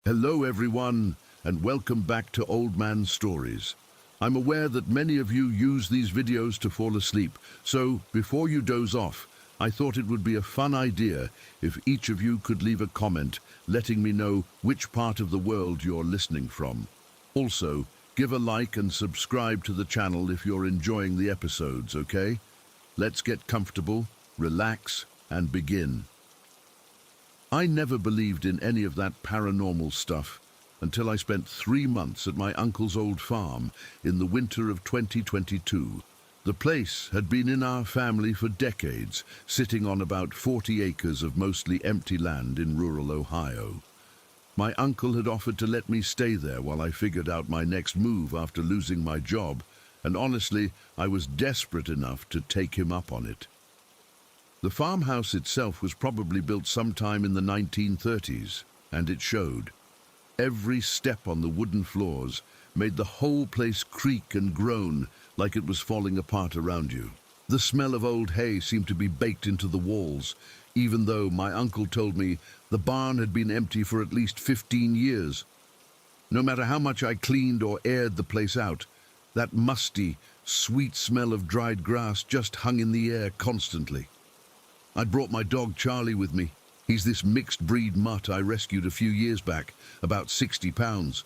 Hello everyone, and welcome back to Old Man Stories. I'm aware that many of you use these videos to fall asleep, so before you doze off, I thought it would be a fun idea if each of you could leave a comment letting me know which part of the world you're listening from. Also, give a like and subscribe to the channel if you're enjoying the episodes, okay? Let's get comfortable, relax, and begin. I never believed in any of that paranormal stuff until I spent 3 months at my uncle's old farm in the winter of 2022. The place had been in our family for decades, sitting on about 40 acres of mostly empty land in rural Ohio. My uncle had offered to let me stay there while I figured out my next move after losing my job, and honestly, I was desperate enough to take him up on it. The farmhouse itself was probably built sometime in the 1930s, and it showed. Every step on the wooden floors made the whole place creak and groan like it was falling apart around you. The smell of old hay seemed to be baked into the walls, even though my uncle told me the barn had been empty for at least 15 years. No matter how much I cleaned or aired the place out, that musty, sweet smell of dried grass just hung in the air constantly. I'd brought my dog Charlie with me. He's this mixed breed mutt I rescued a few years back, about 60 pounds.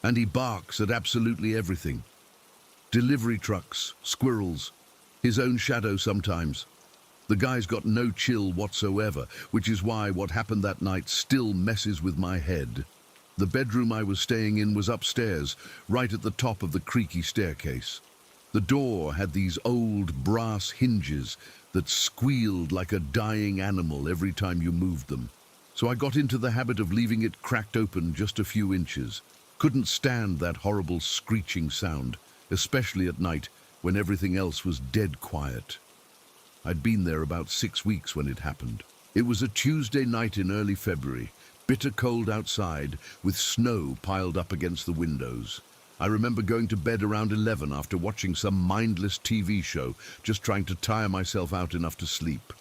And he barks at absolutely everything. Delivery trucks, squirrels, his own shadow sometimes. The guy's got no chill whatsoever, which is why what happened that night still messes with my head. The bedroom I was staying in was upstairs, right at the top of the creaky staircase. The door had these old brass hinges that squealed like a dying animal every time you moved them. So I got into the habit of leaving it cracked open just a few inches. Couldn't stand that horrible screeching sound, especially at night when everything else was dead quiet. I'd been there about 6 weeks when it happened. It was a Tuesday night in early February, bitter cold outside with snow piled up against the windows. I remember going to bed around 11 after watching some mindless TV show, just trying to tire myself out enough to sleep.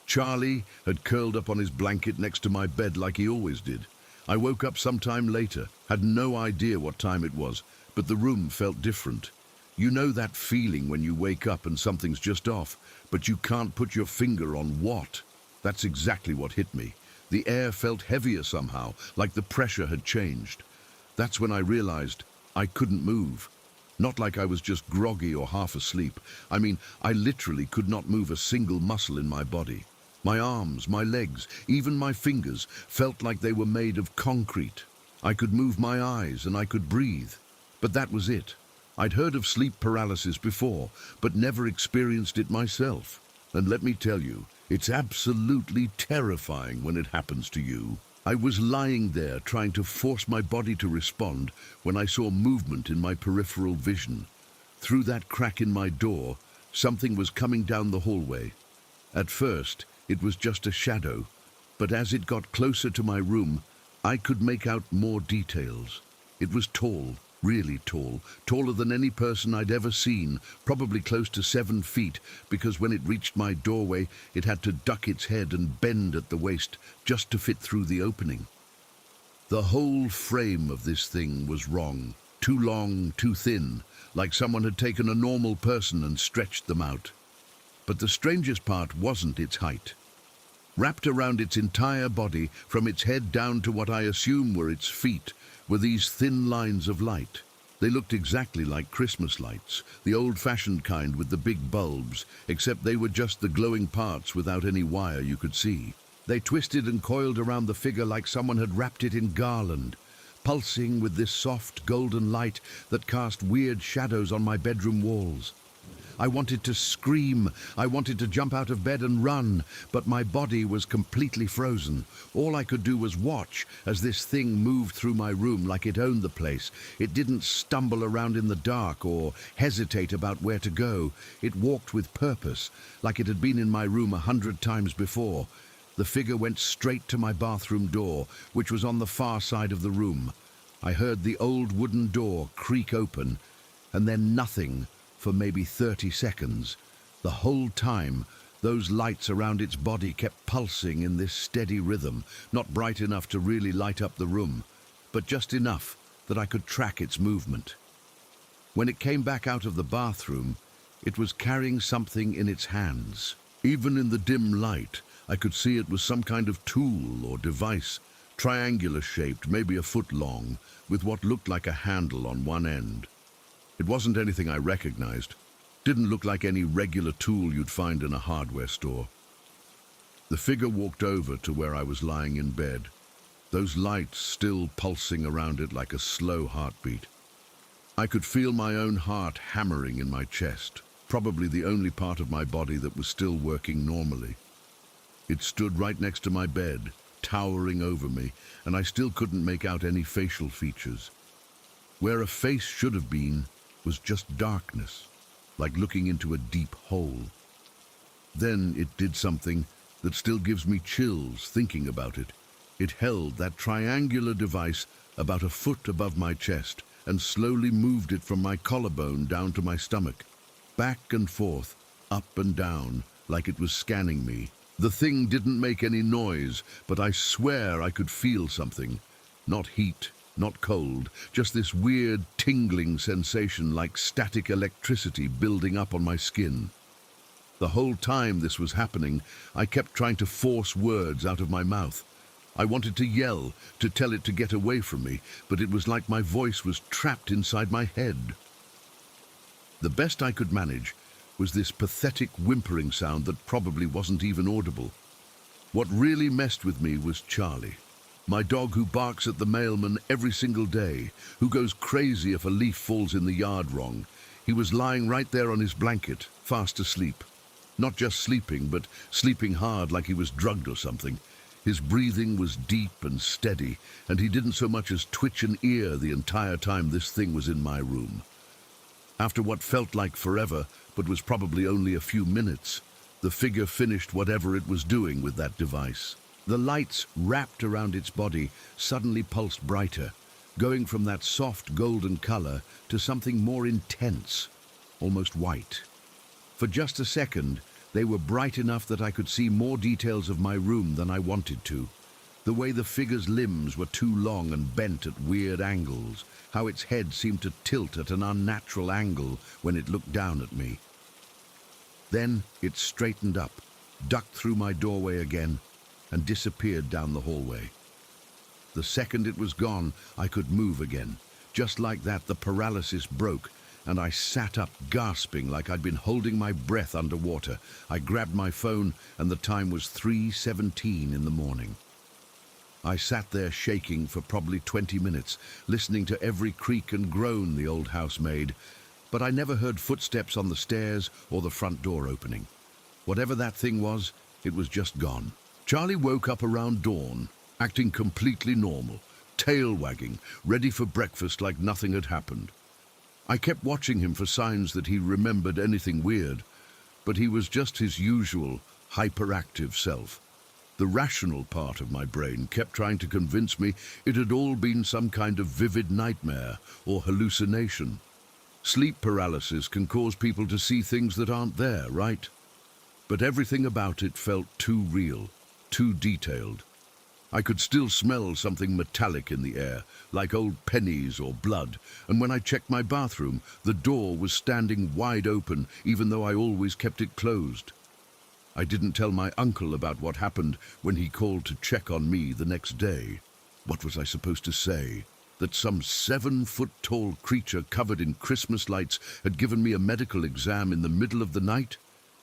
Charlie had curled up on his blanket next to my bed like he always did. I woke up sometime later, had no idea what time it was, but the room felt different. You know that feeling when you wake up and something's just off, but you can't put your finger on what? That's exactly what hit me. The air felt heavier somehow, like the pressure had changed. That's when I realized I couldn't move. Not like I was just groggy or half asleep. I mean, I literally could not move a single muscle in my body. My arms, my legs, even my fingers felt like they were made of concrete. I could move my eyes and I could breathe. But that was it. I'd heard of sleep paralysis before, but never experienced it myself. And let me tell you, it's absolutely terrifying when it happens to you. I was lying there trying to force my body to respond when I saw movement in my peripheral vision. Through that crack in my door, something was coming down the hallway. At first, it was just a shadow, but as it got closer to my room, I could make out more details. It was tall, really tall, taller than any person I'd ever seen, probably close to 7 feet, because when it reached my doorway, it had to duck its head and bend at the waist just to fit through the opening. The whole frame of this thing was wrong. Too long, too thin, like someone had taken a normal person and stretched them out. But the strangest part wasn't its height. Wrapped around its entire body, from its head down to what I assume were its feet, were these thin lines of light. They looked exactly like Christmas lights, the old-fashioned kind with the big bulbs, except they were just the glowing parts without any wire you could see. They twisted and coiled around the figure like someone had wrapped it in garland, pulsing with this soft golden light that cast weird shadows on my bedroom walls. I wanted to scream, I wanted to jump out of bed and run, but my body was completely frozen. All I could do was watch as this thing moved through my room like it owned the place. It didn't stumble around in the dark or hesitate about where to go. It walked with purpose, like it had been in my room 100 times before. The figure went straight to my bathroom door, which was on the far side of the room. I heard the old wooden door creak open, and then nothing for maybe 30 seconds. The whole time, those lights around its body kept pulsing in this steady rhythm, not bright enough to really light up the room. but just enough that I could track its movement. When it came back out of the bathroom, it was carrying something in its hands. Even in the dim light, I could see it was some kind of tool or device, triangular-shaped, maybe a foot long, with what looked like a handle on one end. It wasn't anything I recognized. Didn't look like any regular tool you'd find in a hardware store. The figure walked over to where I was lying in bed, those lights still pulsing around it like a slow heartbeat. I could feel my own heart hammering in my chest, probably the only part of my body that was still working normally. It stood right next to my bed, towering over me, and I still couldn't make out any facial features. Where a face should have been was just darkness, like looking into a deep hole. Then it did something that still gives me chills thinking about it. It held that triangular device about a foot above my chest and slowly moved it from my collarbone down to my stomach, back and forth, up and down, like it was scanning me. The thing didn't make any noise, but I swear I could feel something. Not heat, not cold, just this weird tingling sensation like static electricity building up on my skin. The whole time this was happening, I kept trying to force words out of my mouth. I wanted to yell, to tell it to get away from me, but it was like my voice was trapped inside my head. The best I could manage was this pathetic whimpering sound that probably wasn't even audible. What really messed with me was Charlie, my dog who barks at the mailman every single day, who goes crazy if a leaf falls in the yard wrong. He was lying right there on his blanket, fast asleep. Not just sleeping, but sleeping hard like he was drugged or something. His breathing was deep and steady, and he didn't so much as twitch an ear the entire time this thing was in my room. After what felt like forever, but was probably only a few minutes, the figure finished whatever it was doing with that device. The lights wrapped around its body suddenly pulsed brighter, going from that soft golden color to something more intense, almost white. For just a second, they were bright enough that I could see more details of my room than I wanted to. The way the figure's limbs were too long and bent at weird angles, how its head seemed to tilt at an unnatural angle when it looked down at me. Then it straightened up, ducked through my doorway again, and disappeared down the hallway. The second it was gone, I could move again. Just like that, the paralysis broke, and I sat up gasping like I'd been holding my breath underwater. I grabbed my phone, and the time was 3:17 in the morning. I sat there shaking for probably 20 minutes, listening to every creak and groan the old house made, but I never heard footsteps on the stairs or the front door opening. Whatever that thing was, it was just gone. Charlie woke up around dawn, acting completely normal, tail wagging, ready for breakfast like nothing had happened. I kept watching him for signs that he remembered anything weird, but he was just his usual hyperactive self. The rational part of my brain kept trying to convince me it had all been some kind of vivid nightmare or hallucination. Sleep paralysis can cause people to see things that aren't there, right? But everything about it felt too real, too detailed. I could still smell something metallic in the air, like old pennies or blood, and when I checked my bathroom, the door was standing wide open, even though I always kept it closed. I didn't tell my uncle about what happened when he called to check on me the next day. What was I supposed to say? That some 7-foot-tall creature covered in Christmas lights had given me a medical exam in the middle of the night?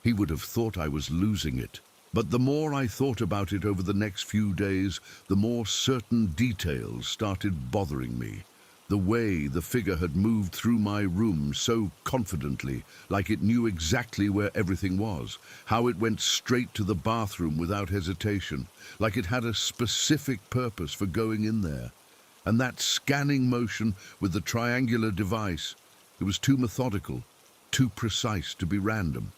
He would have thought I was losing it. But the more I thought about it over the next few days, the more certain details started bothering me. The way the figure had moved through my room so confidently, like it knew exactly where everything was. How it went straight to the bathroom without hesitation, like it had a specific purpose for going in there. And that scanning motion with the triangular device, it was too methodical, too precise to be random.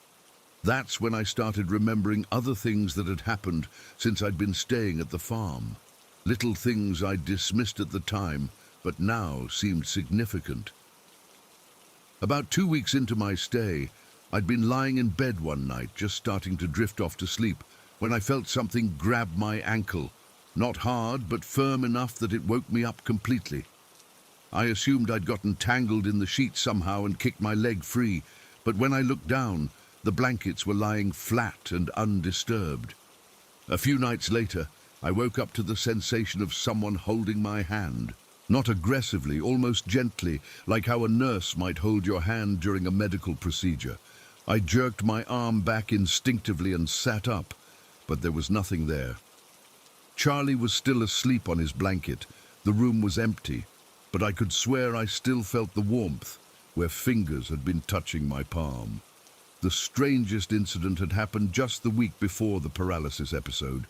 That's when I started remembering other things that had happened since I'd been staying at the farm. Little things I'd dismissed at the time, but now seemed significant. About 2 weeks into my stay, I'd been lying in bed one night, just starting to drift off to sleep, when I felt something grab my ankle. Not hard, but firm enough that it woke me up completely. I assumed I'd gotten tangled in the sheets somehow and kicked my leg free, but when I looked down, the blankets were lying flat and undisturbed. A few nights later, I woke up to the sensation of someone holding my hand. Not aggressively, almost gently, like how a nurse might hold your hand during a medical procedure. I jerked my arm back instinctively and sat up, but there was nothing there. Charlie was still asleep on his blanket. The room was empty, but I could swear I still felt the warmth where fingers had been touching my palm. The strangest incident had happened just the week before the paralysis episode.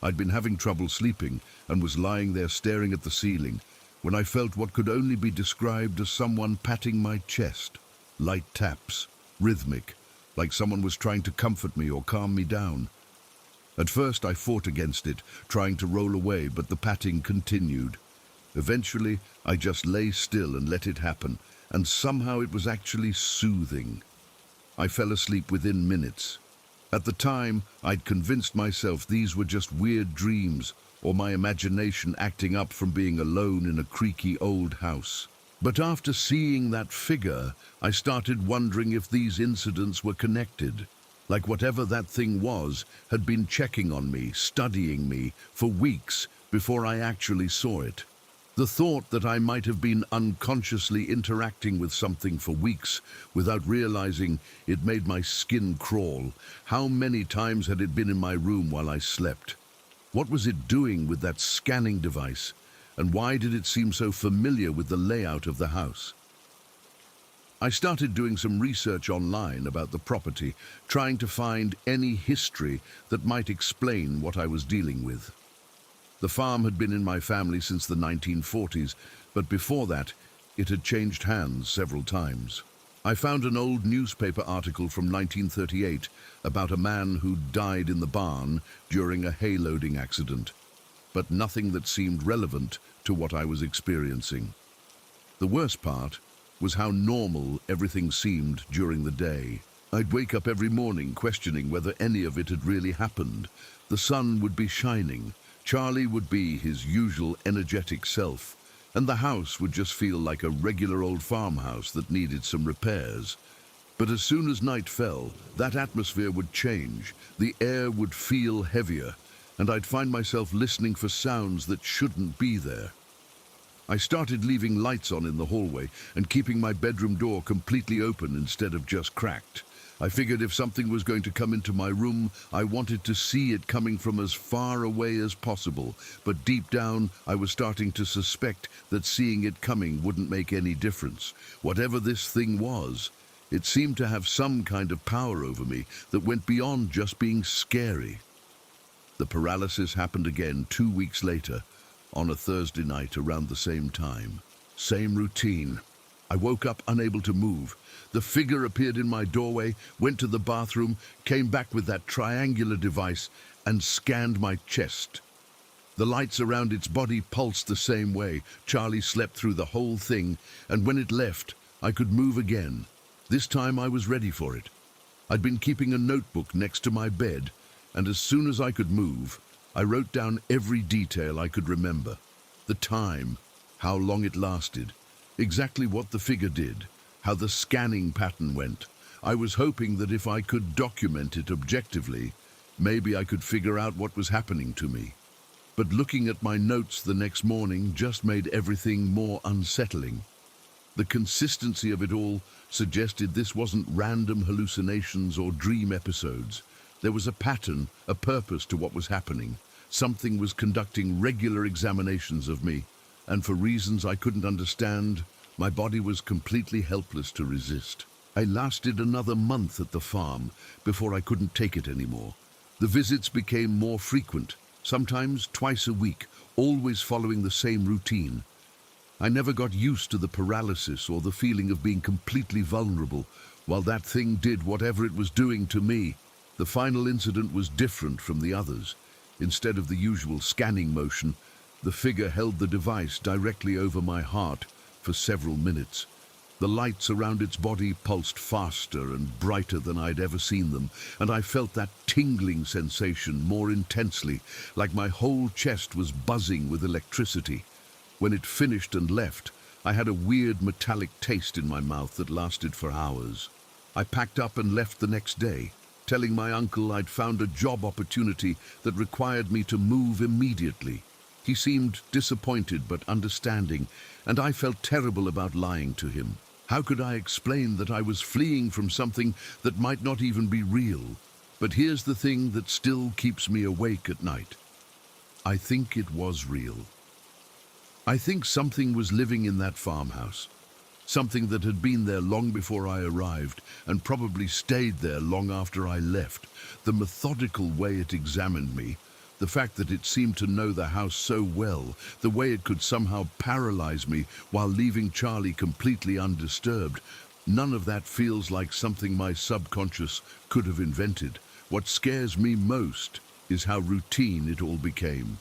I'd been having trouble sleeping and was lying there staring at the ceiling when I felt what could only be described as someone patting my chest. Light taps, rhythmic, like someone was trying to comfort me or calm me down. At first I fought against it, trying to roll away, but the patting continued. Eventually, I just lay still and let it happen, and somehow it was actually soothing. I fell asleep within minutes. At the time, I'd convinced myself these were just weird dreams or my imagination acting up from being alone in a creaky old house. But after seeing that figure, I started wondering if these incidents were connected. Like whatever that thing was had been checking on me, studying me, for weeks before I actually saw it. The thought that I might have been unconsciously interacting with something for weeks without realizing it made my skin crawl. How many times had it been in my room while I slept? What was it doing with that scanning device? And why did it seem so familiar with the layout of the house? I started doing some research online about the property, trying to find any history that might explain what I was dealing with. The farm had been in my family since the 1940s, but before that, it had changed hands several times. I found an old newspaper article from 1938 about a man who died in the barn during a hay loading accident, but nothing that seemed relevant to what I was experiencing. The worst part was how normal everything seemed during the day. I'd wake up every morning questioning whether any of it had really happened. The sun would be shining, Charlie would be his usual energetic self, and the house would just feel like a regular old farmhouse that needed some repairs. But as soon as night fell, that atmosphere would change, the air would feel heavier, and I'd find myself listening for sounds that shouldn't be there. I started leaving lights on in the hallway and keeping my bedroom door completely open instead of just cracked. I figured if something was going to come into my room, I wanted to see it coming from as far away as possible. But deep down, I was starting to suspect that seeing it coming wouldn't make any difference. Whatever this thing was, it seemed to have some kind of power over me that went beyond just being scary. The paralysis happened again 2 weeks later, on a Thursday night around the same time. Same routine. I woke up unable to move. The figure appeared in my doorway, went to the bathroom, came back with that triangular device, and scanned my chest. The lights around its body pulsed the same way. Charlie slept through the whole thing, and when it left, I could move again. This time I was ready for it. I'd been keeping a notebook next to my bed, and as soon as I could move, I wrote down every detail I could remember. The time, how long it lasted, exactly what the figure did, how the scanning pattern went. I was hoping that if I could document it objectively, maybe I could figure out what was happening to me. But looking at my notes the next morning just made everything more unsettling. The consistency of it all suggested this wasn't random hallucinations or dream episodes. There was a pattern, a purpose to what was happening. Something was conducting regular examinations of me, and for reasons I couldn't understand, my body was completely helpless to resist. I lasted another month at the farm before I couldn't take it anymore. The visits became more frequent, sometimes twice a week, always following the same routine. I never got used to the paralysis or the feeling of being completely vulnerable while that thing did whatever it was doing to me. The final incident was different from the others. Instead of the usual scanning motion, the figure held the device directly over my heart for several minutes. The lights around its body pulsed faster and brighter than I'd ever seen them, and I felt that tingling sensation more intensely, like my whole chest was buzzing with electricity. When it finished and left, I had a weird metallic taste in my mouth that lasted for hours. I packed up and left the next day, telling my uncle I'd found a job opportunity that required me to move immediately. He seemed disappointed but understanding, and I felt terrible about lying to him. How could I explain that I was fleeing from something that might not even be real? But here's the thing that still keeps me awake at night. I think it was real. I think something was living in that farmhouse. Something that had been there long before I arrived and probably stayed there long after I left. The methodical way it examined me, the fact that it seemed to know the house so well, the way it could somehow paralyze me while leaving Charlie completely undisturbed, none of that feels like something my subconscious could have invented. What scares me most is how routine it all became.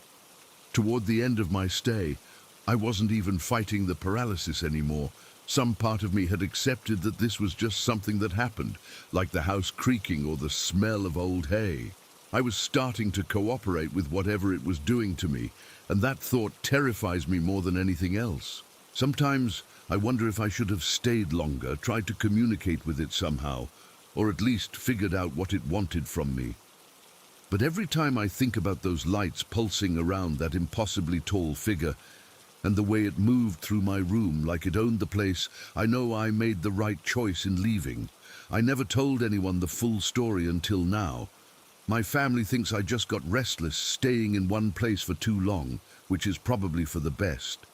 Toward the end of my stay, I wasn't even fighting the paralysis anymore. Some part of me had accepted that this was just something that happened, like the house creaking or the smell of old hay. I was starting to cooperate with whatever it was doing to me, and that thought terrifies me more than anything else. Sometimes I wonder if I should have stayed longer, tried to communicate with it somehow, or at least figured out what it wanted from me. But every time I think about those lights pulsing around that impossibly tall figure, and the way it moved through my room like it owned the place, I know I made the right choice in leaving. I never told anyone the full story until now. My family thinks I just got restless staying in one place for too long, which is probably for the best.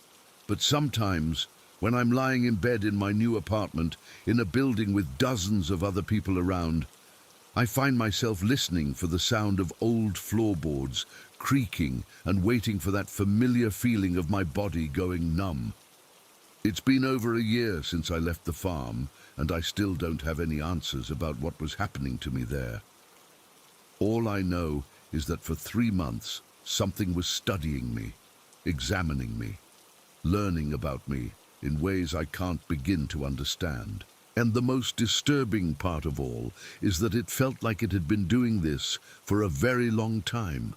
But sometimes, when I'm lying in bed in my new apartment, in a building with dozens of other people around, I find myself listening for the sound of old floorboards creaking and waiting for that familiar feeling of my body going numb. It's been over a year since I left the farm, and I still don't have any answers about what was happening to me there. All I know is that for 3 months, something was studying me, examining me, learning about me in ways I can't begin to understand. And the most disturbing part of all is that it felt like it had been doing this for a very long time,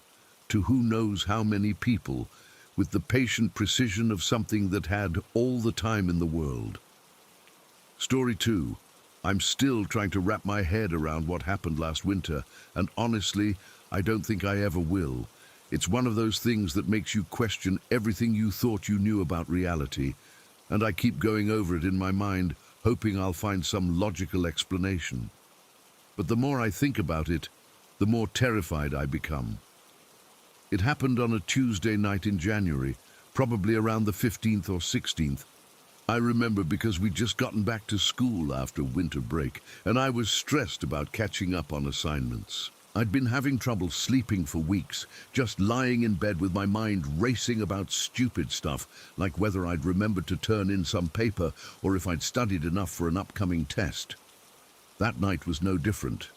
to who knows how many people, with the patient precision of something that had all the time in the world. Story 2. I'm still trying to wrap my head around what happened last winter, and honestly, I don't think I ever will. It's one of those things that makes you question everything you thought you knew about reality, and I keep going over it in my mind, hoping I'll find some logical explanation. But the more I think about it, the more terrified I become. It happened on a Tuesday night in January, probably around the 15th or 16th. I remember because we'd just gotten back to school after winter break, and I was stressed about catching up on assignments. I'd been having trouble sleeping for weeks, just lying in bed with my mind racing about stupid stuff, like whether I'd remembered to turn in some paper or if I'd studied enough for an upcoming test. That night was no different.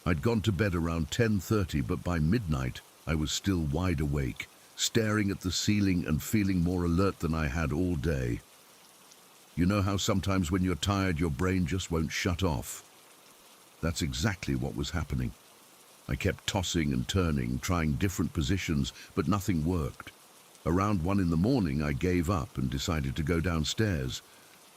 I'd gone to bed around 10:30, but by midnight I was still wide awake, staring at the ceiling and feeling more alert than I had all day. You know how sometimes when you're tired your brain just won't shut off? That's exactly what was happening. I kept tossing and turning, trying different positions, but nothing worked. Around 1 in the morning, I gave up and decided to go downstairs.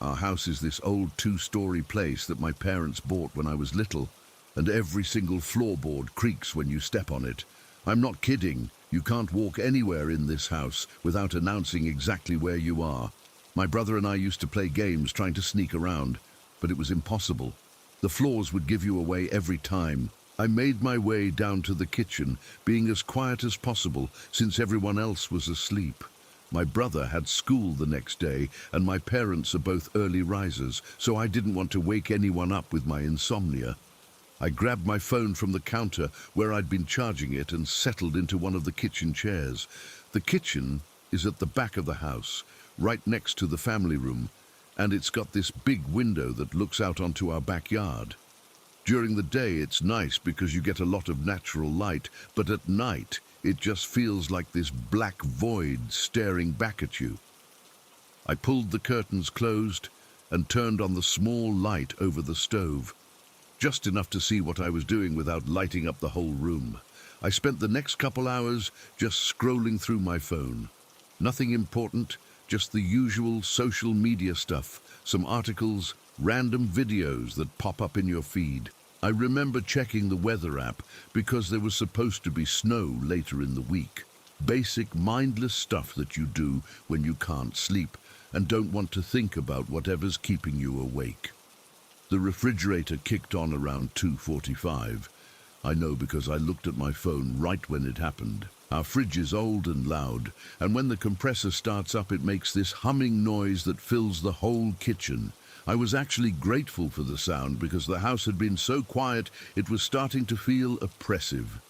Our house is this old 2-story place that my parents bought when I was little, and every single floorboard creaks when you step on it. I'm not kidding. You can't walk anywhere in this house without announcing exactly where you are. My brother and I used to play games trying to sneak around, but it was impossible. The floors would give you away every time. I made my way down to the kitchen, being as quiet as possible since everyone else was asleep. My brother had school the next day, and my parents are both early risers, so I didn't want to wake anyone up with my insomnia. I grabbed my phone from the counter where I'd been charging it and settled into one of the kitchen chairs. The kitchen is at the back of the house, right next to the family room, and it's got this big window that looks out onto our backyard. During the day it's nice because you get a lot of natural light, but at night it just feels like this black void staring back at you. I pulled the curtains closed and turned on the small light over the stove, just enough to see what I was doing without lighting up the whole room. I spent the next couple hours just scrolling through my phone. Nothing important, just the usual social media stuff, some articles, random videos that pop up in your feed. I remember checking the weather app because there was supposed to be snow later in the week. Basic mindless stuff that you do when you can't sleep and don't want to think about whatever's keeping you awake. The refrigerator kicked on around 2:45. I know because I looked at my phone right when it happened. Our fridge is old and loud, and when the compressor starts up it makes this humming noise that fills the whole kitchen. I was actually grateful for the sound because the house had been so quiet it was starting to feel oppressive.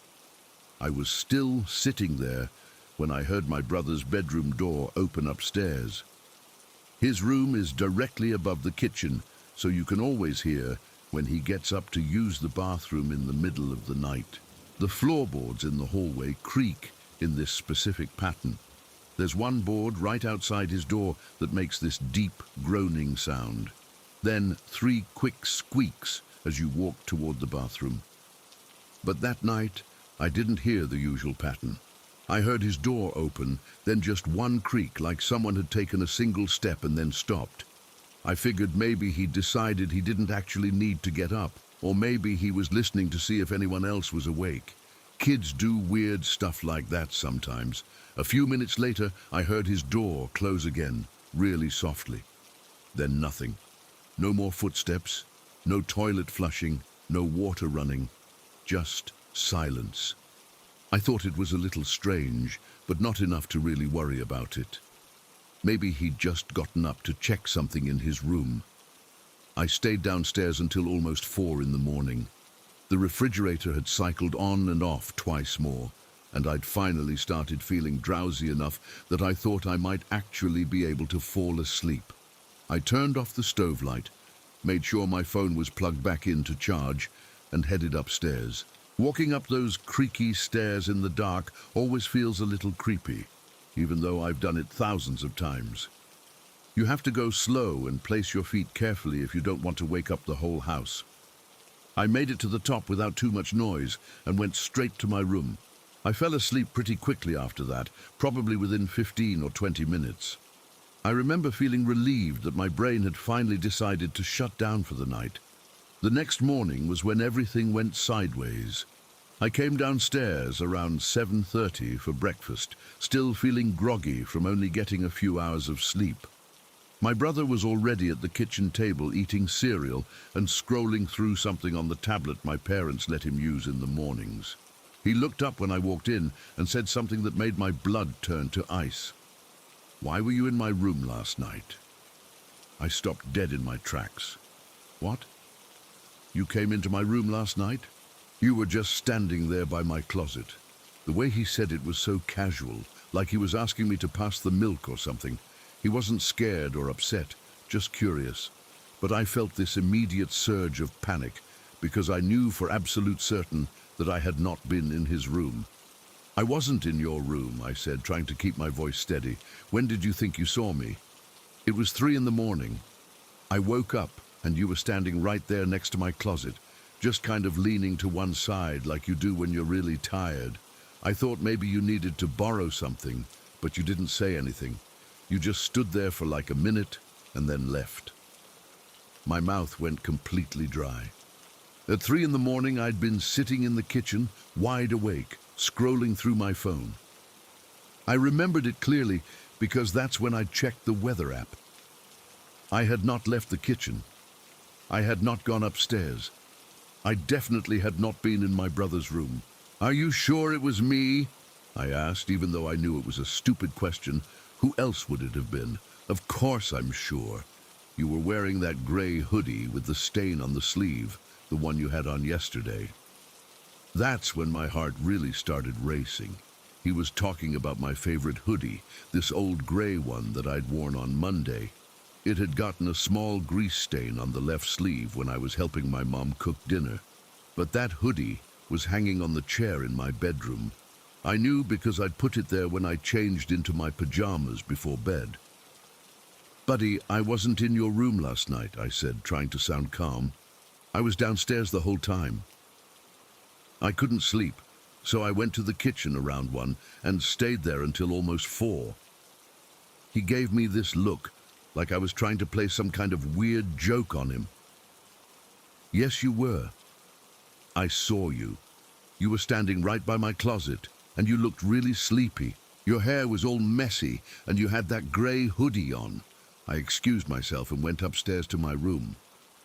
I was still sitting there when I heard my brother's bedroom door open upstairs. His room is directly above the kitchen, so you can always hear when he gets up to use the bathroom in the middle of the night. The floorboards in the hallway creak in this specific pattern. There's one board right outside his door that makes this deep groaning sound. Then 3 quick squeaks as you walk toward the bathroom. But that night, I didn't hear the usual pattern. I heard his door open, then just one creak like someone had taken a single step and then stopped. I figured maybe he decided he didn't actually need to get up, or maybe he was listening to see if anyone else was awake. Kids do weird stuff like that sometimes. A few minutes later, I heard his door close again, really softly. Then nothing. No more footsteps, no toilet flushing, no water running, just silence. I thought it was a little strange, but not enough to really worry about it. Maybe he'd just gotten up to check something in his room. I stayed downstairs until almost 4 in the morning. The refrigerator had cycled on and off twice more, and I'd finally started feeling drowsy enough that I thought I might actually be able to fall asleep. I turned off the stove light, made sure my phone was plugged back in to charge, and headed upstairs. Walking up those creaky stairs in the dark always feels a little creepy, even though I've done it thousands of times. You have to go slow and place your feet carefully if you don't want to wake up the whole house. I made it to the top without too much noise and went straight to my room. I fell asleep pretty quickly after that, probably within 15 or 20 minutes. I remember feeling relieved that my brain had finally decided to shut down for the night. The next morning was when everything went sideways. I came downstairs around 7:30 for breakfast, still feeling groggy from only getting a few hours of sleep. My brother was already at the kitchen table eating cereal and scrolling through something on the tablet my parents let him use in the mornings. He looked up when I walked in and said something that made my blood turn to ice. "Why were you in my room last night?" I stopped dead in my tracks. "What? You came into my room last night? You were just standing there by my closet." The way he said it was so casual, like he was asking me to pass the milk or something. He wasn't scared or upset, just curious. But I felt this immediate surge of panic because I knew for absolute certain that I had not been in his room. "I wasn't in your room," I said, trying to keep my voice steady. "When did you think you saw me?" "It was 3 in the morning. I woke up and you were standing right there next to my closet, just kind of leaning to one side like you do when you're really tired. I thought maybe you needed to borrow something, but you didn't say anything. You just stood there for like a minute and then left." My mouth went completely dry. At 3 in the morning, I'd been sitting in the kitchen, wide awake, scrolling through my phone. I remembered it clearly because that's when I checked the weather app. I had not left the kitchen. I had not gone upstairs. I definitely had not been in my brother's room. "Are you sure it was me?" I asked, even though I knew it was a stupid question. Who else would it have been? "Of course I'm sure. You were wearing that gray hoodie with the stain on the sleeve, the one you had on yesterday." That's when my heart really started racing. He was talking about my favorite hoodie, this old gray one that I'd worn on Monday. It had gotten a small grease stain on the left sleeve when I was helping my mom cook dinner. But that hoodie was hanging on the chair in my bedroom. I knew because I'd put it there when I changed into my pajamas before bed. "Buddy, I wasn't in your room last night," I said, trying to sound calm. "I was downstairs the whole time. I couldn't sleep, so I went to the kitchen around 1 and stayed there until almost 4. He gave me this look, like I was trying to play some kind of weird joke on him. "Yes, you were. I saw you. You were standing right by my closet, and you looked really sleepy. Your hair was all messy, and you had that grey hoodie on." I excused myself and went upstairs to my room.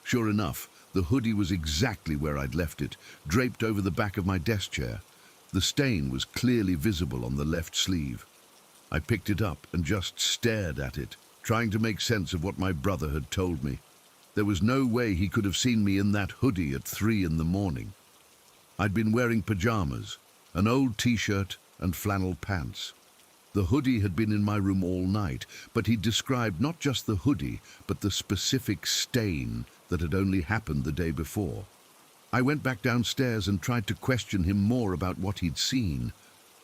Sure enough, the hoodie was exactly where I'd left it, draped over the back of my desk chair. The stain was clearly visible on the left sleeve. I picked it up and just stared at it, trying to make sense of what my brother had told me. There was no way he could have seen me in that hoodie at 3 in the morning. I'd been wearing pajamas, an old t-shirt and flannel pants. The hoodie had been in my room all night, but he described not just the hoodie, but the specific stain that had only happened the day before. I went back downstairs and tried to question him more about what he'd seen,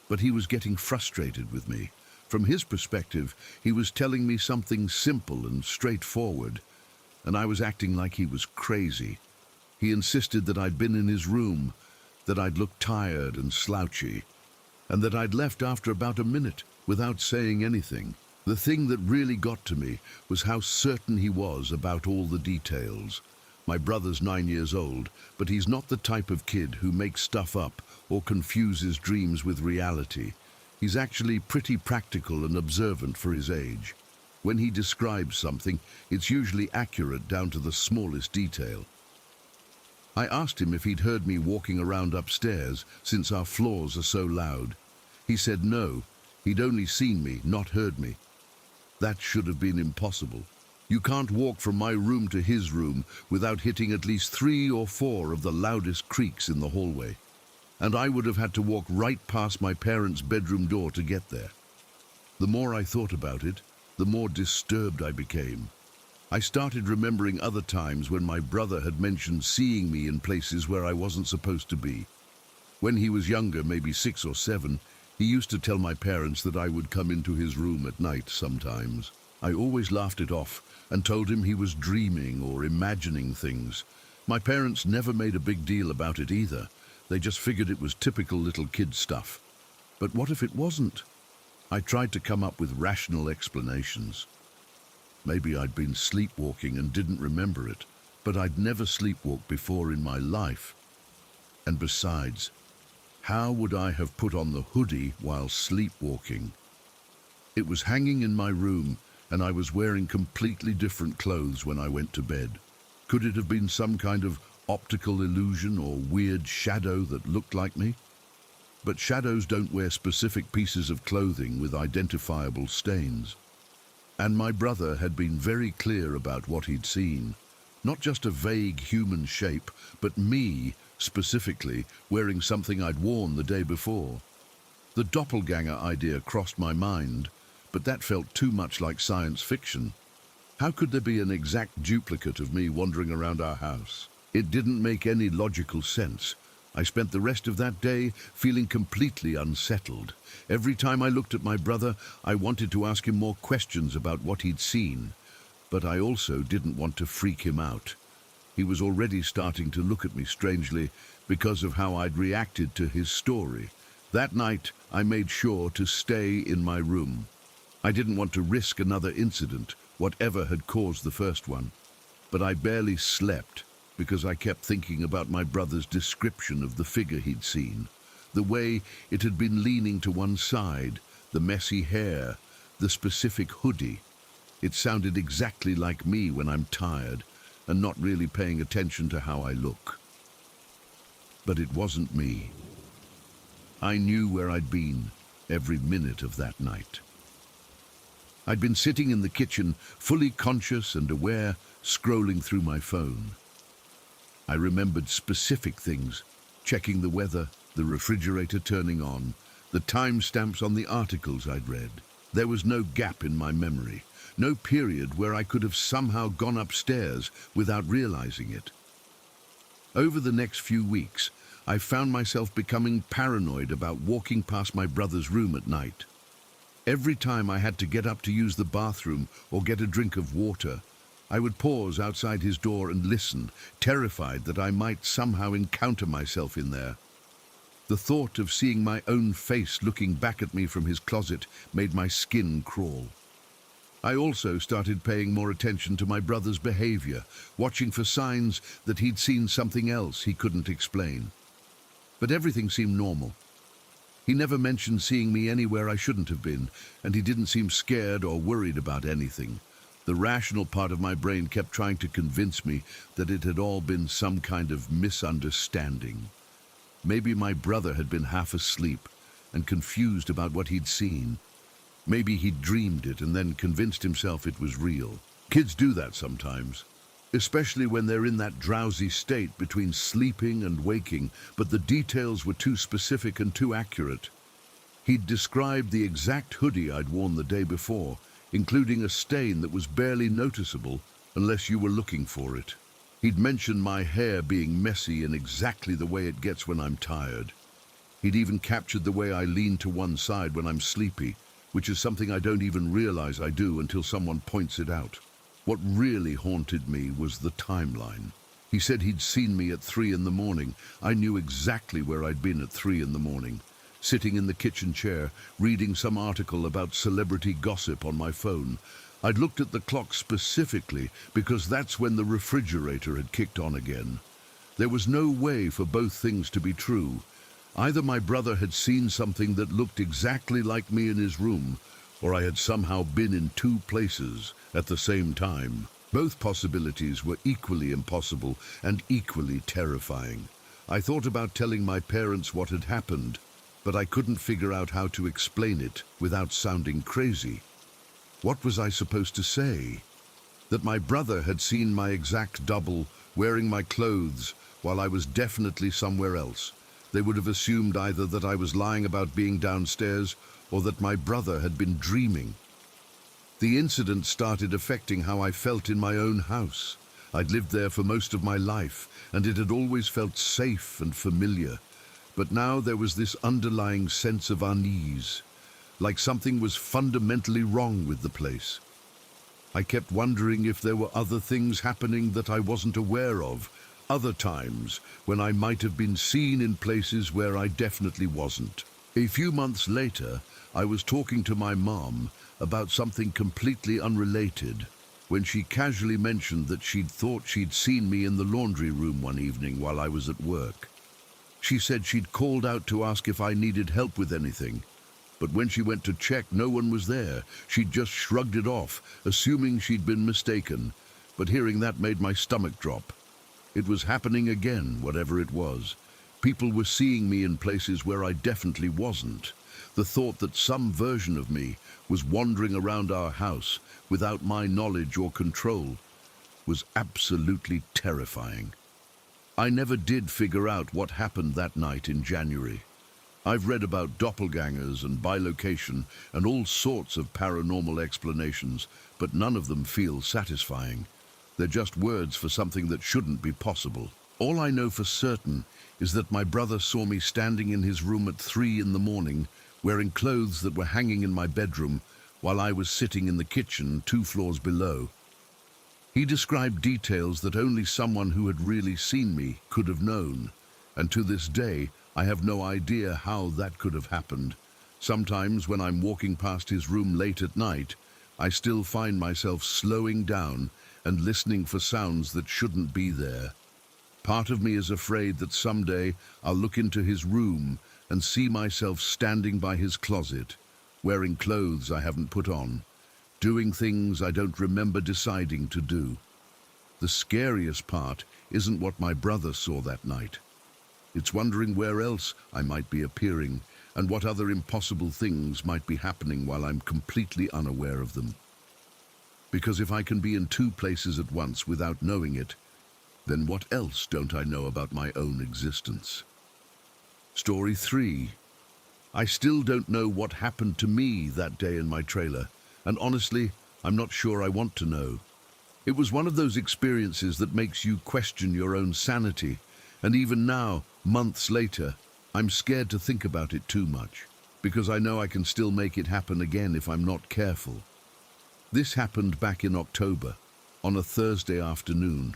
but he was getting frustrated with me. From his perspective, he was telling me something simple and straightforward, and I was acting like he was crazy. He insisted that I'd been in his room, that I'd looked tired and slouchy, and that I'd left after about a minute without saying anything. The thing that really got to me was how certain he was about all the details. My brother's 9 years old, but he's not the type of kid who makes stuff up or confuses dreams with reality. He's actually pretty practical and observant for his age. When he describes something, it's usually accurate down to the smallest detail. I asked him if he'd heard me walking around upstairs since our floors are so loud. He said no, he'd only seen me, not heard me. That should have been impossible. You can't walk from my room to his room without hitting at least 3 or 4 of the loudest creaks in the hallway. And I would have had to walk right past my parents' bedroom door to get there. The more I thought about it, the more disturbed I became. I started remembering other times when my brother had mentioned seeing me in places where I wasn't supposed to be. When he was younger, maybe 6 or 7, he used to tell my parents that I would come into his room at night sometimes. I always laughed it off and told him he was dreaming or imagining things. My parents never made a big deal about it either. They just figured it was typical little kid stuff. But what if it wasn't? I tried to come up with rational explanations. Maybe I'd been sleepwalking and didn't remember it, but I'd never sleepwalked before in my life. And besides, how would I have put on the hoodie while sleepwalking? It was hanging in my room, and I was wearing completely different clothes when I went to bed. Could it have been some kind of optical illusion or weird shadow that looked like me? But shadows don't wear specific pieces of clothing with identifiable stains. And my brother had been very clear about what he'd seen. Not just a vague human shape, but me, specifically, wearing something I'd worn the day before. The doppelganger idea crossed my mind, but that felt too much like science fiction. How could there be an exact duplicate of me wandering around our house? It didn't make any logical sense. I spent the rest of that day feeling completely unsettled. Every time I looked at my brother, I wanted to ask him more questions about what he'd seen, but I also didn't want to freak him out. He was already starting to look at me strangely because of how I'd reacted to his story. That night, I made sure to stay in my room. I didn't want to risk another incident, whatever had caused the first one. But I barely slept because I kept thinking about my brother's description of the figure he'd seen. The way it had been leaning to one side, the messy hair, the specific hoodie. It sounded exactly like me when I'm tired and not really paying attention to how I look. But it wasn't me. I knew where I'd been every minute of that night. I'd been sitting in the kitchen, fully conscious and aware, scrolling through my phone. I remembered specific things, checking the weather, the refrigerator turning on, the timestamps on the articles I'd read. There was no gap in my memory, no period where I could have somehow gone upstairs without realizing it. Over the next few weeks, I found myself becoming paranoid about walking past my brother's room at night. Every time I had to get up to use the bathroom or get a drink of water, I would pause outside his door and listen, terrified that I might somehow encounter myself in there. The thought of seeing my own face looking back at me from his closet made my skin crawl. I also started paying more attention to my brother's behavior, watching for signs that he'd seen something else he couldn't explain. But everything seemed normal. He never mentioned seeing me anywhere I shouldn't have been, and he didn't seem scared or worried about anything. The rational part of my brain kept trying to convince me that it had all been some kind of misunderstanding. Maybe my brother had been half asleep and confused about what he'd seen. Maybe he'd dreamed it and then convinced himself it was real. Kids do that sometimes, especially when they're in that drowsy state between sleeping and waking, but the details were too specific and too accurate. He'd described the exact hoodie I'd worn the day before, including a stain that was barely noticeable unless you were looking for it. He'd mentioned my hair being messy in exactly the way it gets when I'm tired. He'd even captured the way I lean to one side when I'm sleepy, which is something I don't even realize I do until someone points it out. What really haunted me was the timeline. He said he'd seen me at 3 in the morning. I knew exactly where I'd been at 3 in the morning, sitting in the kitchen chair, reading some article about celebrity gossip on my phone. I'd looked at the clock specifically because that's when the refrigerator had kicked on again. There was no way for both things to be true. Either my brother had seen something that looked exactly like me in his room, or I had somehow been in two places at the same time. Both possibilities were equally impossible and equally terrifying. I thought about telling my parents what had happened, but I couldn't figure out how to explain it without sounding crazy. What was I supposed to say? That my brother had seen my exact double wearing my clothes while I was definitely somewhere else. They would have assumed either that I was lying about being downstairs or that my brother had been dreaming. The incident started affecting how I felt in my own house. I'd lived there for most of my life, and it had always felt safe and familiar. But now there was this underlying sense of unease, like something was fundamentally wrong with the place. I kept wondering if there were other things happening that I wasn't aware of, other times when I might have been seen in places where I definitely wasn't. A few months later, I was talking to my mom about something completely unrelated when she casually mentioned that she'd thought she'd seen me in the laundry room one evening while I was at work. She said she'd called out to ask if I needed help with anything, but when she went to check, no one was there. She'd just shrugged it off, assuming she'd been mistaken, but hearing that made my stomach drop. It was happening again, whatever it was. People were seeing me in places where I definitely wasn't. The thought that some version of me was wandering around our house without my knowledge or control was absolutely terrifying. I never did figure out what happened that night in January. I've read about doppelgangers and bilocation and all sorts of paranormal explanations, but none of them feel satisfying. They're just words for something that shouldn't be possible. All I know for certain is that my brother saw me standing in his room at 3 in the morning, wearing clothes that were hanging in my bedroom, while I was sitting in the kitchen 2 floors below. He described details that only someone who had really seen me could have known, and to this day, I have no idea how that could have happened. Sometimes when I'm walking past his room late at night, I still find myself slowing down and listening for sounds that shouldn't be there. Part of me is afraid that someday I'll look into his room and see myself standing by his closet, wearing clothes I haven't put on, doing things I don't remember deciding to do. The scariest part isn't what my brother saw that night. It's wondering where else I might be appearing and what other impossible things might be happening while I'm completely unaware of them. Because if I can be in 2 places at once without knowing it, then what else don't I know about my own existence? Story 3. I still don't know what happened to me that day in my trailer, and honestly, I'm not sure I want to know. It was one of those experiences that makes you question your own sanity, and even now, months later, I'm scared to think about it too much. because I know I can still make it happen again if I'm not careful. This happened back in October, on a Thursday afternoon.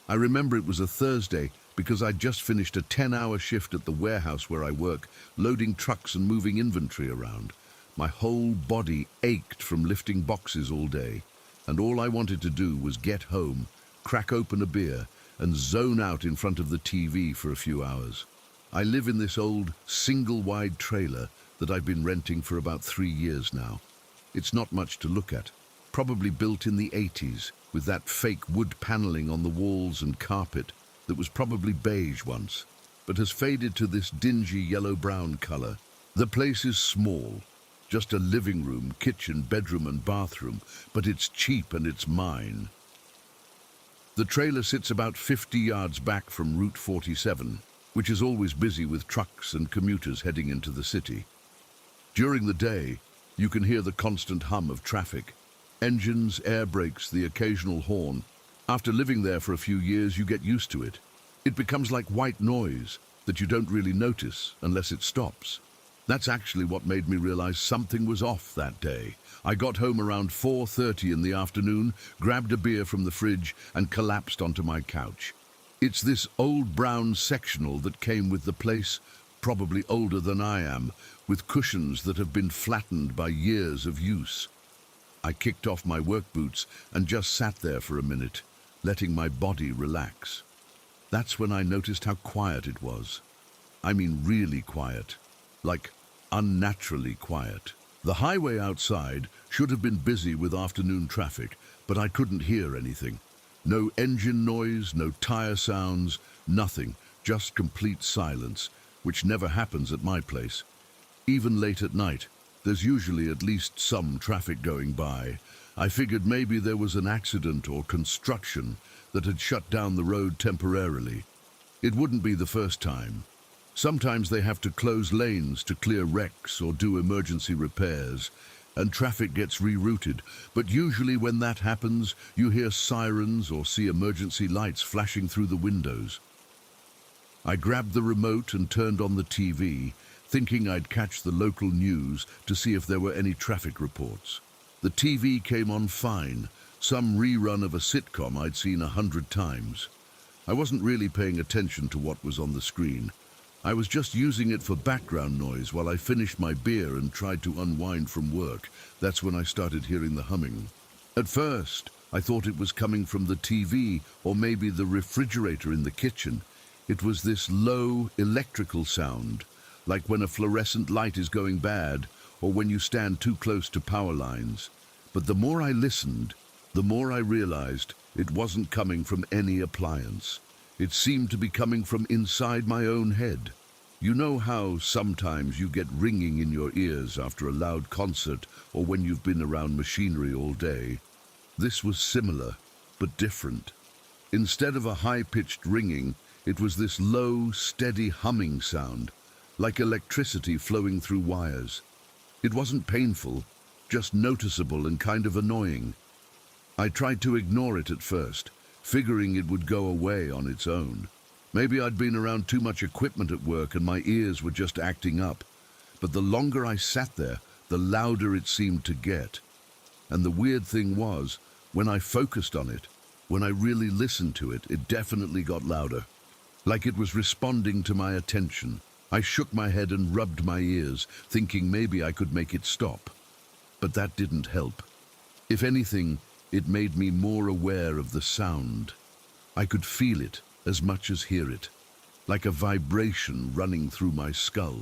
I remember it was a Thursday because I'd just finished a 10-hour shift at the warehouse where I work, loading trucks and moving inventory around. My whole body ached from lifting boxes all day, and all I wanted to do was get home, crack open a beer, and zone out in front of the TV for a few hours. I live in this old, single-wide trailer that I've been renting for about 3 years now. It's not much to look at, probably built in the 80s, with that fake wood paneling on the walls and carpet that was probably beige once, but has faded to this dingy yellow-brown color. The place is small, just a living room, kitchen, bedroom and bathroom, but it's cheap and it's mine. The trailer sits about 50 yards back from Route 47, which is always busy with trucks and commuters heading into the city. During the day, you can hear the constant hum of traffic. Engines, air brakes, the occasional horn. After living there for a few years, you get used to it. It becomes like white noise that you don't really notice unless it stops. That's actually what made me realize something was off that day. I got home around 4:30 in the afternoon, grabbed a beer from the fridge and collapsed onto my couch. It's this old brown sectional that came with the place, probably older than I am, with cushions that have been flattened by years of use. I kicked off my work boots and just sat there for a minute, letting my body relax. That's when I noticed how quiet it was. I mean really quiet, like unnaturally quiet. The highway outside should have been busy with afternoon traffic, but I couldn't hear anything. No engine noise, no tire sounds, nothing, just complete silence, which never happens at my place. Even late at night, there's usually at least some traffic going by. I figured maybe there was an accident or construction that had shut down the road temporarily. It wouldn't be the first time. Sometimes they have to close lanes to clear wrecks or do emergency repairs, and traffic gets rerouted. But usually when that happens, you hear sirens or see emergency lights flashing through the windows. I grabbed the remote and turned on the TV, thinking I'd catch the local news to see if there were any traffic reports. The TV came on fine, some rerun of a sitcom I'd seen 100 times. I wasn't really paying attention to what was on the screen. I was just using it for background noise while I finished my beer and tried to unwind from work. That's when I started hearing the humming. At first, I thought it was coming from the TV or maybe the refrigerator in the kitchen. It was this low, electrical sound, like when a fluorescent light is going bad or when you stand too close to power lines. But the more I listened, the more I realized it wasn't coming from any appliance. It seemed to be coming from inside my own head. You know how sometimes you get ringing in your ears after a loud concert or when you've been around machinery all day? This was similar, but different. Instead of a high-pitched ringing, it was this low, steady humming sound, like electricity flowing through wires. It wasn't painful, just noticeable and kind of annoying. I tried to ignore it at first, figuring it would go away on its own. Maybe I'd been around too much equipment at work and my ears were just acting up. But the longer I sat there, the louder it seemed to get. And the weird thing was, when I focused on it, when I really listened to it, it definitely got louder. Like it was responding to my attention. I shook my head and rubbed my ears, thinking maybe I could make it stop. But that didn't help. If anything, it made me more aware of the sound. I could feel it as much as hear it, like a vibration running through my skull.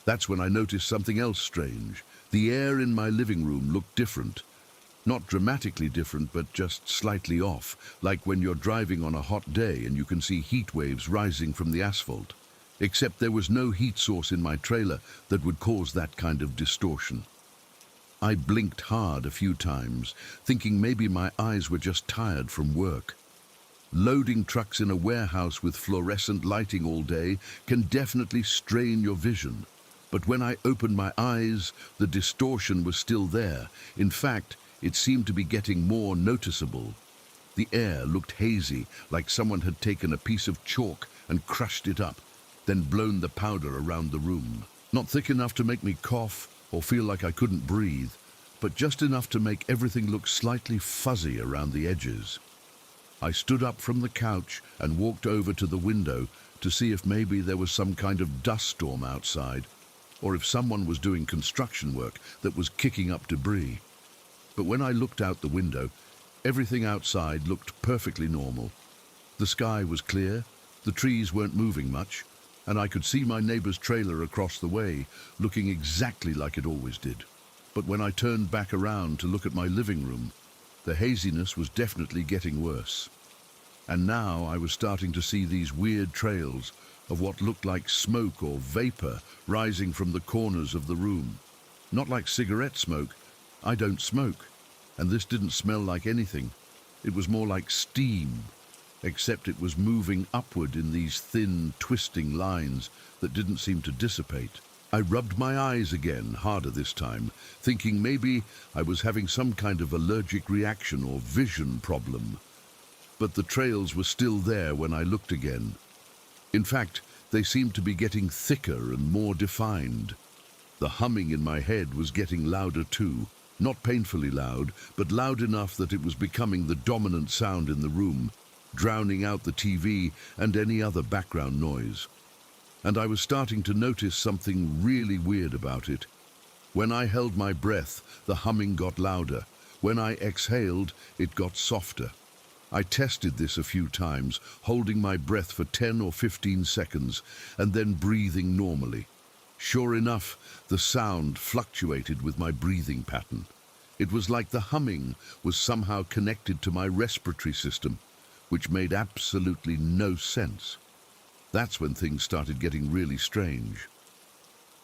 That's when I noticed something else strange. The air in my living room looked different. Not dramatically different, but just slightly off, like when you're driving on a hot day and you can see heat waves rising from the asphalt. Except there was no heat source in my trailer that would cause that kind of distortion. I blinked hard a few times, thinking maybe my eyes were just tired from work. Loading trucks in a warehouse with fluorescent lighting all day can definitely strain your vision. But when I opened my eyes, the distortion was still there. In fact, it seemed to be getting more noticeable. The air looked hazy, like someone had taken a piece of chalk and crushed it up, then blown the powder around the room. Not thick enough to make me cough or feel like I couldn't breathe, but just enough to make everything look slightly fuzzy around the edges. I stood up from the couch and walked over to the window to see if maybe there was some kind of dust storm outside, or if someone was doing construction work that was kicking up debris. But when I looked out the window, everything outside looked perfectly normal. The sky was clear, the trees weren't moving much, and I could see my neighbor's trailer across the way, looking exactly like it always did. But when I turned back around to look at my living room, the haziness was definitely getting worse. And now I was starting to see these weird trails of what looked like smoke or vapor rising from the corners of the room. Not like cigarette smoke. I don't smoke, and this didn't smell like anything. It was more like steam, except it was moving upward in these thin, twisting lines that didn't seem to dissipate. I rubbed my eyes again, harder this time, thinking maybe I was having some kind of allergic reaction or vision problem. But the trails were still there when I looked again. In fact, they seemed to be getting thicker and more defined. The humming in my head was getting louder too, not painfully loud, but loud enough that it was becoming the dominant sound in the room, drowning out the TV and any other background noise. And I was starting to notice something really weird about it. When I held my breath, the humming got louder. When I exhaled, it got softer. I tested this a few times, holding my breath for 10 or 15 seconds and then breathing normally. Sure enough, the sound fluctuated with my breathing pattern. It was like the humming was somehow connected to my respiratory system, which made absolutely no sense. That's when things started getting really strange.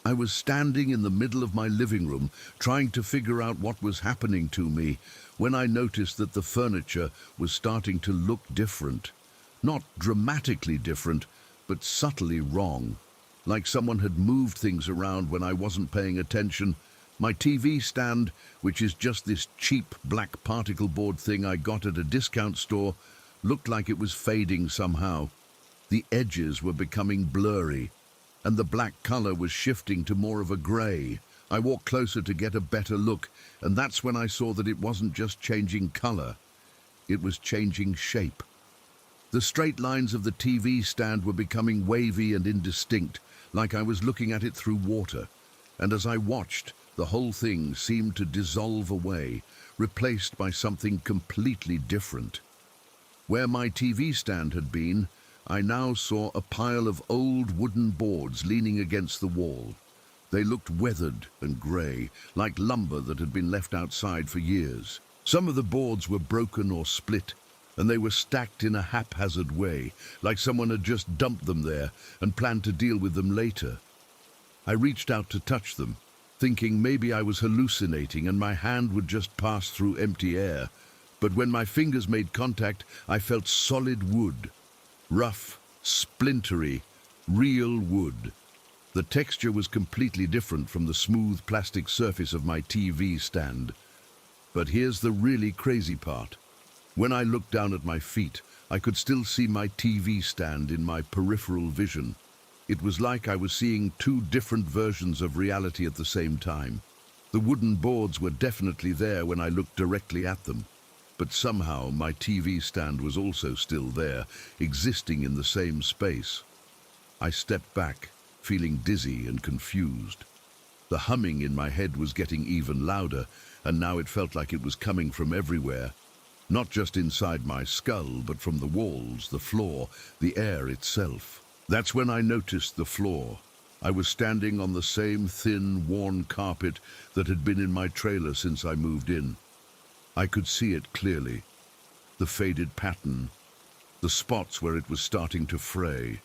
I was standing in the middle of my living room, trying to figure out what was happening to me, when I noticed that the furniture was starting to look different. Not dramatically different, but subtly wrong. Like someone had moved things around when I wasn't paying attention. My TV stand, which is just this cheap black particle board thing I got at a discount store, looked like it was fading somehow. The edges were becoming blurry, and the black color was shifting to more of a gray. I walked closer to get a better look, and that's when I saw that it wasn't just changing color, it was changing shape. The straight lines of the TV stand were becoming wavy and indistinct, like I was looking at it through water, and as I watched, the whole thing seemed to dissolve away, replaced by something completely different. Where my TV stand had been, I now saw a pile of old wooden boards leaning against the wall. They looked weathered and grey, like lumber that had been left outside for years. Some of the boards were broken or split, and they were stacked in a haphazard way, like someone had just dumped them there and planned to deal with them later. I reached out to touch them, thinking maybe I was hallucinating and my hand would just pass through empty air. But when my fingers made contact, I felt solid wood. Rough, splintery, real wood. The texture was completely different from the smooth plastic surface of my TV stand. But here's the really crazy part. When I looked down at my feet, I could still see my TV stand in my peripheral vision. It was like I was seeing two different versions of reality at the same time. The wooden boards were definitely there when I looked directly at them. But somehow my TV stand was also still there, existing in the same space. I stepped back, feeling dizzy and confused. The humming in my head was getting even louder, and now it felt like it was coming from everywhere. Not just inside my skull, but from the walls, the floor, the air itself. That's when I noticed the floor. I was standing on the same thin, worn carpet that had been in my trailer since I moved in. I could see it clearly. The faded pattern, the spots where it was starting to fray,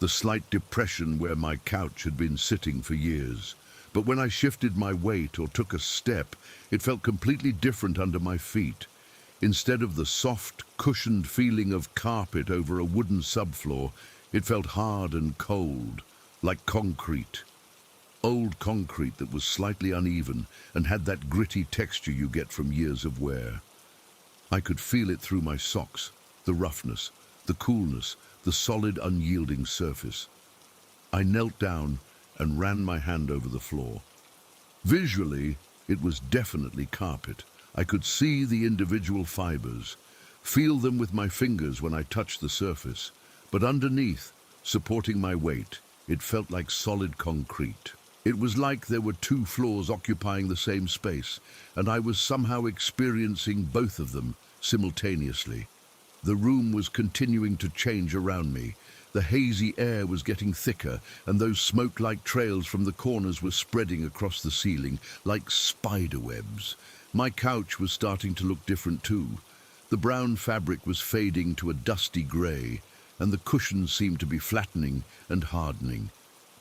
the slight depression where my couch had been sitting for years. But when I shifted my weight or took a step, it felt completely different under my feet. Instead of the soft, cushioned feeling of carpet over a wooden subfloor, it felt hard and cold, like concrete. Old concrete that was slightly uneven and had that gritty texture you get from years of wear. I could feel it through my socks, the roughness, the coolness, the solid, unyielding surface. I knelt down and ran my hand over the floor. Visually, it was definitely carpet. I could see the individual fibers, feel them with my fingers when I touched the surface, but underneath, supporting my weight, it felt like solid concrete. It was like there were two floors occupying the same space, and I was somehow experiencing both of them simultaneously. The room was continuing to change around me. The hazy air was getting thicker, and those smoke-like trails from the corners were spreading across the ceiling like spider webs. My couch was starting to look different too. The brown fabric was fading to a dusty grey, and the cushions seemed to be flattening and hardening.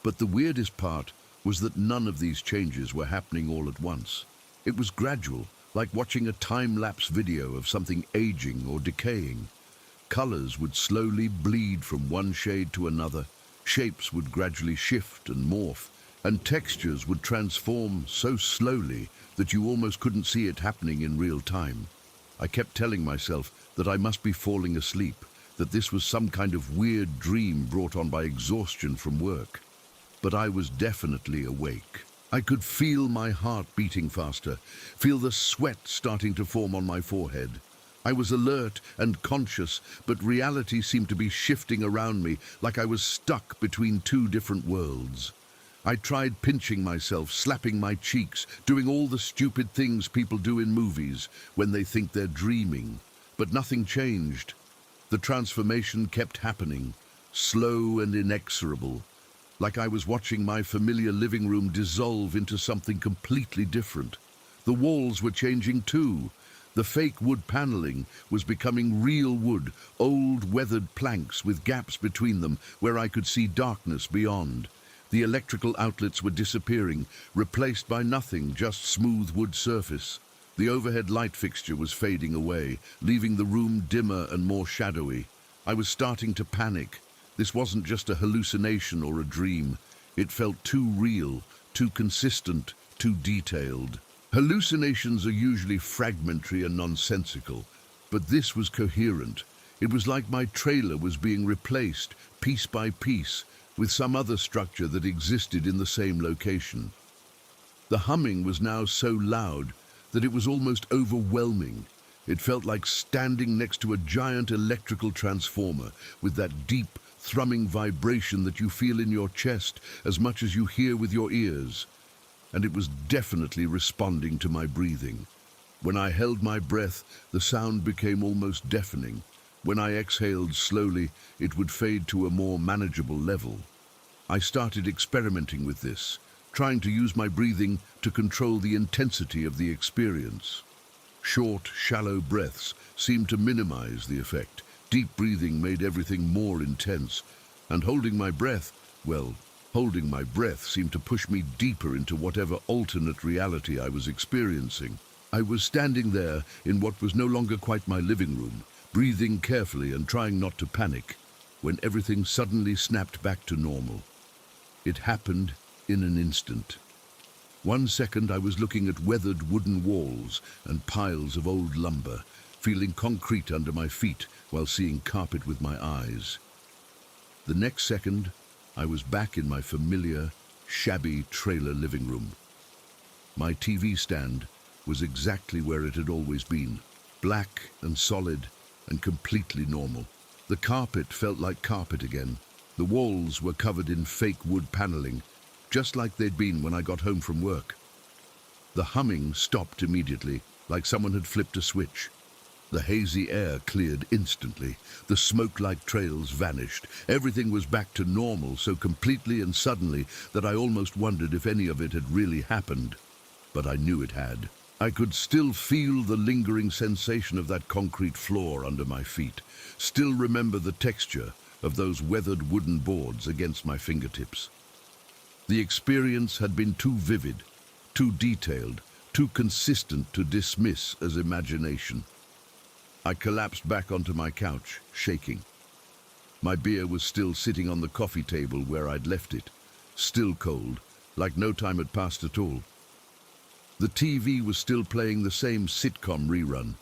But the weirdest part was that none of these changes were happening all at once. It was gradual, like watching a time-lapse video of something aging or decaying. Colors would slowly bleed from one shade to another, shapes would gradually shift and morph, and textures would transform so slowly that you almost couldn't see it happening in real time. I kept telling myself that I must be falling asleep, that this was some kind of weird dream brought on by exhaustion from work. But I was definitely awake. I could feel my heart beating faster, feel the sweat starting to form on my forehead. I was alert and conscious, but reality seemed to be shifting around me like I was stuck between two different worlds. I tried pinching myself, slapping my cheeks, doing all the stupid things people do in movies when they think they're dreaming. But nothing changed. The transformation kept happening, slow and inexorable, like I was watching my familiar living room dissolve into something completely different. The walls were changing too. The fake wood paneling was becoming real wood, old weathered planks with gaps between them where I could see darkness beyond. The electrical outlets were disappearing, replaced by nothing, just smooth wood surface. The overhead light fixture was fading away, leaving the room dimmer and more shadowy. I was starting to panic. This wasn't just a hallucination or a dream. It felt too real, too consistent, too detailed. Hallucinations are usually fragmentary and nonsensical, but this was coherent. It was like my trailer was being replaced, piece by piece, with some other structure that existed in the same location. The humming was now so loud that it was almost overwhelming. It felt like standing next to a giant electrical transformer with that deep, thrumming vibration that you feel in your chest as much as you hear with your ears. And it was definitely responding to my breathing. When I held my breath, the sound became almost deafening. When I exhaled slowly, it would fade to a more manageable level. I started experimenting with this, trying to use my breathing to control the intensity of the experience. Short, shallow breaths seemed to minimize the effect. Deep breathing made everything more intense, and holding my breath seemed to push me deeper into whatever alternate reality I was experiencing. I was standing there in what was no longer quite my living room, breathing carefully and trying not to panic, when everything suddenly snapped back to normal. It happened in an instant. 1 second I was looking at weathered wooden walls and piles of old lumber, feeling concrete under my feet while seeing carpet with my eyes. The next second, I was back in my familiar, shabby trailer living room. My TV stand was exactly where it had always been, black and solid and completely normal. The carpet felt like carpet again. The walls were covered in fake wood paneling, just like they'd been when I got home from work. The humming stopped immediately, like someone had flipped a switch. The hazy air cleared instantly. The smoke-like trails vanished. Everything was back to normal so completely and suddenly that I almost wondered if any of it had really happened. But I knew it had. I could still feel the lingering sensation of that concrete floor under my feet, still remember the texture of those weathered wooden boards against my fingertips. The experience had been too vivid, too detailed, too consistent to dismiss as imagination. I collapsed back onto my couch, shaking. My beer was still sitting on the coffee table where I'd left it, still cold, like no time had passed at all. The TV was still playing the same sitcom rerun.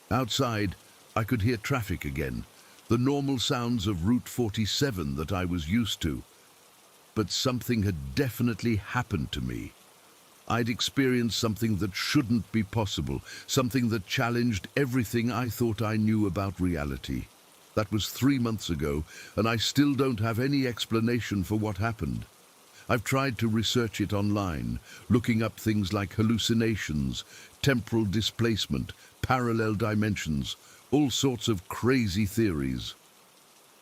Outside, I could hear traffic again, the normal sounds of Route 47 that I was used to. but something had definitely happened to me. I'd experienced something that shouldn't be possible, something that challenged everything I thought I knew about reality. That was 3 months ago, and I still don't have any explanation for what happened. I've tried to research it online, looking up things like hallucinations, temporal displacement, parallel dimensions, all sorts of crazy theories.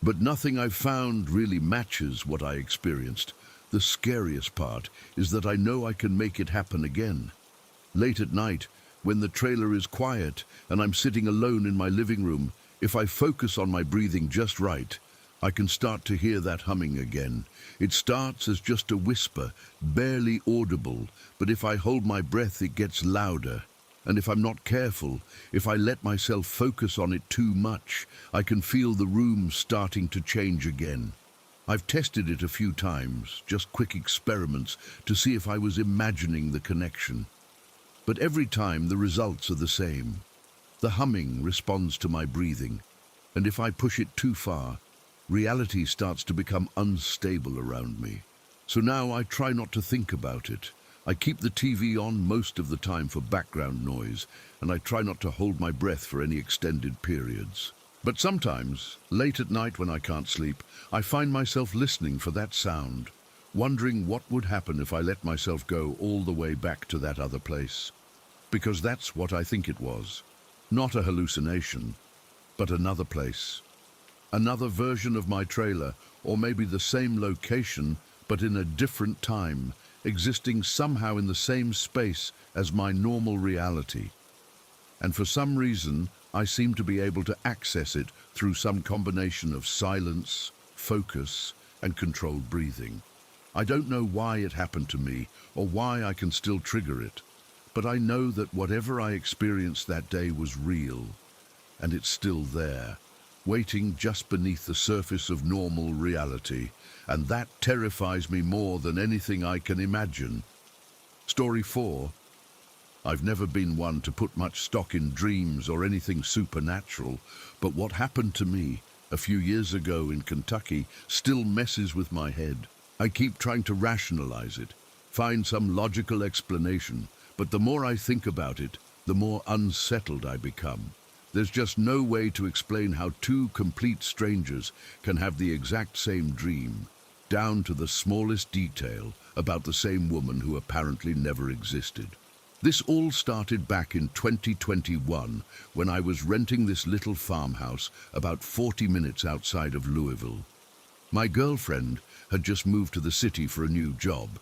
But nothing I've found really matches what I experienced. The scariest part is that I know I can make it happen again. Late at night, when the trailer is quiet and I'm sitting alone in my living room, if I focus on my breathing just right, I can start to hear that humming again. It starts as just a whisper, barely audible, but if I hold my breath, it gets louder. And if I'm not careful, if I let myself focus on it too much, I can feel the room starting to change again. I've tested it a few times, just quick experiments, to see if I was imagining the connection. But every time the results are the same. The humming responds to my breathing, and if I push it too far, reality starts to become unstable around me. So now I try not to think about it. I keep the TV on most of the time for background noise, and I try not to hold my breath for any extended periods. But sometimes, late at night when I can't sleep, I find myself listening for that sound, wondering what would happen if I let myself go all the way back to that other place. Because that's what I think it was. Not a hallucination, but another place. Another version of my trailer, or maybe the same location, but in a different time, existing somehow in the same space as my normal reality. And for some reason, I seem to be able to access it through some combination of silence, focus, and controlled breathing. I don't know why it happened to me, or why I can still trigger it, but I know that whatever I experienced that day was real, and it's still there, waiting just beneath the surface of normal reality, and that terrifies me more than anything I can imagine. Story 4. I've never been one to put much stock in dreams or anything supernatural, but what happened to me a few years ago in Kentucky still messes with my head. I keep trying to rationalize it, find some logical explanation, but the more I think about it, the more unsettled I become. There's just no way to explain how two complete strangers can have the exact same dream, down to the smallest detail, about the same woman who apparently never existed. This all started back in 2021 when I was renting this little farmhouse about 40 minutes outside of Louisville. My girlfriend had just moved to the city for a new job,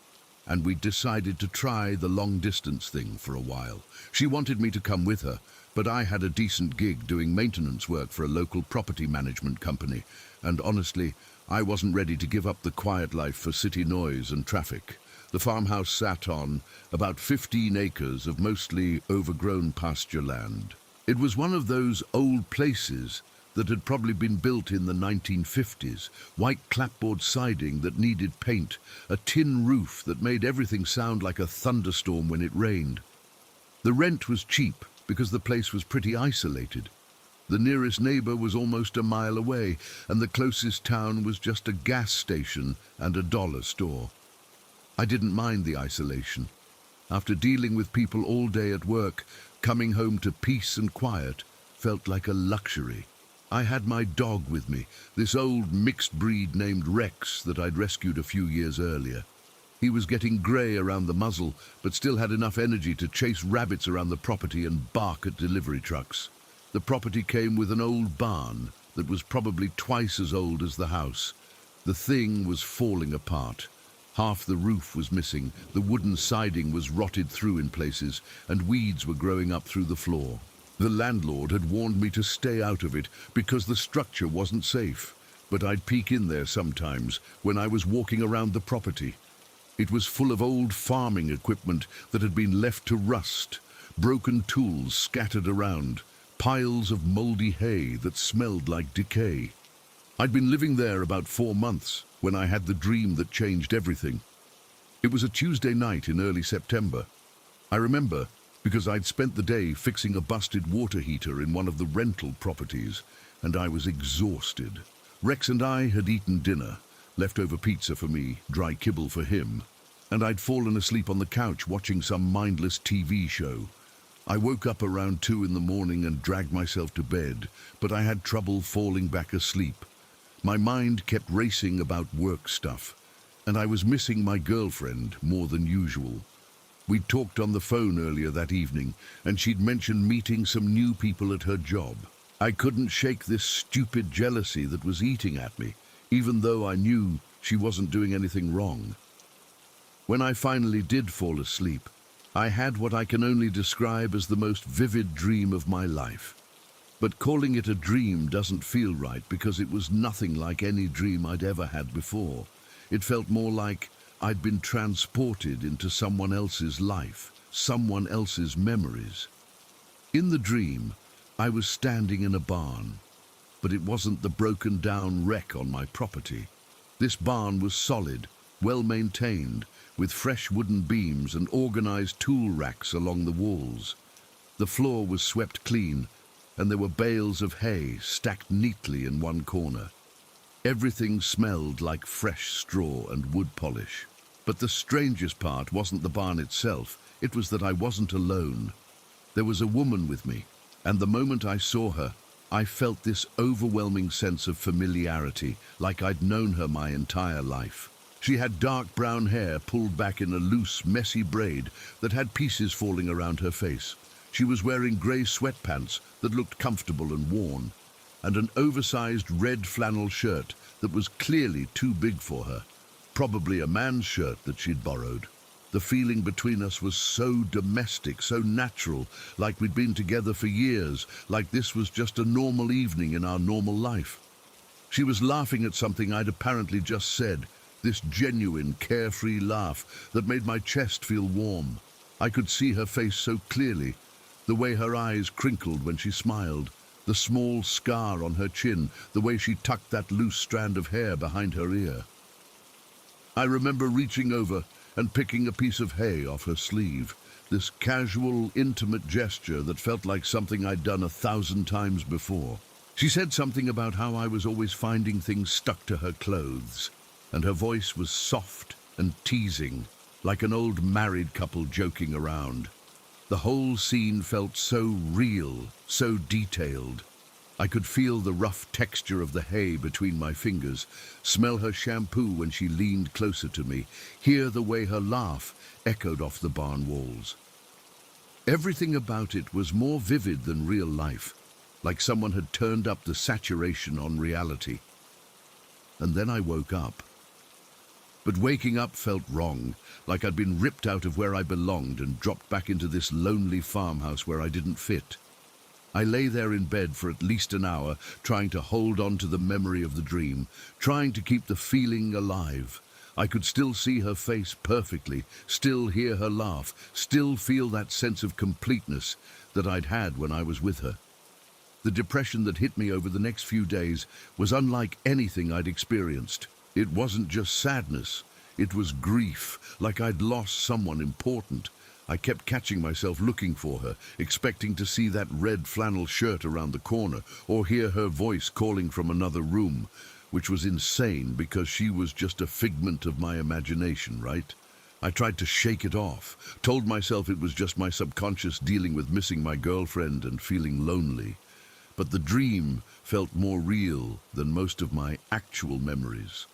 and we decided to try the long-distance thing for a while. She wanted me to come with her, but I had a decent gig doing maintenance work for a local property management company, and honestly, I wasn't ready to give up the quiet life for city noise and traffic. The farmhouse sat on about 15 acres of mostly overgrown pasture land. It was one of those old places that had probably been built in the 1950s, white clapboard siding that needed paint, a tin roof that made everything sound like a thunderstorm when it rained. The rent was cheap because the place was pretty isolated. The nearest neighbor was almost a mile away, and the closest town was just a gas station and a dollar store. I didn't mind the isolation. After dealing with people all day at work, coming home to peace and quiet felt like a luxury. I had my dog with me, this old mixed breed named Rex that I'd rescued a few years earlier. He was getting grey around the muzzle, but still had enough energy to chase rabbits around the property and bark at delivery trucks. The property came with an old barn that was probably twice as old as the house. The thing was falling apart. Half the roof was missing, the wooden siding was rotted through in places, and weeds were growing up through the floor. The landlord had warned me to stay out of it because the structure wasn't safe, but I'd peek in there sometimes when I was walking around the property. It was full of old farming equipment that had been left to rust, broken tools scattered around, piles of moldy hay that smelled like decay. I'd been living there about 4 months when I had the dream that changed everything. It was a Tuesday night in early September. I remember because I'd spent the day fixing a busted water heater in one of the rental properties, and I was exhausted. Rex and I had eaten dinner, leftover pizza for me, dry kibble for him, and I'd fallen asleep on the couch watching some mindless TV show. I woke up around 2 in the morning and dragged myself to bed, but I had trouble falling back asleep. My mind kept racing about work stuff, and I was missing my girlfriend more than usual. We'd talked on the phone earlier that evening, and she'd mentioned meeting some new people at her job. I couldn't shake this stupid jealousy that was eating at me, even though I knew she wasn't doing anything wrong. When I finally did fall asleep, I had what I can only describe as the most vivid dream of my life. But calling it a dream doesn't feel right because it was nothing like any dream I'd ever had before. It felt more like I'd been transported into someone else's life, someone else's memories. In the dream, I was standing in a barn, but it wasn't the broken down wreck on my property. This barn was solid, well maintained, with fresh wooden beams and organized tool racks along the walls. The floor was swept clean, and there were bales of hay stacked neatly in one corner. Everything smelled like fresh straw and wood polish. But the strangest part wasn't the barn itself, it was that I wasn't alone. There was a woman with me, and the moment I saw her, I felt this overwhelming sense of familiarity, like I'd known her my entire life. She had dark brown hair pulled back in a loose, messy braid that had pieces falling around her face. She was wearing grey sweatpants that looked comfortable and worn, and an oversized red flannel shirt that was clearly too big for her, probably a man's shirt that she'd borrowed. The feeling between us was so domestic, so natural, like we'd been together for years, like this was just a normal evening in our normal life. She was laughing at something I'd apparently just said, this genuine, carefree laugh that made my chest feel warm. I could see her face so clearly, the way her eyes crinkled when she smiled, the small scar on her chin, the way she tucked that loose strand of hair behind her ear. I remember reaching over and picking a piece of hay off her sleeve, this casual, intimate gesture that felt like something I'd done 1,000 times before. She said something about how I was always finding things stuck to her clothes, and her voice was soft and teasing, like an old married couple joking around. The whole scene felt so real, so detailed. I could feel the rough texture of the hay between my fingers, smell her shampoo when she leaned closer to me, hear the way her laugh echoed off the barn walls. Everything about it was more vivid than real life, like someone had turned up the saturation on reality. And then I woke up. But waking up felt wrong, like I'd been ripped out of where I belonged and dropped back into this lonely farmhouse where I didn't fit. I lay there in bed for at least an hour, trying to hold on to the memory of the dream, trying to keep the feeling alive. I could still see her face perfectly, still hear her laugh, still feel that sense of completeness that I'd had when I was with her. The depression that hit me over the next few days was unlike anything I'd experienced. It wasn't just sadness, it was grief, like I'd lost someone important. I kept catching myself looking for her, expecting to see that red flannel shirt around the corner, or hear her voice calling from another room, which was insane because she was just a figment of my imagination, right? I tried to shake it off, told myself it was just my subconscious dealing with missing my girlfriend and feeling lonely. But the dream felt more real than most of my actual memories.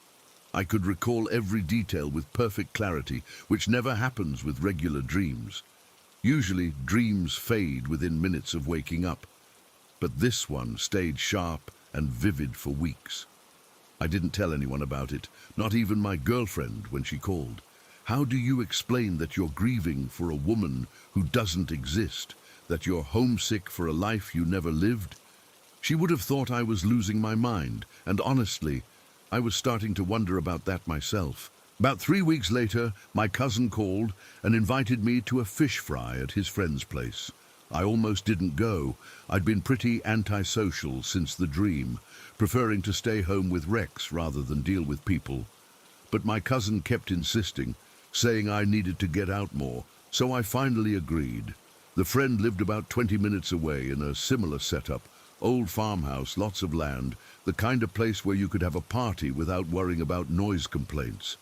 I could recall every detail with perfect clarity, which never happens with regular dreams. Usually, dreams fade within minutes of waking up, but this one stayed sharp and vivid for weeks. I didn't tell anyone about it, not even my girlfriend when she called. How do you explain that you're grieving for a woman who doesn't exist, that you're homesick for a life you never lived? She would have thought I was losing my mind, and honestly, I was starting to wonder about that myself. About 3 weeks later, my cousin called and invited me to a fish fry at his friend's place. I almost didn't go. I'd been pretty antisocial since the dream, preferring to stay home with Rex rather than deal with people. But my cousin kept insisting, saying I needed to get out more, so I finally agreed. The friend lived about 20 minutes away in a similar setup, Old farmhouse, lots of land, the kind of place where you could have a party without worrying about noise complaints.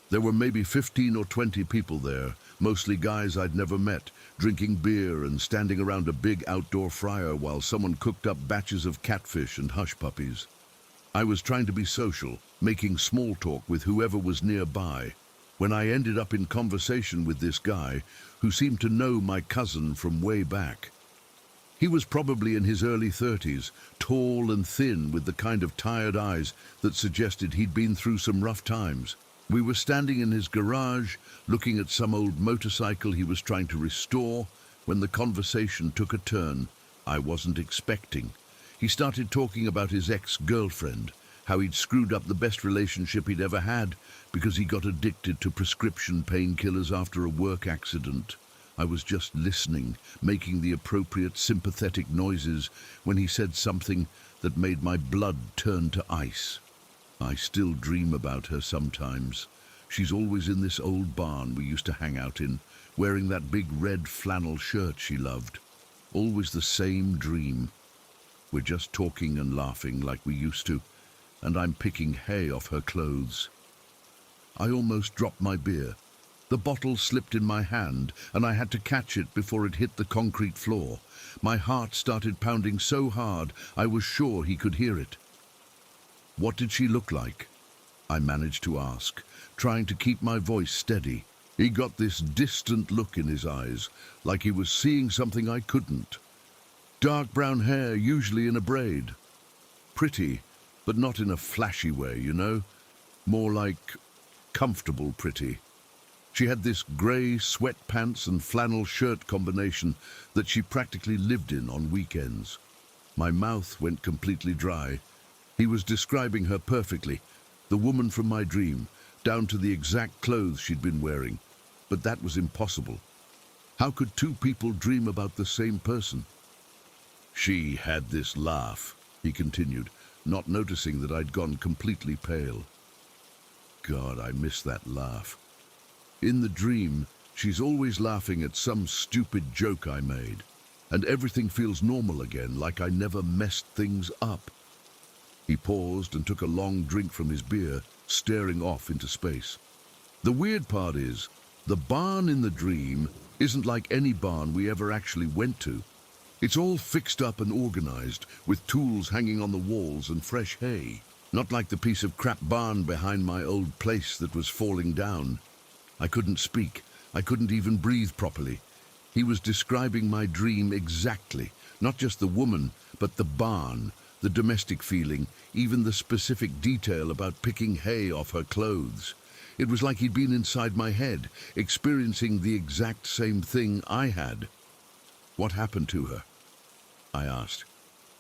There were maybe 15 or 20 people there, mostly guys I'd never met, drinking beer and standing around a big outdoor fryer while someone cooked up batches of catfish and hush puppies. I was trying to be social, making small talk with whoever was nearby, when I ended up in conversation with this guy who seemed to know my cousin from way back. He was probably in his early 30s, tall and thin with the kind of tired eyes that suggested he'd been through some rough times. We were standing in his garage, looking at some old motorcycle he was trying to restore, when the conversation took a turn I wasn't expecting. He started talking about his ex-girlfriend, how he'd screwed up the best relationship he'd ever had because he got addicted to prescription painkillers after a work accident. I was just listening, making the appropriate sympathetic noises when he said something that made my blood turn to ice. I still dream about her sometimes. She's always in this old barn we used to hang out in, wearing that big red flannel shirt she loved. Always the same dream. We're just talking and laughing like we used to, and I'm picking hay off her clothes. I almost dropped my beer. The bottle slipped in my hand, and I had to catch it before it hit the concrete floor. My heart started pounding so hard I was sure he could hear it. "What did she look like?" I managed to ask, trying to keep my voice steady. He got this distant look in his eyes, like he was seeing something I couldn't. Dark brown hair, usually in a braid. Pretty, but not in a flashy way, you know? More like comfortable pretty. She had this grey sweatpants and flannel shirt combination that she practically lived in on weekends. My mouth went completely dry. He was describing her perfectly, the woman from my dream, down to the exact clothes she'd been wearing. But that was impossible. How could two people dream about the same person? "She had this laugh," he continued, not noticing that I'd gone completely pale. God, I miss that laugh. In the dream, she's always laughing at some stupid joke I made, and everything feels normal again, like I never messed things up. He paused and took a long drink from his beer, staring off into space. The weird part is, the barn in the dream isn't like any barn we ever actually went to. It's all fixed up and organized, with tools hanging on the walls and fresh hay. Not like the piece of crap barn behind my old place that was falling down. I couldn't speak. I couldn't even breathe properly. He was describing my dream exactly, not just the woman, but the barn, the domestic feeling, even the specific detail about picking hay off her clothes. It was like he'd been inside my head, experiencing the exact same thing I had. "What happened to her?" I asked,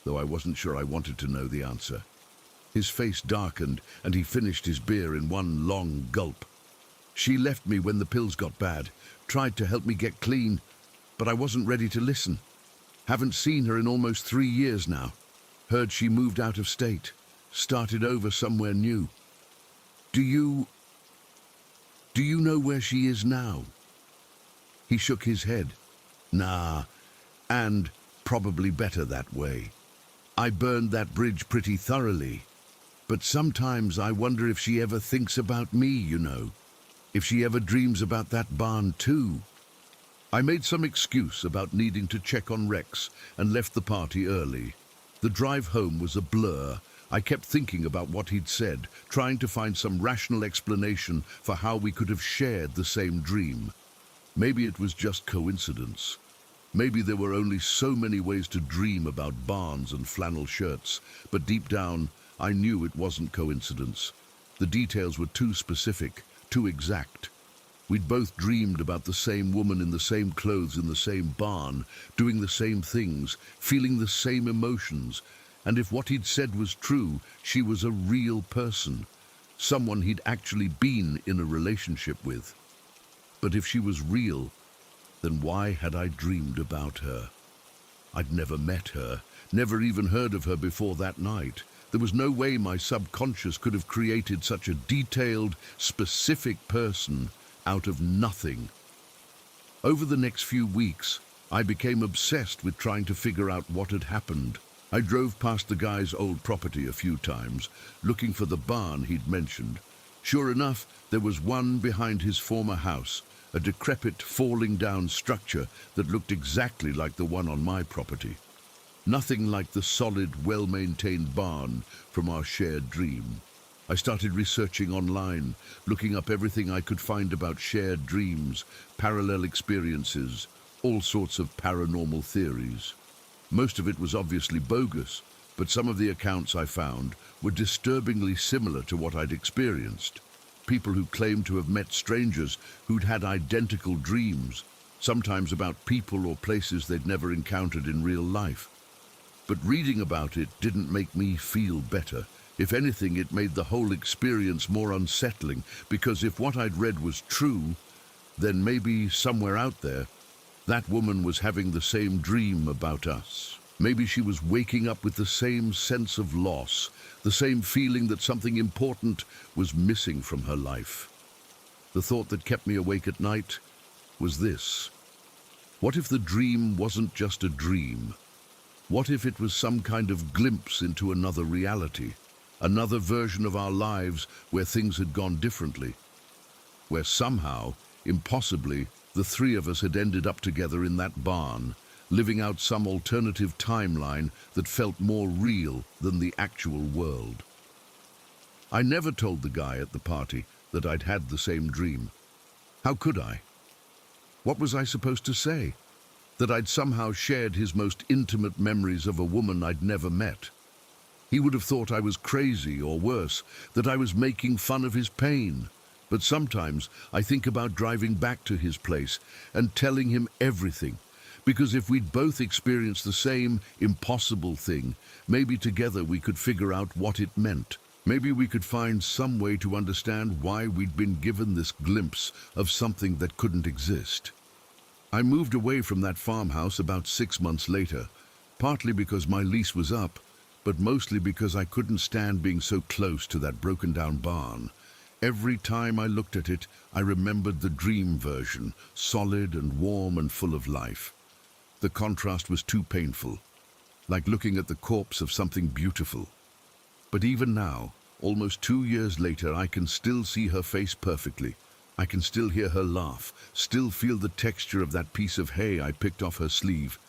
though I wasn't sure I wanted to know the answer. His face darkened, and he finished his beer in one long gulp. "She left me when the pills got bad, tried to help me get clean, but I wasn't ready to listen. Haven't seen her in almost 3 years now. Heard she moved out of state, started over somewhere new. Do you know where she is now?" He shook his head. "Nah, and probably better that way. I burned that bridge pretty thoroughly. But sometimes I wonder if she ever thinks about me, you know. If she ever dreams about that barn too." I made some excuse about needing to check on Rex and left the party early. The drive home was a blur. I kept thinking about what he'd said, trying to find some rational explanation for how we could have shared the same dream. Maybe it was just coincidence. Maybe there were only so many ways to dream about barns and flannel shirts, but deep down, I knew it wasn't coincidence. The details were too specific, too exact. We'd both dreamed about the same woman in the same clothes in the same barn, doing the same things, feeling the same emotions. And if what he'd said was true, she was a real person, someone he'd actually been in a relationship with. But if she was real, then why had I dreamed about her? I'd never met her, never even heard of her before that night. There was no way my subconscious could have created such a detailed, specific person out of nothing. Over the next few weeks, I became obsessed with trying to figure out what had happened. I drove past the guy's old property a few times, looking for the barn he'd mentioned. Sure enough, there was one behind his former house, a decrepit, falling-down structure that looked exactly like the one on my property. Nothing like the solid, well-maintained barn from our shared dream. I started researching online, looking up everything I could find about shared dreams, parallel experiences, all sorts of paranormal theories. Most of it was obviously bogus, but some of the accounts I found were disturbingly similar to what I'd experienced. People who claimed to have met strangers who'd had identical dreams, sometimes about people or places they'd never encountered in real life. But reading about it didn't make me feel better. If anything, it made the whole experience more unsettling, because if what I'd read was true, then maybe somewhere out there, that woman was having the same dream about us. Maybe she was waking up with the same sense of loss, the same feeling that something important was missing from her life. The thought that kept me awake at night was this: what if the dream wasn't just a dream? What if it was some kind of glimpse into another reality, another version of our lives where things had gone differently, where somehow, impossibly, the three of us had ended up together in that barn, living out some alternative timeline that felt more real than the actual world. I never told the guy at the party that I'd had the same dream. How could I? What was I supposed to say? That I'd somehow shared his most intimate memories of a woman I'd never met? He would have thought I was crazy, or worse, that I was making fun of his pain. But sometimes I think about driving back to his place and telling him everything, because if we'd both experienced the same impossible thing, maybe together we could figure out what it meant. Maybe we could find some way to understand why we'd been given this glimpse of something that couldn't exist. I moved away from that farmhouse about 6 months later, partly because my lease was up, but mostly because I couldn't stand being so close to that broken-down barn. Every time I looked at it, I remembered the dream version, solid and warm and full of life. The contrast was too painful, like looking at the corpse of something beautiful. But even now, almost 2 years later, I can still see her face perfectly. I can still hear her laugh, still feel the texture of that piece of hay I picked off her sleeve.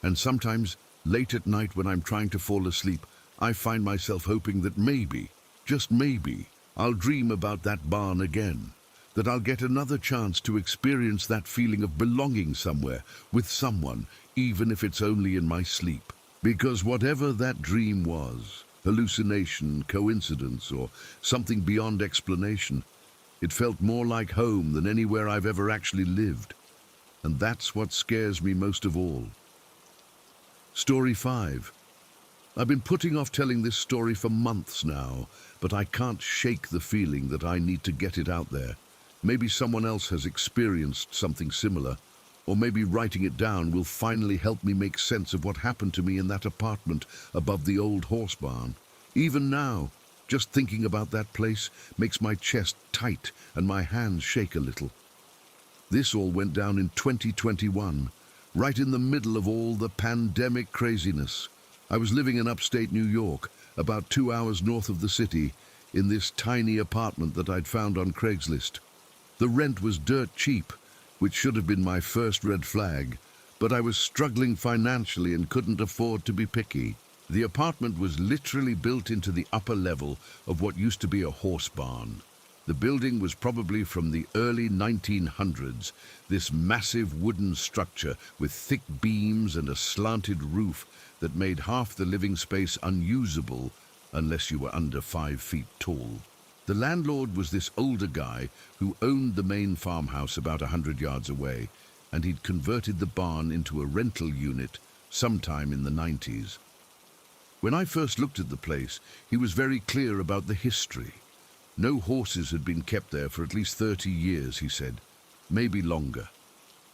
And sometimes, late at night when I'm trying to fall asleep, I find myself hoping that maybe, just maybe, I'll dream about that barn again, that I'll get another chance to experience that feeling of belonging somewhere, with someone, even if it's only in my sleep. Because whatever that dream was, hallucination, coincidence, or something beyond explanation, it felt more like home than anywhere I've ever actually lived. And that's what scares me most of all. Story 5. I've been putting off telling this story for months now, but I can't shake the feeling that I need to get it out there. Maybe someone else has experienced something similar, or maybe writing it down will finally help me make sense of what happened to me in that apartment above the old horse barn. Even now, just thinking about that place makes my chest tight and my hands shake a little. This all went down in 2021, right in the middle of all the pandemic craziness. I was living in upstate New York, about 2 hours north of the city, in this tiny apartment that I'd found on Craigslist. The rent was dirt cheap, which should have been my first red flag, but I was struggling financially and couldn't afford to be picky. The apartment was literally built into the upper level of what used to be a horse barn. The building was probably from the early 1900s, this massive wooden structure with thick beams and a slanted roof that made half the living space unusable unless you were under 5 feet tall. The landlord was this older guy who owned the main farmhouse about 100 yards away, and he'd converted the barn into a rental unit sometime in the 90s. When I first looked at the place, he was very clear about the history. No horses had been kept there for at least 30 years, he said, maybe longer.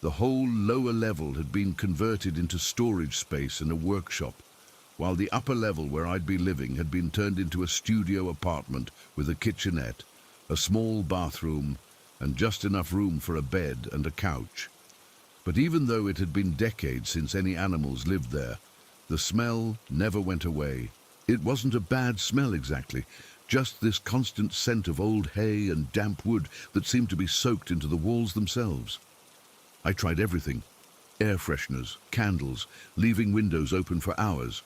The whole lower level had been converted into storage space and a workshop, while the upper level where I'd be living had been turned into a studio apartment with a kitchenette, a small bathroom, and just enough room for a bed and a couch. But even though it had been decades since any animals lived there, The smell never went away. It wasn't a bad smell exactly, just this constant scent of old hay and damp wood that seemed to be soaked into the walls themselves. I tried everything: air fresheners, candles, leaving windows open for hours,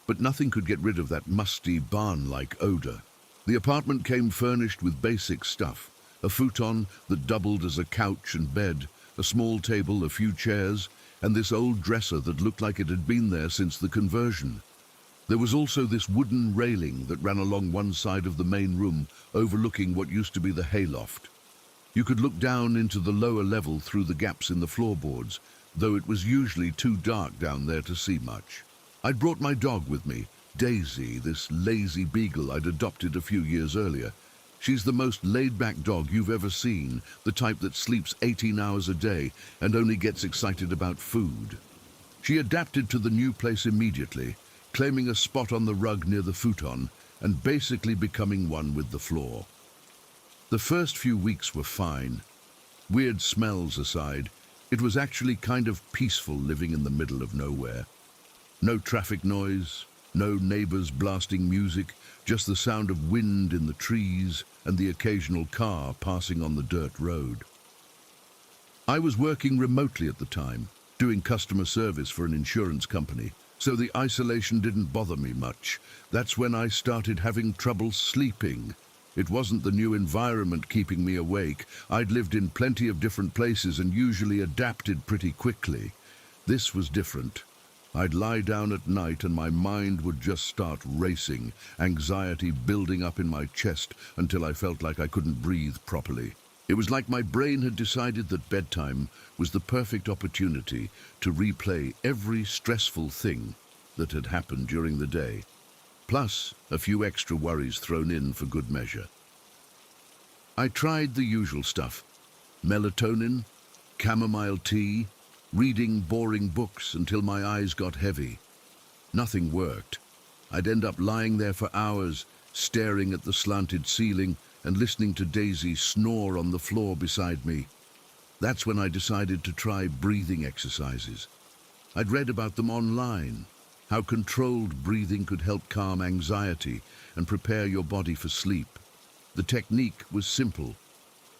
but nothing could get rid of that musty, barn-like odor. The apartment came furnished with basic stuff: a futon that doubled as a couch and bed, a small table, a few chairs, and this old dresser that looked like it had been there since the conversion. There was also this wooden railing that ran along one side of the main room, overlooking what used to be the hayloft. You could look down into the lower level through the gaps in the floorboards, though it was usually too dark down there to see much. I'd brought my dog with me, Daisy, this lazy beagle I'd adopted a few years earlier. She's the most laid-back dog you've ever seen, the type that sleeps 18 hours a day and only gets excited about food. She adapted to the new place immediately, claiming a spot on the rug near the futon and basically becoming one with the floor. The first few weeks were fine. Weird smells aside, it was actually kind of peaceful living in the middle of nowhere. No traffic noise, no neighbors blasting music, just the sound of wind in the trees and the occasional car passing on the dirt road. I was working remotely at the time, doing customer service for an insurance company, so the isolation didn't bother me much. That's when I started having trouble sleeping. It wasn't the new environment keeping me awake. I'd lived in plenty of different places and usually adapted pretty quickly. This was different. I'd lie down at night and my mind would just start racing, anxiety building up in my chest until I felt like I couldn't breathe properly. It was like my brain had decided that bedtime was the perfect opportunity to replay every stressful thing that had happened during the day, plus a few extra worries thrown in for good measure. I tried the usual stuff: melatonin, chamomile tea, reading boring books until my eyes got heavy. Nothing worked. I'd end up lying there for hours, staring at the slanted ceiling and listening to Daisy snore on the floor beside me. That's when I decided to try breathing exercises. I'd read about them online, how controlled breathing could help calm anxiety and prepare your body for sleep. The technique was simple: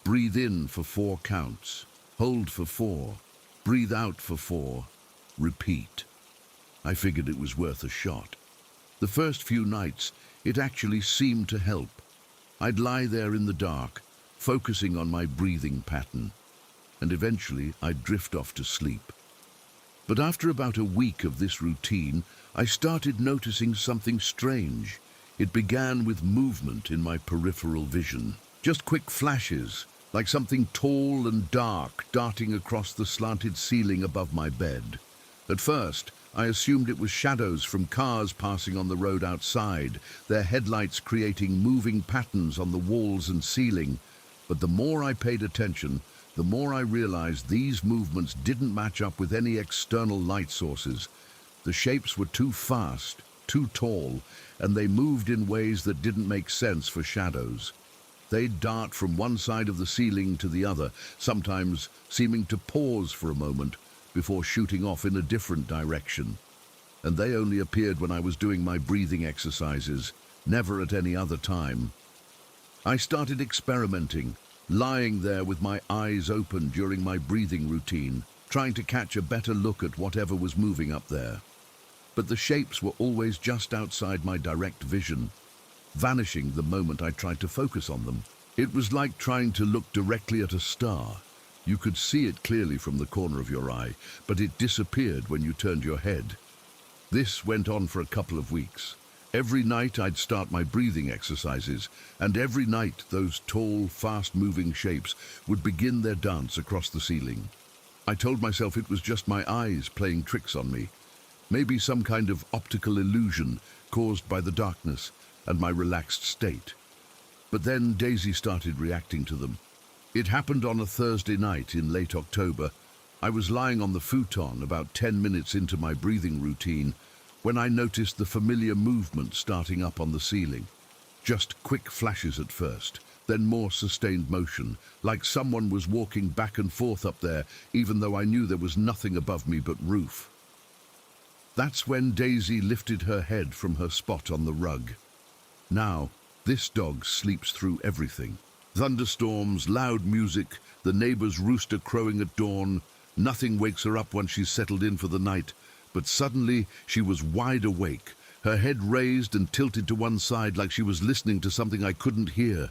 breathe in for 4 counts, hold for 4, breathe out for 4, repeat. I figured it was worth a shot. The first few nights, it actually seemed to help. I'd lie there in the dark, focusing on my breathing pattern, and eventually I'd drift off to sleep. But after about a week of this routine, I started noticing something strange. It began with movement in my peripheral vision. Just quick flashes, like something tall and dark darting across the slanted ceiling above my bed. At first, I assumed it was shadows from cars passing on the road outside, their headlights creating moving patterns on the walls and ceiling. But the more I paid attention, the more I realized these movements didn't match up with any external light sources. The shapes were too fast, too tall, and they moved in ways that didn't make sense for shadows. They'd dart from one side of the ceiling to the other, sometimes seeming to pause for a moment before shooting off in a different direction. And they only appeared when I was doing my breathing exercises, never at any other time. I started experimenting, lying there with my eyes open during my breathing routine, trying to catch a better look at whatever was moving up there. But the shapes were always just outside my direct vision, vanishing the moment I tried to focus on them. It was like trying to look directly at a star. You could see it clearly from the corner of your eye, but it disappeared when you turned your head. This went on for a couple of weeks. Every night I'd start my breathing exercises, and every night those tall, fast-moving shapes would begin their dance across the ceiling. I told myself it was just my eyes playing tricks on me, maybe some kind of optical illusion caused by the darkness and my relaxed state. But then Daisy started reacting to them. It happened on a Thursday night in late October. I was lying on the futon about 10 minutes into my breathing routine when I noticed the familiar movement starting up on the ceiling. Just quick flashes at first, then more sustained motion, like someone was walking back and forth up there, even though I knew there was nothing above me but roof. That's when Daisy lifted her head from her spot on the rug. Now, this dog sleeps through everything. Thunderstorms, loud music, the neighbor's rooster crowing at dawn. Nothing wakes her up once she's settled in for the night. But suddenly, she was wide awake, her head raised and tilted to one side like she was listening to something I couldn't hear.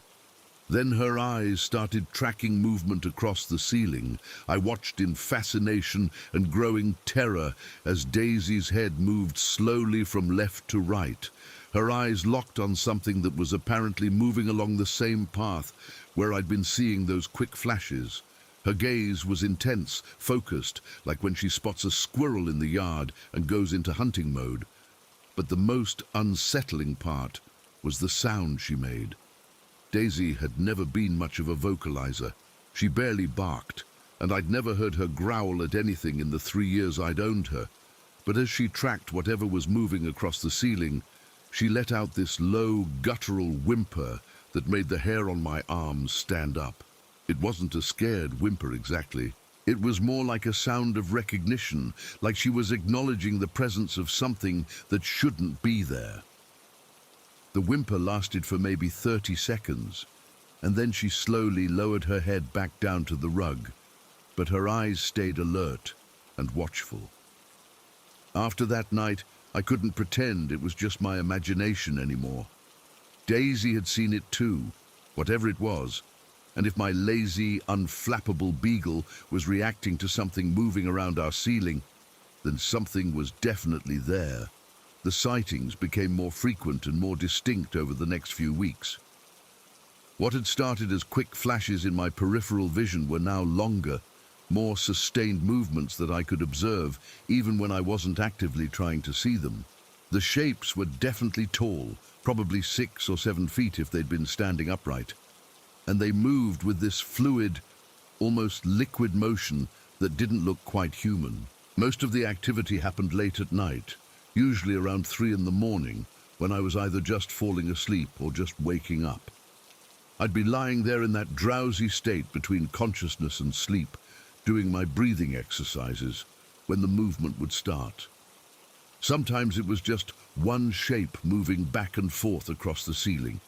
Then her eyes started tracking movement across the ceiling. I watched in fascination and growing terror as Daisy's head moved slowly from left to right. Her eyes locked on something that was apparently moving along the same path where I'd been seeing those quick flashes. Her gaze was intense, focused, like when she spots a squirrel in the yard and goes into hunting mode. But the most unsettling part was the sound she made. Daisy had never been much of a vocalizer. She barely barked, and I'd never heard her growl at anything in the 3 years I'd owned her. But as she tracked whatever was moving across the ceiling, she let out this low, guttural whimper that made the hair on my arms stand up. It wasn't a scared whimper exactly. It was more like a sound of recognition, like she was acknowledging the presence of something that shouldn't be there. The whimper lasted for maybe 30 seconds, and then she slowly lowered her head back down to the rug, but her eyes stayed alert and watchful. After that night, I couldn't pretend it was just my imagination anymore. Daisy had seen it too, whatever it was, and if my lazy, unflappable beagle was reacting to something moving around our ceiling, then something was definitely there. The sightings became more frequent and more distinct over the next few weeks. What had started as quick flashes in my peripheral vision were now longer, more sustained movements that I could observe even when I wasn't actively trying to see them. The shapes were definitely tall, probably 6 or 7 feet if they'd been standing upright. And they moved with this fluid, almost liquid motion that didn't look quite human. Most of the activity happened late at night, usually around 3 in the morning, when I was either just falling asleep or just waking up. I'd be lying there in that drowsy state between consciousness and sleep, doing my breathing exercises, when the movement would start. Sometimes it was just one shape moving back and forth across the ceiling.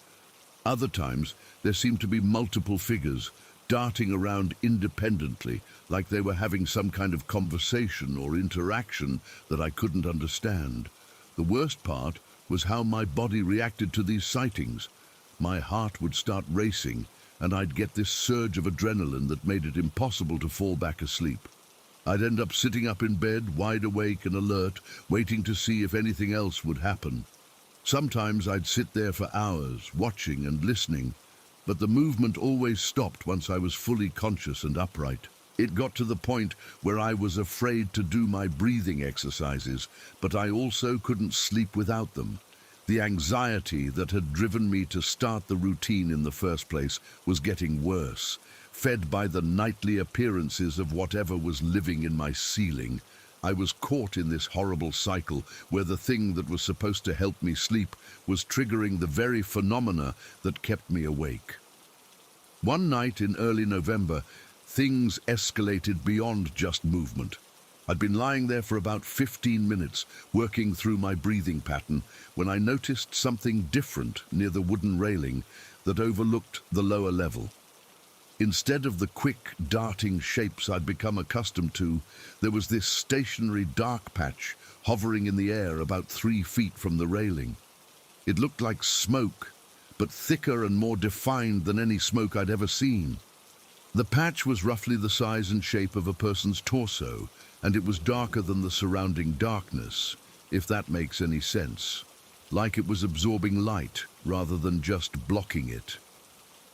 Other times, there seemed to be multiple figures, darting around independently, like they were having some kind of conversation or interaction that I couldn't understand. The worst part was how my body reacted to these sightings. My heart would start racing, and I'd get this surge of adrenaline that made it impossible to fall back asleep. I'd end up sitting up in bed, wide awake and alert, waiting to see if anything else would happen. Sometimes I'd sit there for hours, watching and listening, but the movement always stopped once I was fully conscious and upright. It got to the point where I was afraid to do my breathing exercises, but I also couldn't sleep without them. The anxiety that had driven me to start the routine in the first place was getting worse, fed by the nightly appearances of whatever was living in my ceiling. I was caught in this horrible cycle where the thing that was supposed to help me sleep was triggering the very phenomena that kept me awake. One night in early November, things escalated beyond just movement. I'd been lying there for about 15 minutes, working through my breathing pattern, when I noticed something different near the wooden railing that overlooked the lower level. Instead of the quick, darting shapes I'd become accustomed to, there was this stationary dark patch hovering in the air about 3 feet from the railing. It looked like smoke, but thicker and more defined than any smoke I'd ever seen. The patch was roughly the size and shape of a person's torso, and it was darker than the surrounding darkness, if that makes any sense. Like it was absorbing light rather than just blocking it.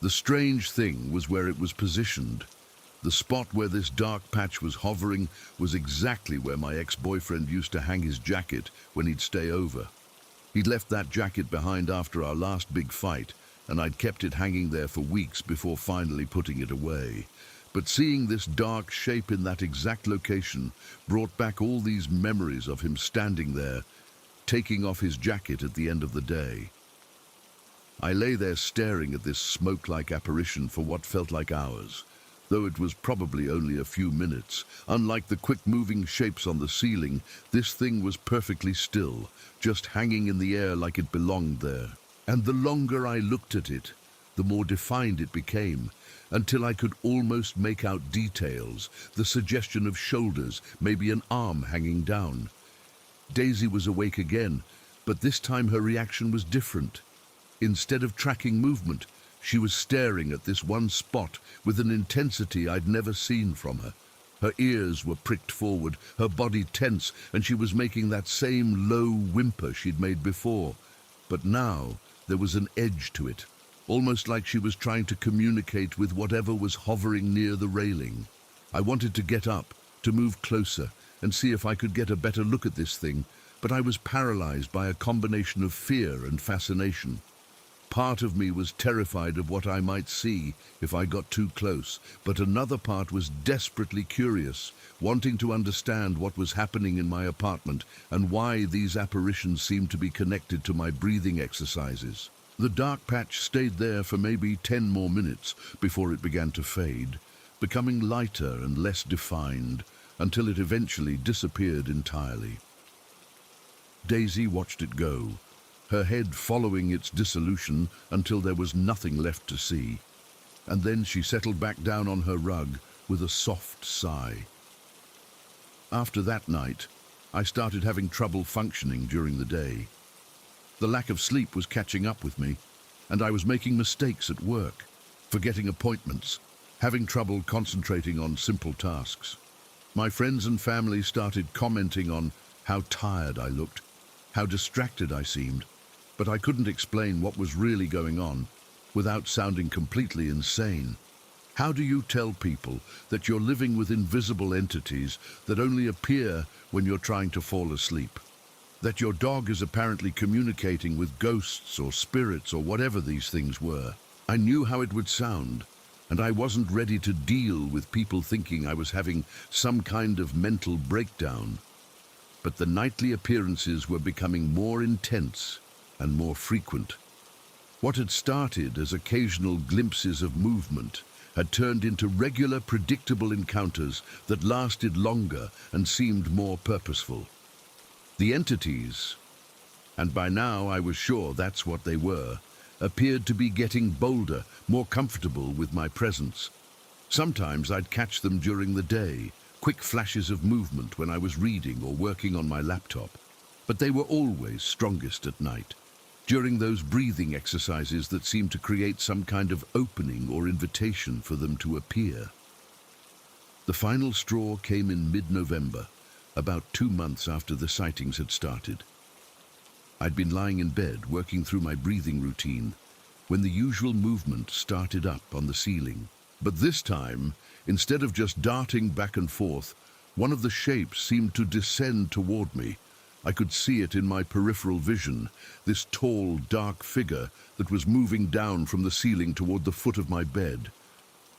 The strange thing was where it was positioned. The spot where this dark patch was hovering was exactly where my ex-boyfriend used to hang his jacket when he'd stay over. He'd left that jacket behind after our last big fight, and I'd kept it hanging there for weeks before finally putting it away. But seeing this dark shape in that exact location brought back all these memories of him standing there, taking off his jacket at the end of the day. I lay there staring at this smoke-like apparition for what felt like hours, though it was probably only a few minutes. Unlike the quick-moving shapes on the ceiling, this thing was perfectly still, just hanging in the air like it belonged there. And the longer I looked at it, the more defined it became, until I could almost make out details, the suggestion of shoulders, maybe an arm hanging down. Daisy was awake again, but this time her reaction was different. Instead of tracking movement, she was staring at this one spot with an intensity I'd never seen from her. Her ears were pricked forward, her body tense, and she was making that same low whimper she'd made before. But now there was an edge to it, almost like she was trying to communicate with whatever was hovering near the railing. I wanted to get up, to move closer, and see if I could get a better look at this thing, but I was paralyzed by a combination of fear and fascination. Part of me was terrified of what I might see if I got too close, but another part was desperately curious, wanting to understand what was happening in my apartment and why these apparitions seemed to be connected to my breathing exercises. The dark patch stayed there for maybe 10 more minutes before it began to fade, becoming lighter and less defined, until it eventually disappeared entirely. Daisy watched it go, her head following its dissolution until there was nothing left to see. And then she settled back down on her rug with a soft sigh. After that night, I started having trouble functioning during the day. The lack of sleep was catching up with me, and I was making mistakes at work, forgetting appointments, having trouble concentrating on simple tasks. My friends and family started commenting on how tired I looked, how distracted I seemed, but I couldn't explain what was really going on without sounding completely insane. How do you tell people that you're living with invisible entities that only appear when you're trying to fall asleep? That your dog is apparently communicating with ghosts or spirits or whatever these things were? I knew how it would sound, and I wasn't ready to deal with people thinking I was having some kind of mental breakdown. But the nightly appearances were becoming more intense and more frequent. What had started as occasional glimpses of movement had turned into regular, predictable encounters that lasted longer and seemed more purposeful. The entities, and by now I was sure that's what they were, appeared to be getting bolder, more comfortable with my presence. Sometimes I'd catch them during the day, quick flashes of movement when I was reading or working on my laptop. But they were always strongest at night, during those breathing exercises that seemed to create some kind of opening or invitation for them to appear. The final straw came in mid-November, about 2 months after the sightings had started. I'd been lying in bed, working through my breathing routine, when the usual movement started up on the ceiling. But this time, instead of just darting back and forth, one of the shapes seemed to descend toward me. I could see it in my peripheral vision, this tall, dark figure that was moving down from the ceiling toward the foot of my bed.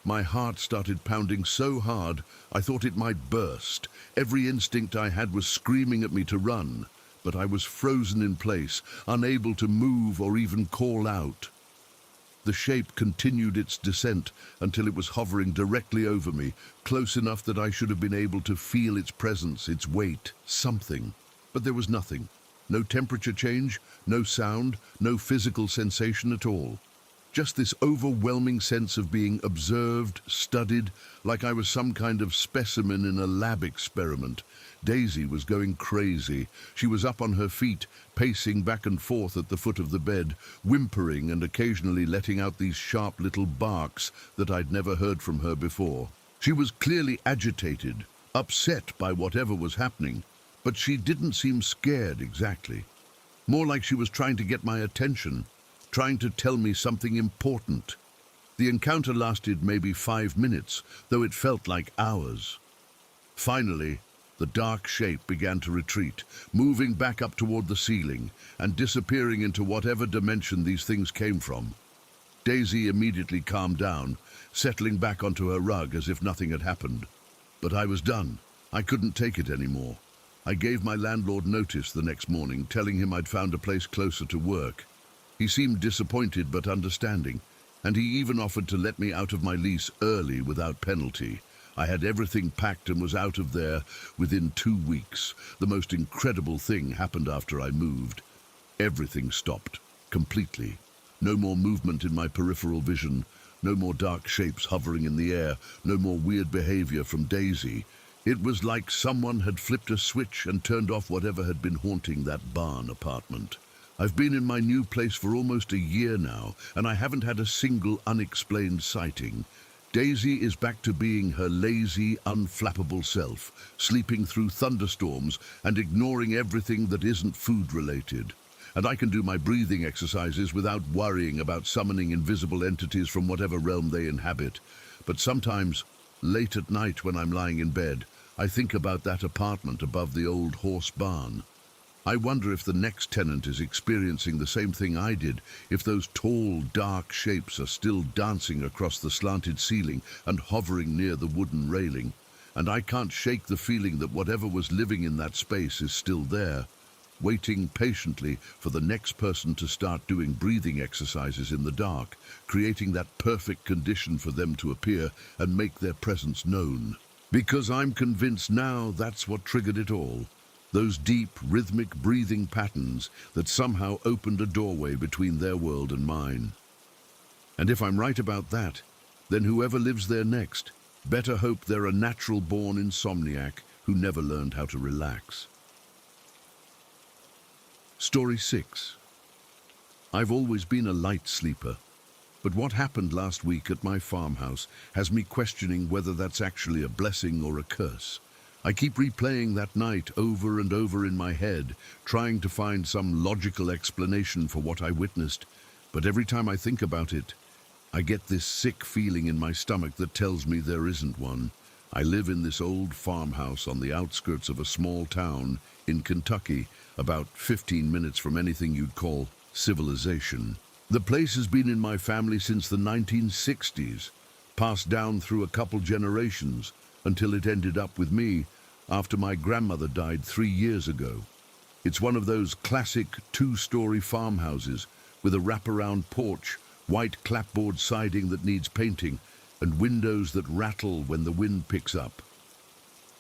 My heart started pounding so hard I thought it might burst. Every instinct I had was screaming at me to run, but I was frozen in place, unable to move or even call out. The shape continued its descent until it was hovering directly over me, close enough that I should have been able to feel its presence, its weight, something. But there was nothing. No temperature change, no sound, no physical sensation at all. Just this overwhelming sense of being observed, studied, like I was some kind of specimen in a lab experiment. Daisy was going crazy. She was up on her feet, pacing back and forth at the foot of the bed, whimpering and occasionally letting out these sharp little barks that I'd never heard from her before. She was clearly agitated, upset by whatever was happening, but she didn't seem scared exactly. More like she was trying to get my attention, trying to tell me something important. The encounter lasted maybe 5 minutes, though it felt like hours. Finally, the dark shape began to retreat, moving back up toward the ceiling and disappearing into whatever dimension these things came from. Daisy immediately calmed down, settling back onto her rug as if nothing had happened. But I was done. I couldn't take it anymore. I gave my landlord notice the next morning, telling him I'd found a place closer to work. He seemed disappointed but understanding. And he even offered to let me out of my lease early without penalty. I had everything packed and was out of there within 2 weeks. The most incredible thing happened after I moved. Everything stopped, completely. No more movement in my peripheral vision, no more dark shapes hovering in the air, no more weird behavior from Daisy. It was like someone had flipped a switch and turned off whatever had been haunting that barn apartment. I've been in my new place for almost a year now, and I haven't had a single unexplained sighting. Daisy is back to being her lazy, unflappable self, sleeping through thunderstorms and ignoring everything that isn't food-related. And I can do my breathing exercises without worrying about summoning invisible entities from whatever realm they inhabit. But sometimes, late at night when I'm lying in bed, I think about that apartment above the old horse barn. I wonder if the next tenant is experiencing the same thing I did, if those tall, dark shapes are still dancing across the slanted ceiling and hovering near the wooden railing. And I can't shake the feeling that whatever was living in that space is still there, waiting patiently for the next person to start doing breathing exercises in the dark, creating that perfect condition for them to appear and make their presence known. Because I'm convinced now that's what triggered it all. Those deep, rhythmic breathing patterns that somehow opened a doorway between their world and mine. And if I'm right about that, then whoever lives there next, better hope they're a natural-born insomniac who never learned how to relax. Story 6. I've always been a light sleeper, but what happened last week at my farmhouse has me questioning whether that's actually a blessing or a curse. I keep replaying that night over and over in my head, trying to find some logical explanation for what I witnessed, but every time I think about it, I get this sick feeling in my stomach that tells me there isn't one. I live in this old farmhouse on the outskirts of a small town in Kentucky, about 15 minutes from anything you'd call civilization. The place has been in my family since the 1960s, passed down through a couple generations, until it ended up with me after my grandmother died 3 years ago. It's one of those classic 2-story farmhouses with a wraparound porch, white clapboard siding that needs painting, and windows that rattle when the wind picks up.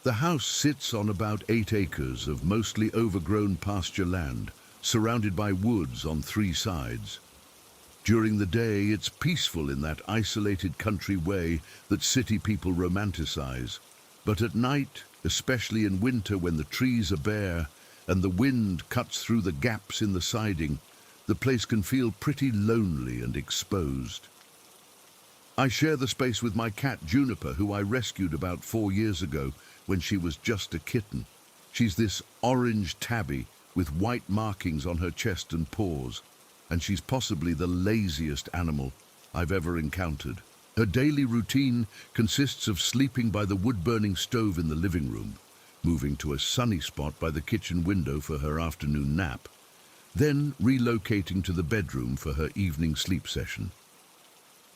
The house sits on about 8 acres of mostly overgrown pasture land, surrounded by woods on 3 sides. During the day, it's peaceful in that isolated country way that city people romanticize. But at night, especially in winter when the trees are bare and the wind cuts through the gaps in the siding, the place can feel pretty lonely and exposed. I share the space with my cat Juniper, who I rescued about 4 years ago when she was just a kitten. She's this orange tabby with white markings on her chest and paws, and she's possibly the laziest animal I've ever encountered. Her daily routine consists of sleeping by the wood-burning stove in the living room, moving to a sunny spot by the kitchen window for her afternoon nap, then relocating to the bedroom for her evening sleep session.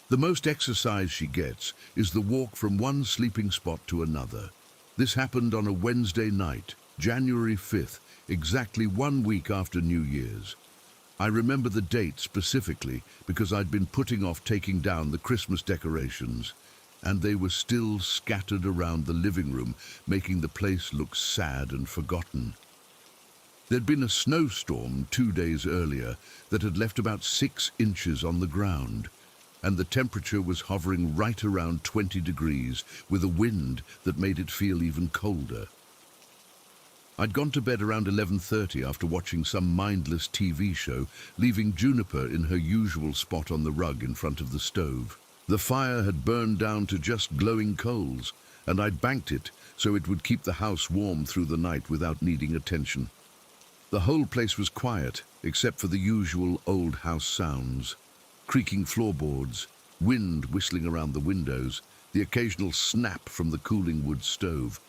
The most exercise she gets is the walk from one sleeping spot to another. This happened on a Wednesday night, January 5th, exactly 1 week after New Year's. I remember the date specifically because I'd been putting off taking down the Christmas decorations, and they were still scattered around the living room, making the place look sad and forgotten. There'd been a snowstorm 2 days earlier that had left about 6 inches on the ground, and the temperature was hovering right around 20 degrees with a wind that made it feel even colder. I'd gone to bed around 11:30 after watching some mindless TV show, leaving Juniper in her usual spot on the rug in front of the stove. The fire had burned down to just glowing coals, and I'd banked it so it would keep the house warm through the night without needing attention. The whole place was quiet, except for the usual old house sounds. Creaking floorboards, wind whistling around the windows, the occasional snap from the cooling wood stove.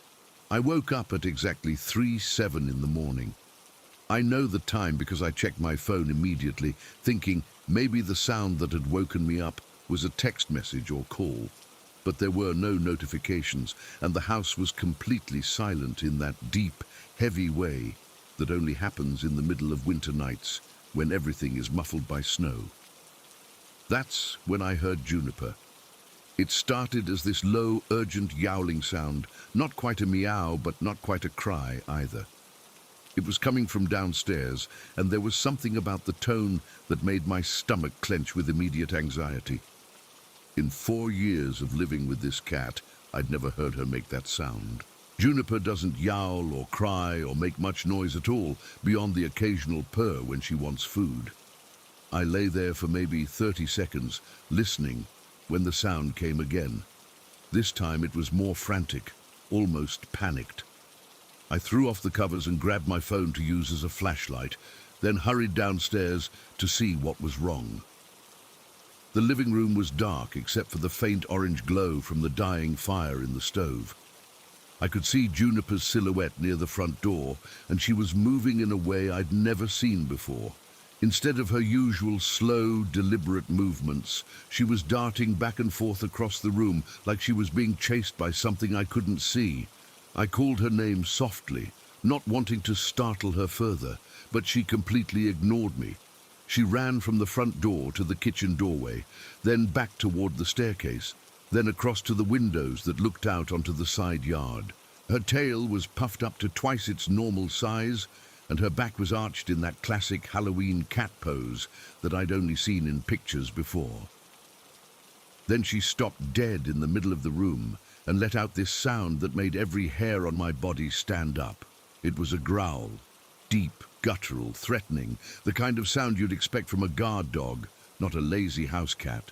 I woke up at exactly 3:07 in the morning. I know the time because I checked my phone immediately, thinking maybe the sound that had woken me up was a text message or call. But there were no notifications, and the house was completely silent in that deep, heavy way that only happens in the middle of winter nights when everything is muffled by snow. That's when I heard Juniper. It started as this low, urgent yowling sound, not quite a meow, but not quite a cry either. It was coming from downstairs, and there was something about the tone that made my stomach clench with immediate anxiety. In 4 years of living with this cat, I'd never heard her make that sound. Juniper doesn't yowl or cry or make much noise at all, beyond the occasional purr when she wants food. I lay there for maybe 30 seconds, listening, when the sound came again. This time it was more frantic, almost panicked. I threw off the covers and grabbed my phone to use as a flashlight, then hurried downstairs to see what was wrong. The living room was dark except for the faint orange glow from the dying fire in the stove. I could see Juniper's silhouette near the front door, and she was moving in a way I'd never seen before. Instead of her usual slow, deliberate movements, she was darting back and forth across the room like she was being chased by something I couldn't see. I called her name softly, not wanting to startle her further, but she completely ignored me. She ran from the front door to the kitchen doorway, then back toward the staircase, then across to the windows that looked out onto the side yard. Her tail was puffed up to twice its normal size, and her back was arched in that classic Halloween cat pose that I'd only seen in pictures before. Then she stopped dead in the middle of the room and let out this sound that made every hair on my body stand up. It was a growl, deep, guttural, threatening, the kind of sound you'd expect from a guard dog, not a lazy house cat.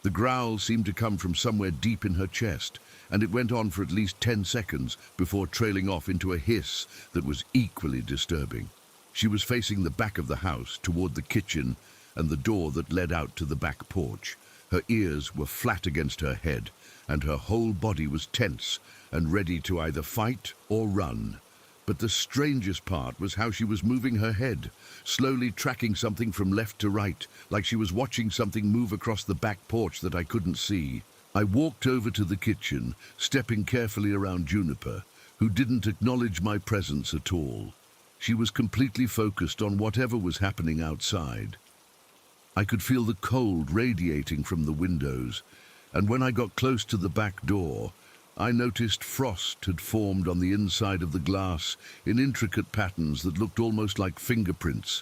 The growl seemed to come from somewhere deep in her chest, and it went on for at least 10 seconds before trailing off into a hiss that was equally disturbing. She was facing the back of the house, toward the kitchen and the door that led out to the back porch. Her ears were flat against her head, and her whole body was tense and ready to either fight or run. But the strangest part was how she was moving her head, slowly tracking something from left to right, like she was watching something move across the back porch that I couldn't see. I walked over to the kitchen, stepping carefully around Juniper, who didn't acknowledge my presence at all. She was completely focused on whatever was happening outside. I could feel the cold radiating from the windows, and when I got close to the back door, I noticed frost had formed on the inside of the glass in intricate patterns that looked almost like fingerprints.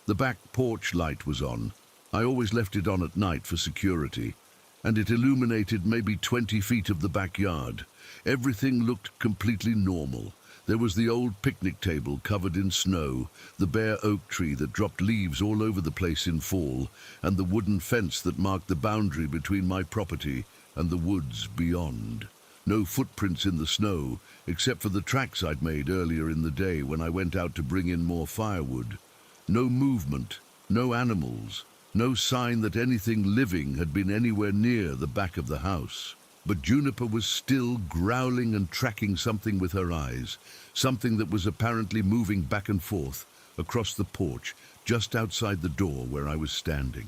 The back porch light was on. I always left it on at night for security, and it illuminated maybe 20 feet of the backyard. Everything looked completely normal. There was the old picnic table covered in snow, the bare oak tree that dropped leaves all over the place in fall, and the wooden fence that marked the boundary between my property and the woods beyond. No footprints in the snow, except for the tracks I'd made earlier in the day when I went out to bring in more firewood. No movement, no animals, no sign that anything living had been anywhere near the back of the house. But Juniper was still growling and tracking something with her eyes, something that was apparently moving back and forth across the porch just outside the door where I was standing.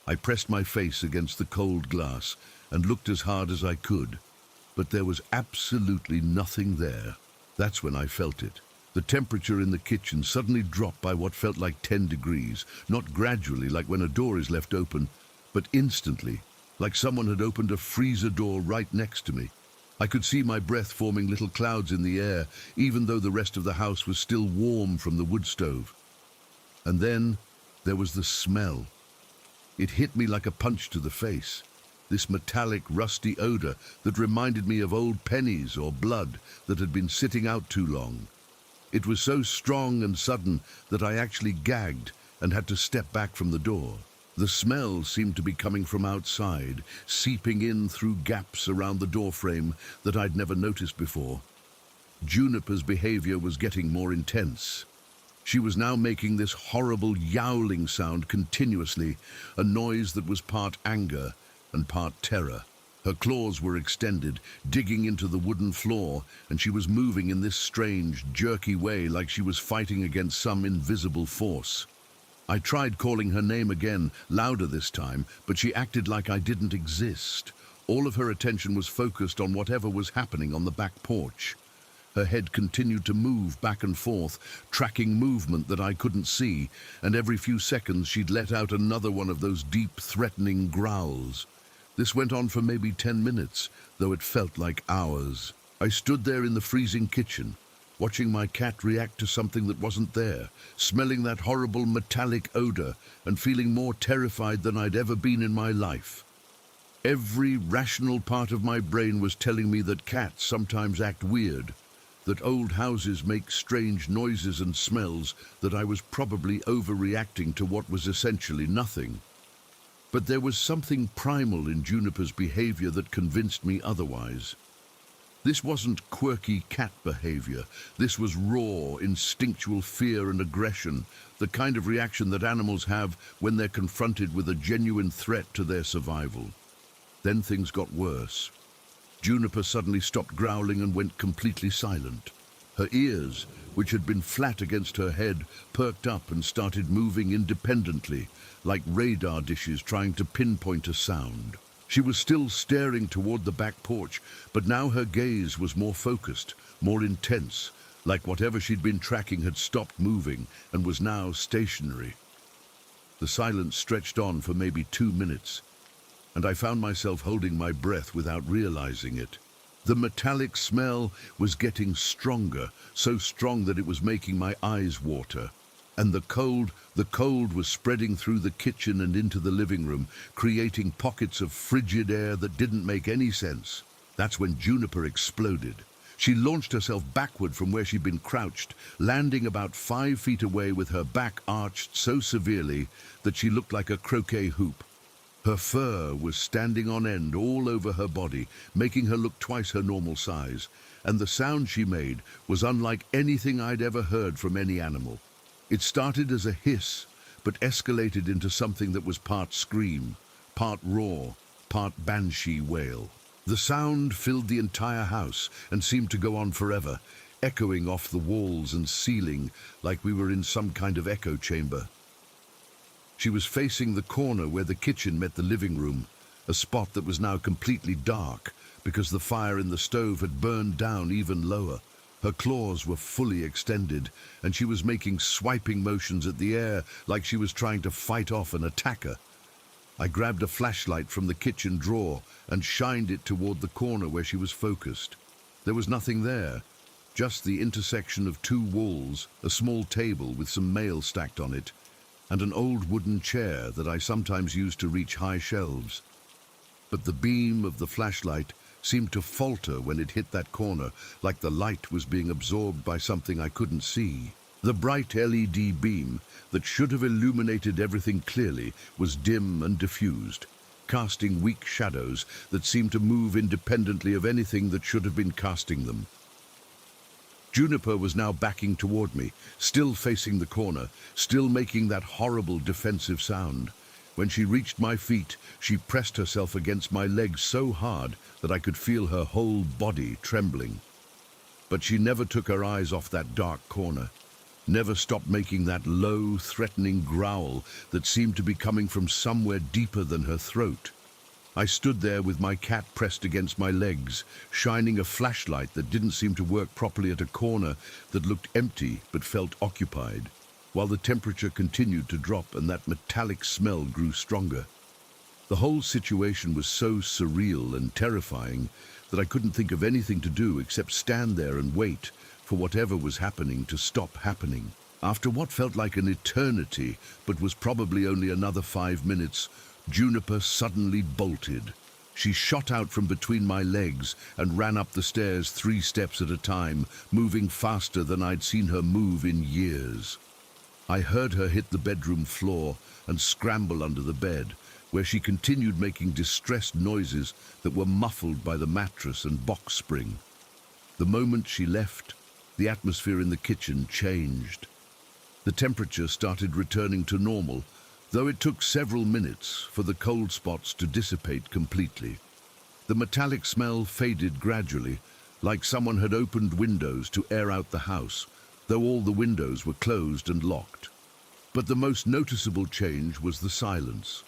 I pressed my face against the cold glass and looked as hard as I could, but there was absolutely nothing there. That's when I felt it. The temperature in the kitchen suddenly dropped by what felt like 10 degrees, not gradually like when a door is left open, but instantly, like someone had opened a freezer door right next to me. I could see my breath forming little clouds in the air, even though the rest of the house was still warm from the wood stove. And then there was the smell. It hit me like a punch to the face. This metallic, rusty odor that reminded me of old pennies or blood that had been sitting out too long. It was so strong and sudden that I actually gagged and had to step back from the door. The smell seemed to be coming from outside, seeping in through gaps around the doorframe that I'd never noticed before. Juniper's behavior was getting more intense. She was now making this horrible yowling sound continuously, a noise that was part anger and part terror. Her claws were extended, digging into the wooden floor, and she was moving in this strange, jerky way like she was fighting against some invisible force. I tried calling her name again, louder this time, but she acted like I didn't exist. All of her attention was focused on whatever was happening on the back porch. Her head continued to move back and forth, tracking movement that I couldn't see, and every few seconds she'd let out another one of those deep, threatening growls. This went on for maybe 10 minutes, though it felt like hours. I stood there in the freezing kitchen, watching my cat react to something that wasn't there, smelling that horrible metallic odor, and feeling more terrified than I'd ever been in my life. Every rational part of my brain was telling me that cats sometimes act weird, that old houses make strange noises and smells, that I was probably overreacting to what was essentially nothing. But there was something primal in Juniper's behavior that convinced me otherwise. This wasn't quirky cat behavior. This was raw, instinctual fear and aggression, the kind of reaction that animals have when they're confronted with a genuine threat to their survival. Then things got worse. Juniper suddenly stopped growling and went completely silent. Her ears, which had been flat against her head, perked up and started moving independently, like radar dishes trying to pinpoint a sound. She was still staring toward the back porch, but now her gaze was more focused, more intense, like whatever she'd been tracking had stopped moving and was now stationary. The silence stretched on for maybe 2 minutes, and I found myself holding my breath without realizing it. The metallic smell was getting stronger, so strong that it was making my eyes water. And the cold was spreading through the kitchen and into the living room, creating pockets of frigid air that didn't make any sense. That's when Juniper exploded. She launched herself backward from where she'd been crouched, landing about 5 feet away with her back arched so severely that she looked like a croquet hoop. Her fur was standing on end all over her body, making her look twice her normal size, and the sound she made was unlike anything I'd ever heard from any animal. It started as a hiss, but escalated into something that was part scream, part roar, part banshee wail. The sound filled the entire house and seemed to go on forever, echoing off the walls and ceiling like we were in some kind of echo chamber. She was facing the corner where the kitchen met the living room, a spot that was now completely dark because the fire in the stove had burned down even lower. Her claws were fully extended, and she was making swiping motions at the air like she was trying to fight off an attacker. I grabbed a flashlight from the kitchen drawer and shined it toward the corner where she was focused. There was nothing there, just the intersection of 2 walls, a small table with some mail stacked on it, and an old wooden chair that I sometimes used to reach high shelves. But the beam of the flashlight seemed to falter when it hit that corner, like the light was being absorbed by something I couldn't see. The bright LED beam that should have illuminated everything clearly was dim and diffused, casting weak shadows that seemed to move independently of anything that should have been casting them. Juniper was now backing toward me, still facing the corner, still making that horrible defensive sound. When she reached my feet, she pressed herself against my legs so hard that I could feel her whole body trembling. But she never took her eyes off that dark corner, never stopped making that low, threatening growl that seemed to be coming from somewhere deeper than her throat. I stood there with my cat pressed against my legs, shining a flashlight that didn't seem to work properly at a corner that looked empty but felt occupied, while the temperature continued to drop and that metallic smell grew stronger. The whole situation was so surreal and terrifying that I couldn't think of anything to do except stand there and wait for whatever was happening to stop happening. After what felt like an eternity, but was probably only another 5 minutes, Juniper suddenly bolted. She shot out from between my legs and ran up the stairs 3 steps at a time, moving faster than I'd seen her move in years. I heard her hit the bedroom floor and scramble under the bed, where she continued making distressed noises that were muffled by the mattress and box spring. The moment she left, the atmosphere in the kitchen changed. The temperature started returning to normal, though it took several minutes for the cold spots to dissipate completely. The metallic smell faded gradually, like someone had opened windows to air out the house, though all the windows were closed and locked. But the most noticeable change was the silence.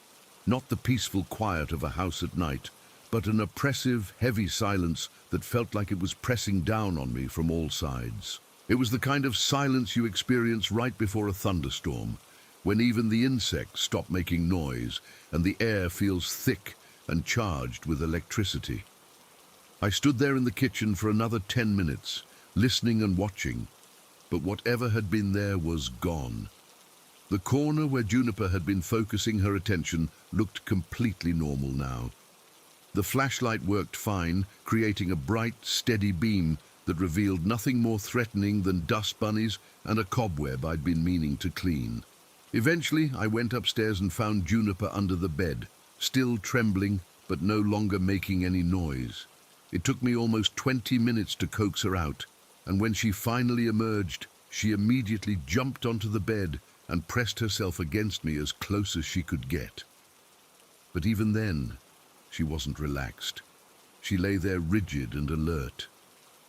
Not the peaceful quiet of a house at night, but an oppressive, heavy silence that felt like it was pressing down on me from all sides. It was the kind of silence you experience right before a thunderstorm, when even the insects stop making noise and the air feels thick and charged with electricity. I stood there in the kitchen for another 10 minutes, listening and watching, but whatever had been there was gone. The corner where Juniper had been focusing her attention looked completely normal now. The flashlight worked fine, creating a bright, steady beam that revealed nothing more threatening than dust bunnies and a cobweb I'd been meaning to clean. Eventually, I went upstairs and found Juniper under the bed, still trembling, but no longer making any noise. It took me almost 20 minutes to coax her out, and when she finally emerged, she immediately jumped onto the bed and pressed herself against me as close as she could get. But even then, she wasn't relaxed. She lay there rigid and alert,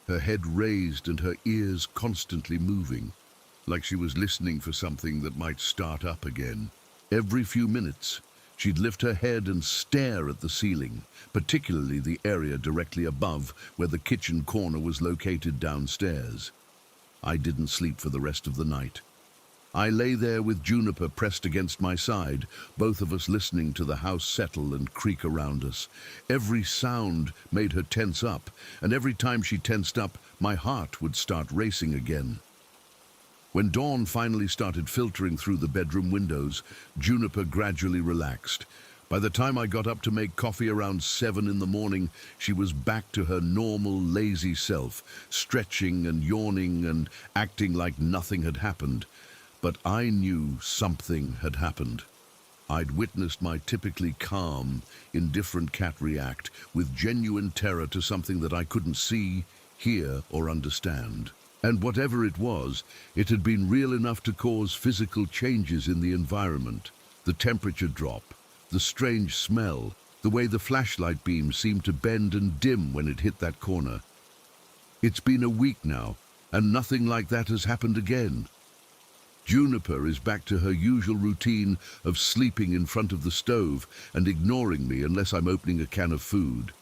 her head raised and her ears constantly moving, like she was listening for something that might start up again. Every few minutes, she'd lift her head and stare at the ceiling, particularly the area directly above where the kitchen corner was located downstairs. I didn't sleep for the rest of the night. I lay there with Juniper pressed against my side, both of us listening to the house settle and creak around us. Every sound made her tense up, and every time she tensed up, my heart would start racing again. When dawn finally started filtering through the bedroom windows, Juniper gradually relaxed. By the time I got up to make coffee around 7 in the morning, she was back to her normal, lazy self, stretching and yawning and acting like nothing had happened. But I knew something had happened. I'd witnessed my typically calm, indifferent cat react with genuine terror to something that I couldn't see, hear, or understand. And whatever it was, it had been real enough to cause physical changes in the environment. The temperature drop, the strange smell, the way the flashlight beam seemed to bend and dim when it hit that corner. It's been a week now, and nothing like that has happened again. Juniper is back to her usual routine of sleeping in front of the stove and ignoring me unless I'm opening a can of food.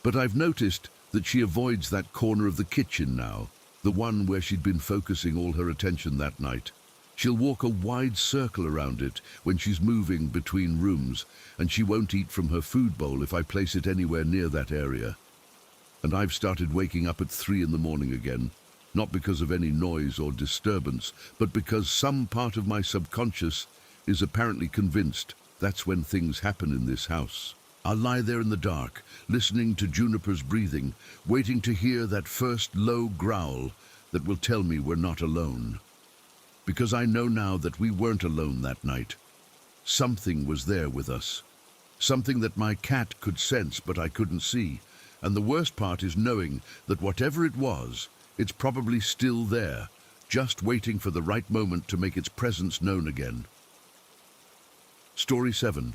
But I've noticed that she avoids that corner of the kitchen now, the one where she'd been focusing all her attention that night. She'll walk a wide circle around it when she's moving between rooms, and she won't eat from her food bowl if I place it anywhere near that area. And I've started waking up at 3 in the morning again. Not because of any noise or disturbance, but because some part of my subconscious is apparently convinced that's when things happen in this house. I'll lie there in the dark, listening to Juniper's breathing, waiting to hear that first low growl that will tell me we're not alone. Because I know now that we weren't alone that night. Something was there with us. Something that my cat could sense but I couldn't see. And the worst part is knowing that whatever it was, it's probably still there, just waiting for the right moment to make its presence known again. Story 7.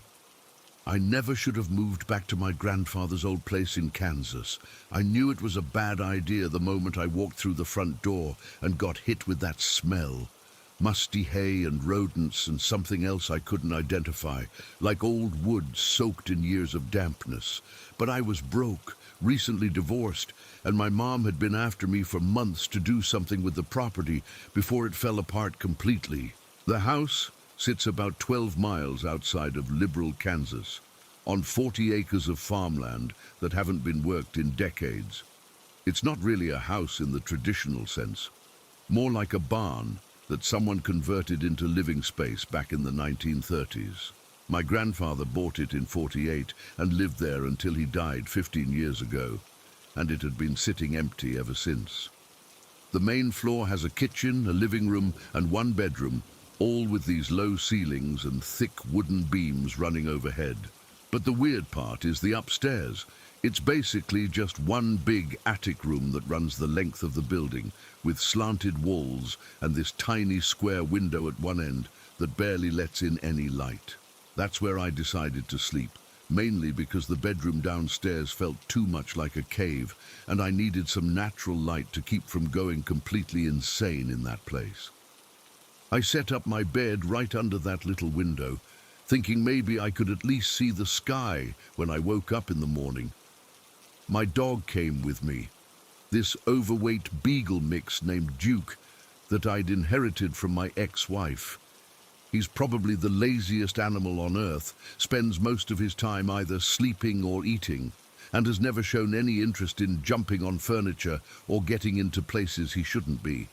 I never should have moved back to my grandfather's old place in Kansas. I knew it was a bad idea the moment I walked through the front door and got hit with that smell. Musty hay and rodents and something else I couldn't identify, like old wood soaked in years of dampness. But I was broke, recently divorced, and my mom had been after me for months to do something with the property before it fell apart completely. The house sits about 12 miles outside of Liberal, Kansas, on 40 acres of farmland that haven't been worked in decades. It's not really a house in the traditional sense, more like a barn that someone converted into living space back in the 1930s. My grandfather bought it in '48 and lived there until he died 15 years ago, and it had been sitting empty ever since. The main floor has a kitchen, a living room, and one bedroom, all with these low ceilings and thick wooden beams running overhead. But the weird part is the upstairs. It's basically just one big attic room that runs the length of the building, with slanted walls and this tiny square window at one end that barely lets in any light. That's where I decided to sleep, mainly because the bedroom downstairs felt too much like a cave, and I needed some natural light to keep from going completely insane in that place. I set up my bed right under that little window, thinking maybe I could at least see the sky when I woke up in the morning. My dog came with me, this overweight beagle mix named Duke that I'd inherited from my ex-wife. He's probably the laziest animal on earth, spends most of his time either sleeping or eating, and has never shown any interest in jumping on furniture or getting into places he shouldn't be.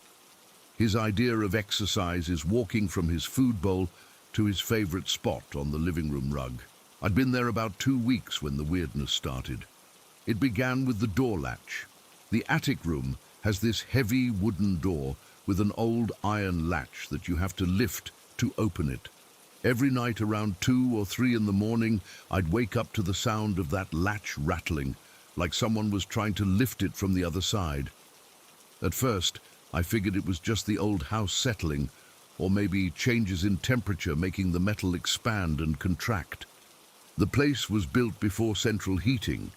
His idea of exercise is walking from his food bowl to his favorite spot on the living room rug. I'd been there about 2 weeks when the weirdness started. It began with the door latch. The attic room has this heavy wooden door with an old iron latch that you have to lift to open it. Every night around 2 or 3 in the morning, I'd wake up to the sound of that latch rattling, like someone was trying to lift it from the other side. At first, I figured it was just the old house settling, or maybe changes in temperature making the metal expand and contract. The place was built before central heating,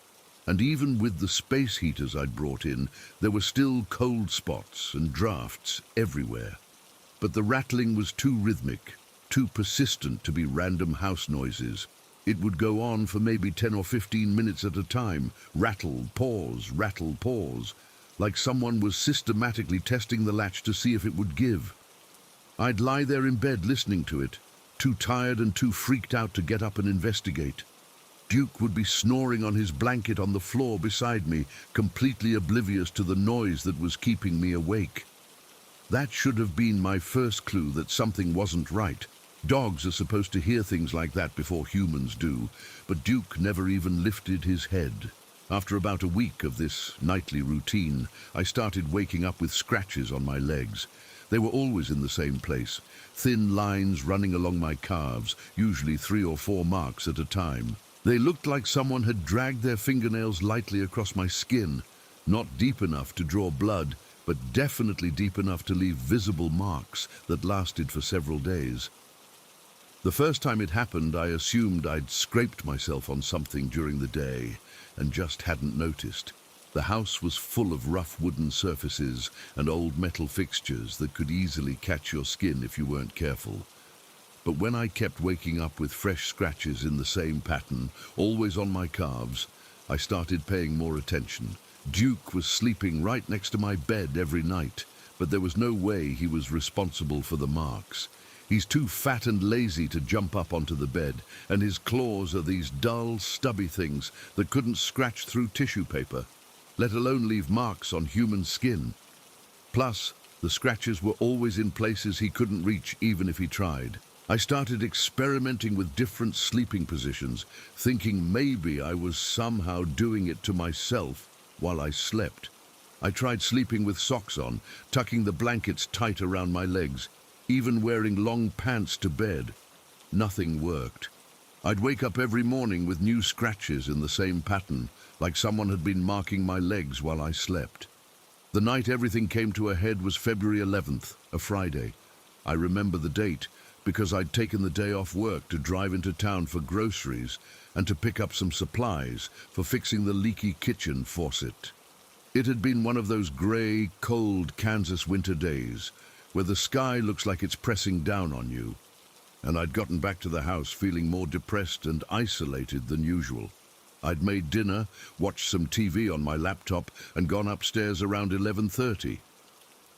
and even with the space heaters I'd brought in, there were still cold spots and drafts everywhere. But the rattling was too rhythmic, too persistent to be random house noises. It would go on for maybe 10 or 15 minutes at a time, rattle, pause, like someone was systematically testing the latch to see if it would give. I'd lie there in bed listening to it, too tired and too freaked out to get up and investigate. Duke would be snoring on his blanket on the floor beside me, completely oblivious to the noise that was keeping me awake. That should have been my first clue that something wasn't right. Dogs are supposed to hear things like that before humans do, but Duke never even lifted his head. After about a week of this nightly routine, I started waking up with scratches on my legs. They were always in the same place, thin lines running along my calves, usually 3 or 4 marks at a time. They looked like someone had dragged their fingernails lightly across my skin, not deep enough to draw blood, but definitely deep enough to leave visible marks that lasted for several days. The first time it happened, I assumed I'd scraped myself on something during the day and just hadn't noticed. The house was full of rough wooden surfaces and old metal fixtures that could easily catch your skin if you weren't careful. But when I kept waking up with fresh scratches in the same pattern, always on my calves, I started paying more attention. Duke was sleeping right next to my bed every night, but there was no way he was responsible for the marks. He's too fat and lazy to jump up onto the bed, and his claws are these dull, stubby things that couldn't scratch through tissue paper, let alone leave marks on human skin. Plus, the scratches were always in places he couldn't reach even if he tried. I started experimenting with different sleeping positions, thinking maybe I was somehow doing it to myself while I slept. I tried sleeping with socks on, tucking the blankets tight around my legs, even wearing long pants to bed. Nothing worked. I'd wake up every morning with new scratches in the same pattern, like someone had been marking my legs while I slept. The night everything came to a head was February 11th, a Friday. I remember the date because I'd taken the day off work to drive into town for groceries and to pick up some supplies for fixing the leaky kitchen faucet. It had been one of those grey, cold Kansas winter days where the sky looks like it's pressing down on you, and I'd gotten back to the house feeling more depressed and isolated than usual. I'd made dinner, watched some TV on my laptop, and gone upstairs around 11:30.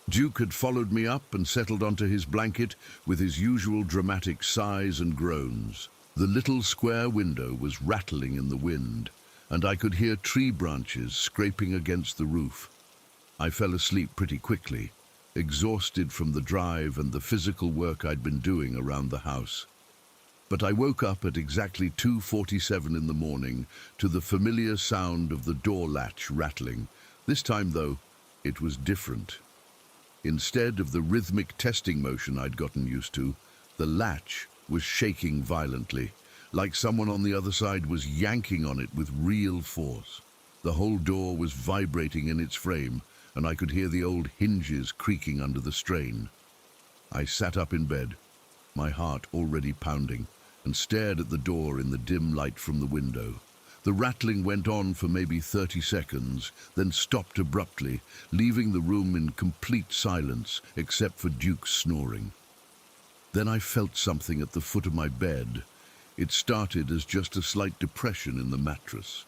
Duke had followed me up and settled onto his blanket with his usual dramatic sighs and groans. The little square window was rattling in the wind, and I could hear tree branches scraping against the roof. I fell asleep pretty quickly, exhausted from the drive and the physical work I'd been doing around the house. But I woke up at exactly 2:47 in the morning to the familiar sound of the door latch rattling. This time, though, it was different. Instead of the rhythmic testing motion I'd gotten used to, the latch was shaking violently, like someone on the other side was yanking on it with real force. The whole door was vibrating in its frame, and I could hear the old hinges creaking under the strain. I sat up in bed, my heart already pounding, and stared at the door in the dim light from the window. The rattling went on for maybe 30 seconds, then stopped abruptly, leaving the room in complete silence except for Duke's snoring. Then I felt something at the foot of my bed. It started as just a slight depression in the mattress,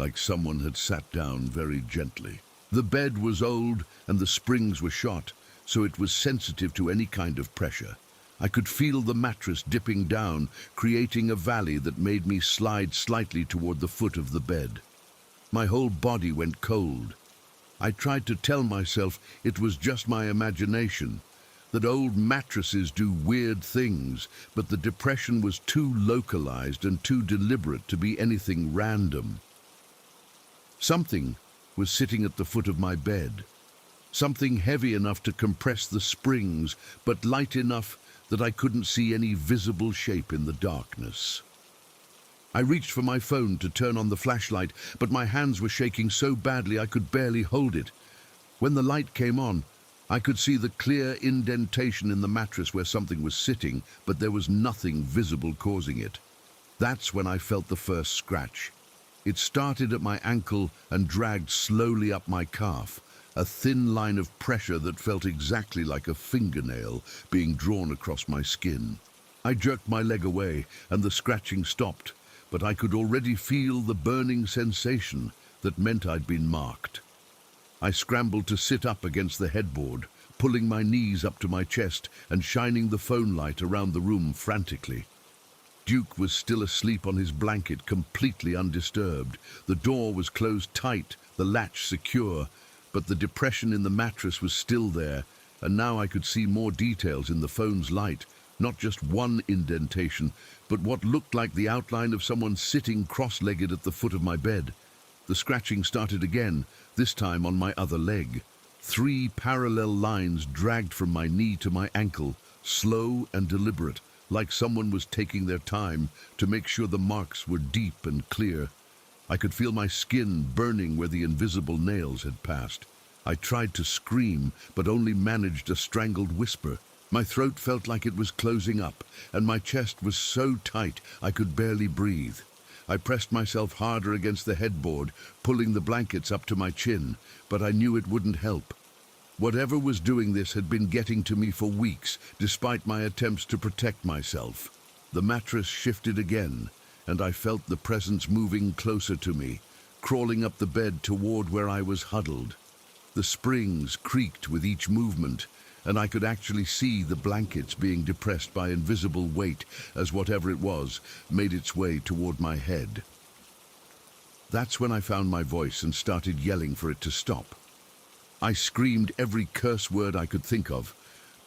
like someone had sat down very gently. The bed was old and the springs were shot, so it was sensitive to any kind of pressure. I could feel the mattress dipping down, creating a valley that made me slide slightly toward the foot of the bed. My whole body went cold. I tried to tell myself it was just my imagination, that old mattresses do weird things, but the depression was too localized and too deliberate to be anything random. Something was sitting at the foot of my bed. Something heavy enough to compress the springs, but light enough that I couldn't see any visible shape in the darkness. I reached for my phone to turn on the flashlight, but my hands were shaking so badly I could barely hold it. When the light came on, I could see the clear indentation in the mattress where something was sitting, but there was nothing visible causing it. That's when I felt the first scratch. It started at my ankle and dragged slowly up my calf, a thin line of pressure that felt exactly like a fingernail being drawn across my skin. I jerked my leg away and the scratching stopped, but I could already feel the burning sensation that meant I'd been marked. I scrambled to sit up against the headboard, pulling my knees up to my chest and shining the phone light around the room frantically. Duke was still asleep on his blanket, completely undisturbed. The door was closed tight, the latch secure, but the depression in the mattress was still there, and now I could see more details in the phone's light, not just one indentation, but what looked like the outline of someone sitting cross-legged at the foot of my bed. The scratching started again, this time on my other leg. 3 parallel lines dragged from my knee to my ankle, slow and deliberate, like someone was taking their time to make sure the marks were deep and clear. I could feel my skin burning where the invisible nails had passed. I tried to scream, but only managed a strangled whisper. My throat felt like it was closing up, and my chest was so tight I could barely breathe. I pressed myself harder against the headboard, pulling the blankets up to my chin, but I knew it wouldn't help. Whatever was doing this had been getting to me for weeks, despite my attempts to protect myself. The mattress shifted again, and I felt the presence moving closer to me, crawling up the bed toward where I was huddled. The springs creaked with each movement, and I could actually see the blankets being depressed by invisible weight as whatever it was made its way toward my head. That's when I found my voice and started yelling for it to stop. I screamed every curse word I could think of,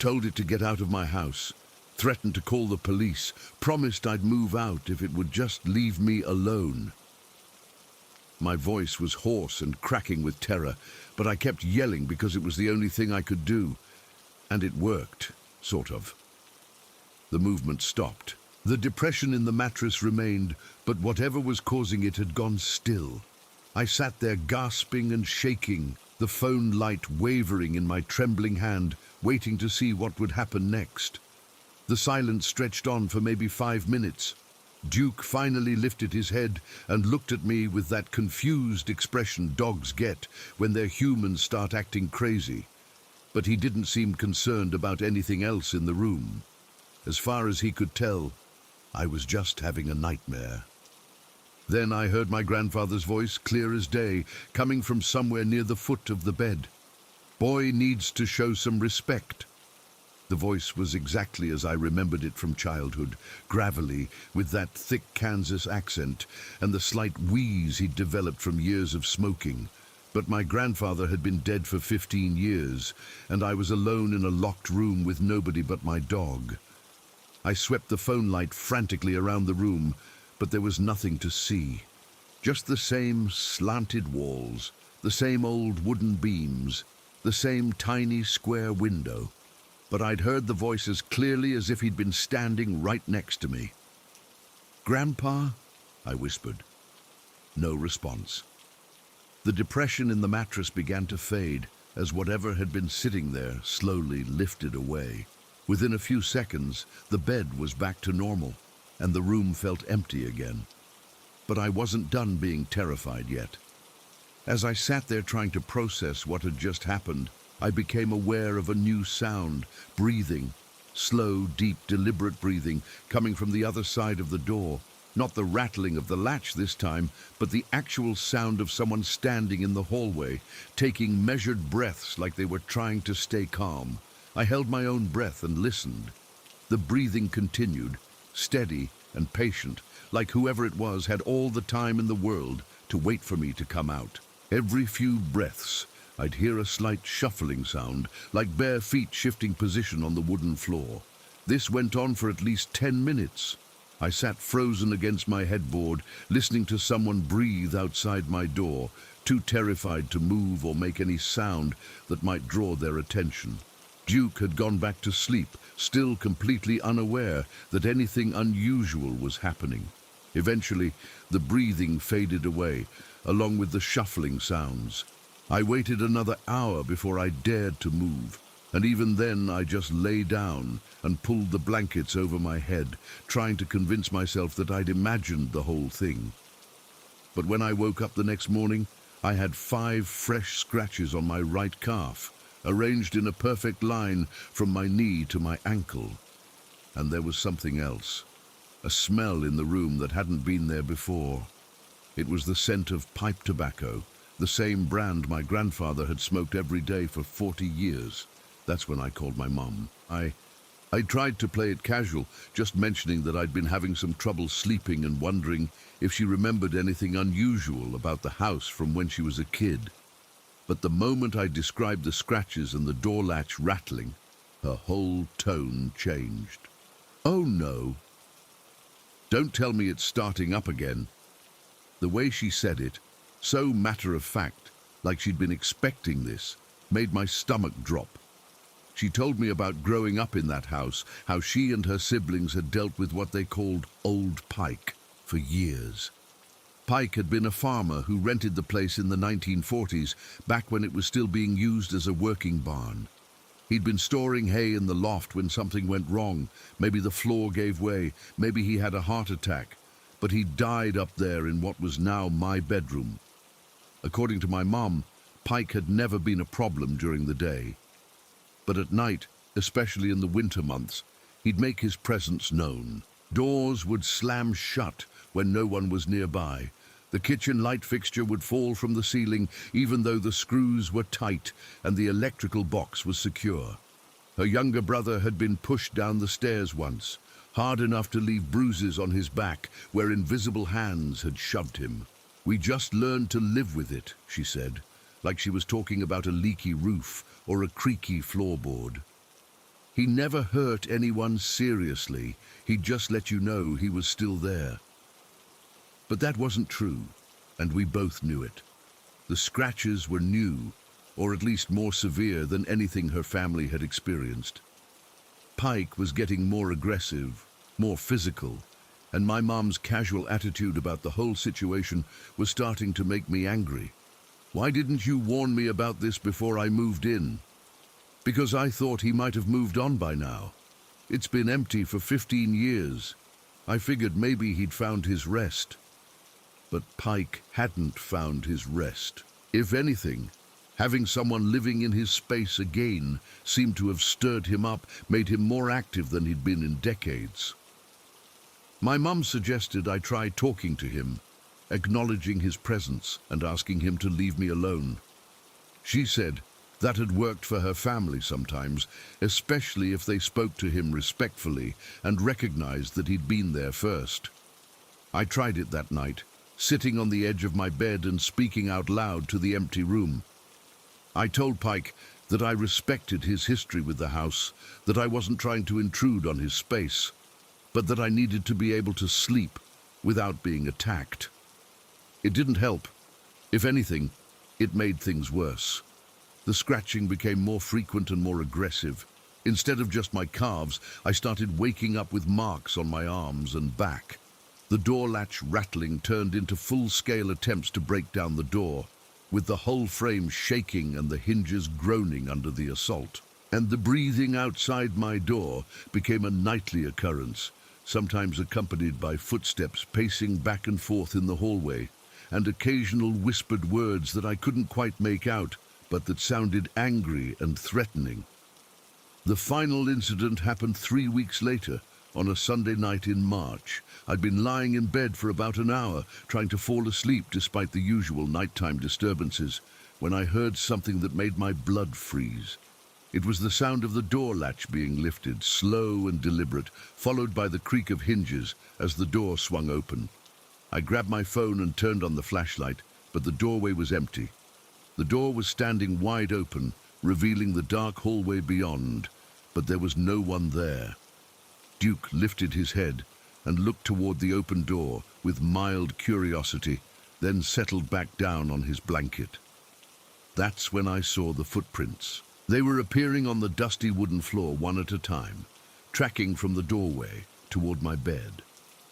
told it to get out of my house, threatened to call the police, promised I'd move out if it would just leave me alone. My voice was hoarse and cracking with terror, but I kept yelling because it was the only thing I could do. And it worked, sort of. The movement stopped. The depression in the mattress remained, but whatever was causing it had gone still. I sat there gasping and shaking, the phone light wavering in my trembling hand, waiting to see what would happen next. The silence stretched on for maybe 5 minutes. Duke finally lifted his head and looked at me with that confused expression dogs get when their humans start acting crazy. But he didn't seem concerned about anything else in the room. As far as he could tell, I was just having a nightmare. Then I heard my grandfather's voice, clear as day, coming from somewhere near the foot of the bed. "Boy needs to show some respect." The voice was exactly as I remembered it from childhood, gravelly, with that thick Kansas accent, and the slight wheeze he'd developed from years of smoking. But my grandfather had been dead for 15 years, and I was alone in a locked room with nobody but my dog. I swept the phone light frantically around the room, but there was nothing to see. Just the same slanted walls, the same old wooden beams, the same tiny square window. But I'd heard the voice as clearly as if he'd been standing right next to me. "Grandpa?" I whispered. No response. The depression in the mattress began to fade as whatever had been sitting there slowly lifted away. Within a few seconds, the bed was back to normal, and the room felt empty again. But I wasn't done being terrified yet. As I sat there trying to process what had just happened, I became aware of a new sound, breathing, slow, deep, deliberate breathing, coming from the other side of the door. Not the rattling of the latch this time, but the actual sound of someone standing in the hallway, taking measured breaths like they were trying to stay calm. I held my own breath and listened. The breathing continued, steady and patient, like whoever it was had all the time in the world to wait for me to come out. Every few breaths, I'd hear a slight shuffling sound, like bare feet shifting position on the wooden floor. This went on for at least 10 minutes. I sat frozen against my headboard, listening to someone breathe outside my door, too terrified to move or make any sound that might draw their attention. Duke had gone back to sleep, still completely unaware that anything unusual was happening. Eventually, the breathing faded away, along with the shuffling sounds. I waited another hour before I dared to move, and even then I just lay down and pulled the blankets over my head, trying to convince myself that I'd imagined the whole thing. But when I woke up the next morning, I had 5 fresh scratches on my right calf, arranged in a perfect line from my knee to my ankle. And there was something else, a smell in the room that hadn't been there before. It was the scent of pipe tobacco, the same brand my grandfather had smoked every day for 40 years. That's when I called my mum. I tried to play it casual, just mentioning that I'd been having some trouble sleeping and wondering if she remembered anything unusual about the house from when she was a kid. But the moment I described the scratches and the door latch rattling, her whole tone changed. "Oh no. Don't tell me it's starting up again." The way she said it, so matter-of-fact, like she'd been expecting this, made my stomach drop. She told me about growing up in that house, how she and her siblings had dealt with what they called Old Pike for years. Pike had been a farmer who rented the place in the 1940s, back when it was still being used as a working barn. He'd been storing hay in the loft when something went wrong. Maybe the floor gave way, maybe he had a heart attack, but he died up there in what was now my bedroom. According to my mom, Pike had never been a problem during the day. But at night, especially in the winter months, he'd make his presence known. Doors would slam shut when no one was nearby. The kitchen light fixture would fall from the ceiling even though the screws were tight and the electrical box was secure. Her younger brother had been pushed down the stairs once, hard enough to leave bruises on his back where invisible hands had shoved him. "We just learned to live with it," she said, like she was talking about a leaky roof or a creaky floorboard. "He never hurt anyone seriously. He'd just let you know he was still there." But that wasn't true, and we both knew it. The scratches were new, or at least more severe than anything her family had experienced. Pike was getting more aggressive, more physical, and my mom's casual attitude about the whole situation was starting to make me angry. "Why didn't you warn me about this before I moved in?" "Because I thought he might have moved on by now. It's been empty for 15 years. I figured maybe he'd found his rest." But Pike hadn't found his rest. If anything, having someone living in his space again seemed to have stirred him up, made him more active than he'd been in decades. My mum suggested I try talking to him, acknowledging his presence and asking him to leave me alone. She said that had worked for her family sometimes, especially if they spoke to him respectfully and recognized that he'd been there first. I tried it that night, sitting on the edge of my bed and speaking out loud to the empty room. I told Pike that I respected his history with the house, that I wasn't trying to intrude on his space, but that I needed to be able to sleep without being attacked. It didn't help. If anything, it made things worse. The scratching became more frequent and more aggressive. Instead of just my calves, I started waking up with marks on my arms and back. The door latch rattling turned into full-scale attempts to break down the door, with the whole frame shaking and the hinges groaning under the assault. And the breathing outside my door became a nightly occurrence, sometimes accompanied by footsteps pacing back and forth in the hallway, and occasional whispered words that I couldn't quite make out, but that sounded angry and threatening. The final incident happened 3 weeks later, on a Sunday night in March. I'd been lying in bed for about an hour, trying to fall asleep despite the usual nighttime disturbances, when I heard something that made my blood freeze. It was the sound of the door latch being lifted, slow and deliberate, followed by the creak of hinges as the door swung open. I grabbed my phone and turned on the flashlight, but the doorway was empty. The door was standing wide open, revealing the dark hallway beyond, but there was no one there. Duke lifted his head and looked toward the open door with mild curiosity, then settled back down on his blanket. That's when I saw the footprints. They were appearing on the dusty wooden floor one at a time, tracking from the doorway toward my bed.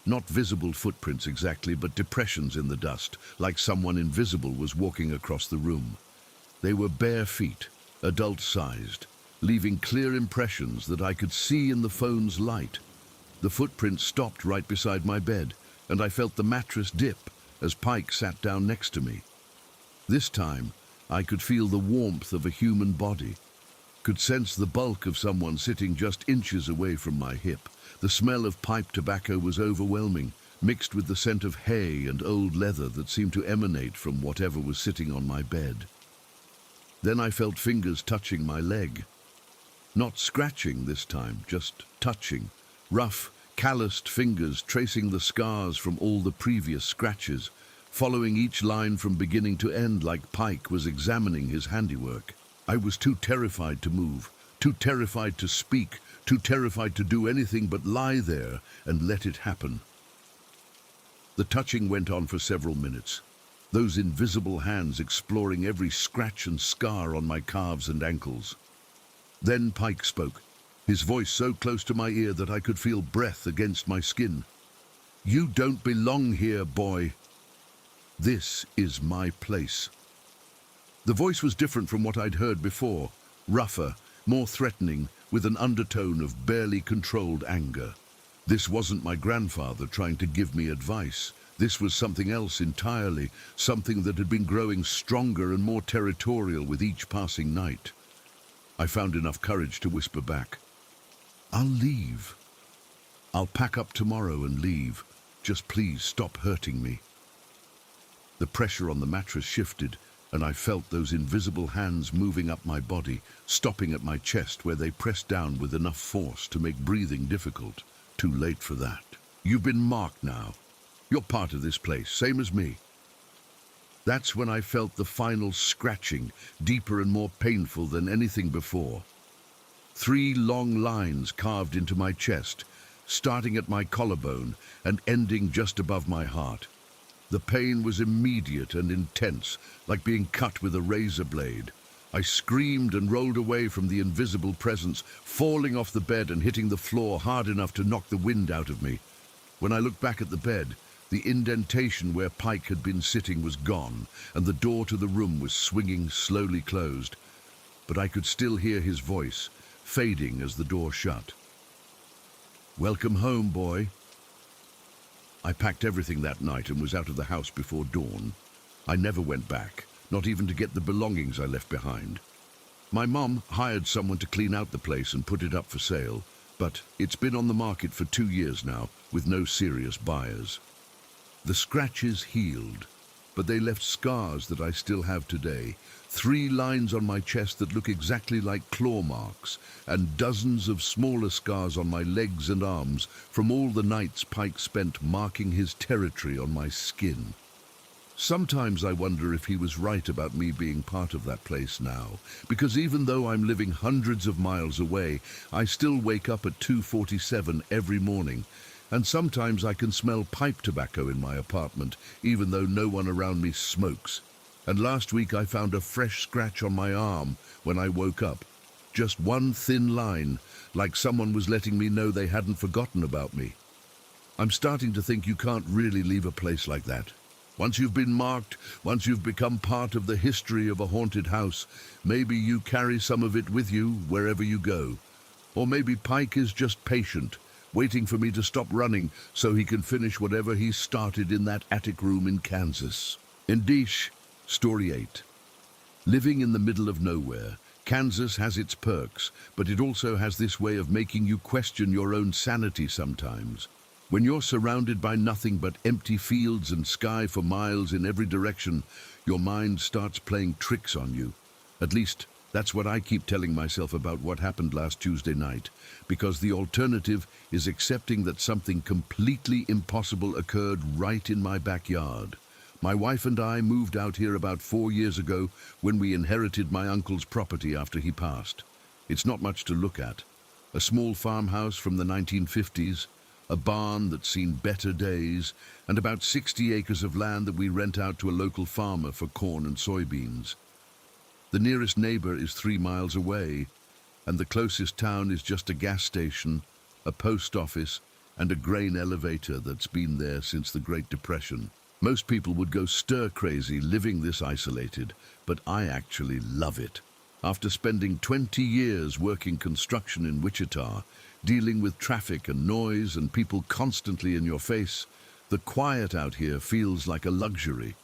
Not visible footprints exactly, but depressions in the dust, like someone invisible was walking across the room. They were bare feet, adult-sized, leaving clear impressions that I could see in the phone's light. The footprints stopped right beside my bed, and I felt the mattress dip as Pike sat down next to me. This time, I could feel the warmth of a human body, could sense the bulk of someone sitting just inches away from my hip. The smell of pipe tobacco was overwhelming, mixed with the scent of hay and old leather that seemed to emanate from whatever was sitting on my bed. Then I felt fingers touching my leg. Not scratching this time, just touching. Rough, calloused fingers tracing the scars from all the previous scratches, following each line from beginning to end like Pike was examining his handiwork. I was too terrified to move, too terrified to speak, too terrified to do anything but lie there and let it happen. The touching went on for several minutes, those invisible hands exploring every scratch and scar on my calves and ankles. Then Pike spoke, his voice so close to my ear that I could feel breath against my skin. "You don't belong here, boy. This is my place." The voice was different from what I'd heard before, rougher, more threatening, with an undertone of barely controlled anger. This wasn't my grandfather trying to give me advice. This was something else entirely, something that had been growing stronger and more territorial with each passing night. I found enough courage to whisper back, "I'll leave. I'll pack up tomorrow and leave. Just please stop hurting me." The pressure on the mattress shifted, and I felt those invisible hands moving up my body, stopping at my chest where they pressed down with enough force to make breathing difficult. Too late for that. "You've been marked now. You're part of this place, same as me." That's when I felt the final scratching, deeper and more painful than anything before. 3 long lines carved into my chest, starting at my collarbone and ending just above my heart. The pain was immediate and intense, like being cut with a razor blade. I screamed and rolled away from the invisible presence, falling off the bed and hitting the floor hard enough to knock the wind out of me. When I looked back at the bed, the indentation where Pike had been sitting was gone, and the door to the room was swinging slowly closed. But I could still hear his voice, fading as the door shut. "Welcome home, boy." I packed everything that night and was out of the house before dawn. I never went back, not even to get the belongings I left behind. My mom hired someone to clean out the place and put it up for sale, but it's been on the market for 2 years now, with no serious buyers. The scratches healed, but they left scars that I still have today. 3 lines on my chest that look exactly like claw marks, and dozens of smaller scars on my legs and arms from all the nights Pike spent marking his territory on my skin. Sometimes I wonder if he was right about me being part of that place now, because even though I'm living hundreds of miles away, I still wake up at 2:47 every morning, and sometimes I can smell pipe tobacco in my apartment, even though no one around me smokes. And last week I found a fresh scratch on my arm when I woke up. Just one thin line, like someone was letting me know they hadn't forgotten about me. I'm starting to think you can't really leave a place like that. Once you've been marked, once you've become part of the history of a haunted house, maybe you carry some of it with you wherever you go. Or maybe Pike is just patient, waiting for me to stop running so he can finish whatever he started in that attic room in Kansas. Indish, Story 8. Living in the middle of nowhere, Kansas has its perks, but it also has this way of making you question your own sanity sometimes. When you're surrounded by nothing but empty fields and sky for miles in every direction, your mind starts playing tricks on you. At least, that's what I keep telling myself about what happened last Tuesday night, because the alternative is accepting that something completely impossible occurred right in my backyard. My wife and I moved out here about 4 years ago when we inherited my uncle's property after he passed. It's not much to look at. A small farmhouse from the 1950s, a barn that's seen better days, and about 60 acres of land that we rent out to a local farmer for corn and soybeans. The nearest neighbor is 3 miles away, and the closest town is just a gas station, a post office, and a grain elevator that's been there since the Great Depression. Most people would go stir-crazy living this isolated, but I actually love it. After spending 20 years working construction in Wichita, dealing with traffic and noise and people constantly in your face, the quiet out here feels like a luxury.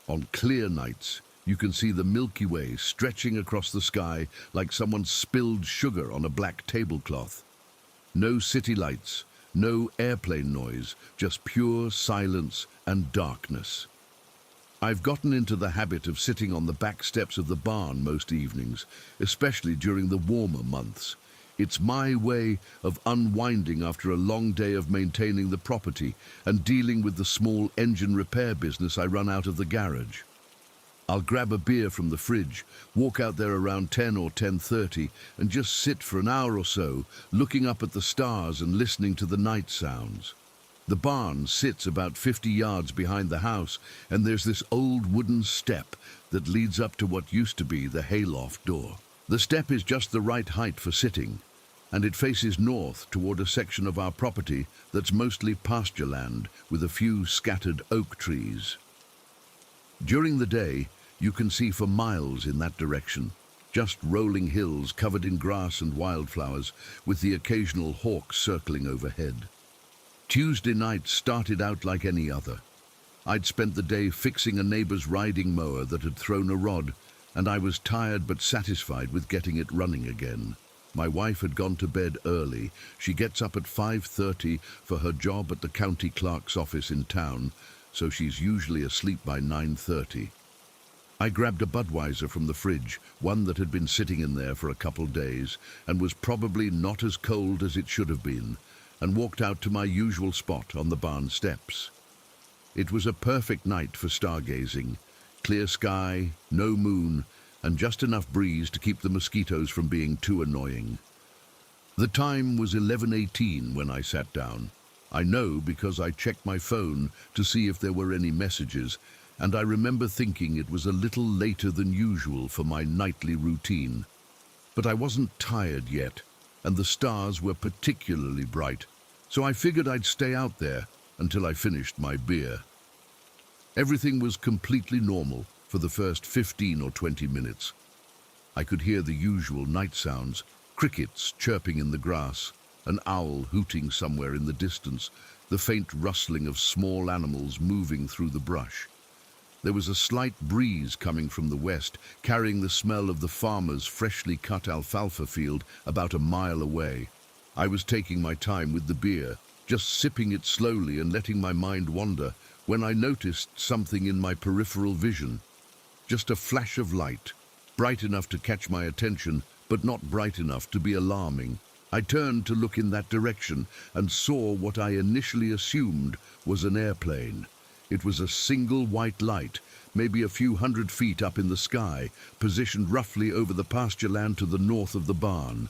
On clear nights, you can see the Milky Way stretching across the sky like someone spilled sugar on a black tablecloth. No city lights, no airplane noise, just pure silence and darkness. I've gotten into the habit of sitting on the back steps of the barn most evenings, especially during the warmer months. It's my way of unwinding after a long day of maintaining the property and dealing with the small engine repair business I run out of the garage. I'll grab a beer from the fridge, walk out there around 10 or 10:30 and just sit for an hour or so, looking up at the stars and listening to the night sounds. The barn sits about 50 yards behind the house, and there's this old wooden step that leads up to what used to be the hayloft door. The step is just the right height for sitting, and it faces north toward a section of our property that's mostly pasture land with a few scattered oak trees. During the day, you can see for miles in that direction, just rolling hills covered in grass and wildflowers, with the occasional hawk circling overhead. Tuesday night started out like any other. I'd spent the day fixing a neighbor's riding mower that had thrown a rod, and I was tired but satisfied with getting it running again. My wife had gone to bed early. She gets up at 5:30 for her job at the county clerk's office in town, so she's usually asleep by 9:30. I grabbed a Budweiser from the fridge, one that had been sitting in there for a couple days and was probably not as cold as it should have been, and walked out to my usual spot on the barn steps. It was a perfect night for stargazing. Clear sky, no moon, and just enough breeze to keep the mosquitoes from being too annoying. The time was 11:18 when I sat down. I know because I checked my phone to see if there were any messages, and I remember thinking it was a little later than usual for my nightly routine. But I wasn't tired yet, and the stars were particularly bright, so I figured I'd stay out there until I finished my beer. Everything was completely normal for the first 15 or 20 minutes. I could hear the usual night sounds, crickets chirping in the grass, an owl hooting somewhere in the distance, the faint rustling of small animals moving through the brush. There was a slight breeze coming from the west, carrying the smell of the farmer's freshly cut alfalfa field about a mile away. I was taking my time with the beer, just sipping it slowly and letting my mind wander, when I noticed something in my peripheral vision. Just a flash of light, bright enough to catch my attention, but not bright enough to be alarming. I turned to look in that direction and saw what I initially assumed was an airplane. It was a single white light, maybe a few hundred feet up in the sky, positioned roughly over the pasture land to the north of the barn.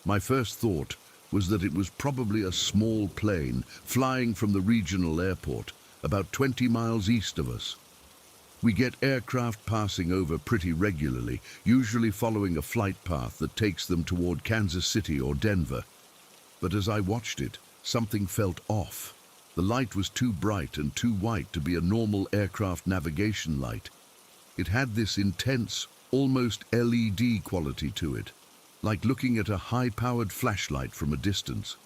My first thought was that it was probably a small plane flying from the regional airport, about 20 miles east of us. We get aircraft passing over pretty regularly, usually following a flight path that takes them toward Kansas City or Denver. But as I watched it, something felt off. The light was too bright and too white to be a normal aircraft navigation light. It had this intense, almost LED quality to it, like looking at a high-powered flashlight from a distance.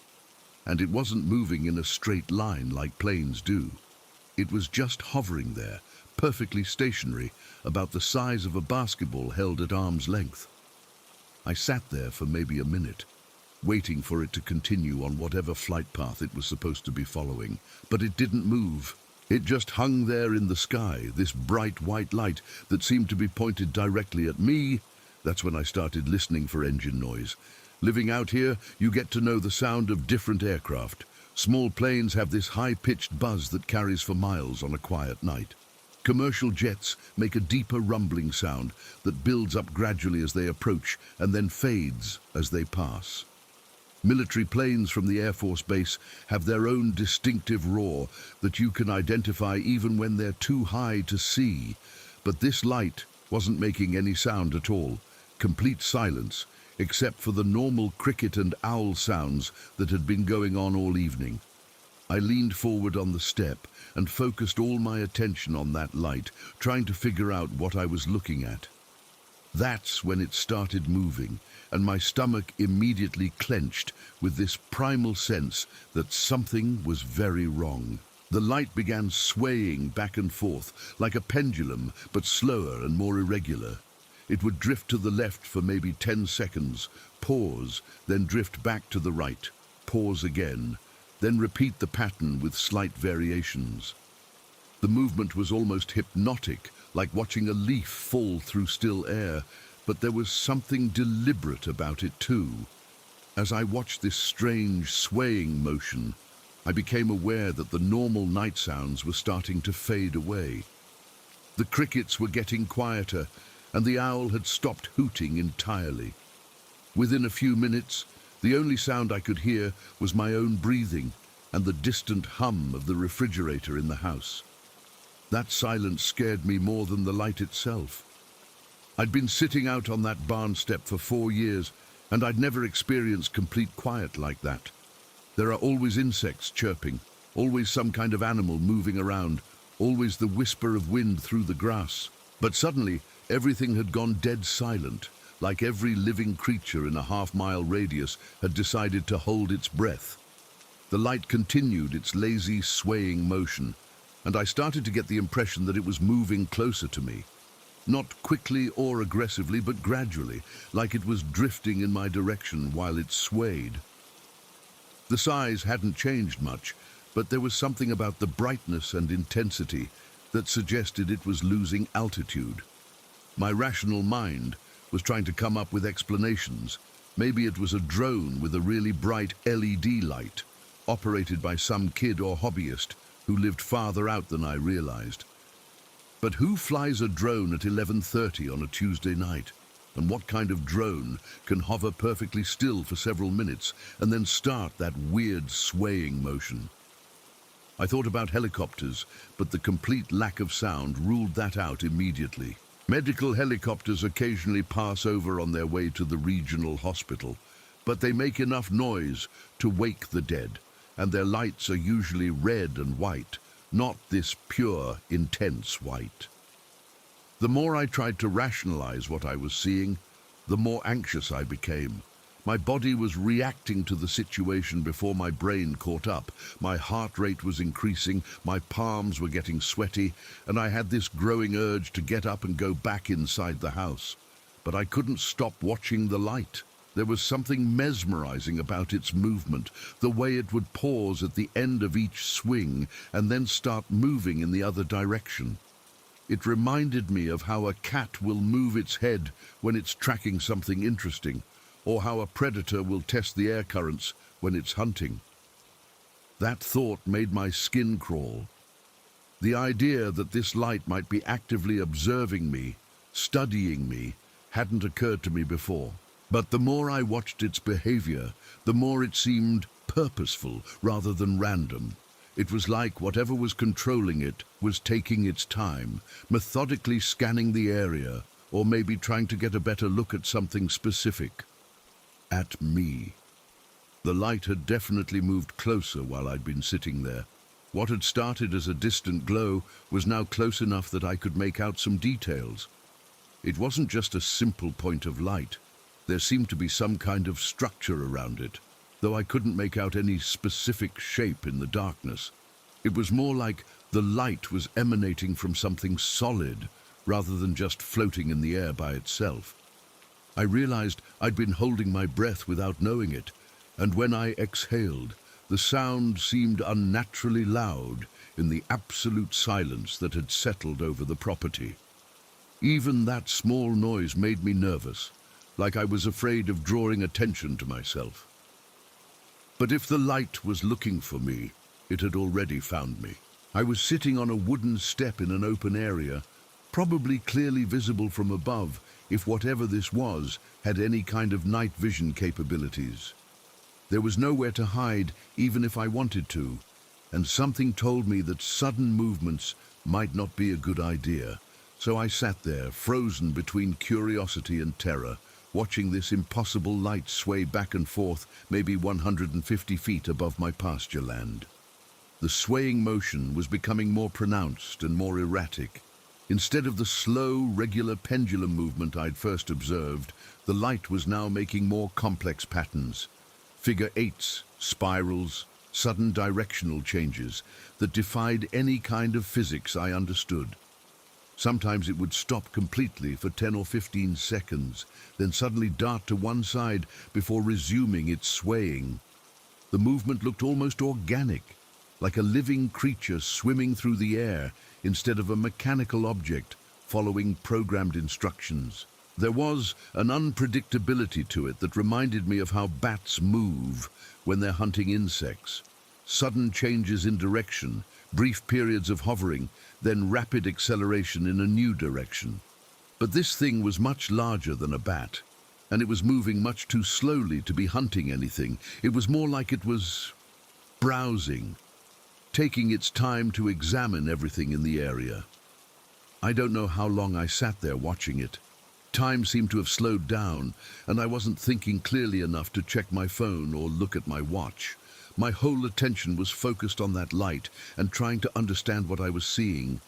And it wasn't moving in a straight line like planes do. It was just hovering there, perfectly stationary, about the size of a basketball held at arm's length. I sat there for maybe a minute, waiting for it to continue on whatever flight path it was supposed to be following, but it didn't move. It just hung there in the sky, this bright white light that seemed to be pointed directly at me. That's when I started listening for engine noise. Living out here, you get to know the sound of different aircraft. Small planes have this high-pitched buzz that carries for miles on a quiet night. Commercial jets make a deeper rumbling sound that builds up gradually as they approach and then fades as they pass. Military planes from the Air Force Base have their own distinctive roar that you can identify even when they're too high to see. But this light wasn't making any sound at all. Complete silence, except for the normal cricket and owl sounds that had been going on all evening. I leaned forward on the step and focused all my attention on that light, trying to figure out what I was looking at. That's when it started moving, and my stomach immediately clenched with this primal sense that something was very wrong. The light began swaying back and forth like a pendulum, but slower and more irregular. It would drift to the left for maybe 10 seconds, pause, then drift back to the right, pause again, then repeat the pattern with slight variations. The movement was almost hypnotic, like watching a leaf fall through still air, but there was something deliberate about it too. As I watched this strange swaying motion, I became aware that the normal night sounds were starting to fade away. The crickets were getting quieter, and the owl had stopped hooting entirely. Within a few minutes, the only sound I could hear was my own breathing and the distant hum of the refrigerator in the house. That silence scared me more than the light itself. I'd been sitting out on that barn step for 4 years, and I'd never experienced complete quiet like that. There are always insects chirping, always some kind of animal moving around, always the whisper of wind through the grass. But suddenly, everything had gone dead silent, like every living creature in a half-mile radius had decided to hold its breath. The light continued its lazy, swaying motion, and I started to get the impression that it was moving closer to me. Not quickly or aggressively, but gradually, like it was drifting in my direction while it swayed. The size hadn't changed much, but there was something about the brightness and intensity that suggested it was losing altitude. My rational mind was trying to come up with explanations. Maybe it was a drone with a really bright LED light, operated by some kid or hobbyist who lived farther out than I realized. But who flies a drone at 11:30 on a Tuesday night? And what kind of drone can hover perfectly still for several minutes and then start that weird swaying motion? I thought about helicopters, but the complete lack of sound ruled that out immediately. Medical helicopters occasionally pass over on their way to the regional hospital, but they make enough noise to wake the dead, and their lights are usually red and white, not this pure, intense white. The more I tried to rationalize what I was seeing, the more anxious I became. My body was reacting to the situation before my brain caught up. My heart rate was increasing, my palms were getting sweaty, and I had this growing urge to get up and go back inside the house. But I couldn't stop watching the light. There was something mesmerizing about its movement, the way it would pause at the end of each swing and then start moving in the other direction. It reminded me of how a cat will move its head when it's tracking something interesting, or how a predator will test the air currents when it's hunting. That thought made my skin crawl. The idea that this light might be actively observing me, studying me, hadn't occurred to me before. But the more I watched its behavior, the more it seemed purposeful rather than random. It was like whatever was controlling it was taking its time, methodically scanning the area, or maybe trying to get a better look at something specific. At me. The light had definitely moved closer while I'd been sitting there. What had started as a distant glow was now close enough that I could make out some details. It wasn't just a simple point of light. There seemed to be some kind of structure around it, though I couldn't make out any specific shape in the darkness. It was more like the light was emanating from something solid, rather than just floating in the air by itself. I realized I'd been holding my breath without knowing it, and when I exhaled, the sound seemed unnaturally loud in the absolute silence that had settled over the property. Even that small noise made me nervous, like I was afraid of drawing attention to myself. But if the light was looking for me, it had already found me. I was sitting on a wooden step in an open area, probably clearly visible from above, if whatever this was had any kind of night vision capabilities. There was nowhere to hide, even if I wanted to, and something told me that sudden movements might not be a good idea. So I sat there, frozen between curiosity and terror, watching this impossible light sway back and forth, maybe 150 feet above my pasture land. The swaying motion was becoming more pronounced and more erratic. Instead of the slow, regular pendulum movement I'd first observed, the light was now making more complex patterns. Figure eights, spirals, sudden directional changes that defied any kind of physics I understood. Sometimes it would stop completely for 10 or 15 seconds, then suddenly dart to one side before resuming its swaying. The movement looked almost organic, like a living creature swimming through the air instead of a mechanical object following programmed instructions. There was an unpredictability to it that reminded me of how bats move when they're hunting insects. Sudden changes in direction, brief periods of hovering, then rapid acceleration in a new direction. But this thing was much larger than a bat, and it was moving much too slowly to be hunting anything. It was more like it was browsing, taking its time to examine everything in the area. I don't know how long I sat there watching it. Time seemed to have slowed down, and I wasn't thinking clearly enough to check my phone or look at my watch. My whole attention was focused on that light and trying to understand what I was seeing.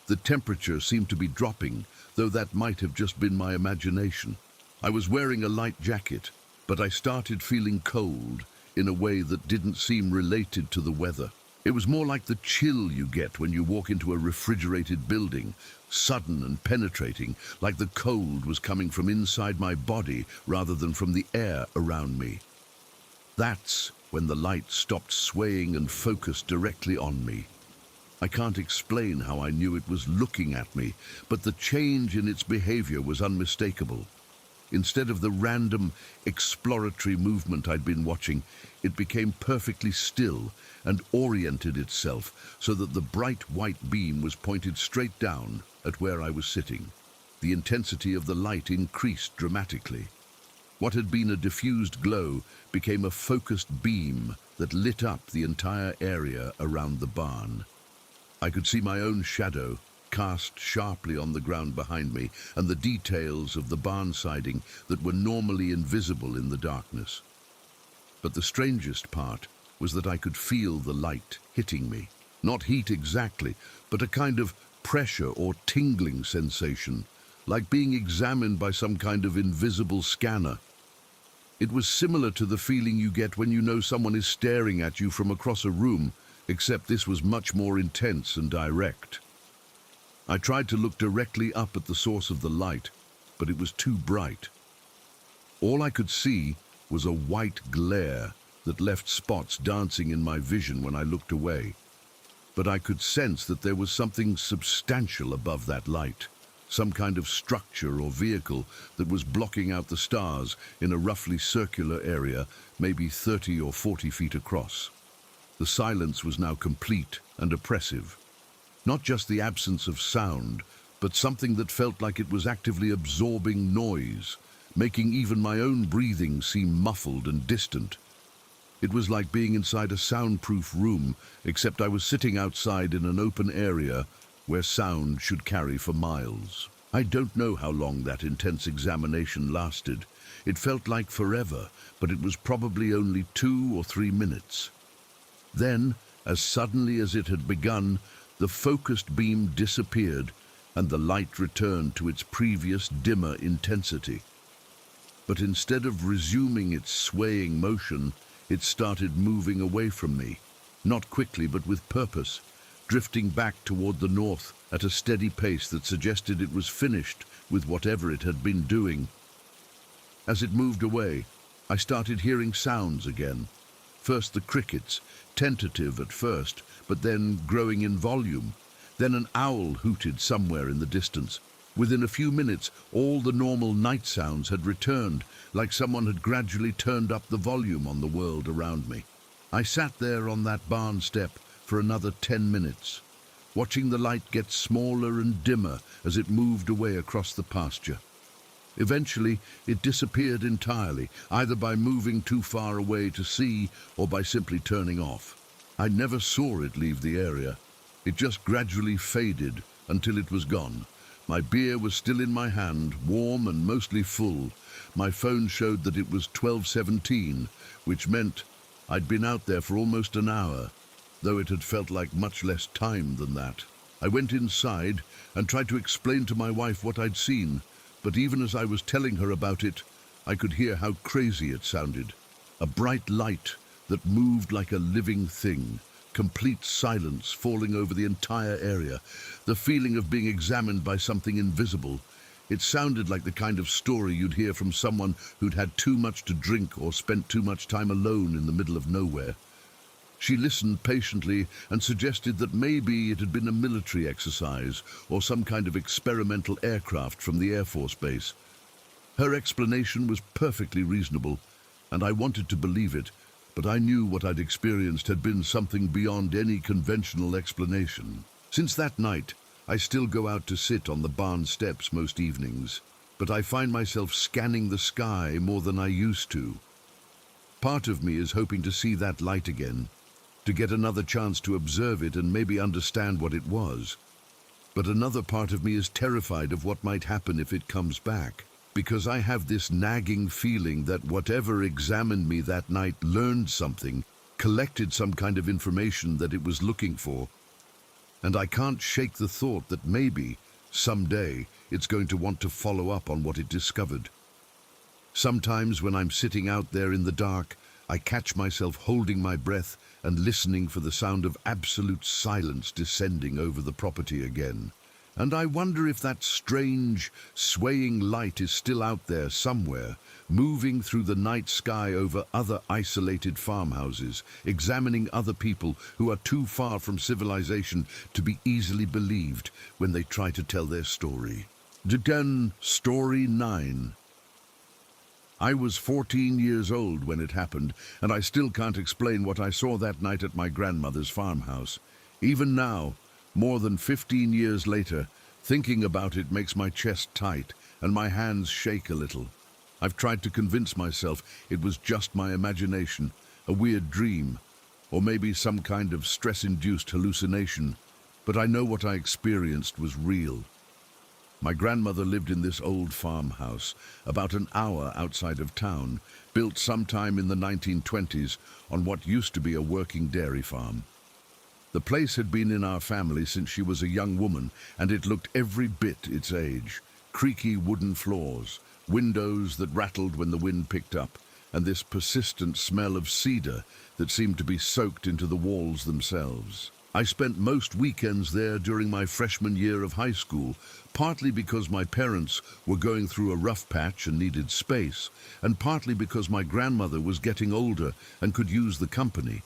The temperature seemed to be dropping, though that might have just been my imagination. I was wearing a light jacket, but I started feeling cold in a way that didn't seem related to the weather. It was more like the chill you get when you walk into a refrigerated building, sudden and penetrating, like the cold was coming from inside my body rather than from the air around me. That's when the light stopped swaying and focused directly on me. I can't explain how I knew it was looking at me, but the change in its behavior was unmistakable. Instead of the random, exploratory movement I'd been watching, it became perfectly still and oriented itself so that the bright white beam was pointed straight down at where I was sitting. The intensity of the light increased dramatically. What had been a diffused glow became a focused beam that lit up the entire area around the barn. I could see my own shadow cast sharply on the ground behind me and the details of the barn siding that were normally invisible in the darkness. But the strangest part was that I could feel the light hitting me. Not heat exactly, but a kind of pressure or tingling sensation, like being examined by some kind of invisible scanner. It was similar to the feeling you get when you know someone is staring at you from across a room, except this was much more intense and direct. I tried to look directly up at the source of the light, but it was too bright. All I could see was a white glare that left spots dancing in my vision when I looked away. But I could sense that there was something substantial above that light, some kind of structure or vehicle that was blocking out the stars in a roughly circular area, maybe 30 or 40 feet across. The silence was now complete and oppressive. Not just the absence of sound, but something that felt like it was actively absorbing noise, making even my own breathing seem muffled and distant. It was like being inside a soundproof room, except I was sitting outside in an open area where sound should carry for miles. I don't know how long that intense examination lasted. It felt like forever, but it was probably only 2 or 3 minutes. Then, as suddenly as it had begun, the focused beam disappeared and the light returned to its previous dimmer intensity. But instead of resuming its swaying motion, it started moving away from me, not quickly but with purpose, drifting back toward the north at a steady pace that suggested it was finished with whatever it had been doing. As it moved away, I started hearing sounds again. First the crickets, tentative at first, but then growing in volume. Then an owl hooted somewhere in the distance. Within a few minutes, all the normal night sounds had returned, like someone had gradually turned up the volume on the world around me. I sat there on that barn step for another 10 minutes, watching the light get smaller and dimmer as it moved away across the pasture. Eventually, it disappeared entirely, either by moving too far away to see or by simply turning off. I never saw it leave the area. It just gradually faded until it was gone. My beer was still in my hand, warm and mostly full. My phone showed that it was 12:17, which meant I'd been out there for almost an hour, though it had felt like much less time than that. I went inside and tried to explain to my wife what I'd seen, but even as I was telling her about it, I could hear how crazy it sounded. A bright light that moved like a living thing, complete silence falling over the entire area, the feeling of being examined by something invisible. It sounded like the kind of story you'd hear from someone who'd had too much to drink or spent too much time alone in the middle of nowhere. She listened patiently and suggested that maybe it had been a military exercise or some kind of experimental aircraft from the Air Force base. Her explanation was perfectly reasonable, and I wanted to believe it, but I knew what I'd experienced had been something beyond any conventional explanation. Since that night, I still go out to sit on the barn steps most evenings, but I find myself scanning the sky more than I used to. Part of me is hoping to see that light again, to get another chance to observe it and maybe understand what it was. But another part of me is terrified of what might happen if it comes back, because I have this nagging feeling that whatever examined me that night learned something, collected some kind of information that it was looking for, and I can't shake the thought that maybe, someday, it's going to want to follow up on what it discovered. Sometimes when I'm sitting out there in the dark, I catch myself holding my breath and listening for the sound of absolute silence descending over the property again. And I wonder if that strange, swaying light is still out there somewhere, moving through the night sky over other isolated farmhouses, examining other people who are too far from civilization to be easily believed when they try to tell their story. Again, Story 9. I was 14 years old when it happened, and I still can't explain what I saw that night at my grandmother's farmhouse. Even now, more than 15 years later, thinking about it makes my chest tight and my hands shake a little. I've tried to convince myself it was just my imagination, a weird dream, or maybe some kind of stress-induced hallucination, but I know what I experienced was real. My grandmother lived in this old farmhouse, about an hour outside of town, built sometime in the 1920s on what used to be a working dairy farm. The place had been in our family since she was a young woman, and it looked every bit its age. Creaky wooden floors, windows that rattled when the wind picked up, and this persistent smell of cedar that seemed to be soaked into the walls themselves. I spent most weekends there during my freshman year of high school, partly because my parents were going through a rough patch and needed space, and partly because my grandmother was getting older and could use the company.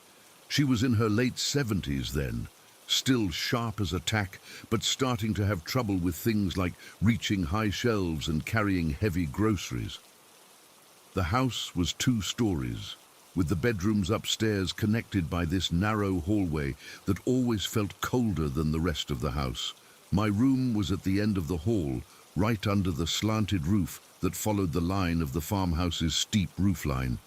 She was in her late 70s then, still sharp as a tack, but starting to have trouble with things like reaching high shelves and carrying heavy groceries. The house was 2 stories, with the bedrooms upstairs connected by this narrow hallway that always felt colder than the rest of the house. My room was at the end of the hall, right under the slanted roof that followed the line of the farmhouse's steep roofline.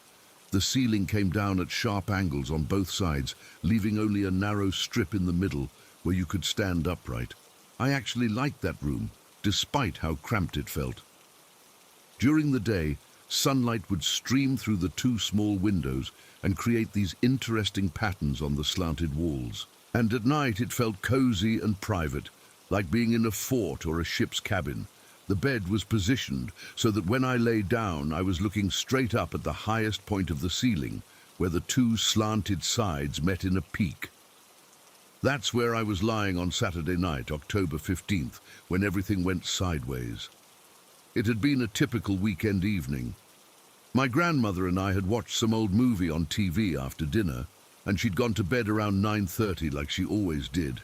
The ceiling came down at sharp angles on both sides, leaving only a narrow strip in the middle where you could stand upright. I actually liked that room, despite how cramped it felt. During the day, sunlight would stream through the 2 small windows and create these interesting patterns on the slanted walls. And at night it felt cozy and private, like being in a fort or a ship's cabin. The bed was positioned so that when I lay down, I was looking straight up at the highest point of the ceiling, where the 2 slanted sides met in a peak. That's where I was lying on Saturday night, October 15th, when everything went sideways. It had been a typical weekend evening. My grandmother and I had watched some old movie on TV after dinner, and she'd gone to bed around 9:30 like she always did.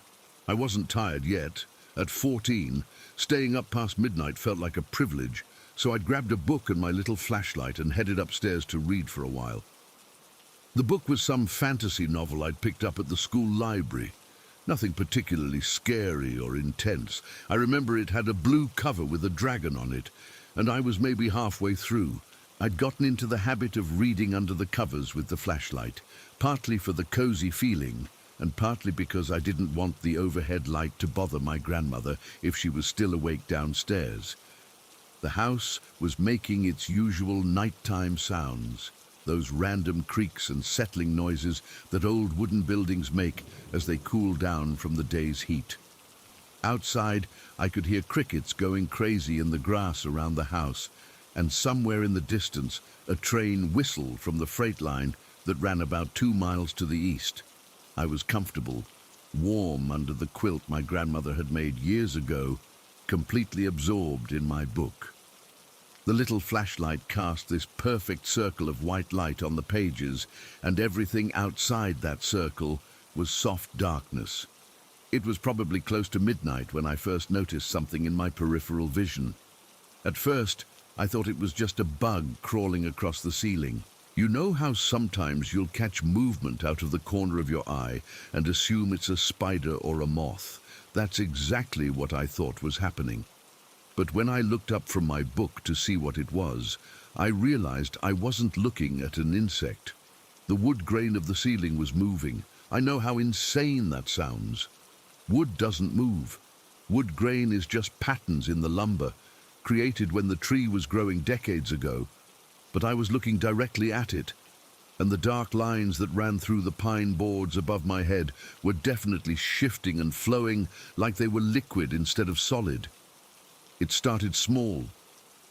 I wasn't tired yet. At 14, staying up past midnight felt like a privilege, so I'd grabbed a book and my little flashlight and headed upstairs to read for a while. The book was some fantasy novel I'd picked up at the school library. Nothing particularly scary or intense. I remember it had a blue cover with a dragon on it, and I was maybe halfway through. I'd gotten into the habit of reading under the covers with the flashlight, partly for the cozy feeling, and partly because I didn't want the overhead light to bother my grandmother if she was still awake downstairs. The house was making its usual nighttime sounds, those random creaks and settling noises that old wooden buildings make as they cool down from the day's heat. Outside, I could hear crickets going crazy in the grass around the house, and somewhere in the distance, a train whistled from the freight line that ran about 2 miles to the east. I was comfortable, warm under the quilt my grandmother had made years ago, completely absorbed in my book. The little flashlight cast this perfect circle of white light on the pages, and everything outside that circle was soft darkness. It was probably close to midnight when I first noticed something in my peripheral vision. At first, I thought it was just a bug crawling across the ceiling. You know how sometimes you'll catch movement out of the corner of your eye and assume it's a spider or a moth? That's exactly what I thought was happening. But when I looked up from my book to see what it was, I realized I wasn't looking at an insect. The wood grain of the ceiling was moving. I know how insane that sounds. Wood doesn't move. Wood grain is just patterns in the lumber, created when the tree was growing decades ago. But I was looking directly at it, and the dark lines that ran through the pine boards above my head were definitely shifting and flowing like they were liquid instead of solid. It started small,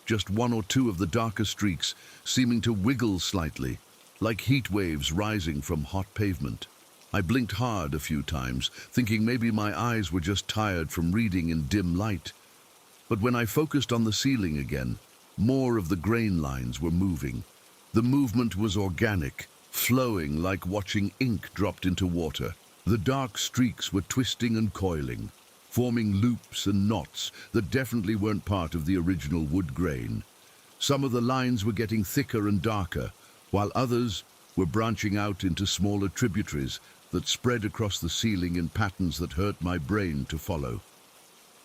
just 1 or 2 of the darker streaks seeming to wiggle slightly, like heat waves rising from hot pavement. I blinked hard a few times, thinking maybe my eyes were just tired from reading in dim light. But when I focused on the ceiling again, more of the grain lines were moving. The movement was organic, flowing like watching ink dropped into water. The dark streaks were twisting and coiling, forming loops and knots that definitely weren't part of the original wood grain. Some of the lines were getting thicker and darker, while others were branching out into smaller tributaries that spread across the ceiling in patterns that hurt my brain to follow.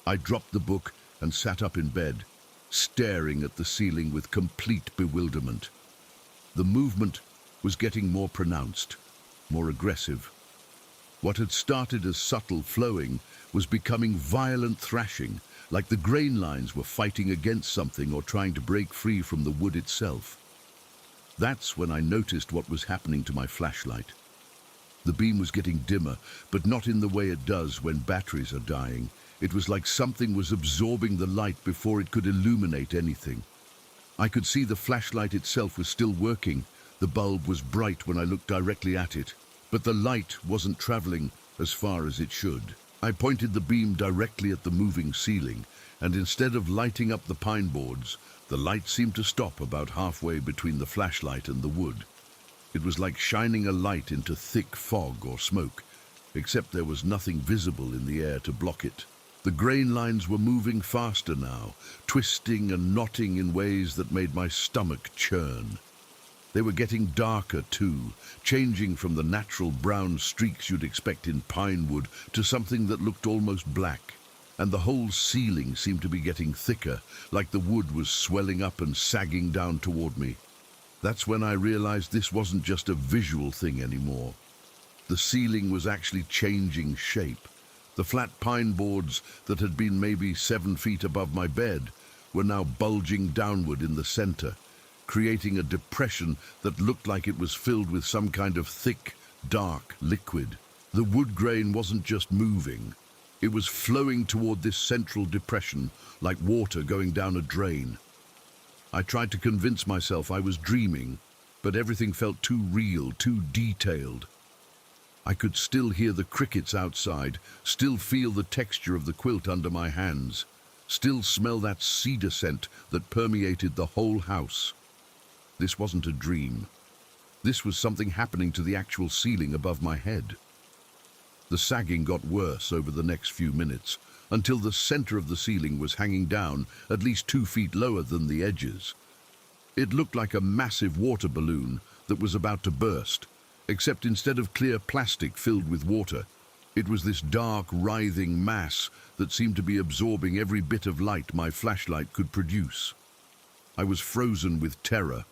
I dropped the book and sat up in bed, staring at the ceiling with complete bewilderment. The movement was getting more pronounced, more aggressive. What had started as subtle flowing was becoming violent thrashing, like the grain lines were fighting against something or trying to break free from the wood itself. That's when I noticed what was happening to my flashlight. The beam was getting dimmer, but not in the way it does when batteries are dying. It was like something was absorbing the light before it could illuminate anything. I could see the flashlight itself was still working. The bulb was bright when I looked directly at it, but the light wasn't traveling as far as it should. I pointed the beam directly at the moving ceiling, and instead of lighting up the pine boards, the light seemed to stop about halfway between the flashlight and the wood. It was like shining a light into thick fog or smoke, except there was nothing visible in the air to block it. The grain lines were moving faster now, twisting and knotting in ways that made my stomach churn. They were getting darker too, changing from the natural brown streaks you'd expect in pine wood to something that looked almost black. And the whole ceiling seemed to be getting thicker, like the wood was swelling up and sagging down toward me. That's when I realized this wasn't just a visual thing anymore. The ceiling was actually changing shape. The flat pine boards that had been maybe 7 feet above my bed were now bulging downward in the center, creating a depression that looked like it was filled with some kind of thick, dark liquid. The wood grain wasn't just moving. It was flowing toward this central depression like water going down a drain. I tried to convince myself I was dreaming, but everything felt too real, too detailed. I could still hear the crickets outside, still feel the texture of the quilt under my hands, still smell that cedar scent that permeated the whole house. This wasn't a dream. This was something happening to the actual ceiling above my head. The sagging got worse over the next few minutes, until the center of the ceiling was hanging down at least 2 feet lower than the edges. It looked like a massive water balloon that was about to burst, except instead of clear plastic filled with water, it was this dark, writhing mass that seemed to be absorbing every bit of light my flashlight could produce. I was frozen with terror,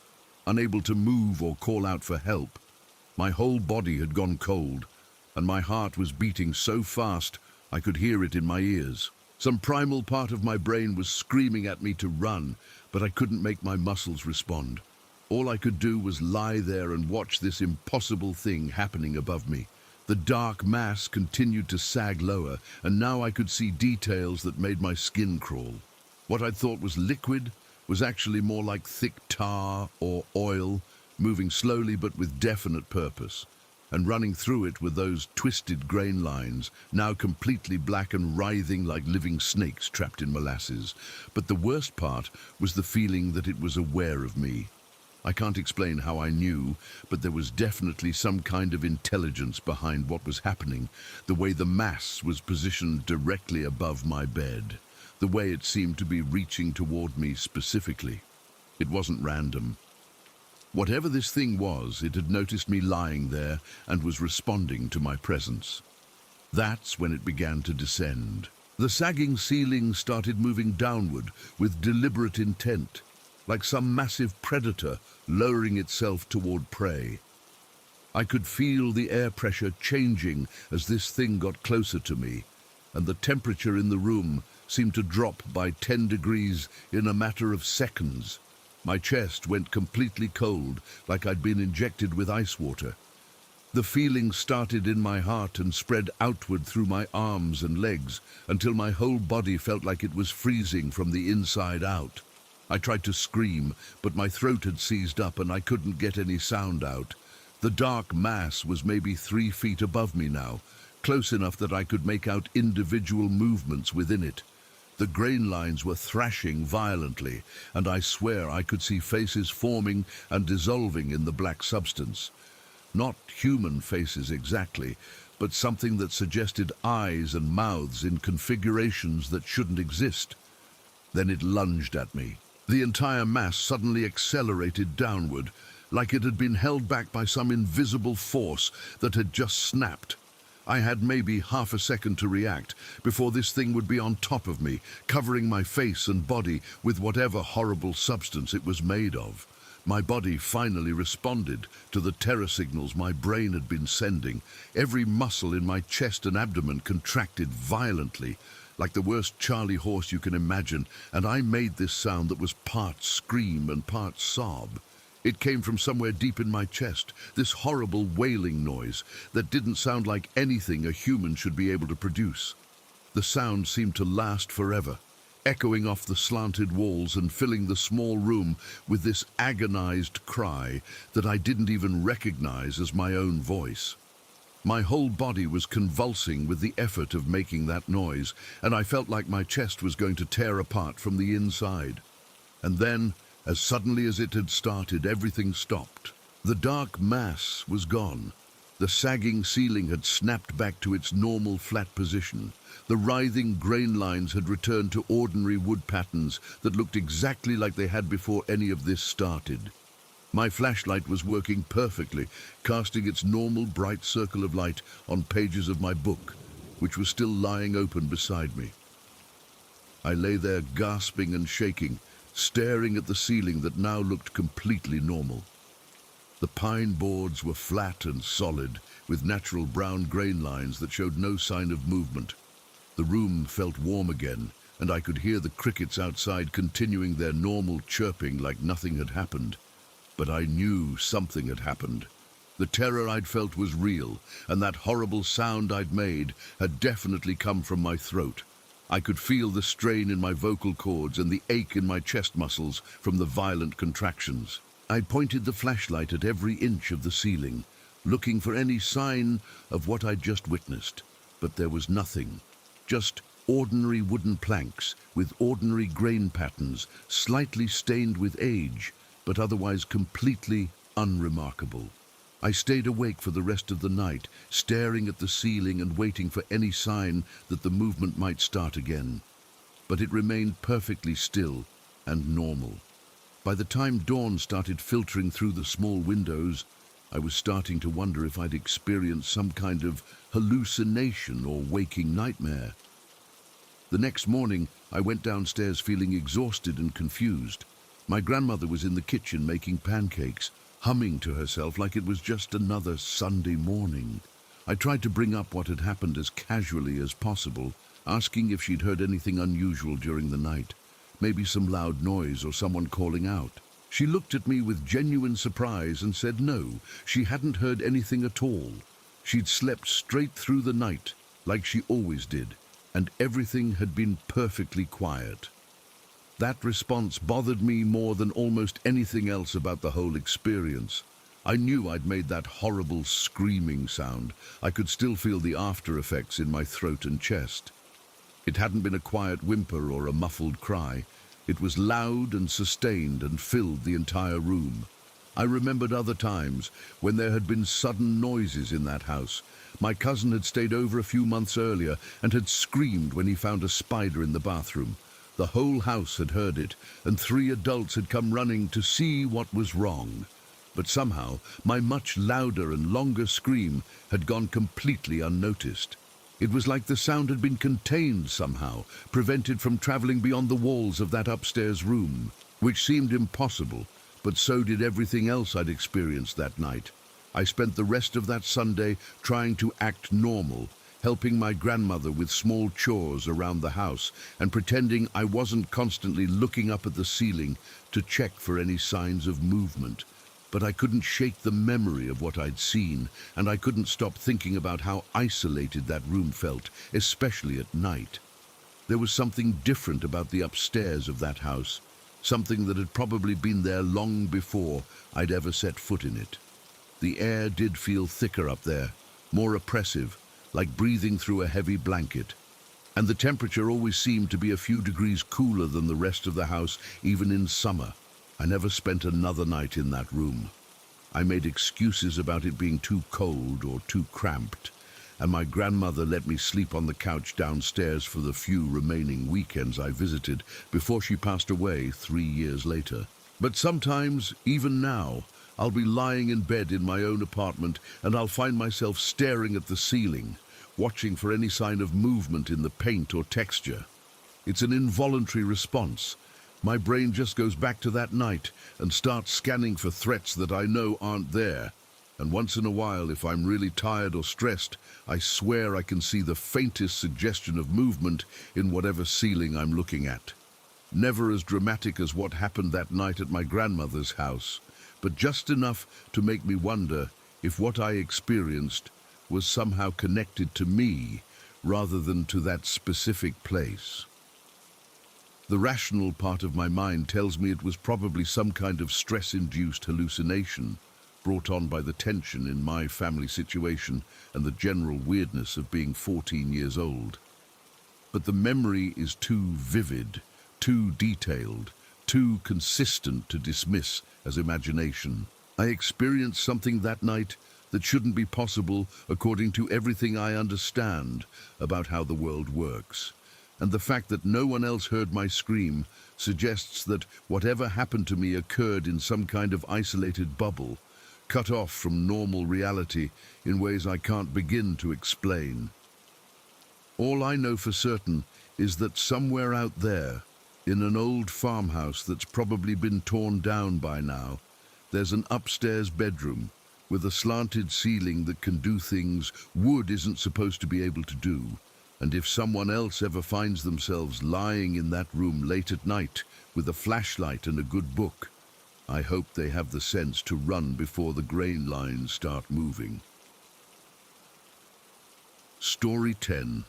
unable to move or call out for help. My whole body had gone cold, and my heart was beating so fast I could hear it in my ears. Some primal part of my brain was screaming at me to run, but I couldn't make my muscles respond. All I could do was lie there and watch this impossible thing happening above me. The dark mass continued to sag lower, and now I could see details that made my skin crawl. What I thought was liquid was actually more like thick tar or oil, moving slowly but with definite purpose. And running through it were those twisted grain lines, now completely black and writhing like living snakes trapped in molasses. But the worst part was the feeling that it was aware of me. I can't explain how I knew, but there was definitely some kind of intelligence behind what was happening, the way the mass was positioned directly above my bed, the way it seemed to be reaching toward me specifically. It wasn't random. Whatever this thing was, it had noticed me lying there and was responding to my presence. That's when it began to descend. The sagging ceiling started moving downward with deliberate intent, like some massive predator lowering itself toward prey. I could feel the air pressure changing as this thing got closer to me, and the temperature in the room seemed to drop by 10 degrees in a matter of seconds. My chest went completely cold, like I'd been injected with ice water. The feeling started in my heart and spread outward through my arms and legs until my whole body felt like it was freezing from the inside out. I tried to scream, but my throat had seized up and I couldn't get any sound out. The dark mass was maybe 3 feet above me now, close enough that I could make out individual movements within it. The grain lines were thrashing violently, and I swear I could see faces forming and dissolving in the black substance. Not human faces exactly, but something that suggested eyes and mouths in configurations that shouldn't exist. Then it lunged at me. The entire mass suddenly accelerated downward, like it had been held back by some invisible force that had just snapped. I had maybe half a second to react before this thing would be on top of me, covering my face and body with whatever horrible substance it was made of. My body finally responded to the terror signals my brain had been sending. Every muscle in my chest and abdomen contracted violently, like the worst Charlie horse you can imagine, and I made this sound that was part scream and part sob. It came from somewhere deep in my chest, this horrible wailing noise that didn't sound like anything a human should be able to produce. The sound seemed to last forever, echoing off the slanted walls and filling the small room with this agonized cry that I didn't even recognize as my own voice. My whole body was convulsing with the effort of making that noise, and I felt like my chest was going to tear apart from the inside. And then, as suddenly as it had started, everything stopped. The dark mass was gone. The sagging ceiling had snapped back to its normal flat position. The writhing grain lines had returned to ordinary wood patterns that looked exactly like they had before any of this started. My flashlight was working perfectly, casting its normal bright circle of light on pages of my book, which was still lying open beside me. I lay there gasping and shaking, staring at the ceiling that now looked completely normal. The pine boards were flat and solid, with natural brown grain lines that showed no sign of movement. The room felt warm again, and I could hear the crickets outside continuing their normal chirping like nothing had happened. But I knew something had happened. The terror I'd felt was real, and that horrible sound I'd made had definitely come from my throat. I could feel the strain in my vocal cords and the ache in my chest muscles from the violent contractions. I pointed the flashlight at every inch of the ceiling, looking for any sign of what I'd just witnessed. But there was nothing. Just ordinary wooden planks with ordinary grain patterns, slightly stained with age, but otherwise completely unremarkable. I stayed awake for the rest of the night, staring at the ceiling and waiting for any sign that the movement might start again. But it remained perfectly still and normal. By the time dawn started filtering through the small windows, I was starting to wonder if I'd experienced some kind of hallucination or waking nightmare. The next morning, I went downstairs feeling exhausted and confused. My grandmother was in the kitchen making pancakes, humming to herself like it was just another Sunday morning. I tried to bring up what had happened as casually as possible, asking if she'd heard anything unusual during the night, maybe some loud noise or someone calling out. She looked at me with genuine surprise and said no, she hadn't heard anything at all. She'd slept straight through the night, like she always did, and everything had been perfectly quiet. That response bothered me more than almost anything else about the whole experience. I knew I'd made that horrible screaming sound. I could still feel the after effects in my throat and chest. It hadn't been a quiet whimper or a muffled cry. It was loud and sustained and filled the entire room. I remembered other times when there had been sudden noises in that house. My cousin had stayed over a few months earlier and had screamed when he found a spider in the bathroom. The whole house had heard it, and 3 adults had come running to see what was wrong. But somehow, my much louder and longer scream had gone completely unnoticed. It was like the sound had been contained somehow, prevented from traveling beyond the walls of that upstairs room, which seemed impossible, but so did everything else I'd experienced that night. I spent the rest of that Sunday trying to act normal, helping my grandmother with small chores around the house and pretending I wasn't constantly looking up at the ceiling to check for any signs of movement. But I couldn't shake the memory of what I'd seen, and I couldn't stop thinking about how isolated that room felt, especially at night. There was something different about the upstairs of that house, something that had probably been there long before I'd ever set foot in it. The air did feel thicker up there, more oppressive, like breathing through a heavy blanket. And the temperature always seemed to be a few degrees cooler than the rest of the house, even in summer. I never spent another night in that room. I made excuses about it being too cold or too cramped, and my grandmother let me sleep on the couch downstairs for the few remaining weekends I visited before she passed away 3 years later. But sometimes, even now, I'll be lying in bed in my own apartment and I'll find myself staring at the ceiling, watching for any sign of movement in the paint or texture. It's an involuntary response. My brain just goes back to that night and starts scanning for threats that I know aren't there. And once in a while, if I'm really tired or stressed, I swear I can see the faintest suggestion of movement in whatever ceiling I'm looking at. Never as dramatic as what happened that night at my grandmother's house, but just enough to make me wonder if what I experienced was somehow connected to me rather than to that specific place. The rational part of my mind tells me it was probably some kind of stress-induced hallucination brought on by the tension in my family situation and the general weirdness of being 14 years old. But the memory is too vivid, too detailed, too consistent to dismiss as imagination. I experienced something that night that shouldn't be possible according to everything I understand about how the world works. And the fact that no one else heard my scream suggests that whatever happened to me occurred in some kind of isolated bubble, cut off from normal reality in ways I can't begin to explain. All I know for certain is that somewhere out there, in an old farmhouse that's probably been torn down by now, there's an upstairs bedroom with a slanted ceiling that can do things wood isn't supposed to be able to do. And if someone else ever finds themselves lying in that room late at night with a flashlight and a good book, I hope they have the sense to run before the grain lines start moving. Story 10.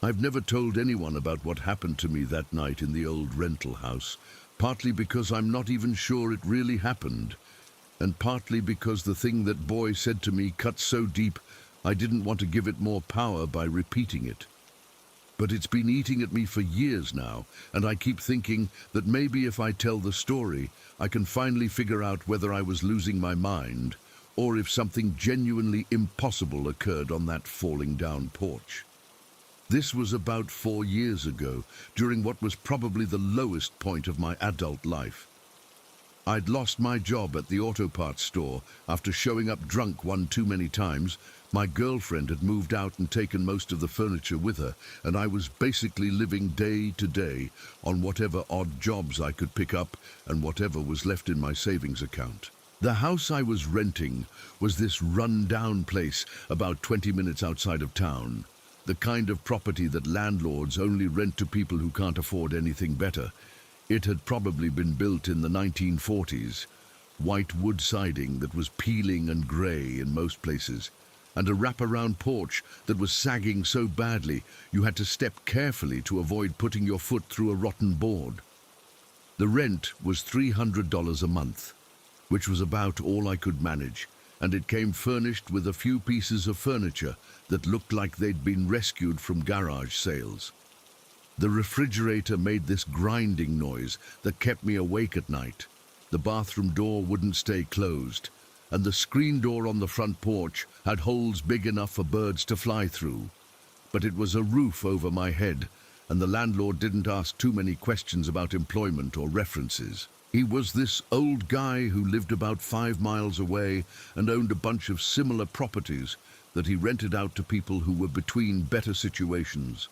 I've never told anyone about what happened to me that night in the old rental house, partly because I'm not even sure it really happened, and partly because the thing that boy said to me cut so deep I didn't want to give it more power by repeating it. But it's been eating at me for years now, and I keep thinking that maybe if I tell the story, I can finally figure out whether I was losing my mind or if something genuinely impossible occurred on that falling down porch. This was about 4 years ago, during what was probably the lowest point of my adult life. I'd lost my job at the auto parts store after showing up drunk one too many times. My girlfriend had moved out and taken most of the furniture with her, and I was basically living day to day on whatever odd jobs I could pick up and whatever was left in my savings account. The house I was renting was this run-down place about 20 minutes outside of town, the kind of property that landlords only rent to people who can't afford anything better. It had probably been built in the 1940s, white wood siding that was peeling and grey in most places, and a wraparound porch that was sagging so badly you had to step carefully to avoid putting your foot through a rotten board. The rent was $300 a month, which was about all I could manage, and it came furnished with a few pieces of furniture that looked like they'd been rescued from garage sales. The refrigerator made this grinding noise that kept me awake at night. The bathroom door wouldn't stay closed, and the screen door on the front porch had holes big enough for birds to fly through. But it was a roof over my head, and the landlord didn't ask too many questions about employment or references. He was this old guy who lived about 5 miles away and owned a bunch of similar properties that he rented out to people who were between better situations.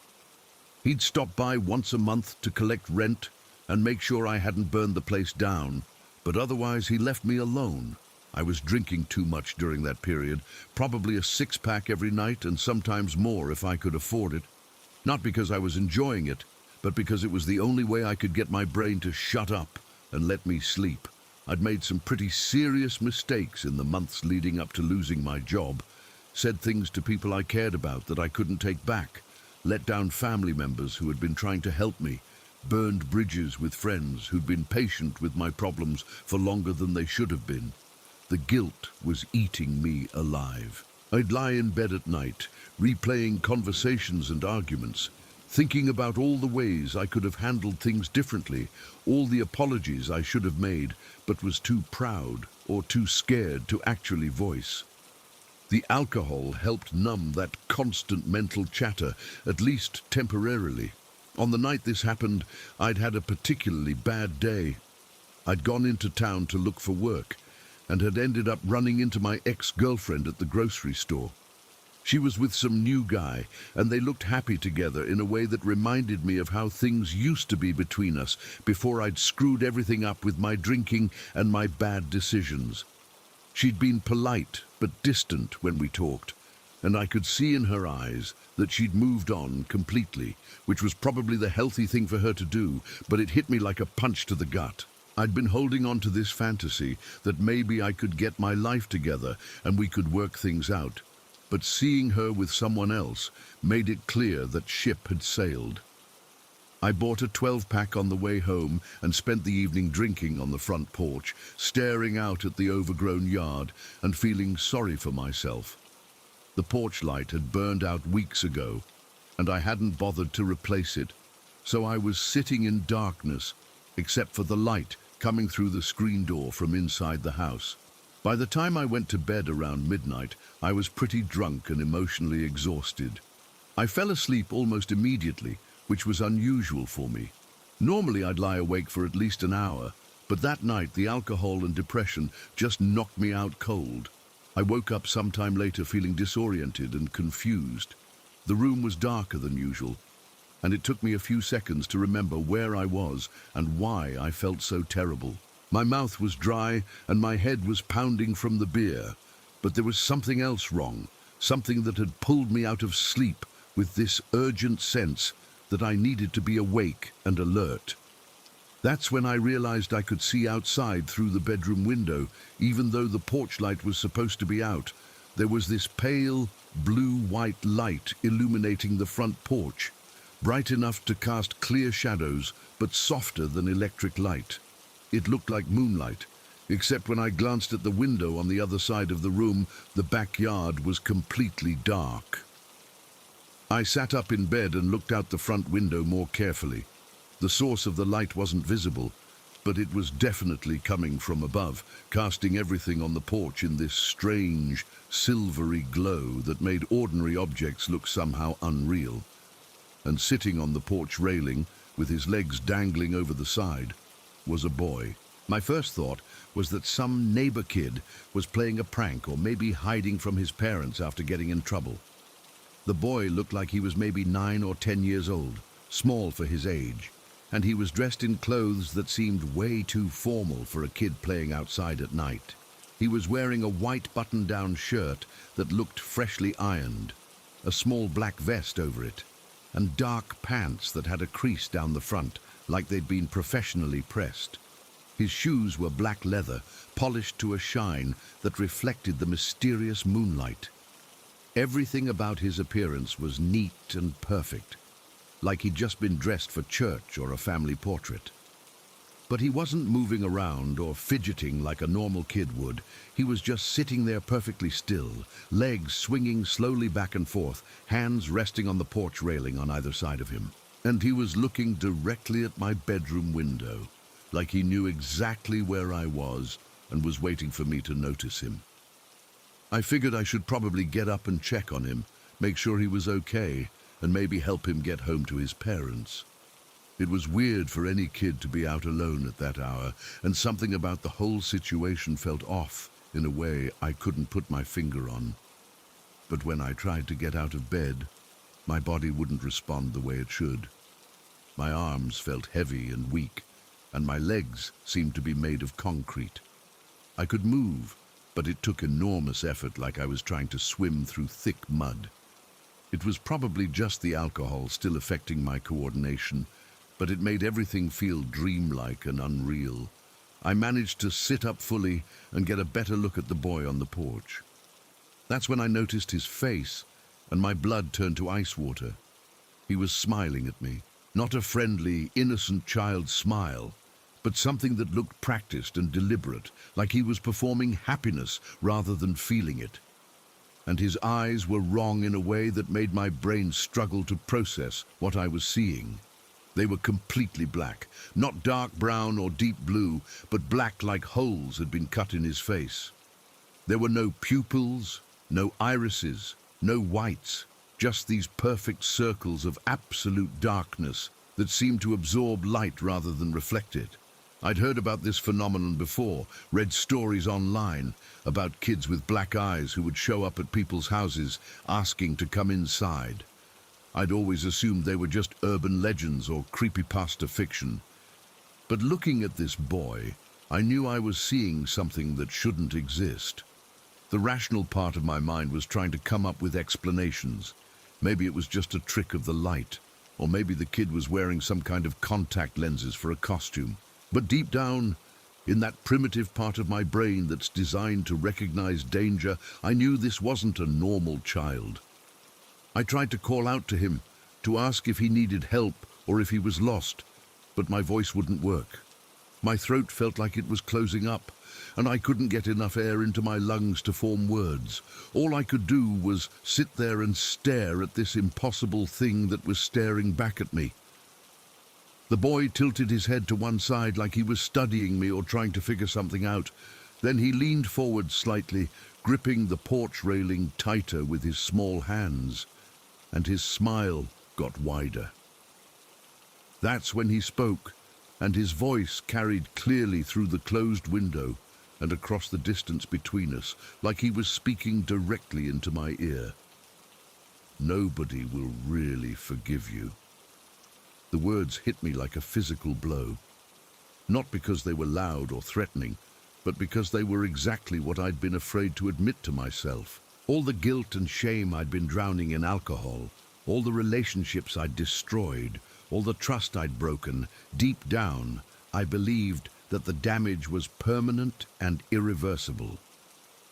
He'd stop by once a month to collect rent and make sure I hadn't burned the place down, but otherwise he left me alone. I was drinking too much during that period, probably a 6-pack every night and sometimes more if I could afford it. Not because I was enjoying it, but because it was the only way I could get my brain to shut up and let me sleep. I'd made some pretty serious mistakes in the months leading up to losing my job, said things to people I cared about that I couldn't take back, let down family members who had been trying to help me, burned bridges with friends who'd been patient with my problems for longer than they should have been. The guilt was eating me alive. I'd lie in bed at night, replaying conversations and arguments, thinking about all the ways I could have handled things differently, all the apologies I should have made, but was too proud or too scared to actually voice. The alcohol helped numb that constant mental chatter, at least temporarily. On the night this happened, I'd had a particularly bad day. I'd gone into town to look for work and had ended up running into my ex-girlfriend at the grocery store. She was with some new guy, and they looked happy together in a way that reminded me of how things used to be between us before I'd screwed everything up with my drinking and my bad decisions. She'd been polite but distant when we talked, and I could see in her eyes that she'd moved on completely, which was probably the healthy thing for her to do, but it hit me like a punch to the gut. I'd been holding on to this fantasy that maybe I could get my life together and we could work things out, but seeing her with someone else made it clear that ship had sailed. I bought a 12-pack on the way home and spent the evening drinking on the front porch, staring out at the overgrown yard and feeling sorry for myself. The porch light had burned out weeks ago, and I hadn't bothered to replace it, so I was sitting in darkness, except for the light coming through the screen door from inside the house. By the time I went to bed around midnight, I was pretty drunk and emotionally exhausted. I fell asleep almost immediately, which was unusual for me. Normally I'd lie awake for at least an hour, but that night the alcohol and depression just knocked me out cold. I woke up sometime later feeling disoriented and confused. The room was darker than usual, and it took me a few seconds to remember where I was and why I felt so terrible. My mouth was dry and my head was pounding from the beer, but there was something else wrong, something that had pulled me out of sleep with this urgent sense that I needed to be awake and alert. That's when I realized I could see outside through the bedroom window, even though the porch light was supposed to be out. There was this pale, blue-white light illuminating the front porch, bright enough to cast clear shadows, but softer than electric light. It looked like moonlight, except when I glanced at the window on the other side of the room, the backyard was completely dark. I sat up in bed and looked out the front window more carefully. The source of the light wasn't visible, but it was definitely coming from above, casting everything on the porch in this strange, silvery glow that made ordinary objects look somehow unreal. And sitting on the porch railing, with his legs dangling over the side, was a boy. My first thought was that some neighbor kid was playing a prank or maybe hiding from his parents after getting in trouble. The boy looked like he was maybe 9 or 10 years old, small for his age, and he was dressed in clothes that seemed way too formal for a kid playing outside at night. He was wearing a white button-down shirt that looked freshly ironed, a small black vest over it, and dark pants that had a crease down the front, like they'd been professionally pressed. His shoes were black leather, polished to a shine that reflected the mysterious moonlight. Everything about his appearance was neat and perfect, like he'd just been dressed for church or a family portrait. But he wasn't moving around or fidgeting like a normal kid would. He was just sitting there perfectly still, legs swinging slowly back and forth, hands resting on the porch railing on either side of him. And he was looking directly at my bedroom window, like he knew exactly where I was and was waiting for me to notice him. I figured I should probably get up and check on him, make sure he was okay, and maybe help him get home to his parents. It was weird for any kid to be out alone at that hour, and something about the whole situation felt off in a way I couldn't put my finger on. But when I tried to get out of bed, my body wouldn't respond the way it should. My arms felt heavy and weak, and my legs seemed to be made of concrete. I could move, but it took enormous effort, like I was trying to swim through thick mud. It was probably just the alcohol still affecting my coordination, but it made everything feel dreamlike and unreal. I managed to sit up fully and get a better look at the boy on the porch. That's when I noticed his face, and my blood turned to ice water. He was smiling at me, not a friendly, innocent child's smile, but something that looked practiced and deliberate, like he was performing happiness rather than feeling it. And his eyes were wrong in a way that made my brain struggle to process what I was seeing. They were completely black, not dark brown or deep blue, but black like holes had been cut in his face. There were no pupils, no irises, no whites, just these perfect circles of absolute darkness that seemed to absorb light rather than reflect it. I'd heard about this phenomenon before, read stories online about kids with black eyes who would show up at people's houses asking to come inside. I'd always assumed they were just urban legends or creepypasta fiction. But looking at this boy, I knew I was seeing something that shouldn't exist. The rational part of my mind was trying to come up with explanations. Maybe it was just a trick of the light, or maybe the kid was wearing some kind of contact lenses for a costume. But deep down, in that primitive part of my brain that's designed to recognize danger, I knew this wasn't a normal child. I tried to call out to him, to ask if he needed help or if he was lost, but my voice wouldn't work. My throat felt like it was closing up, and I couldn't get enough air into my lungs to form words. All I could do was sit there and stare at this impossible thing that was staring back at me. The boy tilted his head to one side like he was studying me or trying to figure something out. Then he leaned forward slightly, gripping the porch railing tighter with his small hands, and his smile got wider. That's when he spoke, and his voice carried clearly through the closed window and across the distance between us, like he was speaking directly into my ear. "Nobody will really forgive you." The words hit me like a physical blow, not because they were loud or threatening, but because they were exactly what I'd been afraid to admit to myself. All the guilt and shame I'd been drowning in alcohol, all the relationships I'd destroyed, all the trust I'd broken, deep down, I believed that the damage was permanent and irreversible.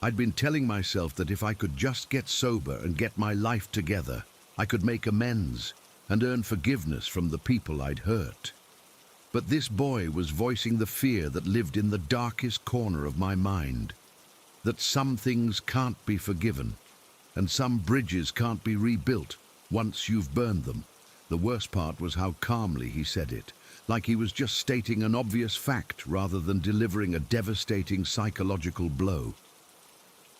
I'd been telling myself that if I could just get sober and get my life together, I could make amends and earn forgiveness from the people I'd hurt. But this boy was voicing the fear that lived in the darkest corner of my mind, that some things can't be forgiven and some bridges can't be rebuilt. Once you've burned them. The worst part was how calmly he said it, like he was just stating an obvious fact rather than delivering a devastating psychological blow.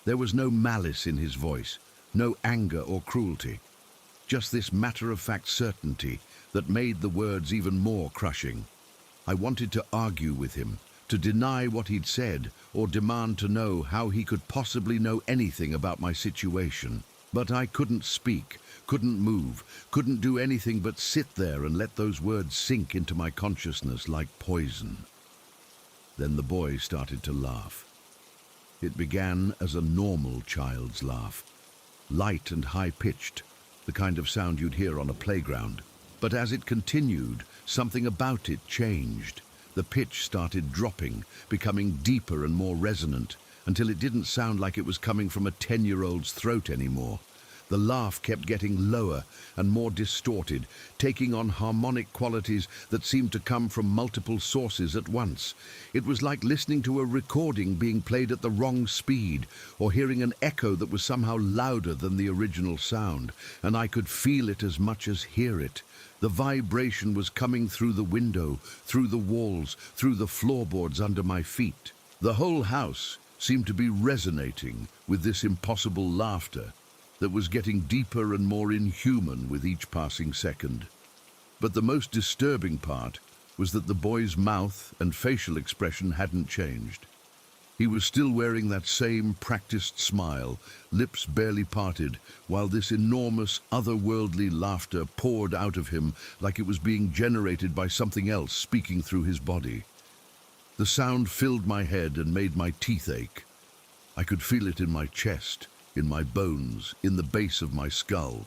There was no malice in his voice, no anger or cruelty, just this matter-of-fact certainty that made the words even more crushing. I wanted to argue with him, to deny what he'd said, or demand to know how he could possibly know anything about my situation. But I couldn't speak, couldn't move, couldn't do anything but sit there and let those words sink into my consciousness like poison. Then the boy started to laugh. It began as a normal child's laugh, light and high-pitched, the kind of sound you'd hear on a playground. But as it continued, something about it changed. The pitch started dropping, becoming deeper and more resonant, until it didn't sound like it was coming from a 10-year-old's throat anymore. The laugh kept getting lower and more distorted, taking on harmonic qualities that seemed to come from multiple sources at once. It was like listening to a recording being played at the wrong speed, or hearing an echo that was somehow louder than the original sound, and I could feel it as much as hear it. The vibration was coming through the window, through the walls, through the floorboards under my feet. The whole house seemed to be resonating with this impossible laughter that was getting deeper and more inhuman with each passing second. But the most disturbing part was that the boy's mouth and facial expression hadn't changed. He was still wearing that same practiced smile, lips barely parted, while this enormous, otherworldly laughter poured out of him like it was being generated by something else speaking through his body. The sound filled my head and made my teeth ache. I could feel it in my chest, in my bones, in the base of my skull.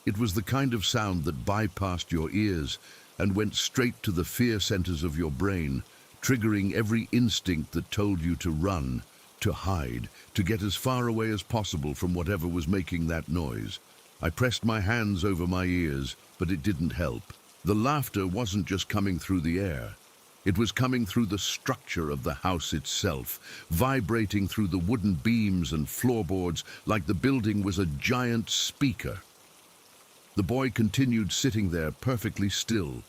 It was the kind of sound that bypassed your ears and went straight to the fear centers of your brain, triggering every instinct that told you to run, to hide, to get as far away as possible from whatever was making that noise. I pressed my hands over my ears, but it didn't help. The laughter wasn't just coming through the air. It was coming through the structure of the house itself, vibrating through the wooden beams and floorboards like the building was a giant speaker. The boy continued sitting there perfectly still,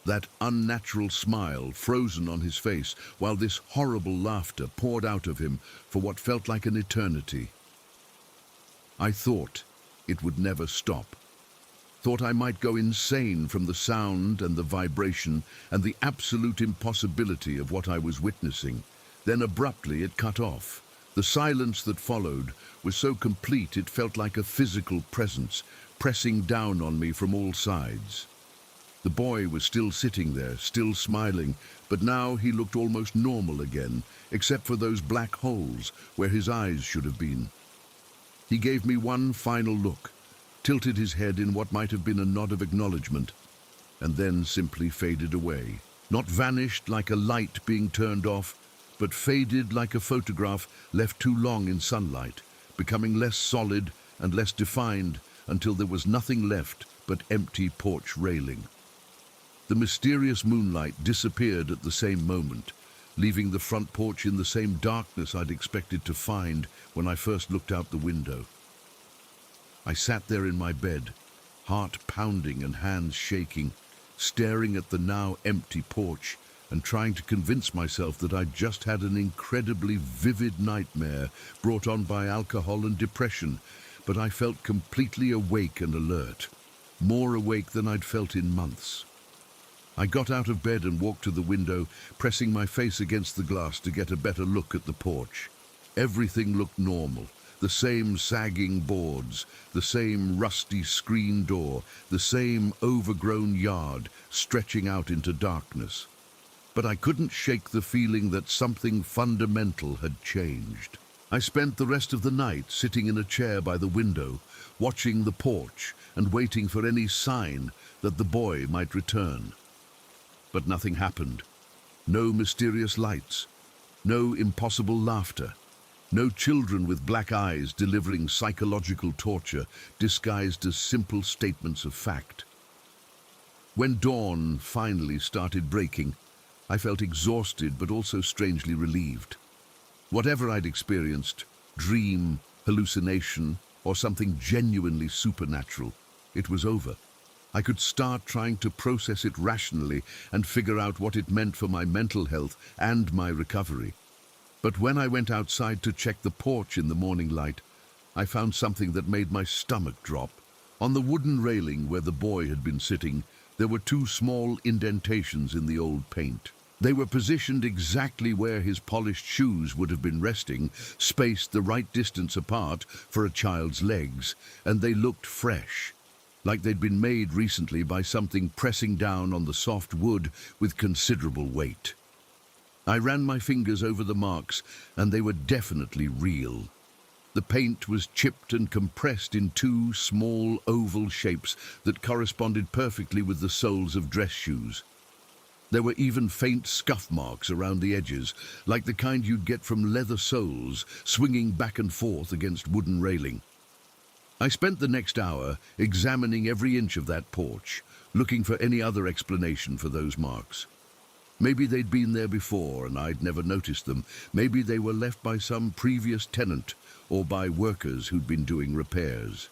that unnatural smile frozen on his face, while this horrible laughter poured out of him for what felt like an eternity. I thought it would never stop. Thought I might go insane from the sound and the vibration and the absolute impossibility of what I was witnessing. Then abruptly it cut off. The silence that followed was so complete it felt like a physical presence pressing down on me from all sides. The boy was still sitting there, still smiling, but now he looked almost normal again, except for those black holes where his eyes should have been. He gave me one final look, tilted his head in what might have been a nod of acknowledgement, and then simply faded away. Not vanished like a light being turned off, but faded like a photograph left too long in sunlight, becoming less solid and less defined until there was nothing left but empty porch railing. The mysterious moonlight disappeared at the same moment, leaving the front porch in the same darkness I'd expected to find when I first looked out the window. I sat there in my bed, heart pounding and hands shaking, staring at the now empty porch and trying to convince myself that I'd just had an incredibly vivid nightmare brought on by alcohol and depression, but I felt completely awake and alert, more awake than I'd felt in months. I got out of bed and walked to the window, pressing my face against the glass to get a better look at the porch. Everything looked normal. The same sagging boards, the same rusty screen door, the same overgrown yard stretching out into darkness. But I couldn't shake the feeling that something fundamental had changed. I spent the rest of the night sitting in a chair by the window, watching the porch and waiting for any sign that the boy might return. But nothing happened. No mysterious lights, no impossible laughter. No children with black eyes delivering psychological torture disguised as simple statements of fact. When dawn finally started breaking, I felt exhausted but also strangely relieved. Whatever I'd experienced, dream, hallucination, or something genuinely supernatural, it was over. I could start trying to process it rationally and figure out what it meant for my mental health and my recovery. But when I went outside to check the porch in the morning light, I found something that made my stomach drop. On the wooden railing where the boy had been sitting, there were two small indentations in the old paint. They were positioned exactly where his polished shoes would have been resting, spaced the right distance apart for a child's legs, and they looked fresh, like they'd been made recently by something pressing down on the soft wood with considerable weight. I ran my fingers over the marks, and they were definitely real. The paint was chipped and compressed in two small oval shapes that corresponded perfectly with the soles of dress shoes. There were even faint scuff marks around the edges, like the kind you'd get from leather soles swinging back and forth against wooden railing. I spent the next hour examining every inch of that porch, looking for any other explanation for those marks. Maybe they'd been there before and I'd never noticed them. Maybe they were left by some previous tenant or by workers who'd been doing repairs.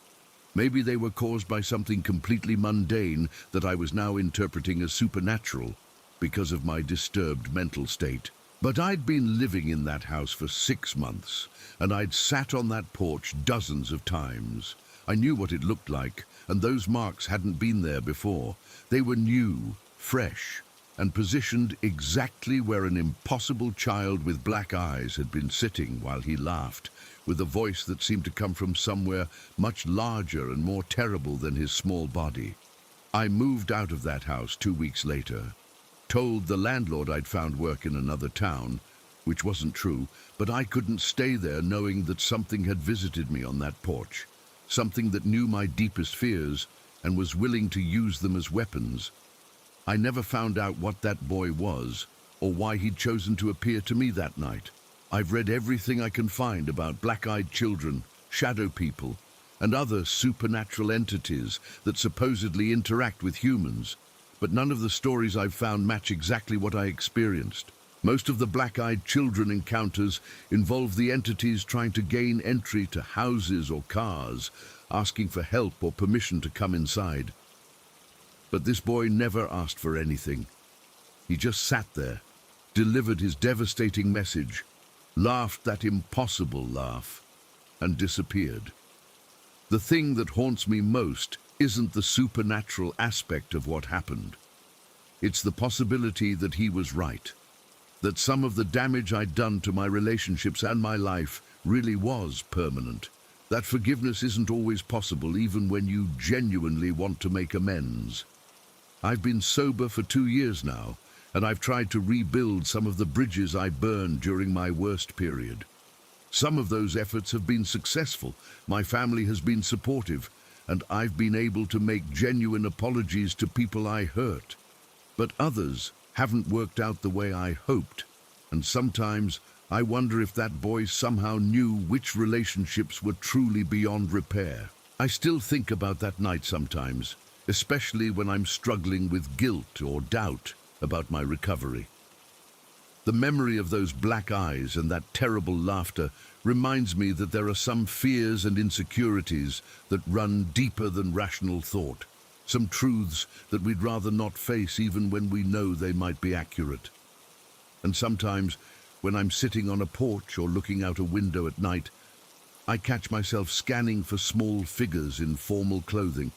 Maybe they were caused by something completely mundane that I was now interpreting as supernatural because of my disturbed mental state. But I'd been living in that house for 6 months, and I'd sat on that porch dozens of times. I knew what it looked like, and those marks hadn't been there before. They were new, fresh, and positioned exactly where an impossible child with black eyes had been sitting while he laughed, with a voice that seemed to come from somewhere much larger and more terrible than his small body. I moved out of that house 2 weeks later, told the landlord I'd found work in another town, which wasn't true, but I couldn't stay there knowing that something had visited me on that porch, something that knew my deepest fears and was willing to use them as weapons. I never found out what that boy was or why he'd chosen to appear to me that night. I've read everything I can find about black-eyed children, shadow people, and other supernatural entities that supposedly interact with humans, but none of the stories I've found match exactly what I experienced. Most of the black-eyed children encounters involve the entities trying to gain entry to houses or cars, asking for help or permission to come inside. But this boy never asked for anything. He just sat there, delivered his devastating message, laughed that impossible laugh, and disappeared. The thing that haunts me most isn't the supernatural aspect of what happened. It's the possibility that he was right, that some of the damage I'd done to my relationships and my life really was permanent, that forgiveness isn't always possible even when you genuinely want to make amends. I've been sober for 2 years now, and I've tried to rebuild some of the bridges I burned during my worst period. Some of those efforts have been successful. My family has been supportive, and I've been able to make genuine apologies to people I hurt. But others haven't worked out the way I hoped, and sometimes I wonder if that boy somehow knew which relationships were truly beyond repair. I still think about that night sometimes, especially when I'm struggling with guilt or doubt about my recovery. The memory of those black eyes and that terrible laughter reminds me that there are some fears and insecurities that run deeper than rational thought, some truths that we'd rather not face even when we know they might be accurate. And sometimes, when I'm sitting on a porch or looking out a window at night, I catch myself scanning for small figures in formal clothing,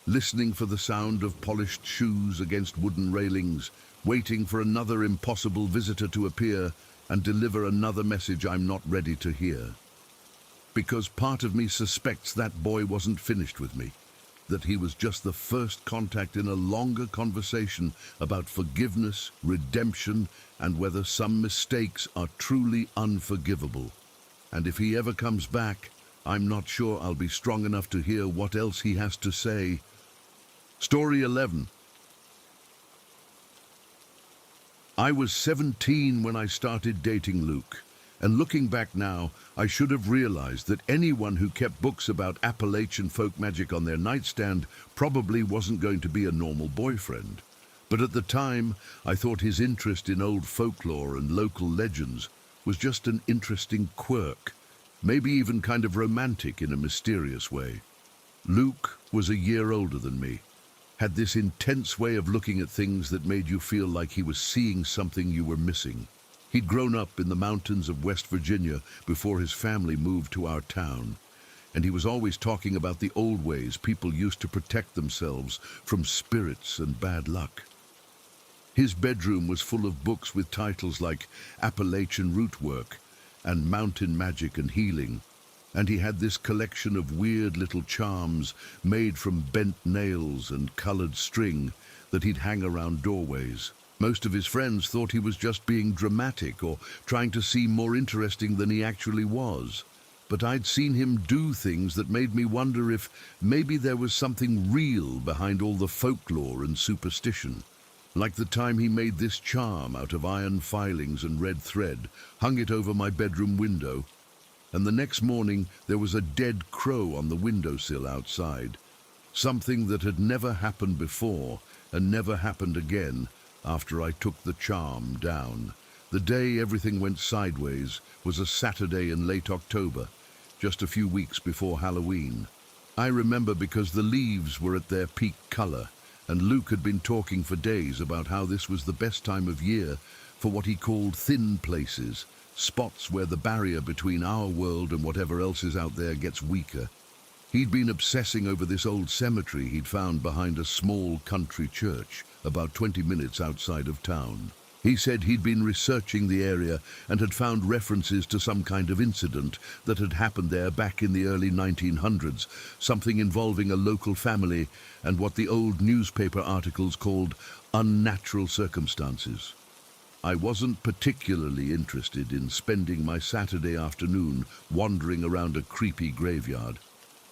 listening for the sound of polished shoes against wooden railings, waiting for another impossible visitor to appear and deliver another message I'm not ready to hear. Because part of me suspects that boy wasn't finished with me, that he was just the first contact in a longer conversation about forgiveness, redemption, and whether some mistakes are truly unforgivable. And if he ever comes back, I'm not sure I'll be strong enough to hear what else he has to say. Story 11. I was 17 when I started dating Luke, and looking back now, I should have realized that anyone who kept books about Appalachian folk magic on their nightstand probably wasn't going to be a normal boyfriend. But at the time, I thought his interest in old folklore and local legends was just an interesting quirk, maybe even kind of romantic in a mysterious way. Luke was a year older than me, had this intense way of looking at things that made you feel like he was seeing something you were missing. He'd grown up in the mountains of West Virginia before his family moved to our town, and he was always talking about the old ways people used to protect themselves from spirits and bad luck. His bedroom was full of books with titles like Appalachian Root Work and Mountain Magic and Healing, and he had this collection of weird little charms made from bent nails and colored string that he'd hang around doorways. Most of his friends thought he was just being dramatic or trying to seem more interesting than he actually was. But I'd seen him do things that made me wonder if maybe there was something real behind all the folklore and superstition. Like the time he made this charm out of iron filings and red thread, hung it over my bedroom window, and the next morning there was a dead crow on the windowsill outside. Something that had never happened before and never happened again after I took the charm down. The day everything went sideways was a Saturday in late October, just a few weeks before Halloween. I remember because the leaves were at their peak color, and Luke had been talking for days about how this was the best time of year for what he called thin places, spots where the barrier between our world and whatever else is out there gets weaker. He'd been obsessing over this old cemetery he'd found behind a small country church about 20 minutes outside of town. He said he'd been researching the area and had found references to some kind of incident that had happened there back in the early 1900s, something involving a local family and what the old newspaper articles called unnatural circumstances. I wasn't particularly interested in spending my Saturday afternoon wandering around a creepy graveyard,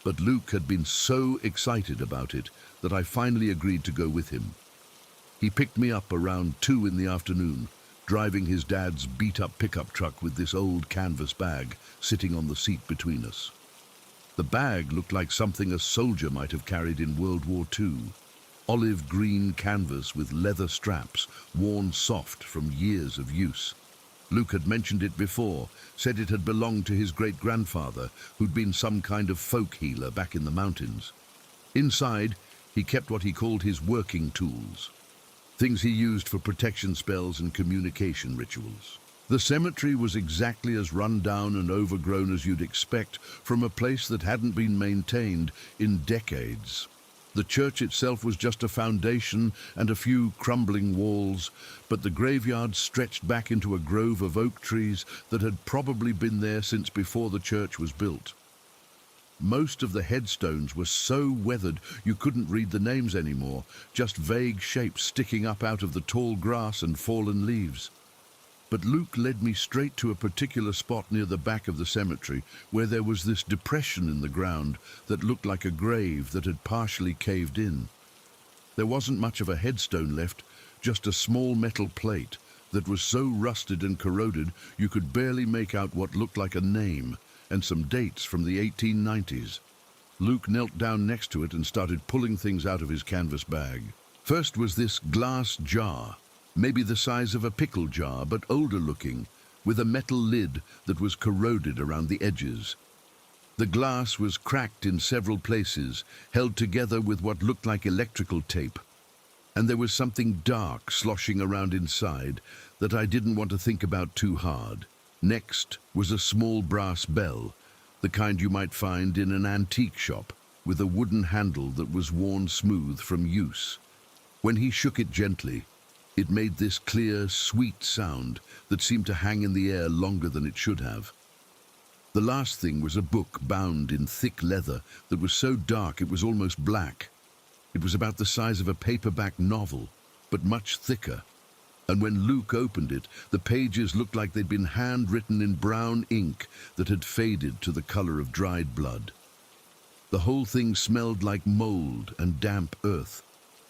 but Luke had been so excited about it that I finally agreed to go with him. He picked me up around 2 in the afternoon, driving his dad's beat-up pickup truck with this old canvas bag sitting on the seat between us. The bag looked like something a soldier might have carried in World War II. Olive green canvas with leather straps, worn soft from years of use. Luke had mentioned it before, said it had belonged to his great-grandfather, who'd been some kind of folk healer back in the mountains. Inside, he kept what he called his working tools, things he used for protection spells and communication rituals. The cemetery was exactly as run down and overgrown as you'd expect from a place that hadn't been maintained in decades. The church itself was just a foundation and a few crumbling walls, but the graveyard stretched back into a grove of oak trees that had probably been there since before the church was built. Most of the headstones were so weathered you couldn't read the names anymore, just vague shapes sticking up out of the tall grass and fallen leaves. But Luke led me straight to a particular spot near the back of the cemetery where there was this depression in the ground that looked like a grave that had partially caved in. There wasn't much of a headstone left, just a small metal plate that was so rusted and corroded you could barely make out what looked like a name and some dates from the 1890s. Luke knelt down next to it and started pulling things out of his canvas bag. First was this glass jar, maybe the size of a pickle jar, but older looking, with a metal lid that was corroded around the edges. The glass was cracked in several places, held together with what looked like electrical tape, and there was something dark sloshing around inside that I didn't want to think about too hard. Next was a small brass bell, the kind you might find in an antique shop, with a wooden handle that was worn smooth from use. When he shook it gently, it made this clear, sweet sound that seemed to hang in the air longer than it should have. The last thing was a book bound in thick leather that was so dark it was almost black. It was about the size of a paperback novel, but much thicker. And when Luke opened it, the pages looked like they'd been handwritten in brown ink that had faded to the color of dried blood. The whole thing smelled like mold and damp earth,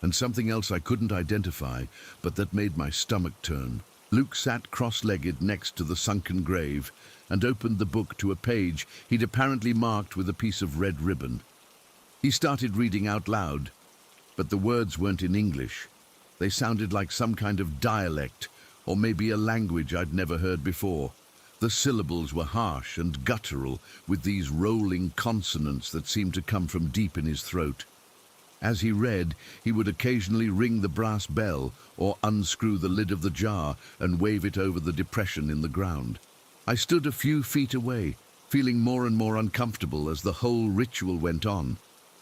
and something else I couldn't identify, but that made my stomach turn. Luke sat cross-legged next to the sunken grave and opened the book to a page he'd apparently marked with a piece of red ribbon. He started reading out loud, but the words weren't in English. They sounded like some kind of dialect, or maybe a language I'd never heard before. The syllables were harsh and guttural, with these rolling consonants that seemed to come from deep in his throat. As he read, he would occasionally ring the brass bell or unscrew the lid of the jar and wave it over the depression in the ground. I stood a few feet away, feeling more and more uncomfortable as the whole ritual went on.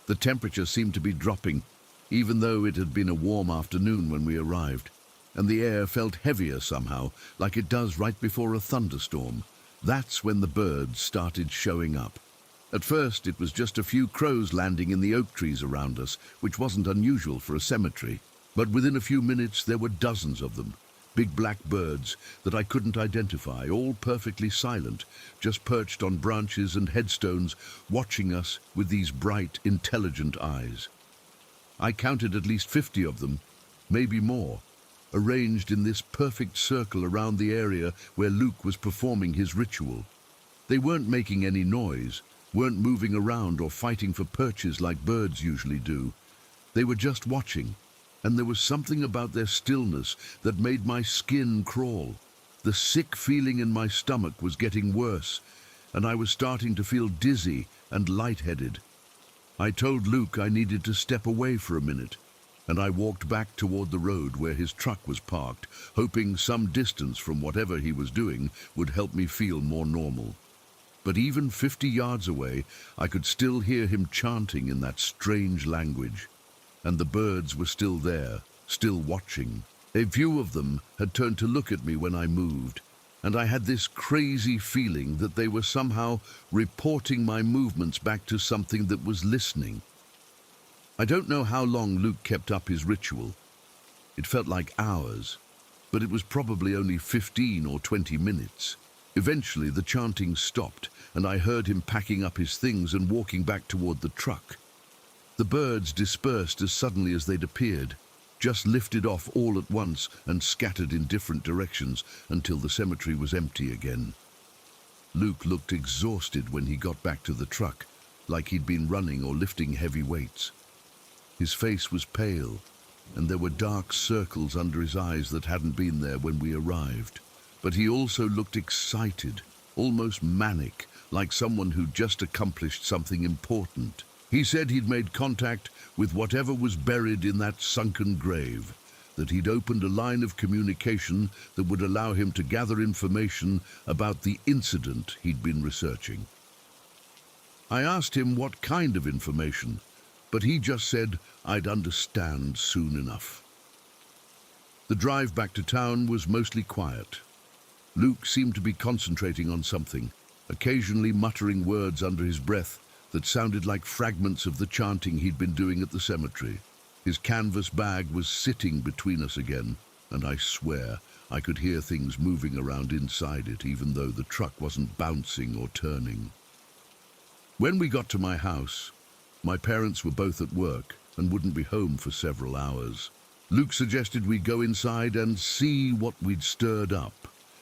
The temperature seemed to be dropping, even though it had been a warm afternoon when we arrived, and the air felt heavier somehow, like it does right before a thunderstorm. That's when the birds started showing up. At first, it was just a few crows landing in the oak trees around us, which wasn't unusual for a cemetery. But within a few minutes, there were dozens of them. Big black birds that I couldn't identify, all perfectly silent, just perched on branches and headstones, watching us with these bright, intelligent eyes. I counted at least 50 of them, maybe more, arranged in this perfect circle around the area where Luke was performing his ritual. They weren't making any noise, weren't moving around or fighting for perches like birds usually do. They were just watching, and there was something about their stillness that made my skin crawl. The sick feeling in my stomach was getting worse, and I was starting to feel dizzy and lightheaded. I told Luke I needed to step away for a minute, and I walked back toward the road where his truck was parked, hoping some distance from whatever he was doing would help me feel more normal. But even 50 yards away, I could still hear him chanting in that strange language. And the birds were still there, still watching. A few of them had turned to look at me when I moved, and I had this crazy feeling that they were somehow reporting my movements back to something that was listening. I don't know how long Luke kept up his ritual. It felt like hours, but it was probably only 15 or 20 minutes. Eventually, the chanting stopped, and I heard him packing up his things and walking back toward the truck. The birds dispersed as suddenly as they'd appeared, just lifted off all at once and scattered in different directions until the cemetery was empty again. Luke looked exhausted when he got back to the truck, like he'd been running or lifting heavy weights. His face was pale, and there were dark circles under his eyes that hadn't been there when we arrived. But he also looked excited, almost manic, like someone who'd just accomplished something important. He said he'd made contact with whatever was buried in that sunken grave, that he'd opened a line of communication that would allow him to gather information about the incident he'd been researching. I asked him what kind of information, but he just said I'd understand soon enough. The drive back to town was mostly quiet. Luke seemed to be concentrating on something, occasionally muttering words under his breath that sounded like fragments of the chanting he'd been doing at the cemetery. His canvas bag was sitting between us again, and I swear I could hear things moving around inside it, even though the truck wasn't bouncing or turning. When we got to my house, my parents were both at work and wouldn't be home for several hours. Luke suggested we go inside and see what we'd stirred up,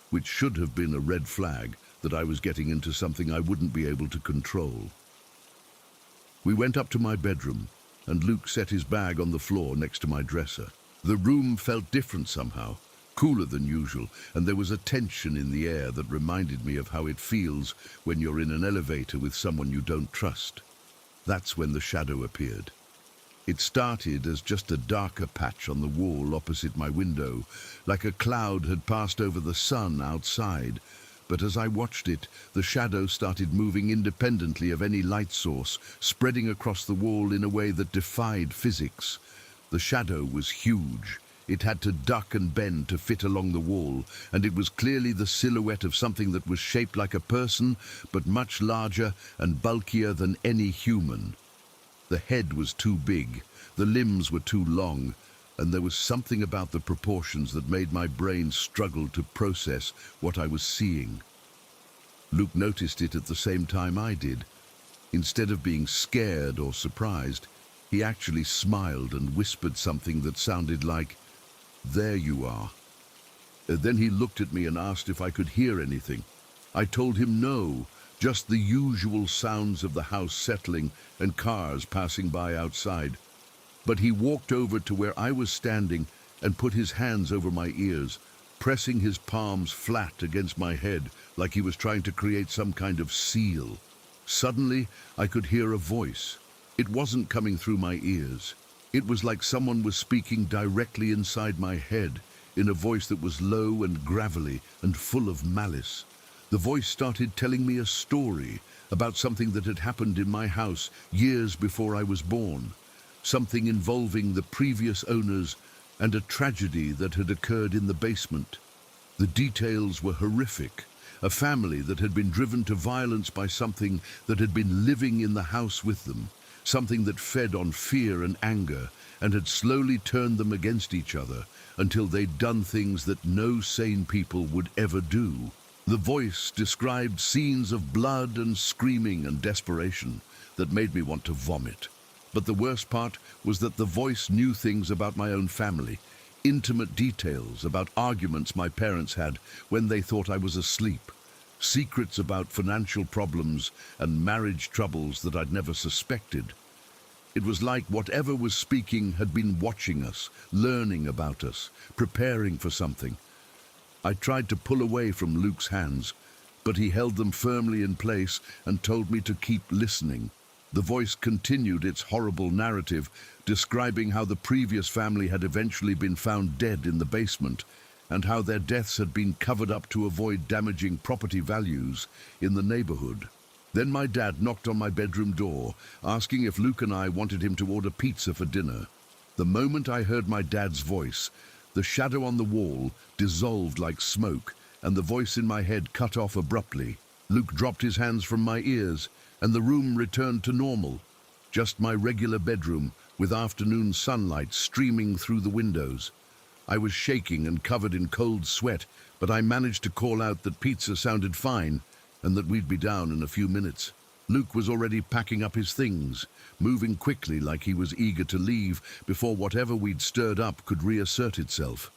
which should have been a red flag that I was getting into something I wouldn't be able to control. We went up to my bedroom, and Luke set his bag on the floor next to my dresser. The room felt different somehow, cooler than usual, and there was a tension in the air that reminded me of how it feels when you're in an elevator with someone you don't trust. That's when the shadow appeared. It started as just a darker patch on the wall opposite my window, like a cloud had passed over the sun outside. But as I watched it, the shadow started moving independently of any light source, spreading across the wall in a way that defied physics. The shadow was huge. It had to duck and bend to fit along the wall, and it was clearly the silhouette of something that was shaped like a person, but much larger and bulkier than any human. The head was too big, the limbs were too long, and there was something about the proportions that made my brain struggle to process what I was seeing. Luke noticed it at the same time I did. Instead of being scared or surprised, he actually smiled and whispered something that sounded like, "There you are." Then he looked at me and asked if I could hear anything. I told him no, just the usual sounds of the house settling and cars passing by outside. But he walked over to where I was standing and put his hands over my ears, pressing his palms flat against my head like he was trying to create some kind of seal. Suddenly, I could hear a voice. It wasn't coming through my ears. It was like someone was speaking directly inside my head, in a voice that was low and gravelly and full of malice. The voice started telling me a story about something that had happened in my house years before I was born, something involving the previous owners and a tragedy that had occurred in the basement. The details were horrific. A family that had been driven to violence by something that had been living in the house with them, something that fed on fear and anger and had slowly turned them against each other until they'd done things that no sane people would ever do. The voice described scenes of blood and screaming and desperation that made me want to vomit. But the worst part was that the voice knew things about my own family, intimate details about arguments my parents had when they thought I was asleep, secrets about financial problems and marriage troubles that I'd never suspected. It was like whatever was speaking had been watching us, learning about us, preparing for something. I tried to pull away from Luke's hands, but he held them firmly in place and told me to keep listening. The voice continued its horrible narrative, describing how the previous family had eventually been found dead in the basement, and how their deaths had been covered up to avoid damaging property values in the neighborhood. Then my dad knocked on my bedroom door, asking if Luke and I wanted him to order pizza for dinner. The moment I heard my dad's voice, the shadow on the wall dissolved like smoke, and the voice in my head cut off abruptly. Luke dropped his hands from my ears, and the room returned to normal. Just my regular bedroom, with afternoon sunlight streaming through the windows. I was shaking and covered in cold sweat, but I managed to call out that pizza sounded fine, and that we'd be down in a few minutes. Luke was already packing up his things, moving quickly like he was eager to leave before whatever we'd stirred up could reassert itself.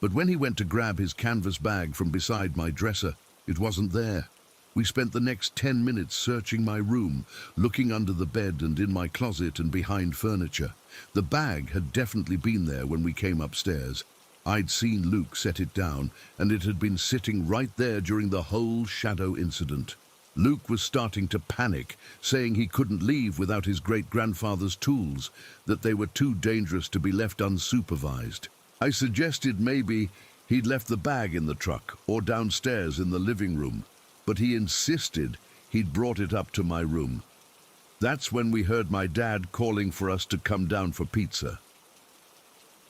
But when he went to grab his canvas bag from beside my dresser, it wasn't there. We spent the next 10 minutes searching my room, looking under the bed and in my closet and behind furniture. The bag had definitely been there when we came upstairs. I'd seen Luke set it down, and it had been sitting right there during the whole shadow incident. Luke was starting to panic, saying he couldn't leave without his great-grandfather's tools, that they were too dangerous to be left unsupervised. I suggested maybe he'd left the bag in the truck or downstairs in the living room, but he insisted he'd brought it up to my room. That's when we heard my dad calling for us to come down for pizza.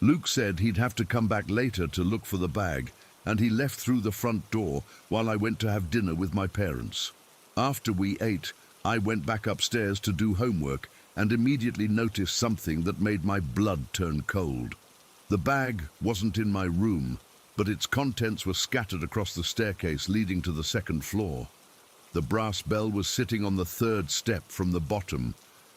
Luke said he'd have to come back later to look for the bag, and he left through the front door while I went to have dinner with my parents. After we ate, I went back upstairs to do homework and immediately noticed something that made my blood turn cold. The bag wasn't in my room, but its contents were scattered across the staircase leading to the second floor. The brass bell was sitting on the 3rd step from the bottom.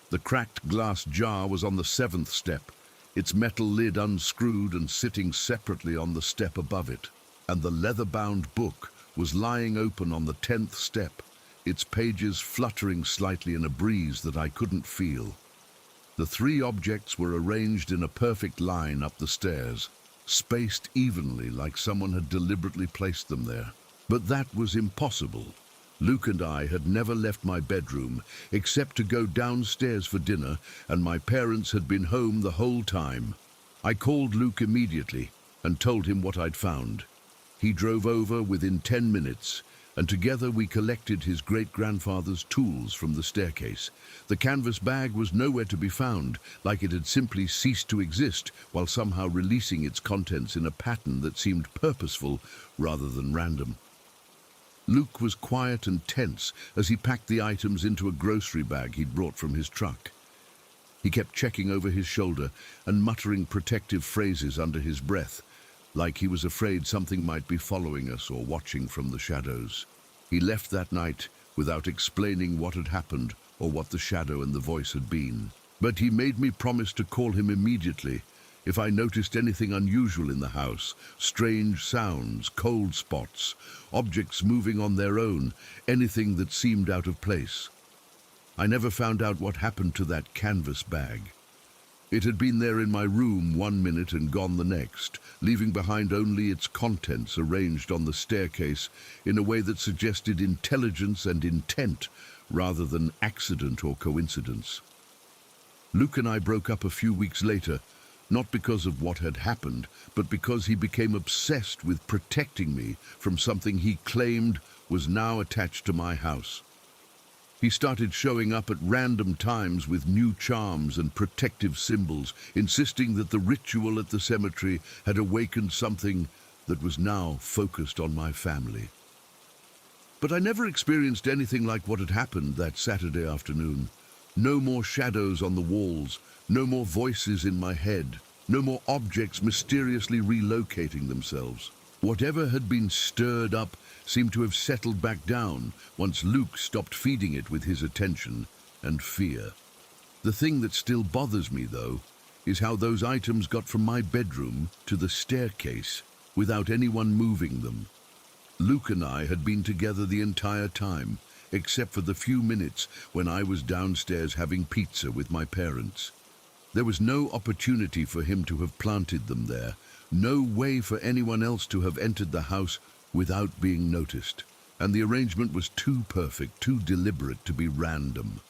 The cracked glass jar was on the 7th step, its metal lid unscrewed and sitting separately on the step above it. And the leather-bound book was lying open on the 10th step, its pages fluttering slightly in a breeze that I couldn't feel. The 3 objects were arranged in a perfect line up the stairs, spaced evenly like someone had deliberately placed them there. But that was impossible. Luke and I had never left my bedroom except to go downstairs for dinner, and my parents had been home the whole time. I called Luke immediately and told him what I'd found. He drove over within 10 minutes, and together we collected his great-grandfather's tools from the staircase. The canvas bag was nowhere to be found, like it had simply ceased to exist, while somehow releasing its contents in a pattern that seemed purposeful rather than random. Luke was quiet and tense as he packed the items into a grocery bag he'd brought from his truck. He kept checking over his shoulder and muttering protective phrases under his breath, like he was afraid something might be following us or watching from the shadows. He left that night without explaining what had happened or what the shadow and the voice had been. But he made me promise to call him immediately if I noticed anything unusual in the house, strange sounds, cold spots, objects moving on their own, anything that seemed out of place. I never found out what happened to that canvas bag. It had been there in my room 1 minute and gone the next, leaving behind only its contents arranged on the staircase in a way that suggested intelligence and intent rather than accident or coincidence. Luke and I broke up a few weeks later, not because of what had happened, but because he became obsessed with protecting me from something he claimed was now attached to my house. He started showing up at random times with new charms and protective symbols, insisting that the ritual at the cemetery had awakened something that was now focused on my family. But I never experienced anything like what had happened that Saturday afternoon. No more shadows on the walls, no more voices in my head, no more objects mysteriously relocating themselves. Whatever had been stirred up seemed to have settled back down once Luke stopped feeding it with his attention and fear. The thing that still bothers me, though, is how those items got from my bedroom to the staircase without anyone moving them. Luke and I had been together the entire time, except for the few minutes when I was downstairs having pizza with my parents. There was no opportunity for him to have planted them there, no way for anyone else to have entered the house without being noticed, and the arrangement was too perfect, too deliberate to be random.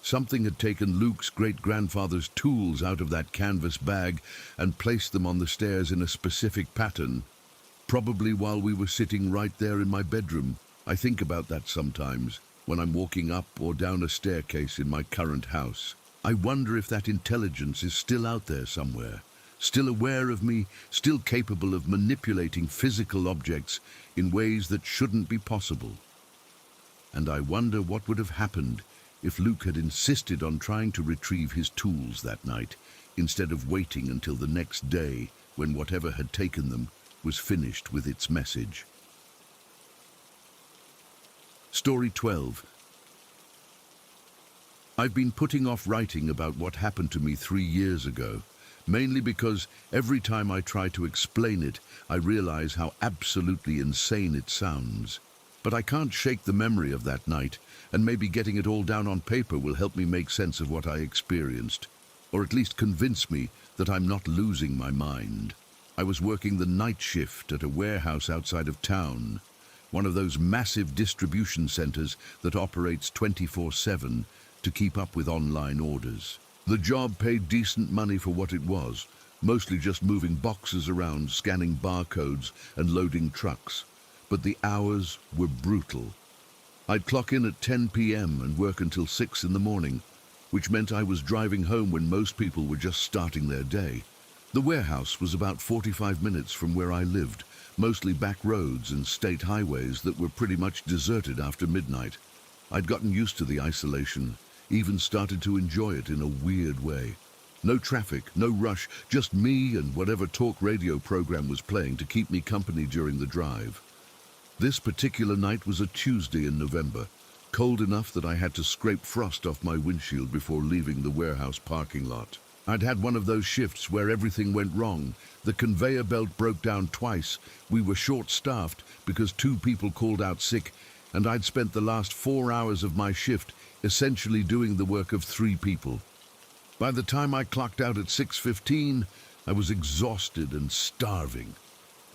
Something had taken Luke's great-grandfather's tools out of that canvas bag and placed them on the stairs in a specific pattern, probably while we were sitting right there in my bedroom. I think about that sometimes, when I'm walking up or down a staircase in my current house. I wonder if that intelligence is still out there somewhere, still aware of me, still capable of manipulating physical objects in ways that shouldn't be possible. And I wonder what would have happened if Luke had insisted on trying to retrieve his tools that night, instead of waiting until the next day when whatever had taken them was finished with its message. Story 12. I've been putting off writing about what happened to me 3 years ago, mainly because every time I try to explain it, I realize how absolutely insane it sounds. But I can't shake the memory of that night, and maybe getting it all down on paper will help me make sense of what I experienced, or at least convince me that I'm not losing my mind. I was working the night shift at a warehouse outside of town, one of those massive distribution centers that operates 24/7 to keep up with online orders. The job paid decent money for what it was, mostly just moving boxes around, scanning barcodes, and loading trucks. But the hours were brutal. I'd clock in at 10 p.m. and work until 6 in the morning, which meant I was driving home when most people were just starting their day. The warehouse was about 45 minutes from where I lived, mostly back roads and state highways that were pretty much deserted after midnight. I'd gotten used to the isolation, even started to enjoy it in a weird way. No traffic, no rush, just me and whatever talk radio program was playing to keep me company during the drive. This particular night was a Tuesday in November, cold enough that I had to scrape frost off my windshield before leaving the warehouse parking lot. I'd had one of those shifts where everything went wrong. The conveyor belt broke down twice, we were short-staffed because 2 people called out sick, and I'd spent the last 4 hours of my shift essentially doing the work of 3 people. By the time I clocked out at 6:15, I was exhausted and starving.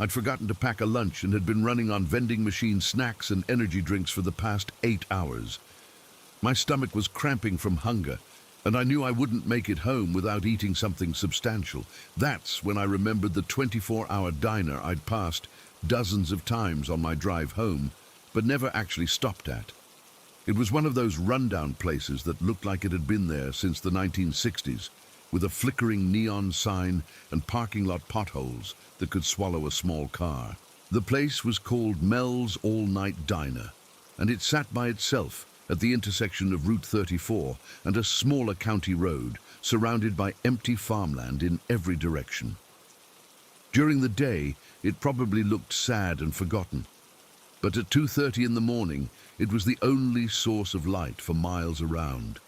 I'd forgotten to pack a lunch and had been running on vending machine snacks and energy drinks for the past 8 hours. My stomach was cramping from hunger, and I knew I wouldn't make it home without eating something substantial. That's when I remembered the 24-hour diner I'd passed dozens of times on my drive home, but never actually stopped at. It was one of those rundown places that looked like it had been there since the 1960s, with a flickering neon sign and parking lot potholes that could swallow a small car. The place was called Mel's All-Night Diner, and it sat by itself at the intersection of Route 34 and a smaller county road, surrounded by empty farmland in every direction. During the day, it probably looked sad and forgotten, but at 2:30 in the morning, it was the only source of light for miles around.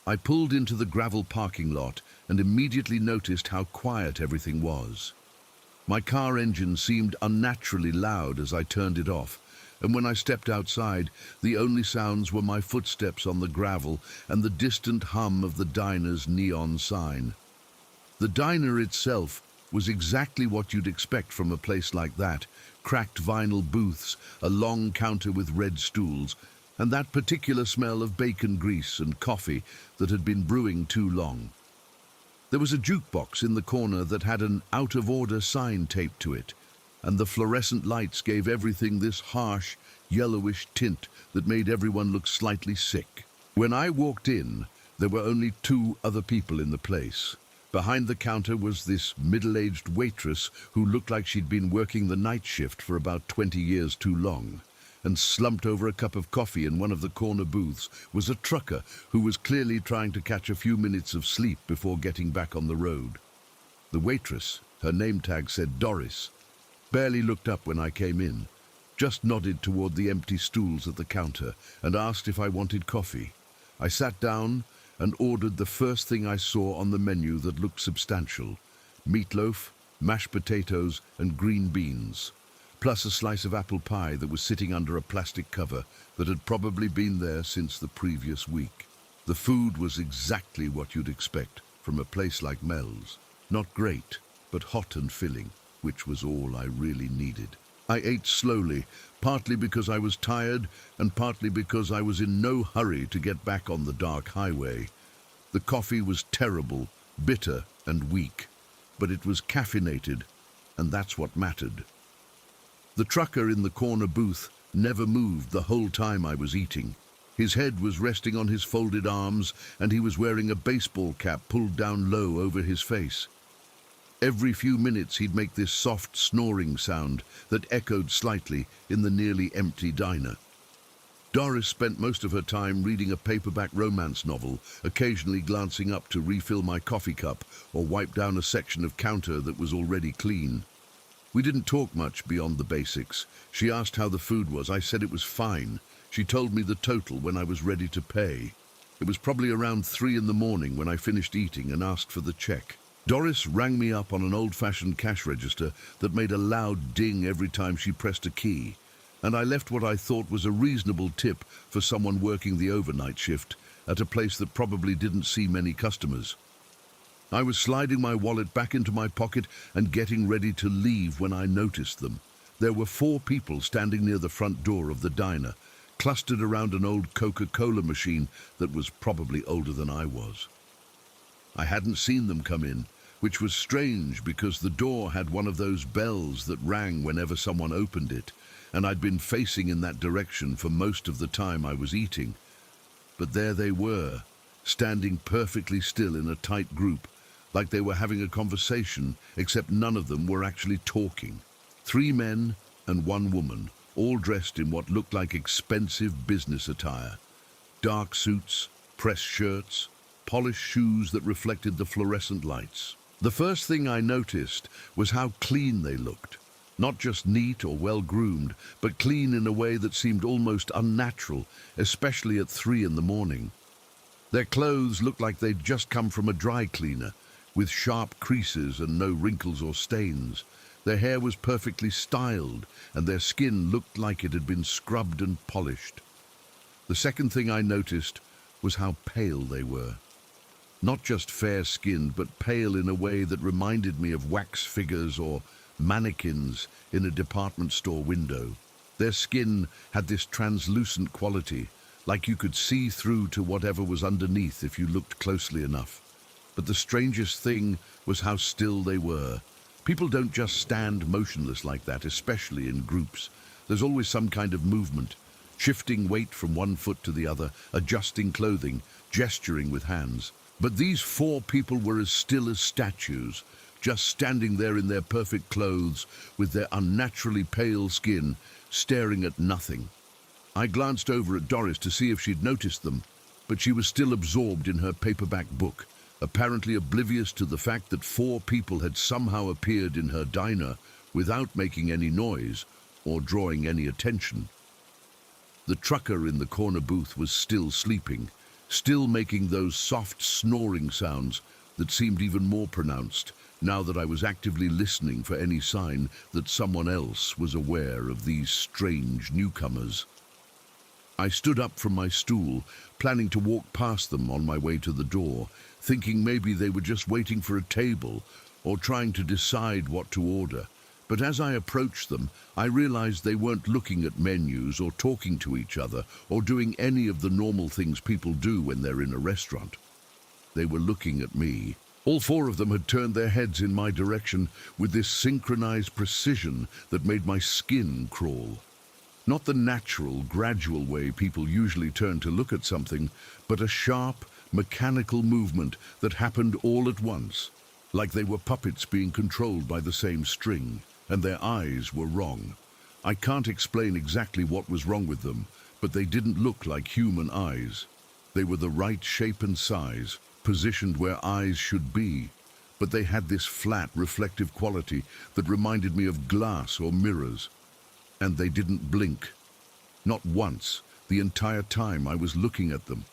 I pulled into the gravel parking lot and immediately noticed how quiet everything was. My car engine seemed unnaturally loud as I turned it off, and when I stepped outside, the only sounds were my footsteps on the gravel and the distant hum of the diner's neon sign. The diner itself was exactly what you'd expect from a place like that. Cracked vinyl booths, a long counter with red stools, and that particular smell of bacon grease and coffee that had been brewing too long. There was a jukebox in the corner that had an out-of-order sign taped to it, and the fluorescent lights gave everything this harsh, yellowish tint that made everyone look slightly sick. When I walked in, there were only 2 other people in the place. Behind the counter was this middle-aged waitress who looked like she'd been working the night shift for about 20 years too long. And slumped over a cup of coffee in one of the corner booths was a trucker who was clearly trying to catch a few minutes of sleep before getting back on the road. The waitress, her name tag said Doris, barely looked up when I came in, just nodded toward the empty stools at the counter and asked if I wanted coffee. I sat down and ordered the first thing I saw on the menu that looked substantial: meatloaf, mashed potatoes, and green beans, plus a slice of apple pie that was sitting under a plastic cover that had probably been there since the previous week. The food was exactly what you'd expect from a place like Mel's. Not great, but hot and filling, which was all I really needed. I ate slowly, partly because I was tired and partly because I was in no hurry to get back on the dark highway. The coffee was terrible, bitter and weak, but it was caffeinated, and that's what mattered. The trucker in the corner booth never moved the whole time I was eating. His head was resting on his folded arms, and he was wearing a baseball cap pulled down low over his face. Every few minutes he'd make this soft snoring sound that echoed slightly in the nearly empty diner. Doris spent most of her time reading a paperback romance novel, occasionally glancing up to refill my coffee cup or wipe down a section of counter that was already clean. We didn't talk much beyond the basics. She asked how the food was. I said it was fine. She told me the total when I was ready to pay. It was probably around 3 in the morning when I finished eating and asked for the check. Doris rang me up on an old-fashioned cash register that made a loud ding every time she pressed a key, and I left what I thought was a reasonable tip for someone working the overnight shift at a place that probably didn't see many customers. I was sliding my wallet back into my pocket and getting ready to leave when I noticed them. There were 4 people standing near the front door of the diner, clustered around an old Coca-Cola machine that was probably older than I was. I hadn't seen them come in, which was strange because the door had one of those bells that rang whenever someone opened it, and I'd been facing in that direction for most of the time I was eating. But there they were, standing perfectly still in a tight group, like they were having a conversation, except none of them were actually talking. 3 men and 1 woman, all dressed in what looked like expensive business attire. Dark suits, pressed shirts, polished shoes that reflected the fluorescent lights. The first thing I noticed was how clean they looked. Not just neat or well-groomed, but clean in a way that seemed almost unnatural, especially at 3 in the morning. Their clothes looked like they'd just come from a dry cleaner, with sharp creases and no wrinkles or stains. Their hair was perfectly styled, and their skin looked like it had been scrubbed and polished. The second thing I noticed was how pale they were. Not just fair-skinned, but pale in a way that reminded me of wax figures or mannequins in a department store window. Their skin had this translucent quality, like you could see through to whatever was underneath if you looked closely enough. But the strangest thing was how still they were. People don't just stand motionless like that, especially in groups. There's always some kind of movement, shifting weight from one foot to the other, adjusting clothing, gesturing with hands. But these 4 people were as still as statues, just standing there in their perfect clothes, with their unnaturally pale skin, staring at nothing. I glanced over at Doris to see if she'd noticed them, but she was still absorbed in her paperback book, apparently oblivious to the fact that 4 people had somehow appeared in her diner without making any noise or drawing any attention. The trucker in the corner booth was still sleeping, still making those soft snoring sounds that seemed even more pronounced now that I was actively listening for any sign that someone else was aware of these strange newcomers. I stood up from my stool, planning to walk past them on my way to the door, thinking maybe they were just waiting for a table or trying to decide what to order. But as I approached them, I realized they weren't looking at menus or talking to each other or doing any of the normal things people do when they're in a restaurant. They were looking at me. All four of them had turned their heads in my direction with this synchronized precision that made my skin crawl. Not the natural, gradual way people usually turn to look at something, but a sharp, mechanical movement that happened all at once, like they were puppets being controlled by the same string, and their eyes were wrong. I can't explain exactly what was wrong with them, but they didn't look like human eyes. They were the right shape and size, positioned where eyes should be, but they had this flat, reflective quality that reminded me of glass or mirrors. And they didn't blink. Not once, the entire time I was looking at them.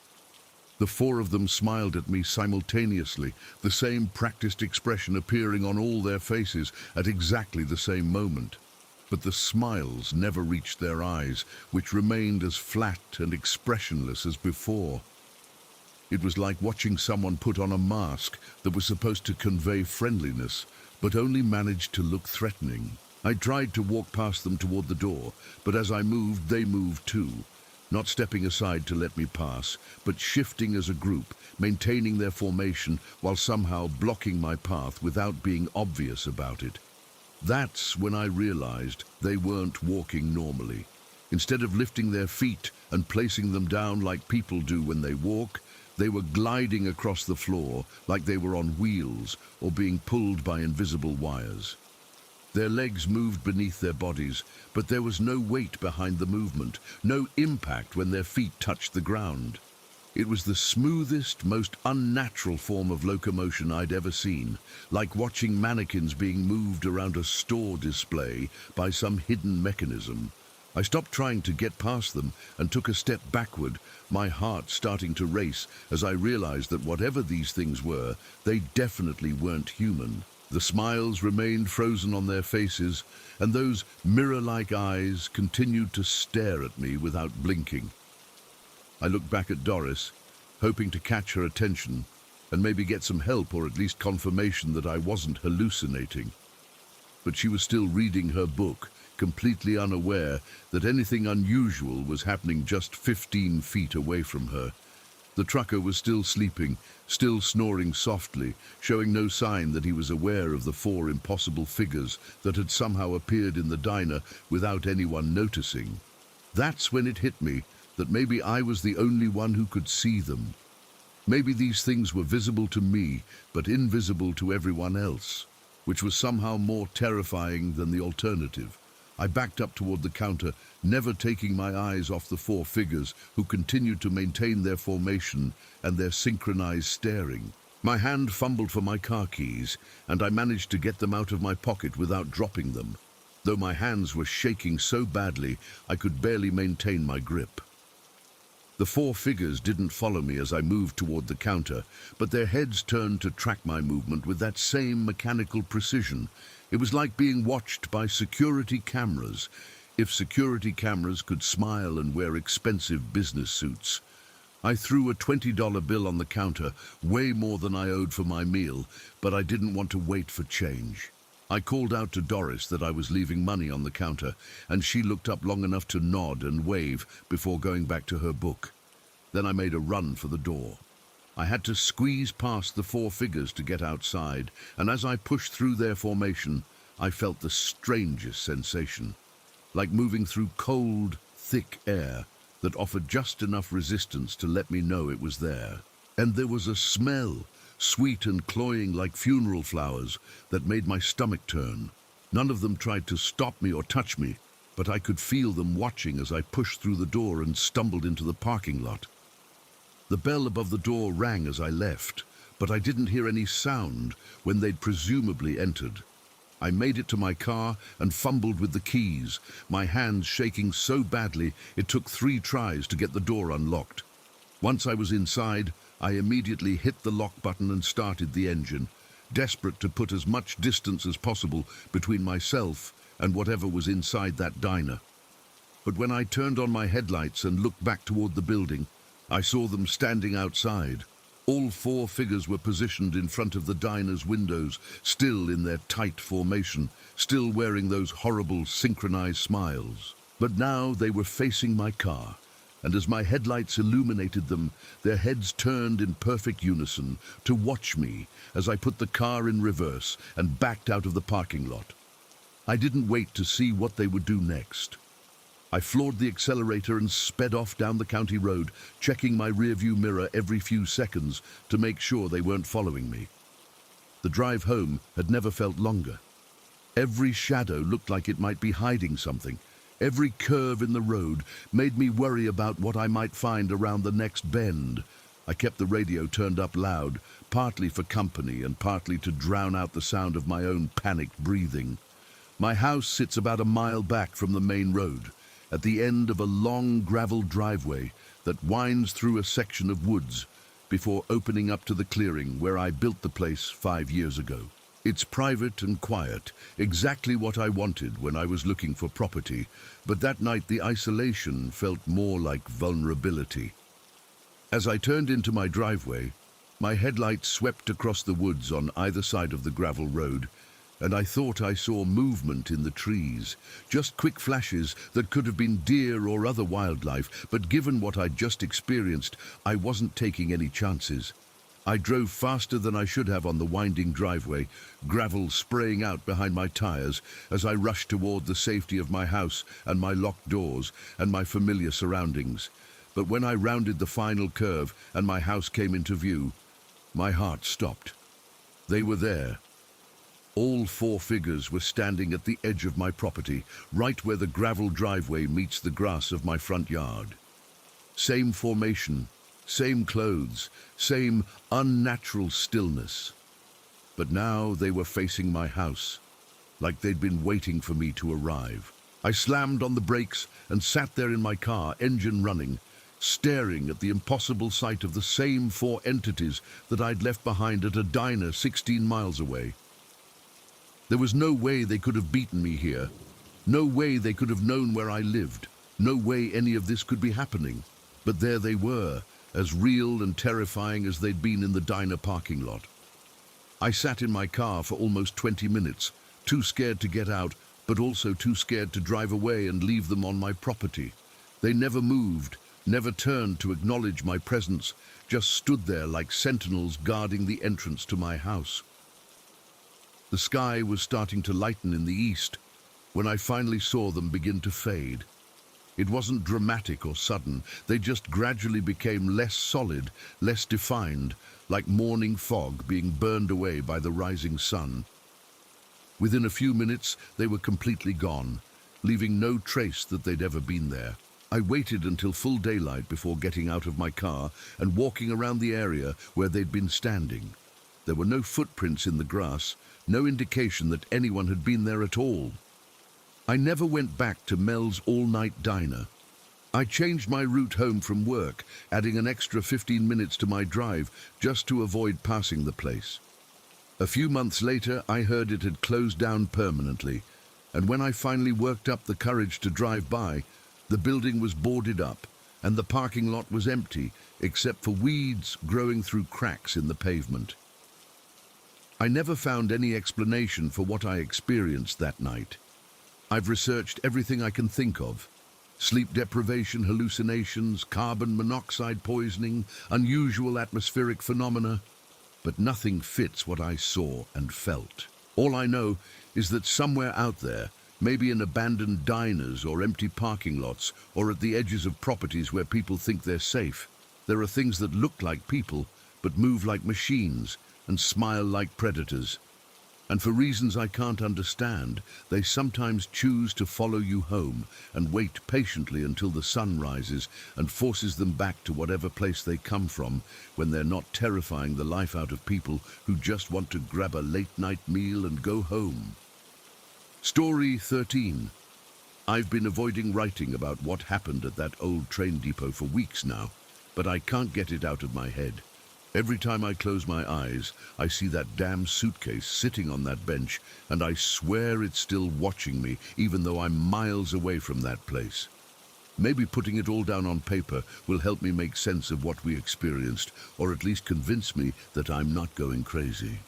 The four of them smiled at me simultaneously, the same practiced expression appearing on all their faces at exactly the same moment. But the smiles never reached their eyes, which remained as flat and expressionless as before. It was like watching someone put on a mask that was supposed to convey friendliness, but only managed to look threatening. I tried to walk past them toward the door, but as I moved, they moved too, not stepping aside to let me pass, but shifting as a group, maintaining their formation while somehow blocking my path without being obvious about it. That's when I realized they weren't walking normally. Instead of lifting their feet and placing them down like people do when they walk, they were gliding across the floor like they were on wheels or being pulled by invisible wires. Their legs moved beneath their bodies, but there was no weight behind the movement, no impact when their feet touched the ground. It was the smoothest, most unnatural form of locomotion I'd ever seen, like watching mannequins being moved around a store display by some hidden mechanism. I stopped trying to get past them and took a step backward, my heart starting to race as I realized that whatever these things were, they definitely weren't human. The smiles remained frozen on their faces, and those mirror-like eyes continued to stare at me without blinking. I looked back at Doris, hoping to catch her attention and maybe get some help or at least confirmation that I wasn't hallucinating. But she was still reading her book, completely unaware that anything unusual was happening just 15 feet away from her. The trucker was still sleeping, still snoring softly, showing no sign that he was aware of the four impossible figures that had somehow appeared in the diner without anyone noticing. That's when it hit me that maybe I was the only one who could see them. Maybe these things were visible to me, but invisible to everyone else, which was somehow more terrifying than the alternative. I backed up toward the counter, never taking my eyes off the four figures who continued to maintain their formation and their synchronized staring. My hand fumbled for my car keys, and I managed to get them out of my pocket without dropping them, though my hands were shaking so badly I could barely maintain my grip. The four figures didn't follow me as I moved toward the counter, but their heads turned to track my movement with that same mechanical precision. It was like being watched by security cameras, if security cameras could smile and wear expensive business suits. I threw a $20 bill on the counter, way more than I owed for my meal, but I didn't want to wait for change. I called out to Doris that I was leaving money on the counter, and she looked up long enough to nod and wave before going back to her book. Then I made a run for the door. I had to squeeze past the four figures to get outside, and as I pushed through their formation, I felt the strangest sensation, like moving through cold, thick air that offered just enough resistance to let me know it was there. And there was a smell, sweet and cloying like funeral flowers, that made my stomach turn. None of them tried to stop me or touch me, but I could feel them watching as I pushed through the door and stumbled into the parking lot. The bell above the door rang as I left, but I didn't hear any sound when they'd presumably entered. I made it to my car and fumbled with the keys, my hands shaking so badly it took 3 tries to get the door unlocked. Once I was inside, I immediately hit the lock button and started the engine, desperate to put as much distance as possible between myself and whatever was inside that diner. But when I turned on my headlights and looked back toward the building, I saw them standing outside. All four figures were positioned in front of the diner's windows, still in their tight formation, still wearing those horrible synchronized smiles. But now they were facing my car, and as my headlights illuminated them, their heads turned in perfect unison to watch me as I put the car in reverse and backed out of the parking lot. I didn't wait to see what they would do next. I floored the accelerator and sped off down the county road, checking my rearview mirror every few seconds to make sure they weren't following me. The drive home had never felt longer. Every shadow looked like it might be hiding something. Every curve in the road made me worry about what I might find around the next bend. I kept the radio turned up loud, partly for company and partly to drown out the sound of my own panicked breathing. My house sits about a mile back from the main road, at the end of a long gravel driveway that winds through a section of woods before opening up to the clearing where I built the place 5 years ago. It's private and quiet, exactly what I wanted when I was looking for property, but that night the isolation felt more like vulnerability. As I turned into my driveway, my headlights swept across the woods on either side of the gravel road, and I thought I saw movement in the trees, just quick flashes that could have been deer or other wildlife, but given what I'd just experienced, I wasn't taking any chances. I drove faster than I should have on the winding driveway, gravel spraying out behind my tires as I rushed toward the safety of my house and my locked doors and my familiar surroundings. But when I rounded the final curve and my house came into view, my heart stopped. They were there. All four figures were standing at the edge of my property, right where the gravel driveway meets the grass of my front yard. Same formation, same clothes, same unnatural stillness. But now they were facing my house, like they'd been waiting for me to arrive. I slammed on the brakes and sat there in my car, engine running, staring at the impossible sight of the same four entities that I'd left behind at a diner 16 miles away. There was no way they could have beaten me here. No way they could have known where I lived. No way any of this could be happening. But there they were, as real and terrifying as they'd been in the diner parking lot. I sat in my car for almost 20 minutes, too scared to get out, but also too scared to drive away and leave them on my property. They never moved, never turned to acknowledge my presence, just stood there like sentinels guarding the entrance to my house. The sky was starting to lighten in the east when I finally saw them begin to fade. It wasn't dramatic or sudden. They just gradually became less solid, less defined, like morning fog being burned away by the rising sun. Within a few minutes, they were completely gone, leaving no trace that they'd ever been there. I waited until full daylight before getting out of my car and walking around the area where they'd been standing. There were no footprints in the grass, no indication that anyone had been there at all. I never went back to Mel's all-night diner. I changed my route home from work, adding an extra 15 minutes to my drive just to avoid passing the place. A few months later, I heard it had closed down permanently, and when I finally worked up the courage to drive by, the building was boarded up and the parking lot was empty, except for weeds growing through cracks in the pavement. I never found any explanation for what I experienced that night. I've researched everything I can think of. Sleep deprivation, hallucinations, carbon monoxide poisoning, unusual atmospheric phenomena, but nothing fits what I saw and felt. All I know is that somewhere out there, maybe in abandoned diners or empty parking lots or at the edges of properties where people think they're safe, there are things that look like people but move like machines and smile like predators. And for reasons I can't understand, they sometimes choose to follow you home and wait patiently until the sun rises and forces them back to whatever place they come from when they're not terrifying the life out of people who just want to grab a late-night meal and go home. Story 13. I've been avoiding writing about what happened at that old train depot for weeks now, but I can't get it out of my head. Every time I close my eyes, I see that damn suitcase sitting on that bench, and I swear it's still watching me, even though I'm miles away from that place. Maybe putting it all down on paper will help me make sense of what we experienced, or at least convince me that I'm not going crazy.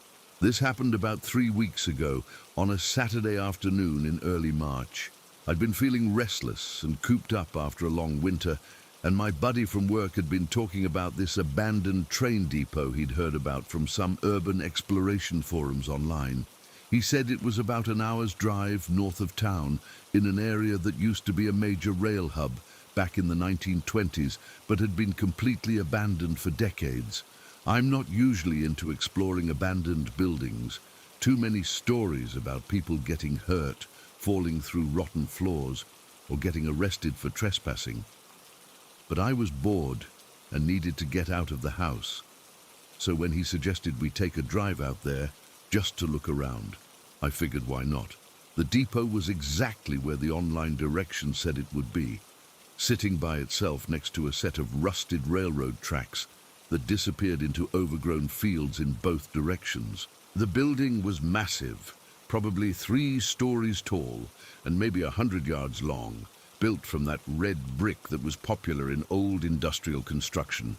This happened about 3 weeks ago, on a Saturday afternoon in early March. I'd been feeling restless and cooped up after a long winter, and my buddy from work had been talking about this abandoned train depot he'd heard about from some urban exploration forums online. He said it was about an hour's drive north of town, in an area that used to be a major rail hub back in the 1920s, but had been completely abandoned for decades. I'm not usually into exploring abandoned buildings. Too many stories about people getting hurt, falling through rotten floors, or getting arrested for trespassing. But I was bored and needed to get out of the house. So when he suggested we take a drive out there, just to look around, I figured why not. The depot was exactly where the online directions said it would be, sitting by itself next to a set of rusted railroad tracks that disappeared into overgrown fields in both directions. The building was massive, probably 3 stories tall and maybe 100 yards long, built from that red brick that was popular in old industrial construction.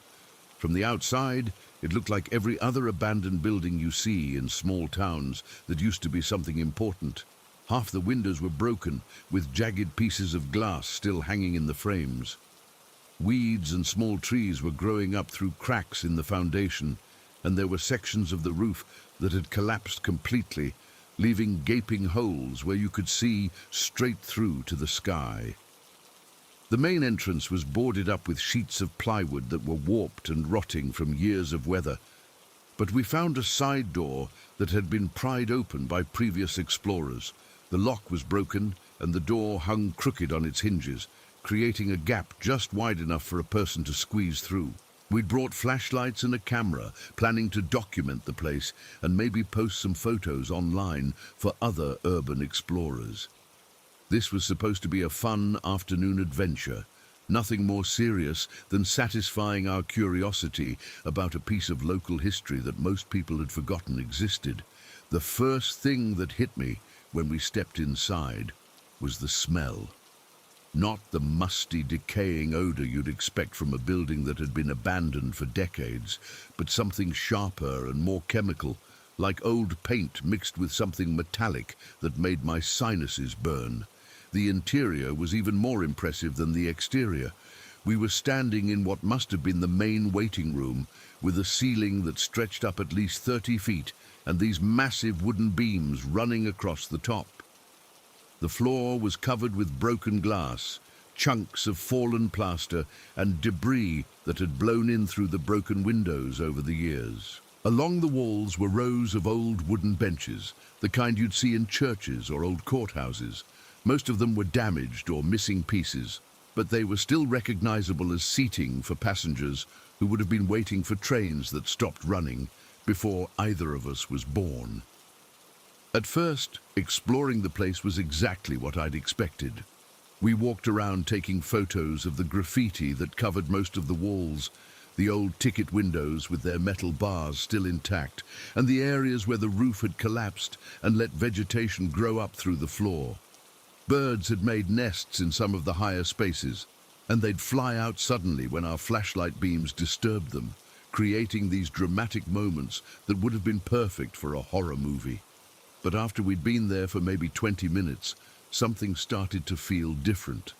From the outside, it looked like every other abandoned building you see in small towns that used to be something important. Half the windows were broken, with jagged pieces of glass still hanging in the frames. Weeds and small trees were growing up through cracks in the foundation, and there were sections of the roof that had collapsed completely, leaving gaping holes where you could see straight through to the sky. The main entrance was boarded up with sheets of plywood that were warped and rotting from years of weather, but we found a side door that had been pried open by previous explorers. The lock was broken and the door hung crooked on its hinges, creating a gap just wide enough for a person to squeeze through. We'd brought flashlights and a camera, planning to document the place and maybe post some photos online for other urban explorers. This was supposed to be a fun afternoon adventure, nothing more serious than satisfying our curiosity about a piece of local history that most people had forgotten existed. The first thing that hit me when we stepped inside was the smell. Not the musty, decaying odor you'd expect from a building that had been abandoned for decades, but something sharper and more chemical, like old paint mixed with something metallic that made my sinuses burn. The interior was even more impressive than the exterior. We were standing in what must have been the main waiting room, with a ceiling that stretched up at least 30 feet and these massive wooden beams running across the top. The floor was covered with broken glass, chunks of fallen plaster and debris that had blown in through the broken windows over the years. Along the walls were rows of old wooden benches, the kind you'd see in churches or old courthouses. Most of them were damaged or missing pieces, but they were still recognizable as seating for passengers who would have been waiting for trains that stopped running before either of us was born. At first, exploring the place was exactly what I'd expected. We walked around taking photos of the graffiti that covered most of the walls, the old ticket windows with their metal bars still intact, and the areas where the roof had collapsed and let vegetation grow up through the floor. Birds had made nests in some of the higher spaces, and they'd fly out suddenly when our flashlight beams disturbed them, creating these dramatic moments that would have been perfect for a horror movie. But after we'd been there for maybe 20 minutes, something started to feel different.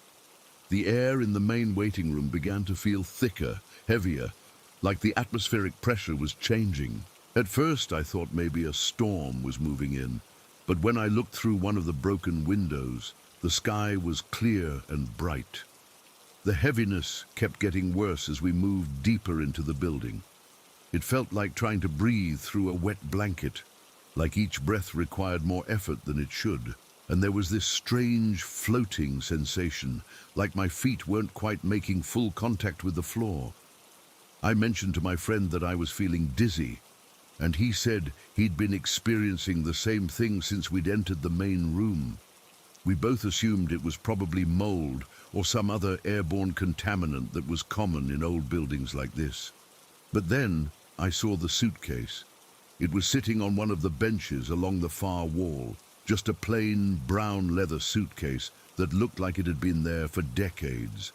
The air in the main waiting room began to feel thicker, heavier, like the atmospheric pressure was changing. At first I thought maybe a storm was moving in, but when I looked through one of the broken windows, the sky was clear and bright. The heaviness kept getting worse as we moved deeper into the building. It felt like trying to breathe through a wet blanket, like each breath required more effort than it should. And there was this strange floating sensation, like my feet weren't quite making full contact with the floor. I mentioned to my friend that I was feeling dizzy, and he said he'd been experiencing the same thing since we'd entered the main room. We both assumed it was probably mold or some other airborne contaminant that was common in old buildings like this. But then I saw the suitcase. It was sitting on one of the benches along the far wall, just a plain brown leather suitcase that looked like it had been there for decades.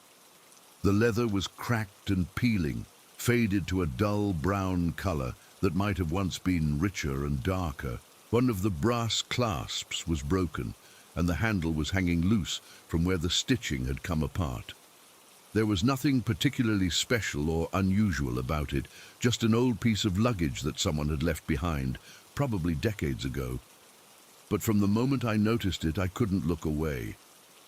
The leather was cracked and peeling, faded to a dull brown color that might have once been richer and darker. One of the brass clasps was broken, and the handle was hanging loose from where the stitching had come apart. There was nothing particularly special or unusual about it, just an old piece of luggage that someone had left behind, probably decades ago. But from the moment I noticed it, I couldn't look away.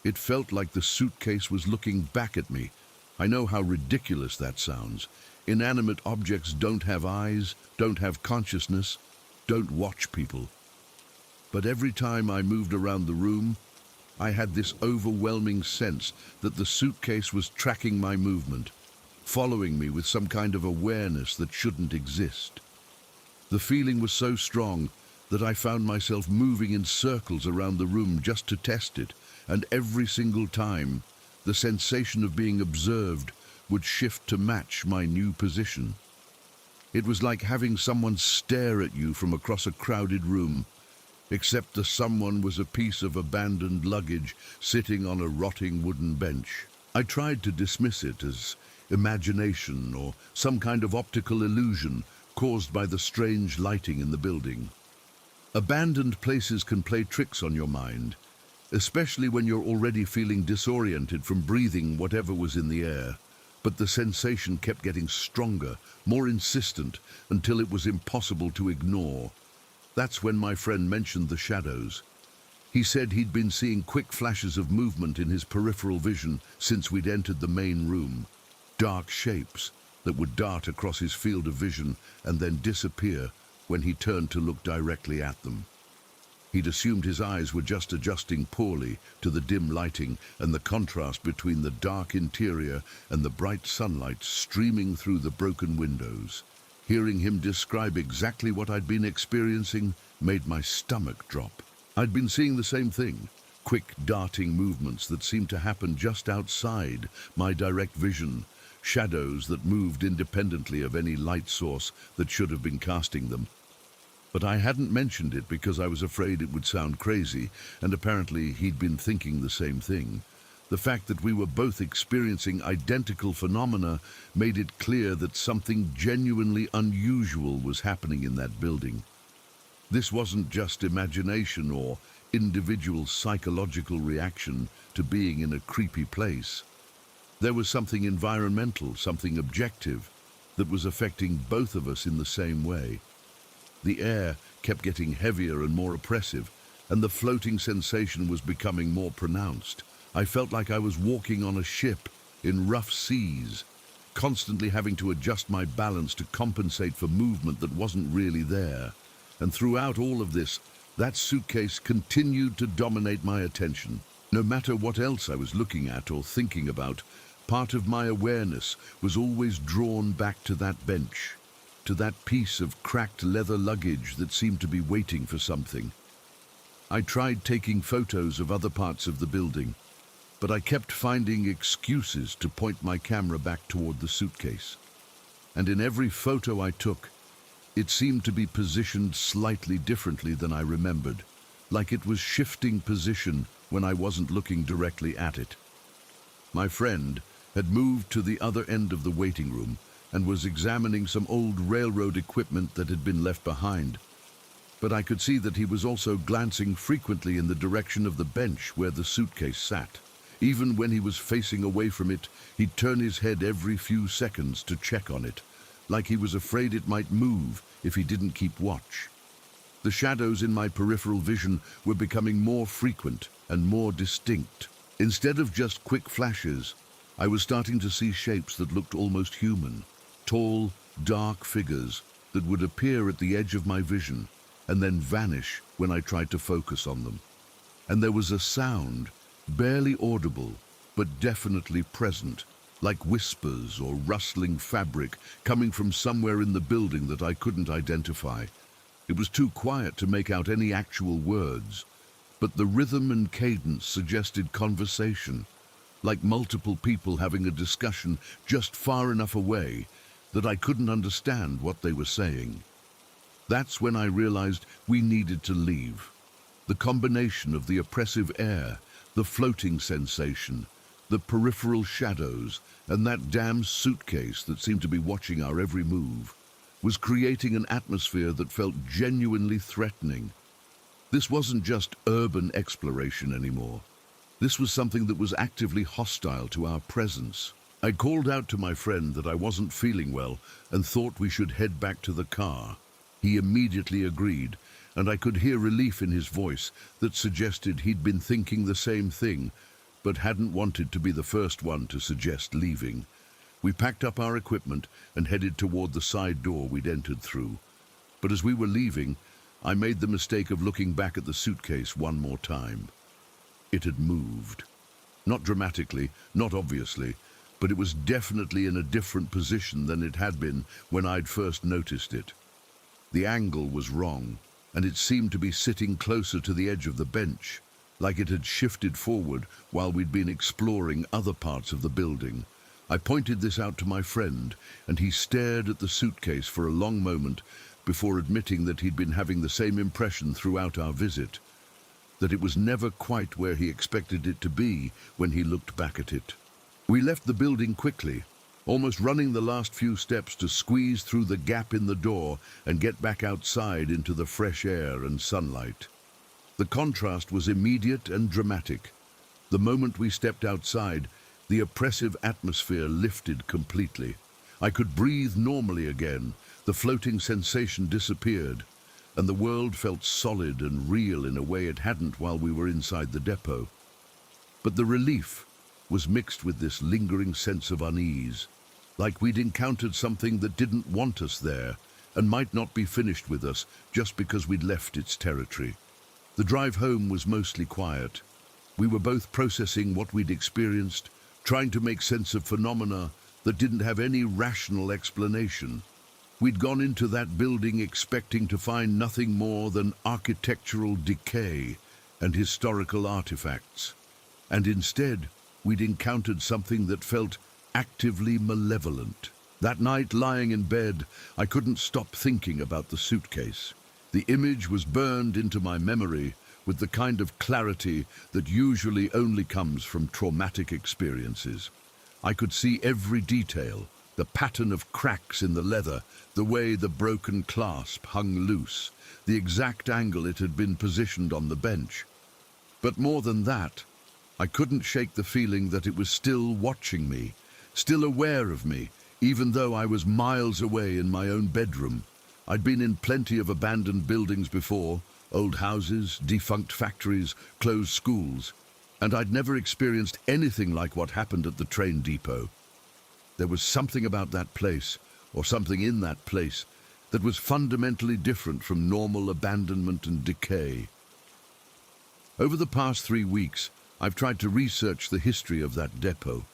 It felt like the suitcase was looking back at me. I know how ridiculous that sounds. Inanimate objects don't have eyes, don't have consciousness, don't watch people. But every time I moved around the room, I had this overwhelming sense that the suitcase was tracking my movement, following me with some kind of awareness that shouldn't exist. The feeling was so strong that I found myself moving in circles around the room just to test it, and every single time, the sensation of being observed would shift to match my new position. It was like having someone stare at you from across a crowded room, except the someone was a piece of abandoned luggage sitting on a rotting wooden bench. I tried to dismiss it as imagination or some kind of optical illusion caused by the strange lighting in the building. Abandoned places can play tricks on your mind, especially when you're already feeling disoriented from breathing whatever was in the air. But the sensation kept getting stronger, more insistent, until it was impossible to ignore. That's when my friend mentioned the shadows. He said he'd been seeing quick flashes of movement in his peripheral vision since we'd entered the main room. Dark shapes that would dart across his field of vision and then disappear when he turned to look directly at them. He'd assumed his eyes were just adjusting poorly to the dim lighting and the contrast between the dark interior and the bright sunlight streaming through the broken windows. Hearing him describe exactly what I'd been experiencing made my stomach drop. I'd been seeing the same thing, quick darting movements that seemed to happen just outside my direct vision, shadows that moved independently of any light source that should have been casting them. But I hadn't mentioned it because I was afraid it would sound crazy, and apparently he'd been thinking the same thing. The fact that we were both experiencing identical phenomena made it clear that something genuinely unusual was happening in that building. This wasn't just imagination or individual psychological reaction to being in a creepy place. There was something environmental, something objective, that was affecting both of us in the same way. The air kept getting heavier and more oppressive, and the floating sensation was becoming more pronounced. I felt like I was walking on a ship in rough seas, constantly having to adjust my balance to compensate for movement that wasn't really there. And throughout all of this, that suitcase continued to dominate my attention. No matter what else I was looking at or thinking about, part of my awareness was always drawn back to that bench, to that piece of cracked leather luggage that seemed to be waiting for something. I tried taking photos of other parts of the building, but I kept finding excuses to point my camera back toward the suitcase. And in every photo I took, it seemed to be positioned slightly differently than I remembered, like it was shifting position when I wasn't looking directly at it. My friend had moved to the other end of the waiting room and was examining some old railroad equipment that had been left behind. But I could see that he was also glancing frequently in the direction of the bench where the suitcase sat. Even when he was facing away from it, he'd turn his head every few seconds to check on it, like he was afraid it might move if he didn't keep watch. The shadows in my peripheral vision were becoming more frequent and more distinct. Instead of just quick flashes, I was starting to see shapes that looked almost human. Tall, dark figures that would appear at the edge of my vision and then vanish when I tried to focus on them. And there was a sound, barely audible, but definitely present, like whispers or rustling fabric coming from somewhere in the building that I couldn't identify. It was too quiet to make out any actual words, but the rhythm and cadence suggested conversation, like multiple people having a discussion just far enough away that I couldn't understand what they were saying. That's when I realized we needed to leave. The combination of the oppressive air, the floating sensation, the peripheral shadows, and that damn suitcase that seemed to be watching our every move, was creating an atmosphere that felt genuinely threatening. This wasn't just urban exploration anymore. This was something that was actively hostile to our presence. I called out to my friend that I wasn't feeling well and thought we should head back to the car. He immediately agreed, and I could hear relief in his voice that suggested he'd been thinking the same thing, but hadn't wanted to be the first one to suggest leaving. We packed up our equipment and headed toward the side door we'd entered through. But as we were leaving, I made the mistake of looking back at the suitcase one more time. It had moved. Not dramatically, not obviously, but it was definitely in a different position than it had been when I'd first noticed it. The angle was wrong, and it seemed to be sitting closer to the edge of the bench, like it had shifted forward while we'd been exploring other parts of the building. I pointed this out to my friend, and he stared at the suitcase for a long moment before admitting that he'd been having the same impression throughout our visit, that it was never quite where he expected it to be when he looked back at it. We left the building quickly, almost running the last few steps to squeeze through the gap in the door and get back outside into the fresh air and sunlight. The contrast was immediate and dramatic. The moment we stepped outside, the oppressive atmosphere lifted completely. I could breathe normally again, the floating sensation disappeared, and the world felt solid and real in a way it hadn't while we were inside the depot. But the relief was mixed with this lingering sense of unease, like we'd encountered something that didn't want us there and might not be finished with us just because we'd left its territory. The drive home was mostly quiet. We were both processing what we'd experienced, trying to make sense of phenomena that didn't have any rational explanation. We'd gone into that building expecting to find nothing more than architectural decay and historical artifacts. And instead, we'd encountered something that felt actively malevolent. That night, lying in bed, I couldn't stop thinking about the suitcase. The image was burned into my memory with the kind of clarity that usually only comes from traumatic experiences. I could see every detail, the pattern of cracks in the leather, the way the broken clasp hung loose, the exact angle it had been positioned on the bench. But more than that, I couldn't shake the feeling that it was still watching me, still aware of me, even though I was miles away in my own bedroom. I'd been in plenty of abandoned buildings before, old houses, defunct factories, closed schools, and I'd never experienced anything like what happened at the train depot. There was something about that place, or something in that place, that was fundamentally different from normal abandonment and decay. Over the past 3 weeks, I've tried to research the history of that depot,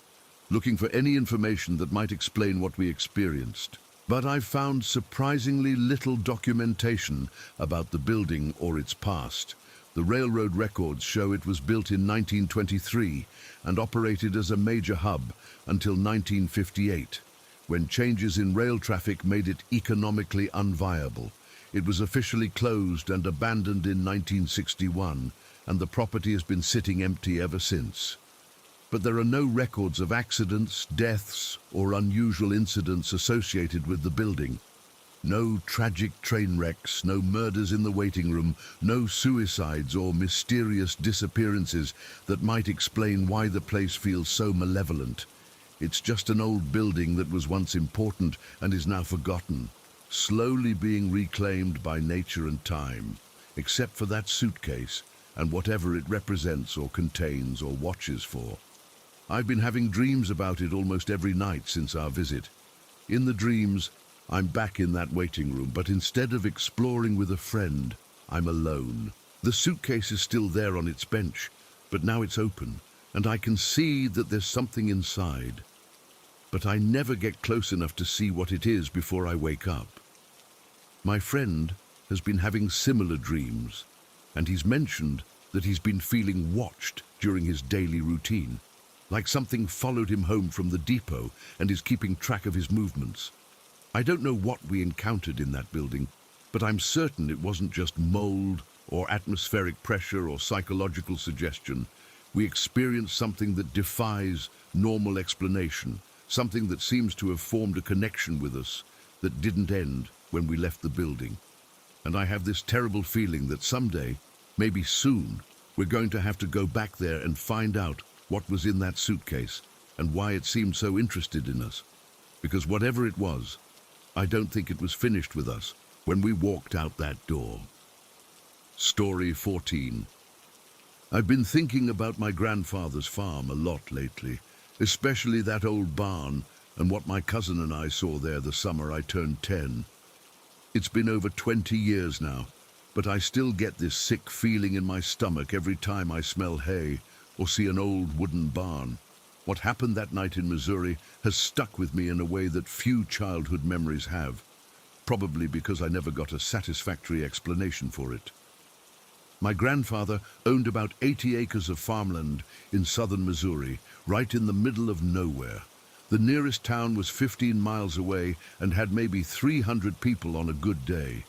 looking for any information that might explain what we experienced. But I've found surprisingly little documentation about the building or its past. The railroad records show it was built in 1923 and operated as a major hub until 1958, when changes in rail traffic made it economically unviable. It was officially closed and abandoned in 1961, and the property has been sitting empty ever since. But there are no records of accidents, deaths, or unusual incidents associated with the building. No tragic train wrecks, no murders in the waiting room, no suicides or mysterious disappearances that might explain why the place feels so malevolent. It's just an old building that was once important and is now forgotten, slowly being reclaimed by nature and time, except for that suitcase and whatever it represents or contains or watches for. I've been having dreams about it almost every night since our visit. In the dreams, I'm back in that waiting room, but instead of exploring with a friend, I'm alone. The suitcase is still there on its bench, but now it's open, and I can see that there's something inside. But I never get close enough to see what it is before I wake up. My friend has been having similar dreams, and he's mentioned that he's been feeling watched during his daily routine, like something followed him home from the depot and is keeping track of his movements. I don't know what we encountered in that building, but I'm certain it wasn't just mold or atmospheric pressure or psychological suggestion. We experience something that defies normal explanation, something that seems to have formed a connection with us that didn't end when we left the building. And I have this terrible feeling that someday, maybe soon, we're going to have to go back there and find out what was in that suitcase and why it seemed so interested in us. Because whatever it was, I don't think it was finished with us when we walked out that door. Story 14. I've been thinking about my grandfather's farm a lot lately, especially that old barn and what my cousin and I saw there the summer I turned 10. It's been over 20 years now, but I still get this sick feeling in my stomach every time I smell hay or see an old wooden barn. What happened that night in Missouri has stuck with me in a way that few childhood memories have, probably because I never got a satisfactory explanation for it. My grandfather owned about 80 acres of farmland in southern Missouri, right in the middle of nowhere. The nearest town was 15 miles away and had maybe 300 people on a good day.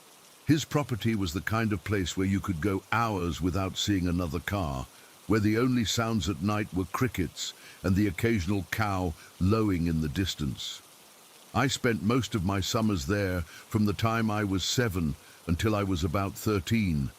His property was the kind of place where you could go hours without seeing another car, where the only sounds at night were crickets and the occasional cow lowing in the distance. I spent most of my summers there from the time I was 7 until I was about 13,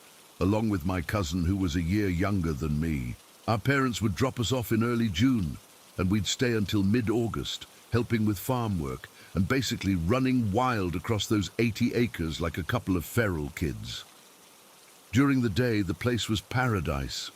along with my cousin who was a year younger than me. Our parents would drop us off in early June, and we'd stay until mid-August, helping with farm work and basically running wild across those 80 acres like a couple of feral kids. During the day, the place was paradise.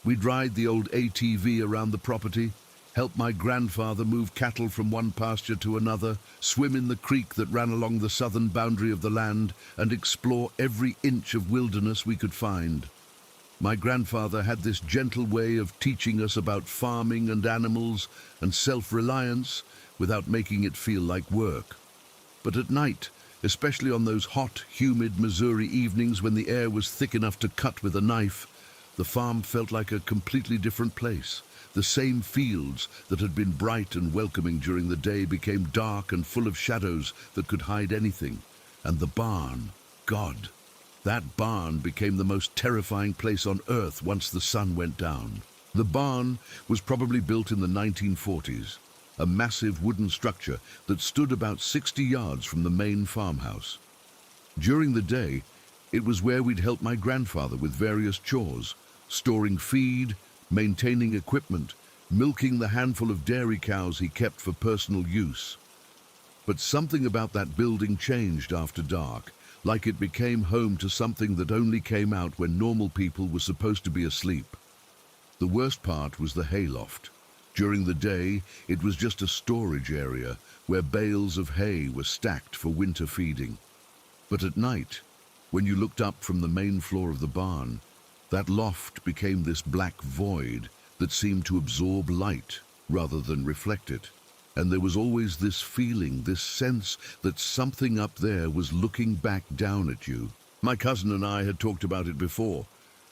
We'd ride the old ATV around the property, help my grandfather move cattle from one pasture to another, swim in the creek that ran along the southern boundary of the land, and explore every inch of wilderness we could find. My grandfather had this gentle way of teaching us about farming and animals and self-reliance without making it feel like work. But at night, especially on those hot, humid Missouri evenings when the air was thick enough to cut with a knife, the farm felt like a completely different place. The same fields that had been bright and welcoming during the day became dark and full of shadows that could hide anything. And the barn, God, that barn became the most terrifying place on earth once the sun went down. The barn was probably built in the 1940s, a massive wooden structure that stood about 60 yards from the main farmhouse. During the day, it was where we'd help my grandfather with various chores, storing feed, maintaining equipment, milking the handful of dairy cows he kept for personal use. But something about that building changed after dark, like it became home to something that only came out when normal people were supposed to be asleep. The worst part was the hayloft. During the day, it was just a storage area where bales of hay were stacked for winter feeding. But at night, when you looked up from the main floor of the barn, that loft became this black void that seemed to absorb light rather than reflect it. And there was always this feeling, this sense that something up there was looking back down at you. My cousin and I had talked about it before,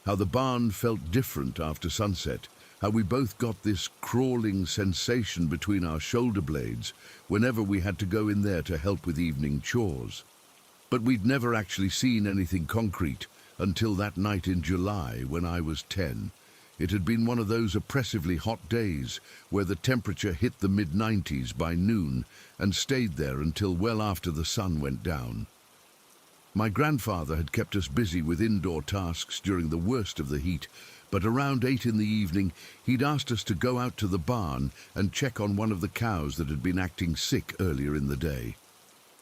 how the barn felt different after sunset, how we both got this crawling sensation between our shoulder blades whenever we had to go in there to help with evening chores. But we'd never actually seen anything concrete until that night in July when I was 10. It had been one of those oppressively hot days where the temperature hit the mid-90s by noon and stayed there until well after the sun went down. My grandfather had kept us busy with indoor tasks during the worst of the heat, but around 8 in the evening he'd asked us to go out to the barn and check on one of the cows that had been acting sick earlier in the day.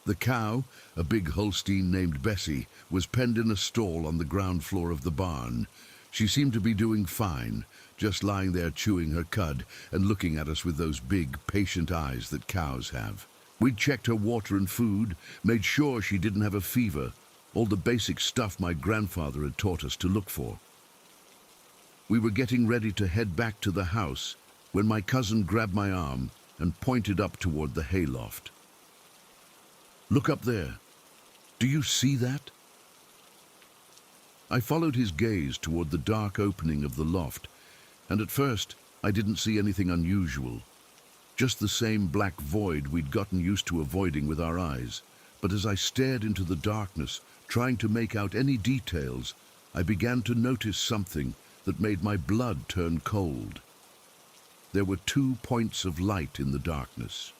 The cow, a big Holstein named Bessie, was penned in a stall on the ground floor of the barn. She seemed to be doing fine, just lying there chewing her cud and looking at us with those big, patient eyes that cows have. We'd checked her water and food, made sure she didn't have a fever, all the basic stuff my grandfather had taught us to look for. We were getting ready to head back to the house when my cousin grabbed my arm and pointed up toward the hayloft. "Look up there. Do you see that?" I followed his gaze toward the dark opening of the loft, and at first I didn't see anything unusual. Just the same black void we'd gotten used to avoiding with our eyes. But as I stared into the darkness, trying to make out any details, I began to notice something that made my blood turn cold. There were 2 points of light in the darkness.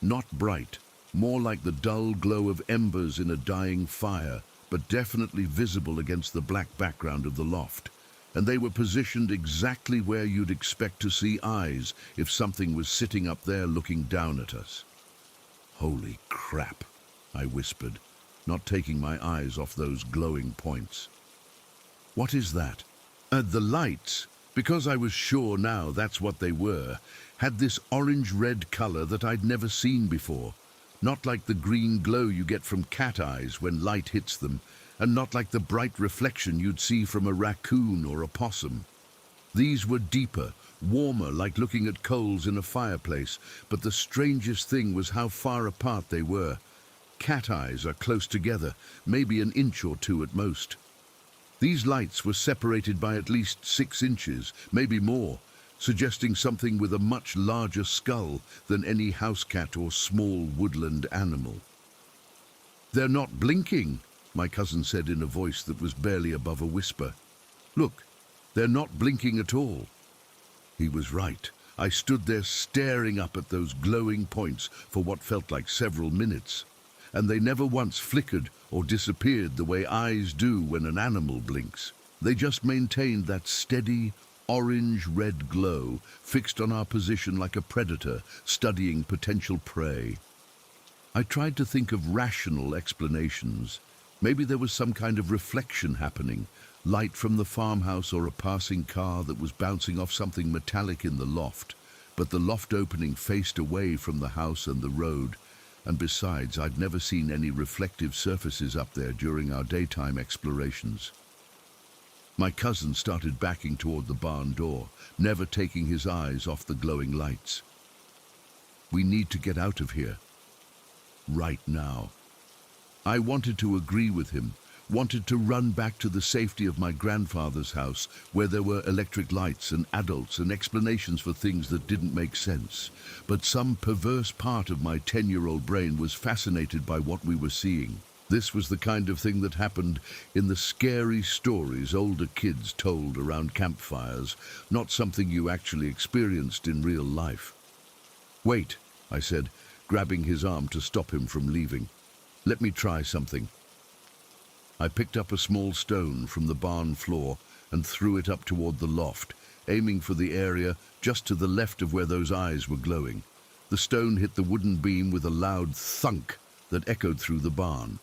Not bright, more like the dull glow of embers in a dying fire, but definitely visible against the black background of the loft. And they were positioned exactly where you'd expect to see eyes if something was sitting up there looking down at us. "Holy crap," I whispered, not taking my eyes off those glowing points. "What is that?" The lights, because I was sure now that's what they were, had this orange-red color that I'd never seen before. Not like the green glow you get from cat eyes when light hits them, and not like the bright reflection you'd see from a raccoon or a possum. These were deeper, warmer, like looking at coals in a fireplace, but the strangest thing was how far apart they were. Cat eyes are close together, maybe an inch or 2 at most. These lights were separated by at least 6 inches, maybe more, suggesting something with a much larger skull than any house cat or small woodland animal. "They're not blinking," my cousin said in a voice that was barely above a whisper. "Look, they're not blinking at all." He was right. I stood there staring up at those glowing points for what felt like several minutes, and they never once flickered or disappeared the way eyes do when an animal blinks. They just maintained that steady, orange-red glow, fixed on our position like a predator studying potential prey. I tried to think of rational explanations. Maybe there was some kind of reflection happening, light from the farmhouse or a passing car that was bouncing off something metallic in the loft, but the loft opening faced away from the house and the road, and besides, I'd never seen any reflective surfaces up there during our daytime explorations. My cousin started backing toward the barn door, never taking his eyes off the glowing lights. "We need to get out of here. Right now." I wanted to agree with him, wanted to run back to the safety of my grandfather's house, where there were electric lights and adults and explanations for things that didn't make sense. But some perverse part of my 10-year-old brain was fascinated by what we were seeing. This was the kind of thing that happened in the scary stories older kids told around campfires, not something you actually experienced in real life. "Wait," I said, grabbing his arm to stop him from leaving. "Let me try something." I picked up a small stone from the barn floor and threw it up toward the loft, aiming for the area just to the left of where those eyes were glowing. The stone hit the wooden beam with a loud thunk that echoed through the barn.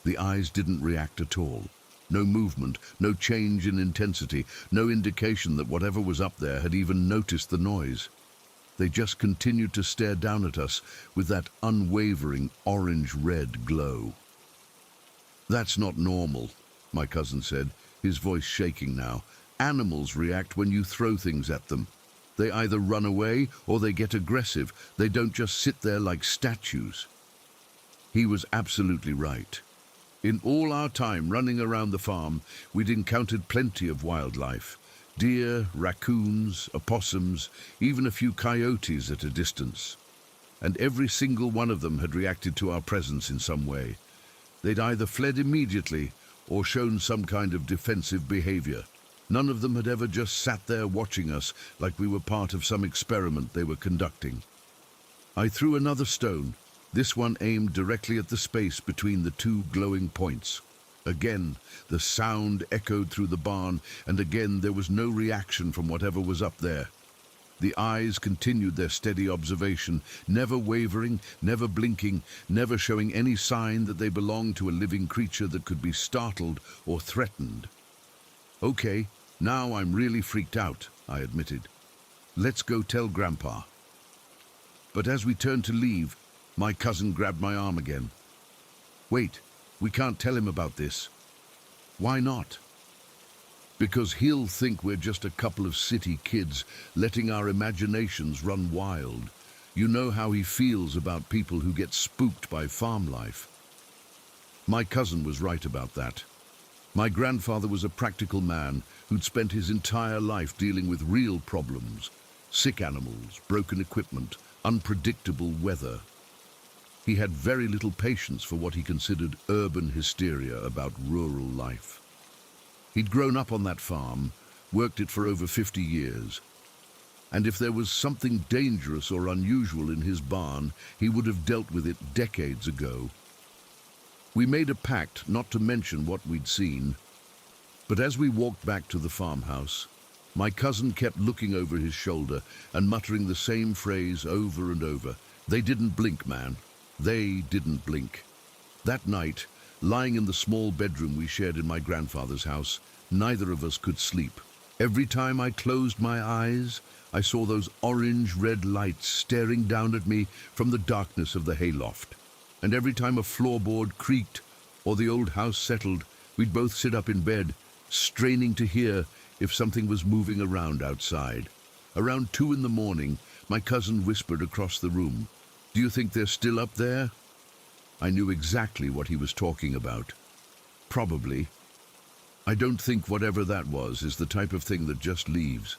The eyes didn't react at all. No movement, no change in intensity, no indication that whatever was up there had even noticed the noise. They just continued to stare down at us with that unwavering orange-red glow. "That's not normal," my cousin said, his voice shaking now. "Animals react when you throw things at them. They either run away or they get aggressive. They don't just sit there like statues." He was absolutely right. In all our time running around the farm, we'd encountered plenty of wildlife. Deer, raccoons, opossums, even a few coyotes at a distance. And every single one of them had reacted to our presence in some way. They'd either fled immediately or shown some kind of defensive behavior. None of them had ever just sat there watching us like we were part of some experiment they were conducting. I threw another stone, this one aimed directly at the space between the 2 glowing points. Again, the sound echoed through the barn, and again there was no reaction from whatever was up there. The eyes continued their steady observation, never wavering, never blinking, never showing any sign that they belonged to a living creature that could be startled or threatened. "Okay, now I'm really freaked out," I admitted. "Let's go tell Grandpa." But as we turned to leave, my cousin grabbed my arm again. "Wait, we can't tell him about this." "Why not?" "Because he'll think we're just a couple of city kids letting our imaginations run wild. You know how he feels about people who get spooked by farm life." My cousin was right about that. My grandfather was a practical man who'd spent his entire life dealing with real problems: sick animals, broken equipment, unpredictable weather. He had very little patience for what he considered urban hysteria about rural life. He'd grown up on that farm, worked it for over 50 years. And if there was something dangerous or unusual in his barn, he would have dealt with it decades ago. We made a pact not to mention what we'd seen, but as we walked back to the farmhouse, my cousin kept looking over his shoulder and muttering the same phrase over and over. They didn't blink, man. They didn't blink. That night, lying in the small bedroom we shared in my grandfather's house, neither of us could sleep. Every time I closed my eyes, I saw those orange-red lights staring down at me from the darkness of the hayloft. And every time a floorboard creaked or the old house settled, we'd both sit up in bed, straining to hear if something was moving around outside. Around 2 in the morning, my cousin whispered across the room, "Do you think they're still up there?" I knew exactly what he was talking about. Probably. I don't think whatever that was is the type of thing that just leaves.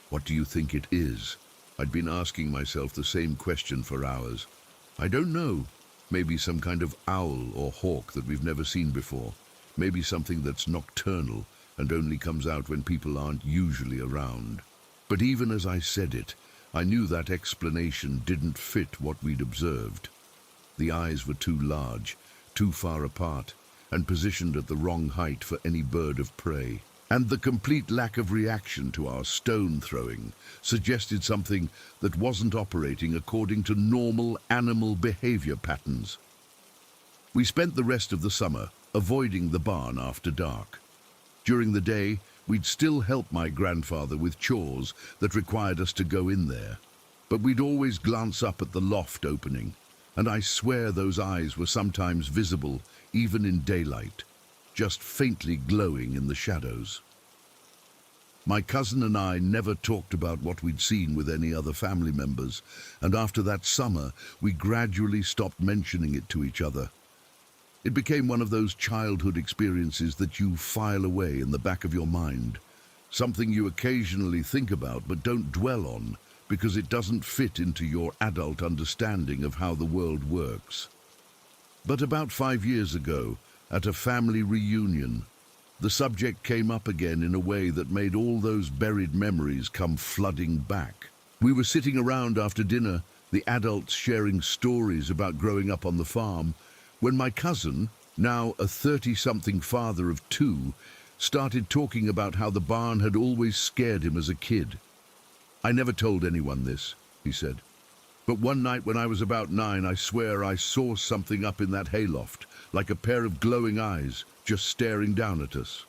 What do you think it is? I'd been asking myself the same question for hours. I don't know. Maybe some kind of owl or hawk that we've never seen before. Maybe something that's nocturnal and only comes out when people aren't usually around. But even as I said it, I knew that explanation didn't fit what we'd observed. The eyes were too large, too far apart, and positioned at the wrong height for any bird of prey. And the complete lack of reaction to our stone throwing suggested something that wasn't operating according to normal animal behavior patterns. We spent the rest of the summer avoiding the barn after dark. During the day, we'd still help my grandfather with chores that required us to go in there. But we'd always glance up at the loft opening, and I swear those eyes were sometimes visible even in daylight, just faintly glowing in the shadows. My cousin and I never talked about what we'd seen with any other family members, and after that summer, we gradually stopped mentioning it to each other. It became one of those childhood experiences that you file away in the back of your mind, something you occasionally think about but don't dwell on because it doesn't fit into your adult understanding of how the world works. But about 5 years ago, at a family reunion, the subject came up again in a way that made all those buried memories come flooding back. We were sitting around after dinner, the adults sharing stories about growing up on the farm, when my cousin, now a 30-something father of 2, started talking about how the barn had always scared him as a kid. "I never told anyone this," he said. "But one night when I was about 9, I swear I saw something up in that hayloft, like a pair of glowing eyes, just staring down at us."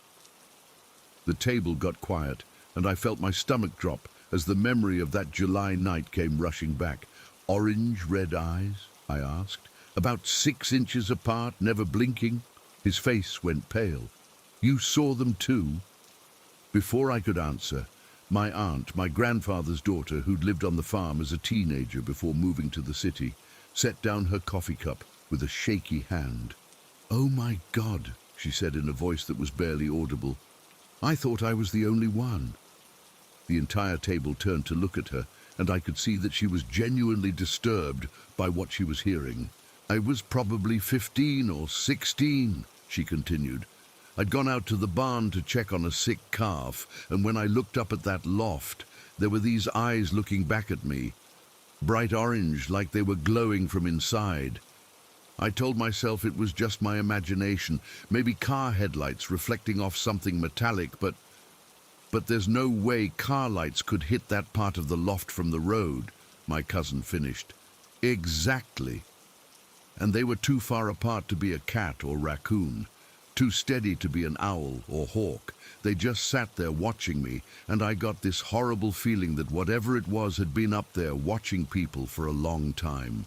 The table got quiet, and I felt my stomach drop as the memory of that July night came rushing back. "Orange-red eyes?" I asked. "About 6 inches apart, never blinking?" His face went pale. "You saw them too?" Before I could answer, my aunt, my grandfather's daughter, who'd lived on the farm as a teenager before moving to the city, set down her coffee cup with a shaky hand. "Oh my God," she said in a voice that was barely audible. "I thought I was the only one." The entire table turned to look at her, and I could see that she was genuinely disturbed by what she was hearing. "I was probably 15 or 16, she continued. "I'd gone out to the barn to check on a sick calf, and when I looked up at that loft, there were these eyes looking back at me, bright orange, like they were glowing from inside. I told myself it was just my imagination, maybe car headlights reflecting off something metallic, but there's no way car lights could hit that part of the loft from the road," my cousin finished. "Exactly. And they were too far apart to be a cat or raccoon, too steady to be an owl or hawk. They just sat there watching me, and I got this horrible feeling that whatever it was had been up there watching people for a long time."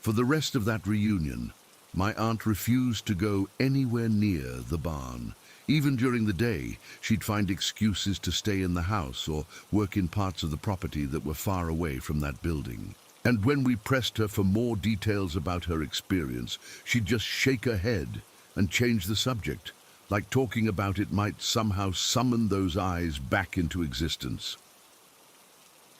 For the rest of that reunion, my aunt refused to go anywhere near the barn. Even during the day, she'd find excuses to stay in the house or work in parts of the property that were far away from that building. And when we pressed her for more details about her experience, she'd just shake her head and change the subject, like talking about it might somehow summon those eyes back into existence.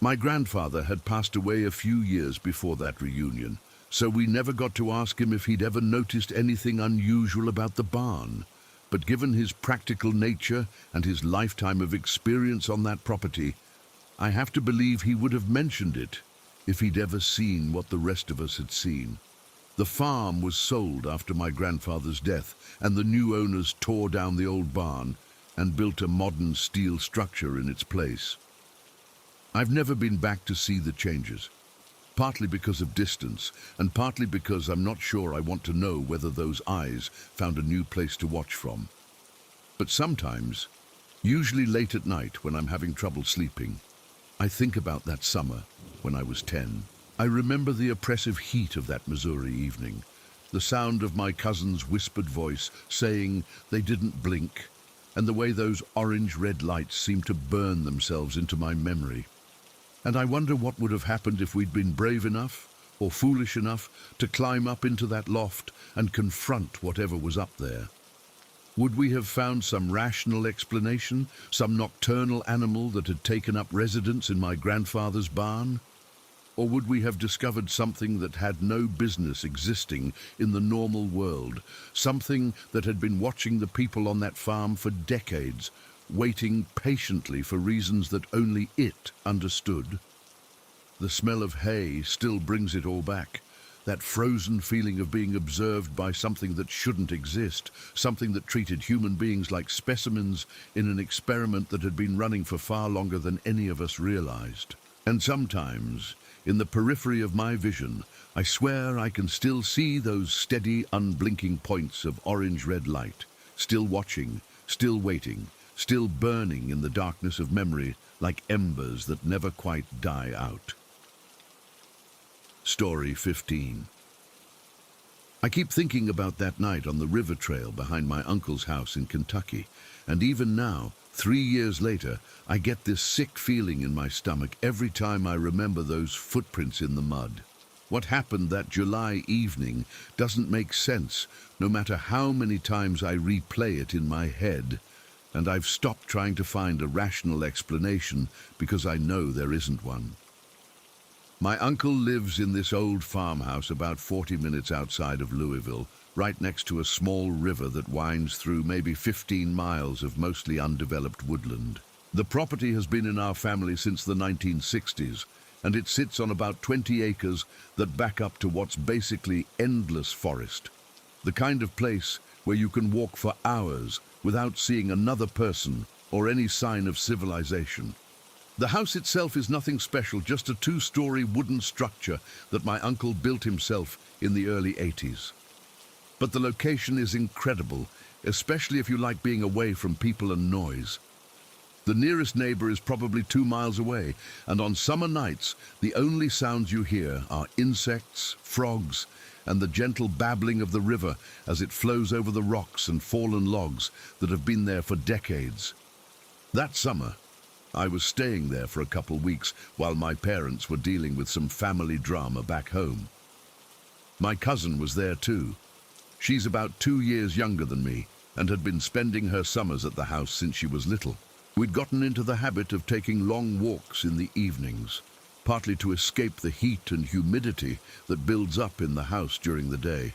My grandfather had passed away a few years before that reunion, so we never got to ask him if he'd ever noticed anything unusual about the barn. but given his practical nature and his lifetime of experience on that property, I have to believe he would have mentioned it if he'd ever seen what the rest of us had seen. The farm was sold after my grandfather's death, and the new owners tore down the old barn and built a modern steel structure in its place. I've never been back to see the changes, partly because of distance, and partly because I'm not sure I want to know whether those eyes found a new place to watch from. But sometimes, usually late at night when I'm having trouble sleeping, I think about that summer when I was 10. I remember the oppressive heat of that Missouri evening, the sound of my cousin's whispered voice saying they didn't blink, and the way those orange-red lights seemed to burn themselves into my memory. And I wonder what would have happened if we'd been brave enough or foolish enough to climb up into that loft and confront whatever was up there. Would we have found some rational explanation, some nocturnal animal that had taken up residence in my grandfather's barn? Or would we have discovered something that had no business existing in the normal world, something that had been watching the people on that farm for decades, waiting patiently for reasons that only it understood? The smell of hay still brings it all back, that frozen feeling of being observed by something that shouldn't exist, something that treated human beings like specimens in an experiment that had been running for far longer than any of us realized. And sometimes, in the periphery of my vision, I swear I can still see those steady, unblinking points of orange-red light, still watching, still waiting, still burning in the darkness of memory like embers that never quite die out. Story 15. I keep thinking about that night on the river trail behind my uncle's house in Kentucky, and even now, 3 years later, I get this sick feeling in my stomach every time I remember those footprints in the mud. What happened that July evening doesn't make sense, no matter how many times I replay it in my head, and I've stopped trying to find a rational explanation because I know there isn't one. My uncle lives in this old farmhouse about 40 minutes outside of Louisville, right next to a small river that winds through maybe 15 miles of mostly undeveloped woodland. The property has been in our family since the 1960s, and it sits on about 20 acres that back up to what's basically endless forest. The kind of place where you can walk for hours without seeing another person or any sign of civilization. The house itself is nothing special, just a 2-story wooden structure that my uncle built himself in the early 80s. But the location is incredible, especially if you like being away from people and noise. The nearest neighbor is probably 2 miles away, and on summer nights, the only sounds you hear are insects, frogs, and the gentle babbling of the river as it flows over the rocks and fallen logs that have been there for decades. That summer, I was staying there for a couple weeks while my parents were dealing with some family drama back home. My cousin was there too. She's about 2 years younger than me and had been spending her summers at the house since she was little. We'd gotten into the habit of taking long walks in the evenings, partly to escape the heat and humidity that builds up in the house during the day,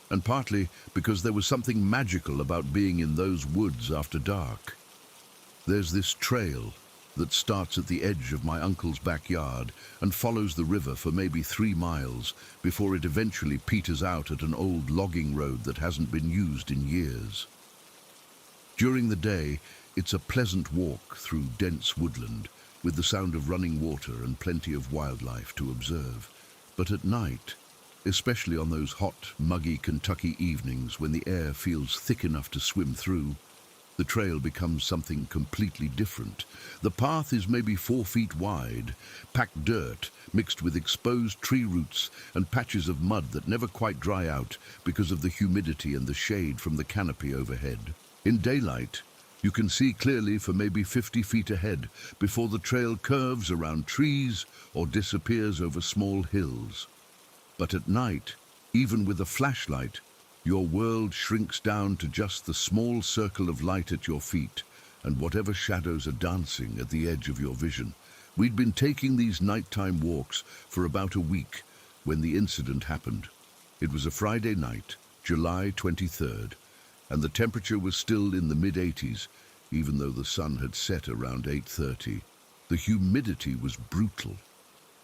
and partly because there was something magical about being in those woods after dark. There's this trail that starts at the edge of my uncle's backyard and follows the river for maybe 3 miles before it eventually peters out at an old logging road that hasn't been used in years. During the day, it's a pleasant walk through dense woodland with the sound of running water and plenty of wildlife to observe. But at night, especially on those hot, muggy Kentucky evenings when the air feels thick enough to swim through, the trail becomes something completely different. The path is maybe 4 feet wide, packed dirt mixed with exposed tree roots and patches of mud that never quite dry out because of the humidity and the shade from the canopy overhead. In daylight, you can see clearly for maybe 50 feet ahead before the trail curves around trees or disappears over small hills. But at night, even with a flashlight, your world shrinks down to just the small circle of light at your feet and whatever shadows are dancing at the edge of your vision. We'd been taking these nighttime walks for about a week when the incident happened. It was a Friday night, July 23rd, and the temperature was still in the mid-80s, even though the sun had set around 8:30. The humidity was brutal,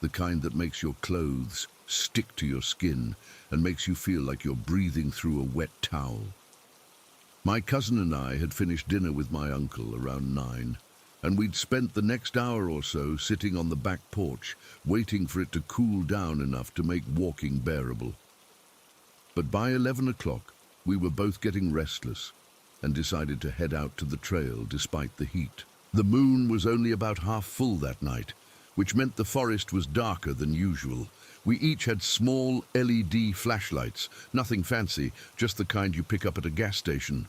the kind that makes your clothes stick to your skin and makes you feel like you're breathing through a wet towel. My cousin and I had finished dinner with my uncle around 9, and we'd spent the next hour or so sitting on the back porch, waiting for it to cool down enough to make walking bearable. But by 11 o'clock, we were both getting restless and decided to head out to the trail despite the heat. The moon was only about half full that night, which meant the forest was darker than usual. We each had small LED flashlights, nothing fancy, just the kind you pick up at a gas station.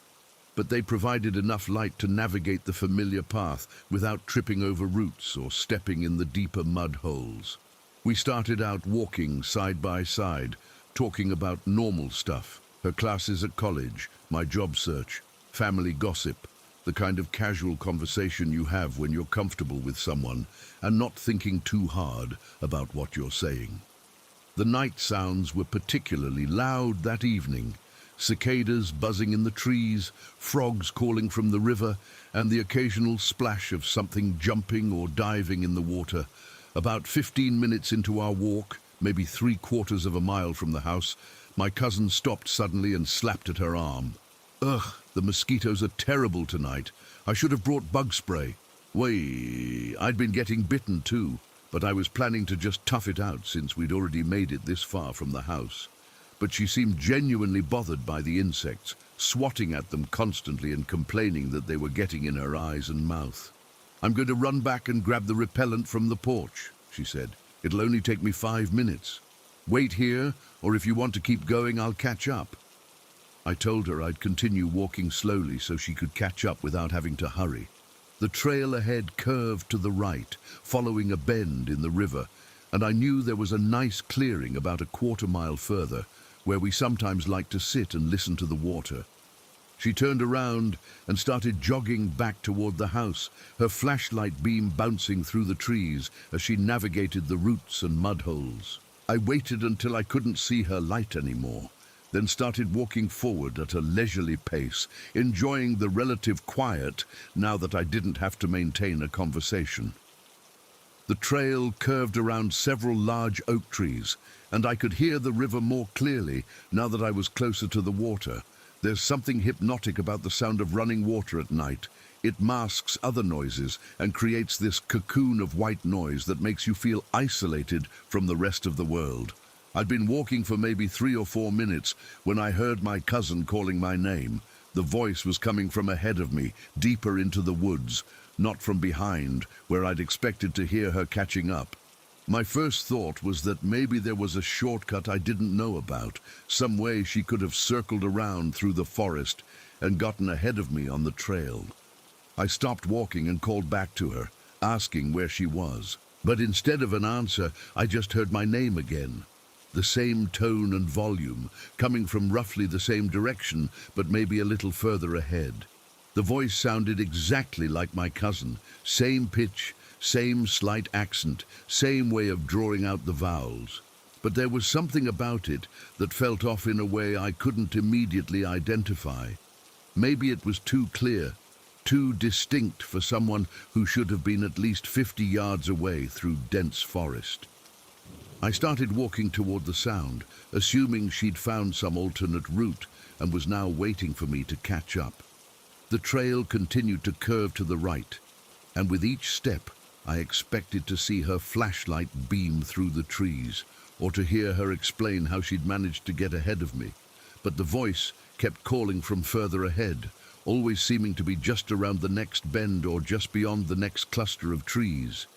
But they provided enough light to navigate the familiar path without tripping over roots or stepping in the deeper mud holes. We started out walking side by side, talking about normal stuff, her classes at college, my job search, family gossip, the kind of casual conversation you have when you're comfortable with someone and not thinking too hard about what you're saying. The night sounds were particularly loud that evening. Cicadas buzzing in the trees, frogs calling from the river, and the occasional splash of something jumping or diving in the water. About 15 minutes into our walk, maybe 3/4 of a mile from the house, my cousin stopped suddenly and slapped at her arm. "Ugh, the mosquitoes are terrible tonight. I should have brought bug spray." I'd been getting bitten too, but I was planning to just tough it out since we'd already made it this far from the house. But she seemed genuinely bothered by the insects, swatting at them constantly and complaining that they were getting in her eyes and mouth. "I'm going to run back and grab the repellent from the porch," she said. "It'll only take me 5 minutes. Wait here, or if you want to keep going, I'll catch up." I told her I'd continue walking slowly so she could catch up without having to hurry. The trail ahead curved to the right, following a bend in the river, and I knew there was a nice clearing about a 1/4 mile further, where we sometimes liked to sit and listen to the water. She turned around and started jogging back toward the house, her flashlight beam bouncing through the trees as she navigated the roots and mud holes. I waited until I couldn't see her light anymore, then started walking forward at a leisurely pace, enjoying the relative quiet now that I didn't have to maintain a conversation. The trail curved around several large oak trees, and I could hear the river more clearly now that I was closer to the water. There's something hypnotic about the sound of running water at night. It masks other noises and creates this cocoon of white noise that makes you feel isolated from the rest of the world. I'd been walking for maybe 3 or 4 minutes when I heard my cousin calling my name. The voice was coming from ahead of me, deeper into the woods, not from behind, where I'd expected to hear her catching up. My first thought was that maybe there was a shortcut I didn't know about, some way she could have circled around through the forest and gotten ahead of me on the trail. I stopped walking and called back to her, asking where she was. But instead of an answer, I just heard my name again. The same tone and volume, coming from roughly the same direction, but maybe a little further ahead. The voice sounded exactly like my cousin, same pitch, same slight accent, same way of drawing out the vowels. But there was something about it that felt off in a way I couldn't immediately identify. Maybe it was too clear, too distinct for someone who should have been at least 50 yards away through dense forest. I started walking toward the sound, assuming she'd found some alternate route and was now waiting for me to catch up. The trail continued to curve to the right, and with each step, I expected to see her flashlight beam through the trees, or to hear her explain how she'd managed to get ahead of me. But the voice kept calling from further ahead, always seeming to be just around the next bend or just beyond the next cluster of trees.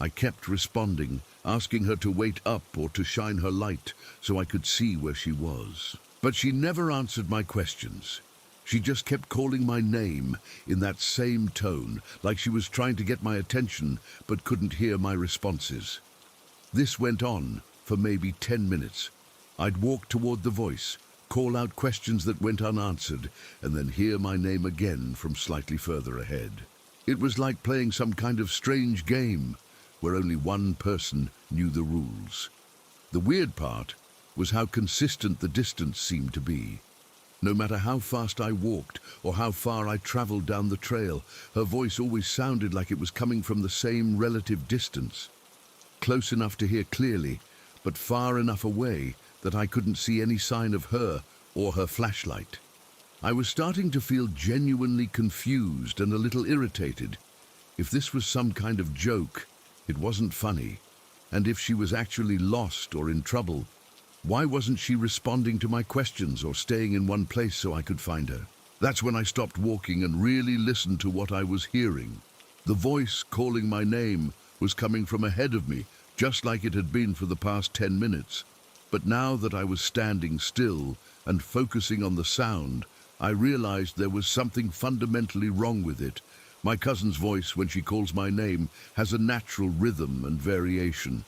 I kept responding, asking her to wait up or to shine her light so I could see where she was. But she never answered my questions. She just kept calling my name in that same tone, like she was trying to get my attention but couldn't hear my responses. This went on for maybe 10 minutes. I'd walk toward the voice, call out questions that went unanswered, and then hear my name again from slightly further ahead. It was like playing some kind of strange game where only one person knew the rules. The weird part was how consistent the distance seemed to be. No matter how fast I walked or how far I traveled down the trail, her voice always sounded like it was coming from the same relative distance. Close enough to hear clearly, but far enough away that I couldn't see any sign of her or her flashlight. I was starting to feel genuinely confused and a little irritated. If this was some kind of joke, it wasn't funny. And if she was actually lost or in trouble, why wasn't she responding to my questions or staying in one place so I could find her? That's when I stopped walking and really listened to what I was hearing. The voice calling my name was coming from ahead of me, just like it had been for the past 10 minutes. But now that I was standing still and focusing on the sound, I realized there was something fundamentally wrong with it. My cousin's voice, when she calls my name, has a natural rhythm and variation.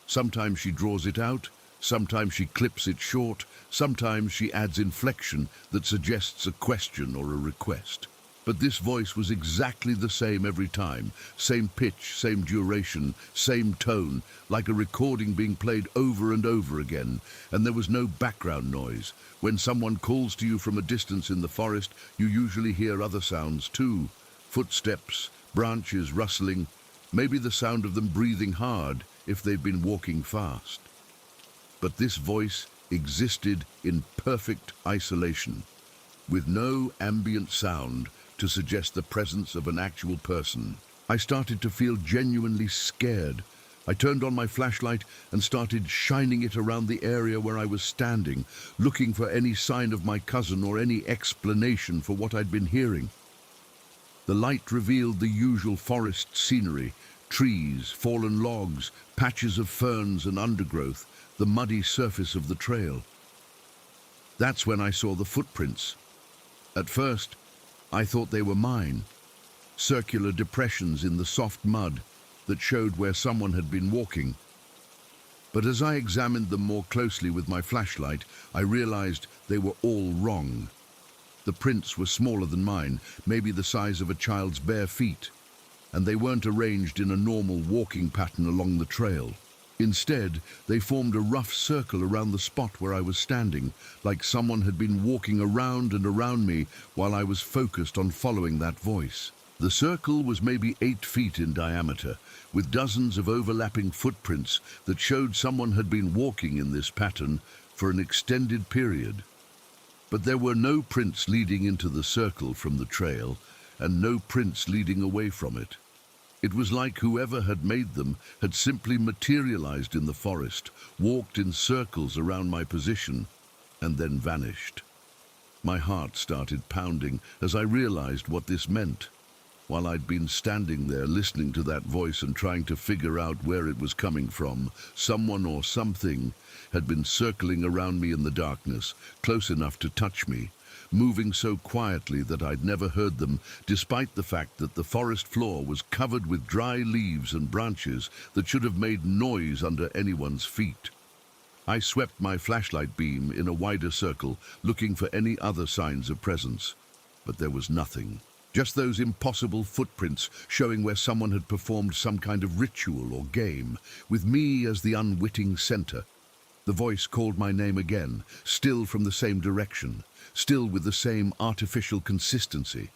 Sometimes she draws it out, sometimes she clips it short, sometimes she adds inflection that suggests a question or a request. But this voice was exactly the same every time. Same pitch, same duration, same tone, like a recording being played over and over again. And there was no background noise. When someone calls to you from a distance in the forest, you usually hear other sounds too. Footsteps, branches rustling, maybe the sound of them breathing hard if they've been walking fast. But this voice existed in perfect isolation, with no ambient sound to suggest the presence of an actual person. I started to feel genuinely scared. I turned on my flashlight and started shining it around the area where I was standing, looking for any sign of my cousin or any explanation for what I'd been hearing. The light revealed the usual forest scenery: trees, fallen logs, patches of ferns and undergrowth, the muddy surface of the trail. That's when I saw the footprints. At first, I thought they were mine, circular depressions in the soft mud that showed where someone had been walking. But as I examined them more closely with my flashlight, I realized they were all wrong. The prints were smaller than mine, maybe the size of a child's bare feet, and they weren't arranged in a normal walking pattern along the trail. Instead, they formed a rough circle around the spot where I was standing, like someone had been walking around and around me while I was focused on following that voice. The circle was maybe 8 feet in diameter, with dozens of overlapping footprints that showed someone had been walking in this pattern for an extended period. But there were no prints leading into the circle from the trail, and no prints leading away from it. It was like whoever had made them had simply materialized in the forest, walked in circles around my position, and then vanished. My heart started pounding as I realized what this meant. While I'd been standing there listening to that voice and trying to figure out where it was coming from, someone or something had been circling around me in the darkness, close enough to touch me, moving so quietly that I'd never heard them, despite the fact that the forest floor was covered with dry leaves and branches that should have made noise under anyone's feet. I swept my flashlight beam in a wider circle, looking for any other signs of presence. But there was nothing. Just those impossible footprints showing where someone had performed some kind of ritual or game, with me as the unwitting center. The voice called my name again, still from the same direction, still with the same artificial consistency.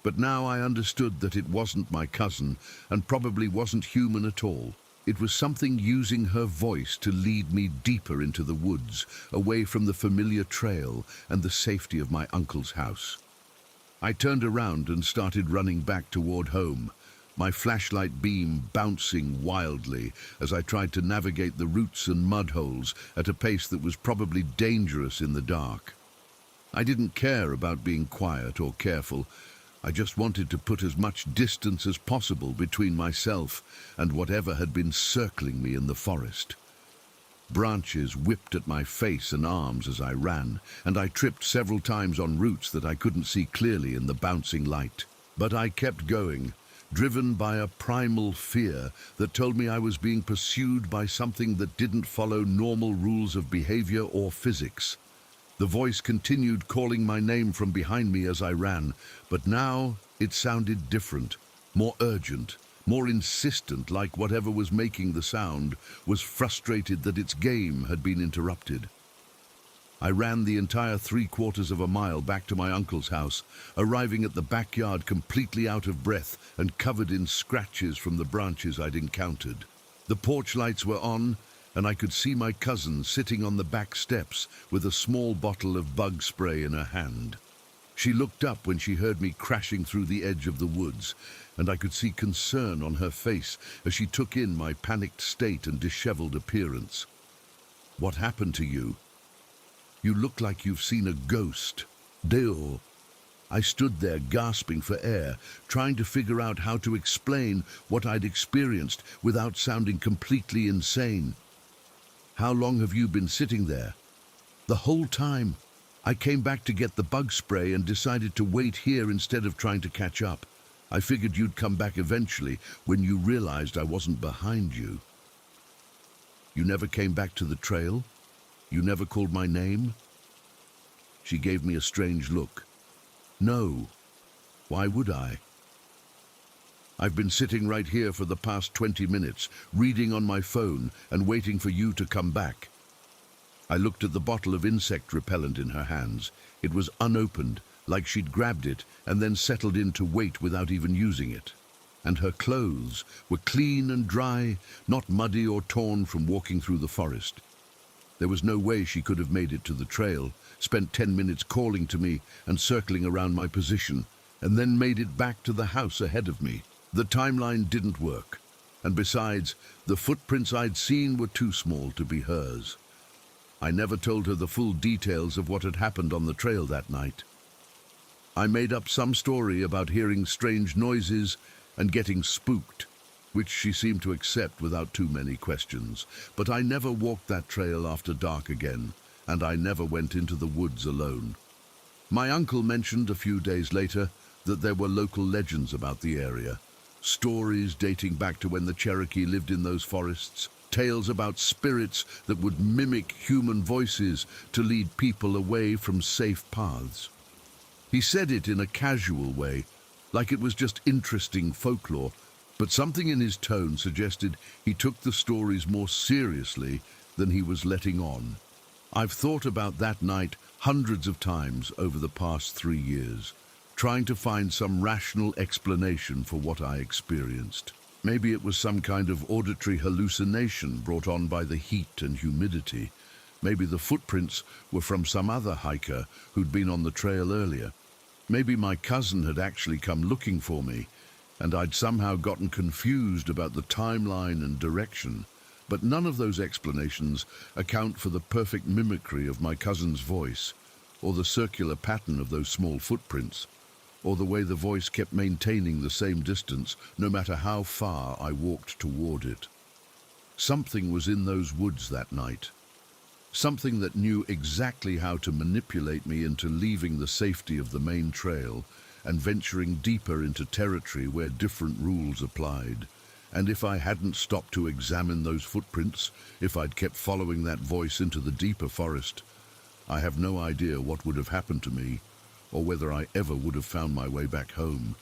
But now I understood that it wasn't my cousin, and probably wasn't human at all. It was something using her voice to lead me deeper into the woods, away from the familiar trail and the safety of my uncle's house. I turned around and started running back toward home, my flashlight beam bouncing wildly as I tried to navigate the roots and mud holes at a pace that was probably dangerous in the dark. I didn't care about being quiet or careful. I just wanted to put as much distance as possible between myself and whatever had been circling me in the forest. Branches whipped at my face and arms as I ran, and I tripped several times on roots that I couldn't see clearly in the bouncing light. But I kept going, driven by a primal fear that told me I was being pursued by something that didn't follow normal rules of behavior or physics. The voice continued calling my name from behind me as I ran, but now it sounded different, more urgent, more insistent, like whatever was making the sound was frustrated that its game had been interrupted. I ran the entire 3/4 of a mile back to my uncle's house, arriving at the backyard completely out of breath and covered in scratches from the branches I'd encountered. The porch lights were on, and I could see my cousin sitting on the back steps with a small bottle of bug spray in her hand. She looked up when she heard me crashing through the edge of the woods, and I could see concern on her face as she took in my panicked state and disheveled appearance. "What happened to you? You look like you've seen a ghost." Deo. I stood there gasping for air, trying to figure out how to explain what I'd experienced without sounding completely insane. "How long have you been sitting there?" "The whole time. I came back to get the bug spray and decided to wait here instead of trying to catch up. I figured you'd come back eventually when you realized I wasn't behind you." "You never came back to the trail? You never called my name?" She gave me a strange look. "No. Why would I? I've been sitting right here for the past 20 minutes, reading on my phone and waiting for you to come back." I looked at the bottle of insect repellent in her hands. It was unopened, like she'd grabbed it and then settled in to wait without even using it. And her clothes were clean and dry, not muddy or torn from walking through the forest. There was no way she could have made it to the trail, spent 10 minutes calling to me and circling around my position, and then made it back to the house ahead of me. The timeline didn't work, and besides, the footprints I'd seen were too small to be hers. I never told her the full details of what had happened on the trail that night. I made up some story about hearing strange noises and getting spooked, which she seemed to accept without too many questions. But I never walked that trail after dark again, and I never went into the woods alone. My uncle mentioned a few days later that there were local legends about the area, stories dating back to when the Cherokee lived in those forests, tales about spirits that would mimic human voices to lead people away from safe paths. He said it in a casual way, like it was just interesting folklore, but something in his tone suggested he took the stories more seriously than he was letting on. I've thought about that night hundreds of times over the past 3 years, trying to find some rational explanation for what I experienced. Maybe it was some kind of auditory hallucination brought on by the heat and humidity. Maybe the footprints were from some other hiker who'd been on the trail earlier. Maybe my cousin had actually come looking for me, and I'd somehow gotten confused about the timeline and direction. But none of those explanations account for the perfect mimicry of my cousin's voice, or the circular pattern of those small footprints, or the way the voice kept maintaining the same distance no matter how far I walked toward it. Something was in those woods that night. Something that knew exactly how to manipulate me into leaving the safety of the main trail and venturing deeper into territory where different rules applied. And if I hadn't stopped to examine those footprints, if I'd kept following that voice into the deeper forest, I have no idea what would have happened to me, or whether I ever would have found my way back home.